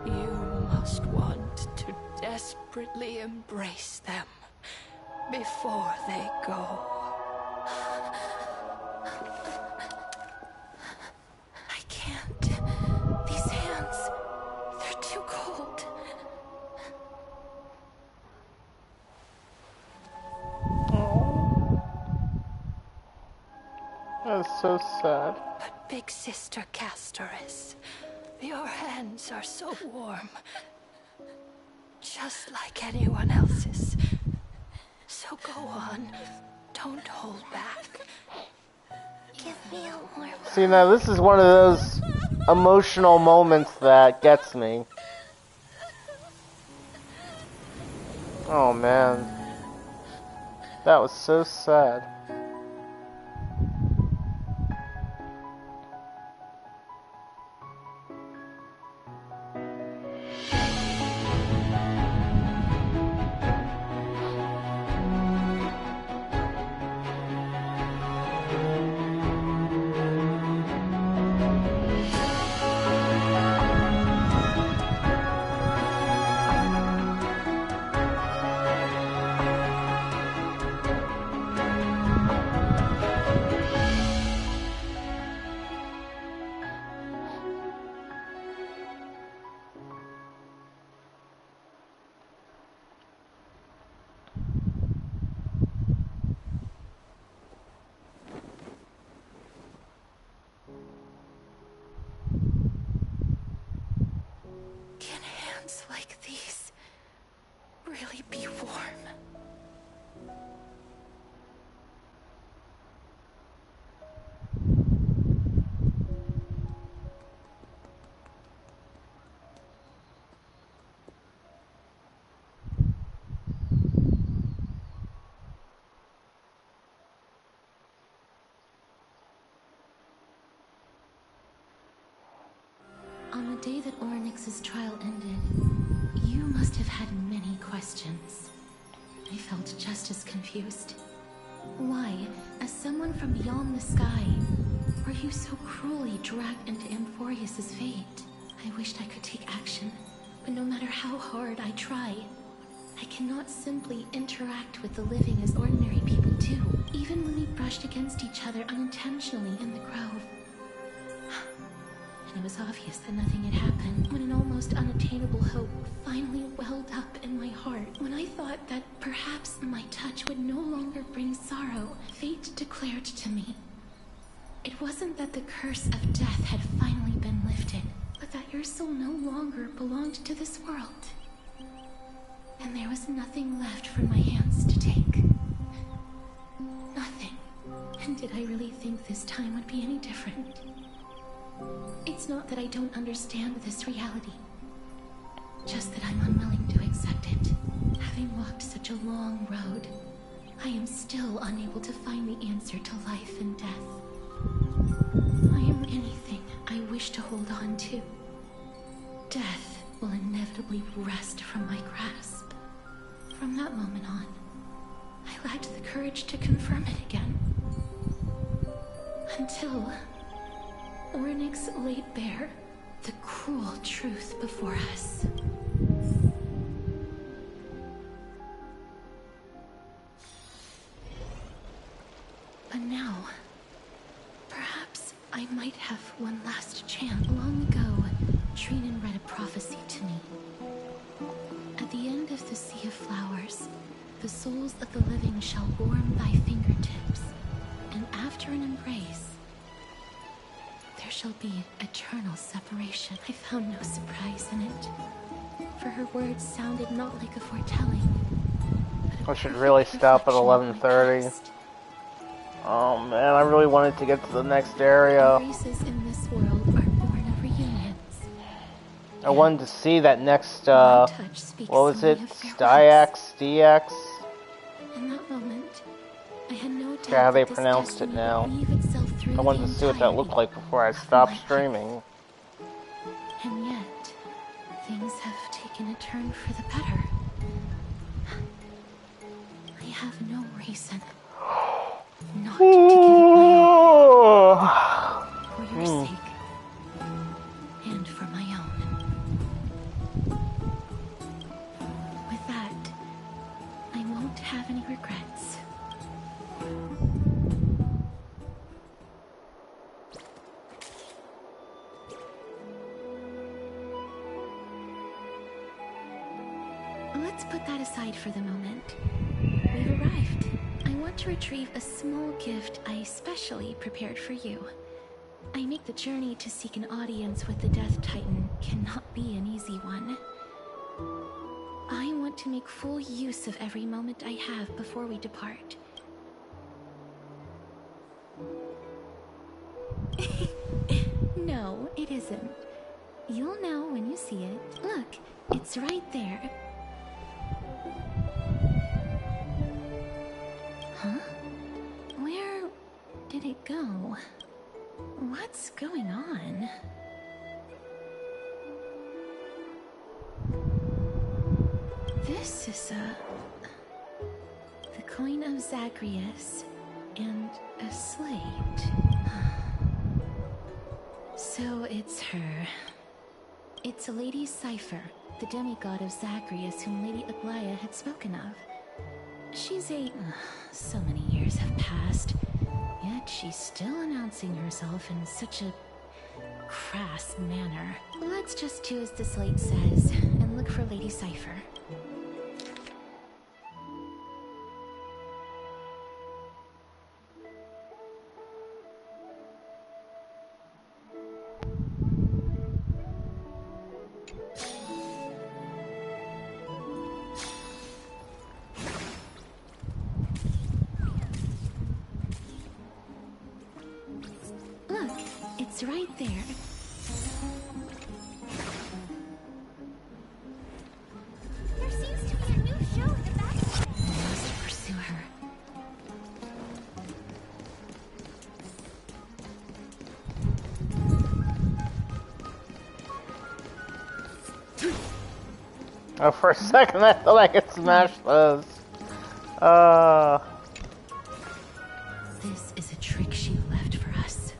Speaker 14: You must want to desperately embrace them before they go. I can't. These hands, they're too cold.
Speaker 1: That's so sad.
Speaker 14: But Big Sister Castorus, your hands are so warm. Just like anyone else's. So go on. Don't hold back.
Speaker 11: Give me a warm.
Speaker 1: See, now this is one of those emotional moments that gets me. Oh man. That was so sad.
Speaker 14: Can hands like these really be warm?
Speaker 5: On the day that Oryx's trial ended, you must have had many questions. I felt just as confused. Why, as someone from beyond the sky, were you so cruelly dragged into Amphoreus' fate? I wished I could take action, but no matter how hard I try, I cannot simply interact with the living as ordinary people do, even when we brushed against each other unintentionally in the grove. And it was obvious that nothing had happened when an almost unattainable hope finally welled up in my heart. When I thought that perhaps my touch would no longer bring sorrow, fate declared to me. It wasn't that the curse of death had finally been lifted, but that your soul no longer belonged to this world. And there was nothing left for my hands to take. Nothing. And did I really think this time would be any different? It's not that I don't understand this reality. Just that I'm unwilling to accept it. Having walked such a long road, I am still unable to find the answer to life and death. I am anything I wish to hold on to. Death will inevitably wrest from my grasp. From that moment on, I lacked the courage to confirm it again. Until Oryx laid bare the cruel truth before us. But now, perhaps I might have one last chance. Long ago, read a prophecy to me. At the end of the Sea of Flowers, The souls of the living shall warm thy fingertips, and after an embrace, there shall be eternal separation. I found no surprise in it, for her words sounded not like a foretelling.
Speaker 1: I should really stop at 11:30. Oh man, I really wanted to get to the next area.
Speaker 5: Races in this world are born of reunions.
Speaker 1: I wanted to see that next, what was it? DX?
Speaker 5: In that moment, I had no doubt
Speaker 1: Yeah, how they
Speaker 5: that this
Speaker 1: pronounced it
Speaker 5: destiny
Speaker 1: now.
Speaker 5: would weave itself through
Speaker 1: I wanted to
Speaker 5: the
Speaker 1: see what that looked like before I stopped streaming.
Speaker 5: And yet, things have taken a turn for the better. I have no reason not to give it my all. For your sake, and for my own. With that, I won't have any regrets. Let's put that aside for the moment. We've arrived. I want to retrieve a small gift I specially prepared for you. I make the journey to seek an audience with the Death Titan cannot be an easy one. I want to make full use of every moment I have before we depart. No, it isn't. You'll know when you see it. Look, it's right there. Huh? Where did it go? What's going on? This is the coin of Zagreus and a slate. So it's her. It's a Lady Cypher, the demigod of Zagreus whom Lady Aglaia had spoken of. She's so many years have passed, yet she's still announcing herself in such a crass manner. Let's just do as the slate says, and look for Lady Cypher. It's right there.
Speaker 11: There seems to be a new show in the background.
Speaker 5: I must pursue her.
Speaker 1: Oh, for a second I thought I could smash those.
Speaker 5: This is a trick she left for us.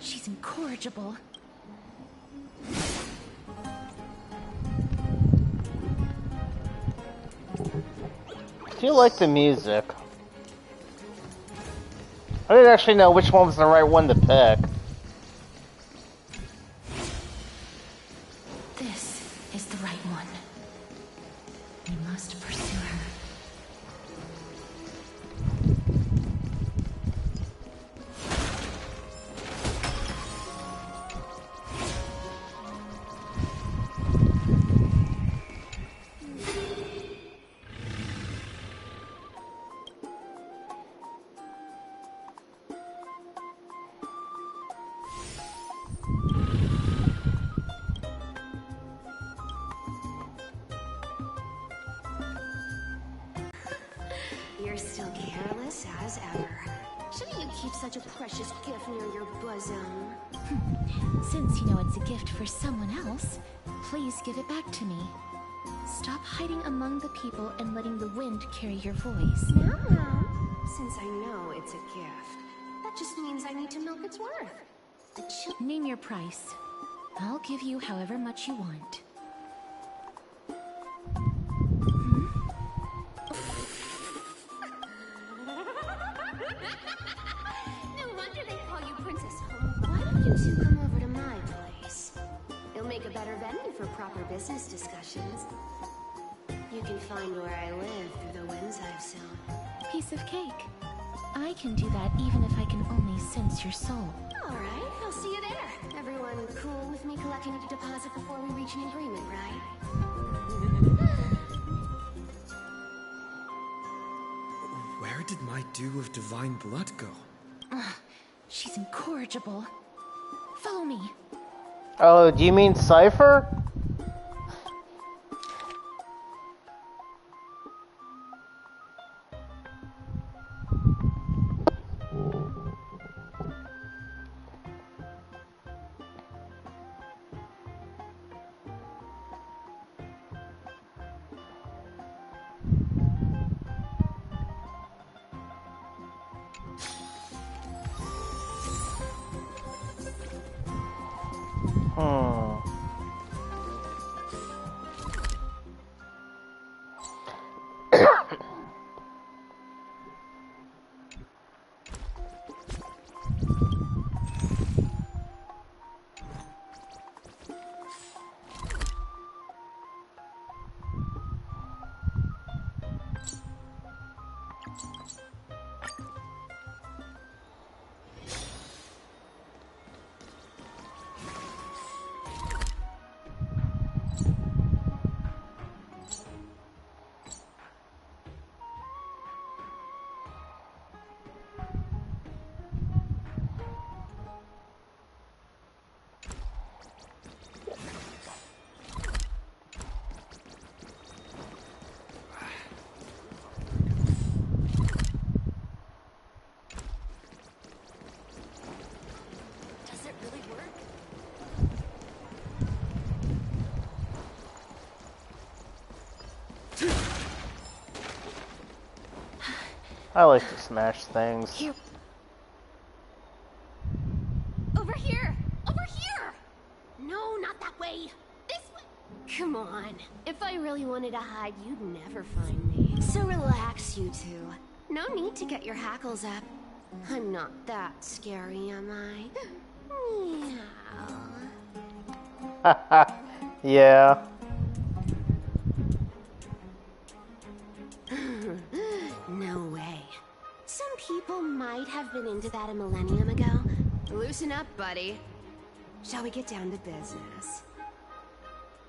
Speaker 5: She's incorrigible.
Speaker 1: Do you like the music? I didn't actually know which one was the right one to pick.
Speaker 5: This is the right one. We must pursue her.
Speaker 9: You're still careless as ever. Shouldn't you keep such a precious gift near your bosom?
Speaker 5: Since you know it's a gift for someone else, Please give it back to me. Stop hiding among the people and letting the wind carry your voice.
Speaker 9: No. Since I know it's a gift, that just means I need to milk its worth.
Speaker 5: Name your price. I'll give you however much you want.
Speaker 9: No wonder they call you Princess Home. Why don't you two come over to my place? It'll make a better venue for proper business discussions. You can find where I live through the winds I've sown.
Speaker 5: Piece of cake. I can do that even if I can only sense your soul.
Speaker 9: Alright, I'll see you there. Everyone cool with me collecting a deposit before we reach an agreement, right?
Speaker 12: Where did my dew of divine blood go?
Speaker 5: She's incorrigible. Follow me.
Speaker 1: Oh, do you mean Cypher? I like to smash things.
Speaker 5: Here.
Speaker 9: Over here! Over here! No, not that way! This way! Come on. If I really wanted to hide, you'd never find me. So relax, you two. No need to get your hackles up. I'm not that scary, am I?
Speaker 1: Meow. Yeah.
Speaker 9: No way. Some people might have been into that a millennium ago. Loosen up, buddy. Shall we get down to business?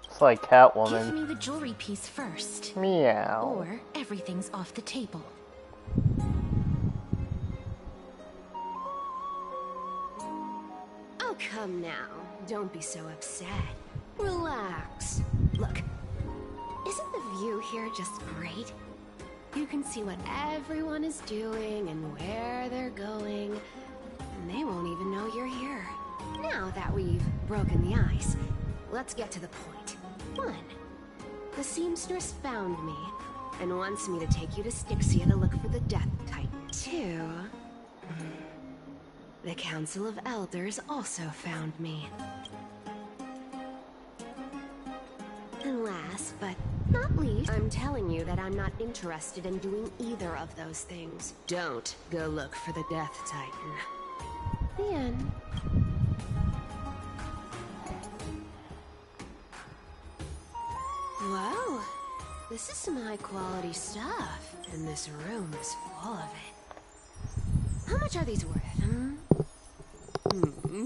Speaker 1: It's like Catwoman.
Speaker 5: Give me the jewelry piece first.
Speaker 1: Meow.
Speaker 5: Or everything's off the table.
Speaker 9: Oh, come now. Don't be so upset. Relax. Look, isn't the view here just great? You can see what everyone is doing and where they're going, and they won't even know you're here. Now that we've broken the ice, let's get to the point. 1. The seamstress found me and wants me to take you to Styxia to look for the Death Titan. 2. The Council of Elders also found me. And last but not least, I'm telling you that I'm not interested in doing either of those things. Don't go look for the Death Titan. The end. Whoa, this is some high-quality stuff, and this room is full of it. How much are these worth,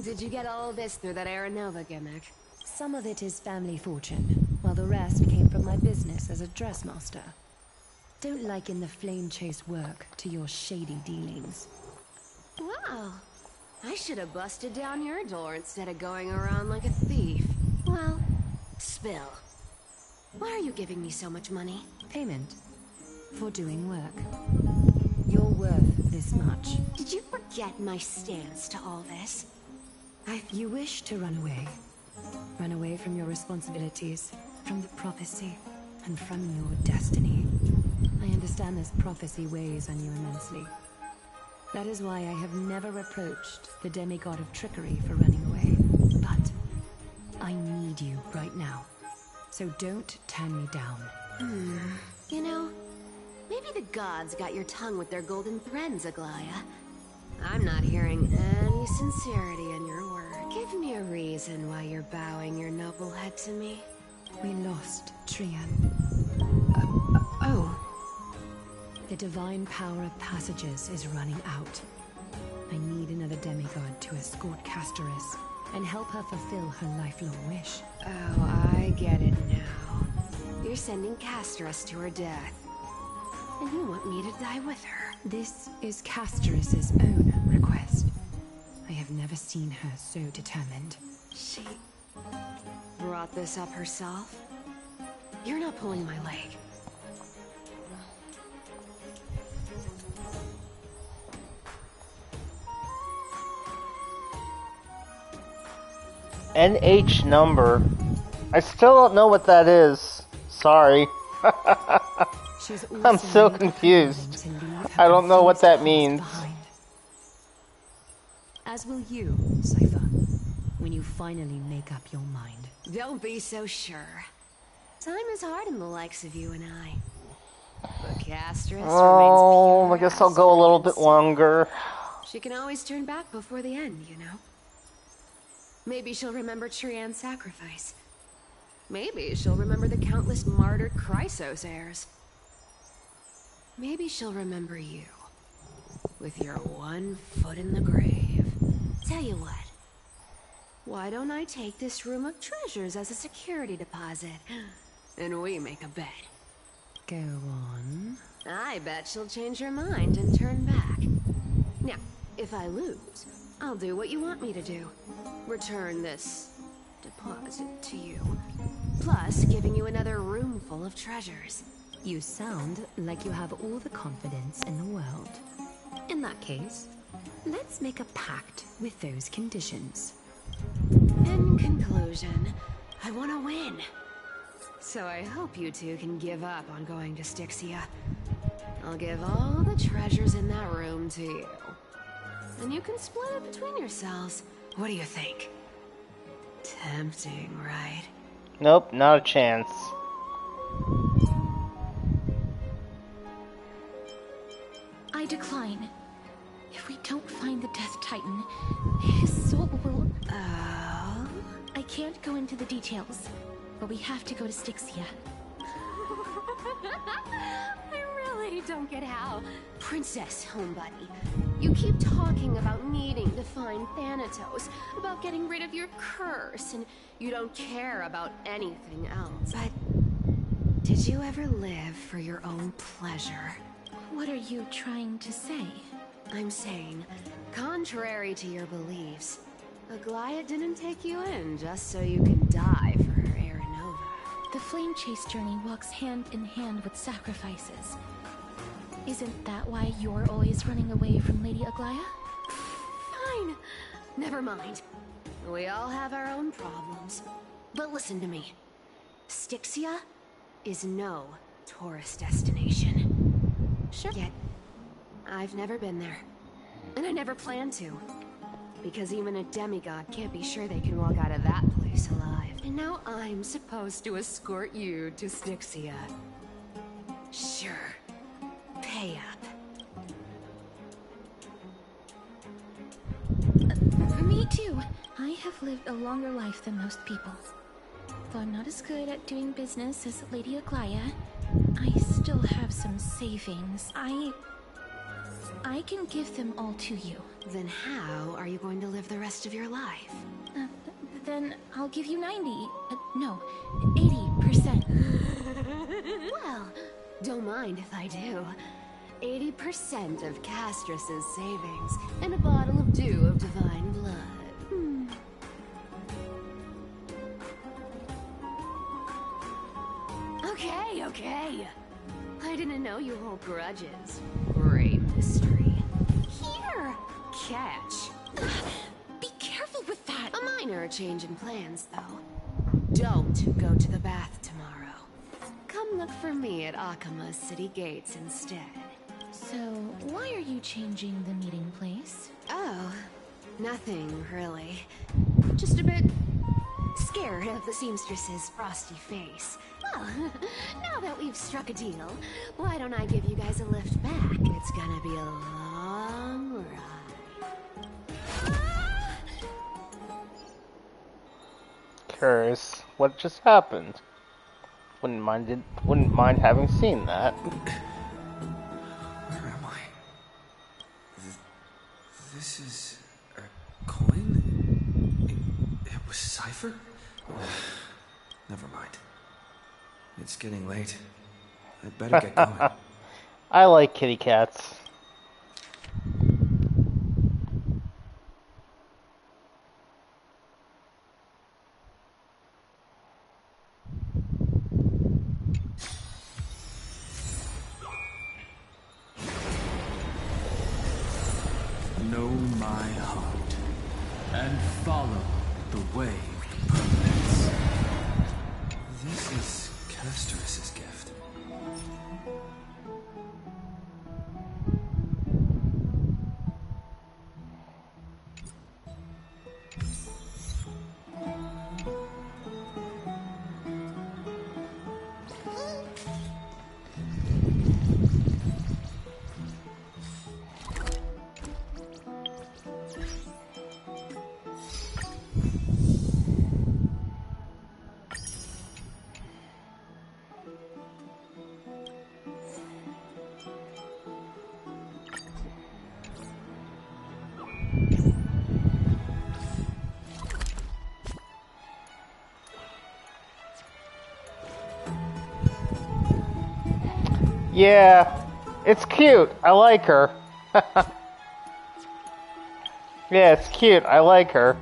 Speaker 9: Did you get all this through that Aranova gimmick?
Speaker 4: Some of it is family fortune, while the rest came from my business as a dressmaster. Don't liken the flame chase work to your shady dealings.
Speaker 9: Wow, I should have busted down your door instead of going around like a thief. Well, spill. Why are you giving me so much money?
Speaker 4: Payment for doing work. You're worth this much.
Speaker 9: Did you forget my stance to all this?
Speaker 4: You wish to run away. Run away from your responsibilities, from the prophecy, and from your destiny. I understand this prophecy weighs on you immensely. That is why I have never reproached the demigod of trickery for running away. But I need you right now, so don't turn me down.
Speaker 9: You know, maybe the gods got your tongue with their golden threads, Aglaya. I'm not hearing any sincerity in your word. Give me a reason why you're bowing your noble head to me.
Speaker 4: We lost Trian. Oh. The divine power of passages is running out. I need another demigod to escort Castorus and help her fulfill her lifelong wish.
Speaker 9: Oh, I get it now. You're sending Castorus to her death. And you want me to die with her.
Speaker 4: This is Castorus's own request. I have never seen her so determined.
Speaker 9: She brought this up herself? You're not pulling my leg.
Speaker 1: NH number. I still don't know what that is. Sorry. I'm so confused. I don't know what that means.
Speaker 4: As will you, Cypher, when you finally make up your mind.
Speaker 9: Don't be so sure. Time is hard in the likes of you and I. But Castorus remains pure.
Speaker 1: I guess I'll go a little bit longer.
Speaker 9: She can always turn back before the end, you know. Maybe she'll remember Trian's sacrifice. Maybe she'll remember the countless martyred Chrysos heirs. Maybe she'll remember you, with your one foot in the grave. Tell you what, why don't I take this room of treasures as a security deposit, and we make a bet.
Speaker 4: Go on.
Speaker 9: I bet she'll change her mind and turn back. Now, if I lose, I'll do what you want me to do. Return this deposit to you, plus giving you another room full of treasures.
Speaker 4: You sound like you have all the confidence in the world. In that case, let's make a pact with those conditions.
Speaker 9: In conclusion, I want to win. So I hope you two can give up on going to Styxia. I'll give all the treasures in that room to you. And you can split it between yourselves. What do you think? Tempting, right?
Speaker 1: Nope, not a chance.
Speaker 6: I decline. If we don't find the Death Titan, his soul will...
Speaker 9: Oh?
Speaker 6: I can't go into the details, but we have to go to Styxia.
Speaker 9: I really don't get how. Princess, homebuddy, you keep talking about needing to find Thanatos, about getting rid of your curse, and you don't care about anything else. But did you ever live for your own pleasure?
Speaker 6: What are you trying to say?
Speaker 9: I'm saying, contrary to your beliefs, Aglaya didn't take you in just so you can die for her Aranova.
Speaker 6: The flame chase journey walks hand in hand with sacrifices. Isn't that why you're always running away from Lady Aglaya?
Speaker 9: Fine. Never mind. We all have our own problems. But listen to me. Styxia is no tourist destination.
Speaker 6: Sure.
Speaker 9: Yet, I've never been there. And I never plan to. Because even a demigod can't be sure they can walk out of that place alive. And now I'm supposed to escort you to Styxia. Sure. Pay up.
Speaker 6: Me too. I have lived a longer life than most people. Though I'm not as good at doing business as Lady Aglaya, I still have some savings. I can give them all to you.
Speaker 9: Then how are you going to live the rest of your life?
Speaker 6: Then I'll give you 90. No, 80%.
Speaker 9: Well, don't mind if I do. 80% of Castorus's savings and a bottle of dew of divine blood. Okay. I didn't know you hold grudges. Great mystery. Here! Catch.
Speaker 6: Be careful with that!
Speaker 9: A minor change in plans, though. don't go to the bath tomorrow. Come look for me at Akama's city gates instead.
Speaker 5: So, why are you changing the meeting place?
Speaker 9: Oh, nothing really. Just a bit scared of the seamstress's frosty face. Well, now that we've struck a deal, why don't I give you guys a lift back? It's gonna be a long ride.
Speaker 1: Curious, what just happened? Wouldn't mind having seen that.
Speaker 12: Where am I? This is a coin? It was Cypher? Never mind. It's getting late. I'd better get going.
Speaker 1: I like kitty cats.
Speaker 2: Know my heart and follow the way of permanence.
Speaker 12: This is Castorus's gift.
Speaker 1: Yeah, it's cute. I like her. Yeah, it's cute. I like her.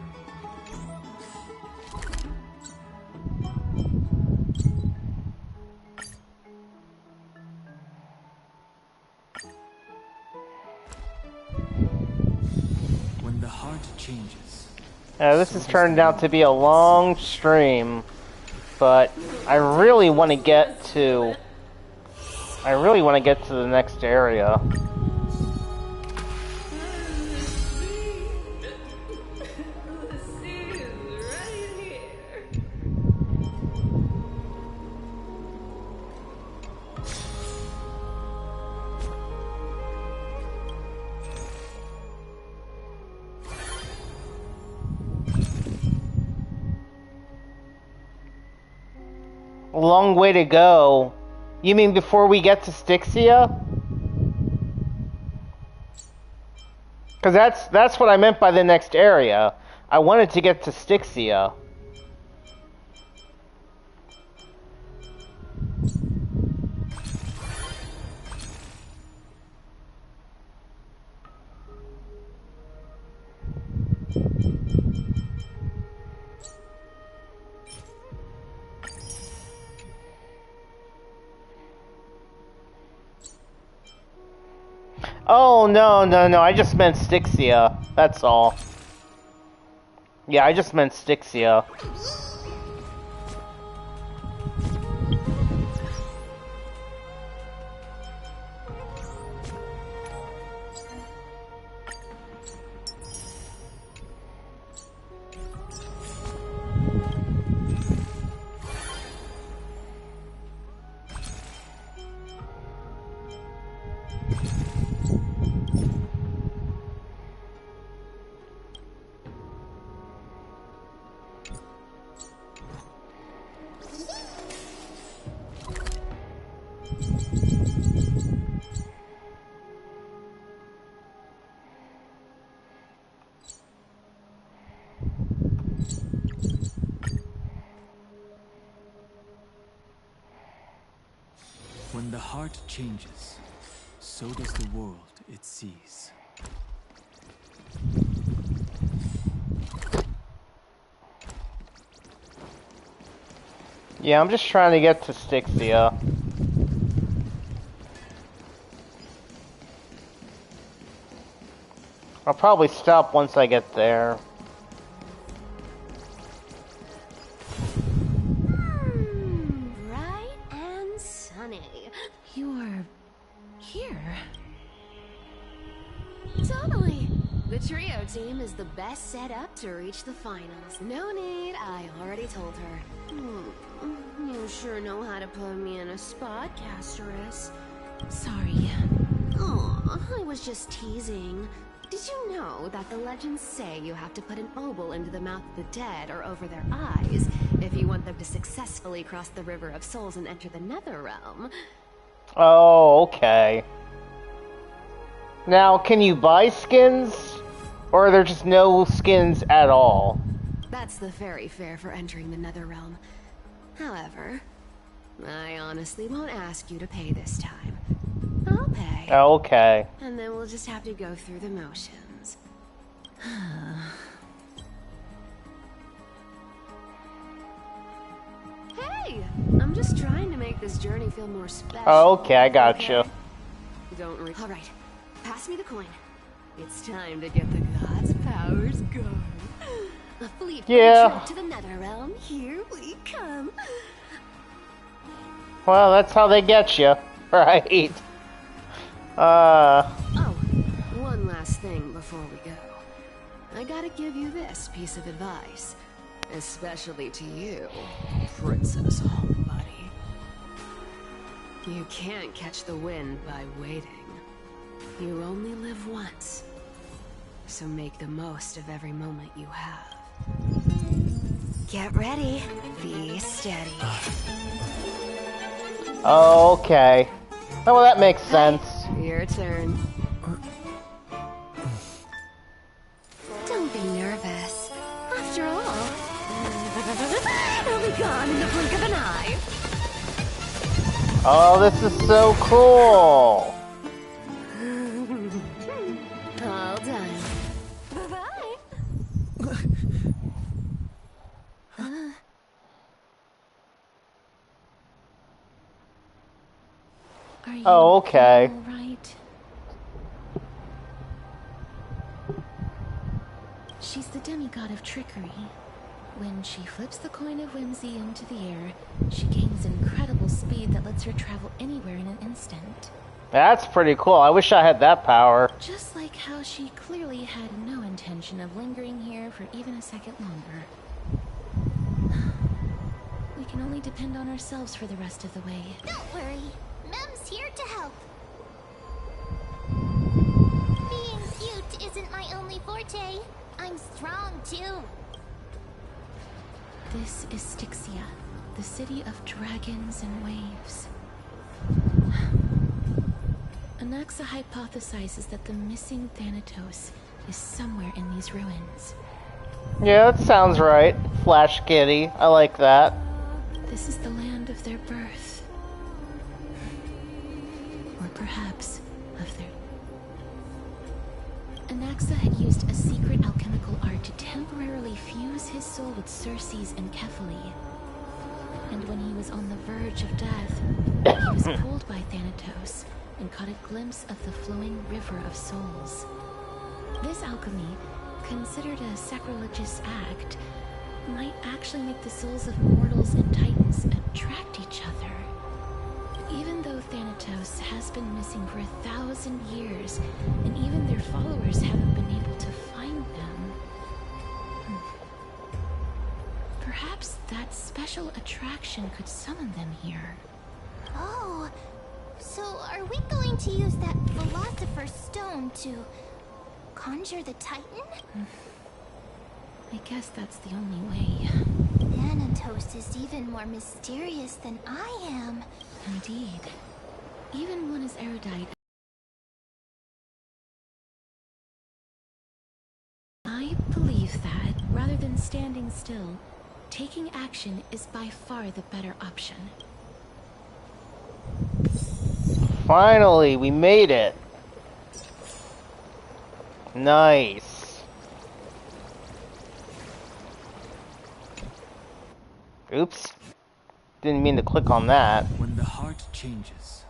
Speaker 2: When the heart changes.
Speaker 1: This has turned out to be a long stream, but I really want to get to the next area. A long way to go. You mean before we get to Styxia? Because that's what I meant by the next area. I wanted to get to Styxia. Oh, no, I just meant Styxia. That's all. Yeah, I just meant Styxia.
Speaker 2: When the heart changes, so does the world it sees.
Speaker 1: Yeah, I'm just trying to get to Styxia. I'll probably stop once I get there.
Speaker 9: You are here. Totally. The trio team is the best set up to reach the finals. No need, I already told her. You sure know how to put me in a spot, Casterus. Sorry. Aw, I was just teasing. Did you know that the legends say you have to put an obol into the mouth of the dead or over their eyes if you want them to successfully cross the River of Souls and enter the Netherrealm?
Speaker 1: Oh, okay. Now, can you buy skins? Or are there just no skins at all?
Speaker 9: That's the fairy fare for entering the Netherrealm. However, I honestly won't ask you to pay this time. I'll pay.
Speaker 1: Okay.
Speaker 9: And then we'll just have to go through the motions. Hey! I'm just trying to make this journey feel more special.
Speaker 1: Okay, I gotcha.
Speaker 9: Okay? Alright, pass me the coin. It's time to get the gods' powers going. A fleet trip to the Netherrealm. Here we come.
Speaker 1: Well, that's how they get you, right?
Speaker 9: Oh, one last thing before we go. I gotta give you this piece of advice. Especially to you, Princess Homebody. You can't catch the wind by waiting. You only live once. So make the most of every moment you have. Get ready. Be steady.
Speaker 1: Okay. Oh, well, that makes sense.
Speaker 9: Your turn. Don't be nervous. After all, it'll be gone in the blink of an eye.
Speaker 1: Oh, this is so cool.
Speaker 9: All done. Bye-bye. Are you
Speaker 1: okay.
Speaker 9: all right? She's the demigod of trickery. When she flips the coin of whimsy into the air, she gains incredible speed that lets her travel anywhere in an instant.
Speaker 1: That's pretty cool. I wish I had that power.
Speaker 9: Just like how she clearly had no intention of lingering here for even a second longer. We can only depend on ourselves for the rest of the way.
Speaker 11: Don't worry. Mem's here to help. Being cute isn't my only forte. I'm strong, too.
Speaker 9: This is Styxia, the city of dragons and waves. Anaxa hypothesizes that the missing Thanatos is somewhere in these ruins.
Speaker 1: Yeah, that sounds right. Flash Kitty. I like that.
Speaker 9: This is the land of their birth. Or perhaps of their... Anaxa had used a secret alchemical art to temporarily fuse his soul with Circe's and Kephae. And when he was on the verge of death, he was pulled by Thanatos and caught a glimpse of the flowing river of souls. This alchemy, considered a sacrilegious act, might actually make the souls of mortals and titans attract each other. Even though Thanatos has been missing for 1,000 years, and even their followers haven't been able to find them, perhaps that special attraction could summon them here.
Speaker 11: Oh, so are we going to use that Philosopher's Stone to conjure the Titan?
Speaker 9: I guess that's the only way.
Speaker 11: Thanatos is even more mysterious than I am.
Speaker 9: Indeed. Even one as erudite. I believe that, rather than standing still, taking action is by far the better option.
Speaker 1: Finally, we made it. Nice. Oops. Didn't mean to click on that.
Speaker 2: When the heart changes,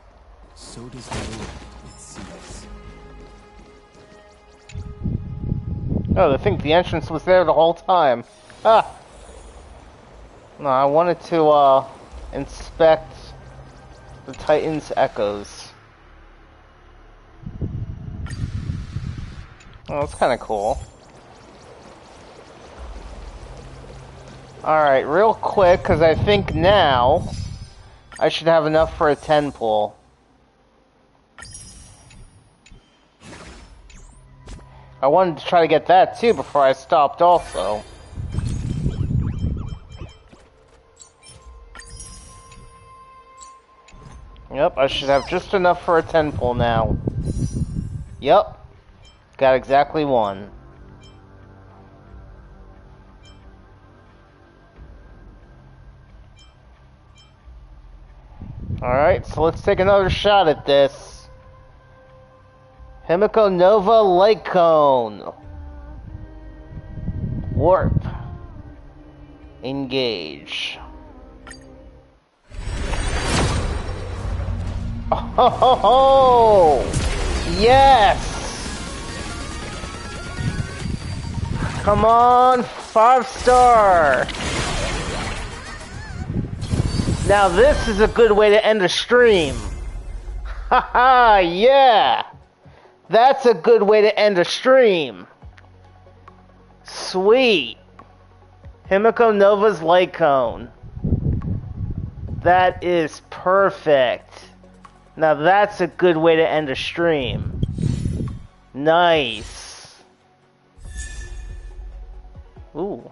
Speaker 2: so does the world it sees.
Speaker 1: Oh, I think the entrance was there the whole time. Ah. No, I wanted to inspect The Titan's Echoes. Oh, that's kind of cool. Alright, real quick, because I think now I should have enough for a 10 pull. I wanted to try to get that too before I stopped also. Yep, I should have just enough for a 10 pull now. Yep. Got exactly one. Alright, so let's take another shot at this. Himiko Nova Light Cone. Warp. Engage. Oh, yes! Come on, 5-star! Now this is a good way to end a stream. Haha, yeah! That's a good way to end a stream. Sweet. Himiko Nova's Light Cone. That is perfect. Now that's a good way to end a stream. Nice. Ooh.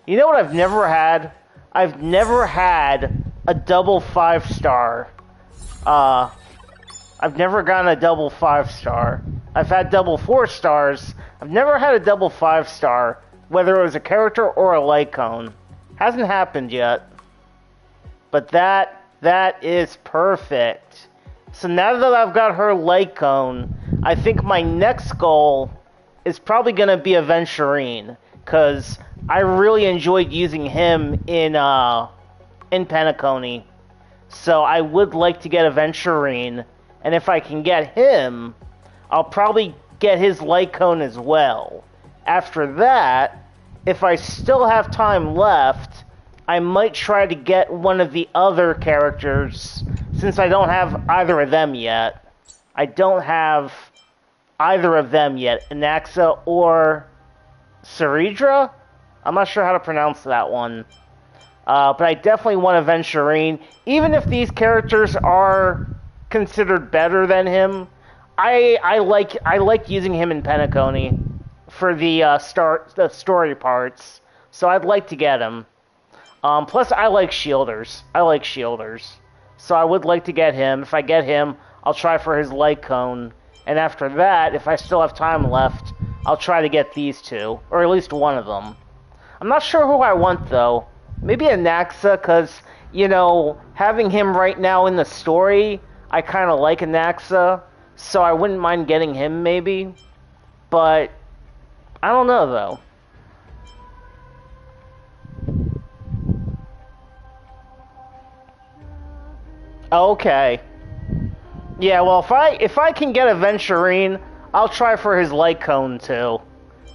Speaker 1: You know what I've never had? I've never had a double 5-star. I've never gotten a double 5-star. I've had double 4 stars. I've never had a double 5-star, whether it was a character or a light cone. Hasn't happened yet. But that is perfect. So now that I've got her light cone, I think my next goal is probably going to be Aventurine, because I really enjoyed using him in Penacony. So I would like to get Aventurine, and if I can get him, I'll probably get his light cone as well. After that, if I still have time left, I might try to get one of the other characters, since I don't have either of them yet. I don't have either of them yet, Anaxa or Ceridra? I'm not sure how to pronounce that one. But I definitely want Aventurine. Even if these characters are considered better than him, I like using him in Penacony for the story parts. So I'd like to get him. Plus, I like shielders. So I would like to get him. If I get him, I'll try for his light cone. And after that, if I still have time left, I'll try to get these two. Or at least one of them. I'm not sure who I want, though. Maybe Anaxa, because, you know, having him right now in the story, I kind of like Anaxa. So I wouldn't mind getting him, maybe. But I don't know, though. Okay. Yeah, well, if I can get Aventurine, I'll try for his light cone, too.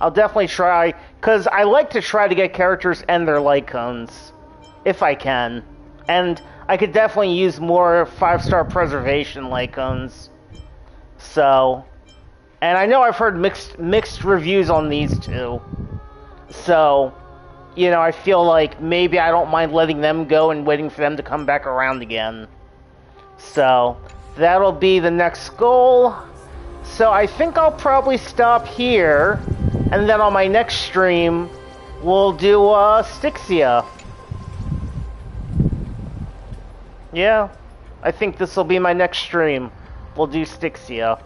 Speaker 1: I'll definitely try, because I like to try to get characters and their light cones, if I can. And I could definitely use more 5-star preservation light cones. So, and I know I've heard mixed reviews on these two. So, you know, I feel like maybe I don't mind letting them go and waiting for them to come back around again. So, that'll be the next goal. So I think I'll probably stop here, and then on my next stream, we'll do Styxia. Yeah, I think this will be my next stream. We'll do Styxia.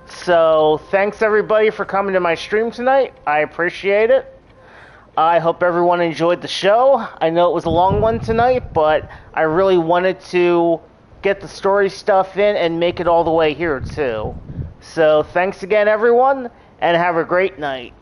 Speaker 1: So, thanks everybody for coming to my stream tonight. I appreciate it. I hope everyone enjoyed the show. I know it was a long one tonight, but I really wanted to get the story stuff in and make it all the way here, too. So, thanks again, everyone, and have a great night.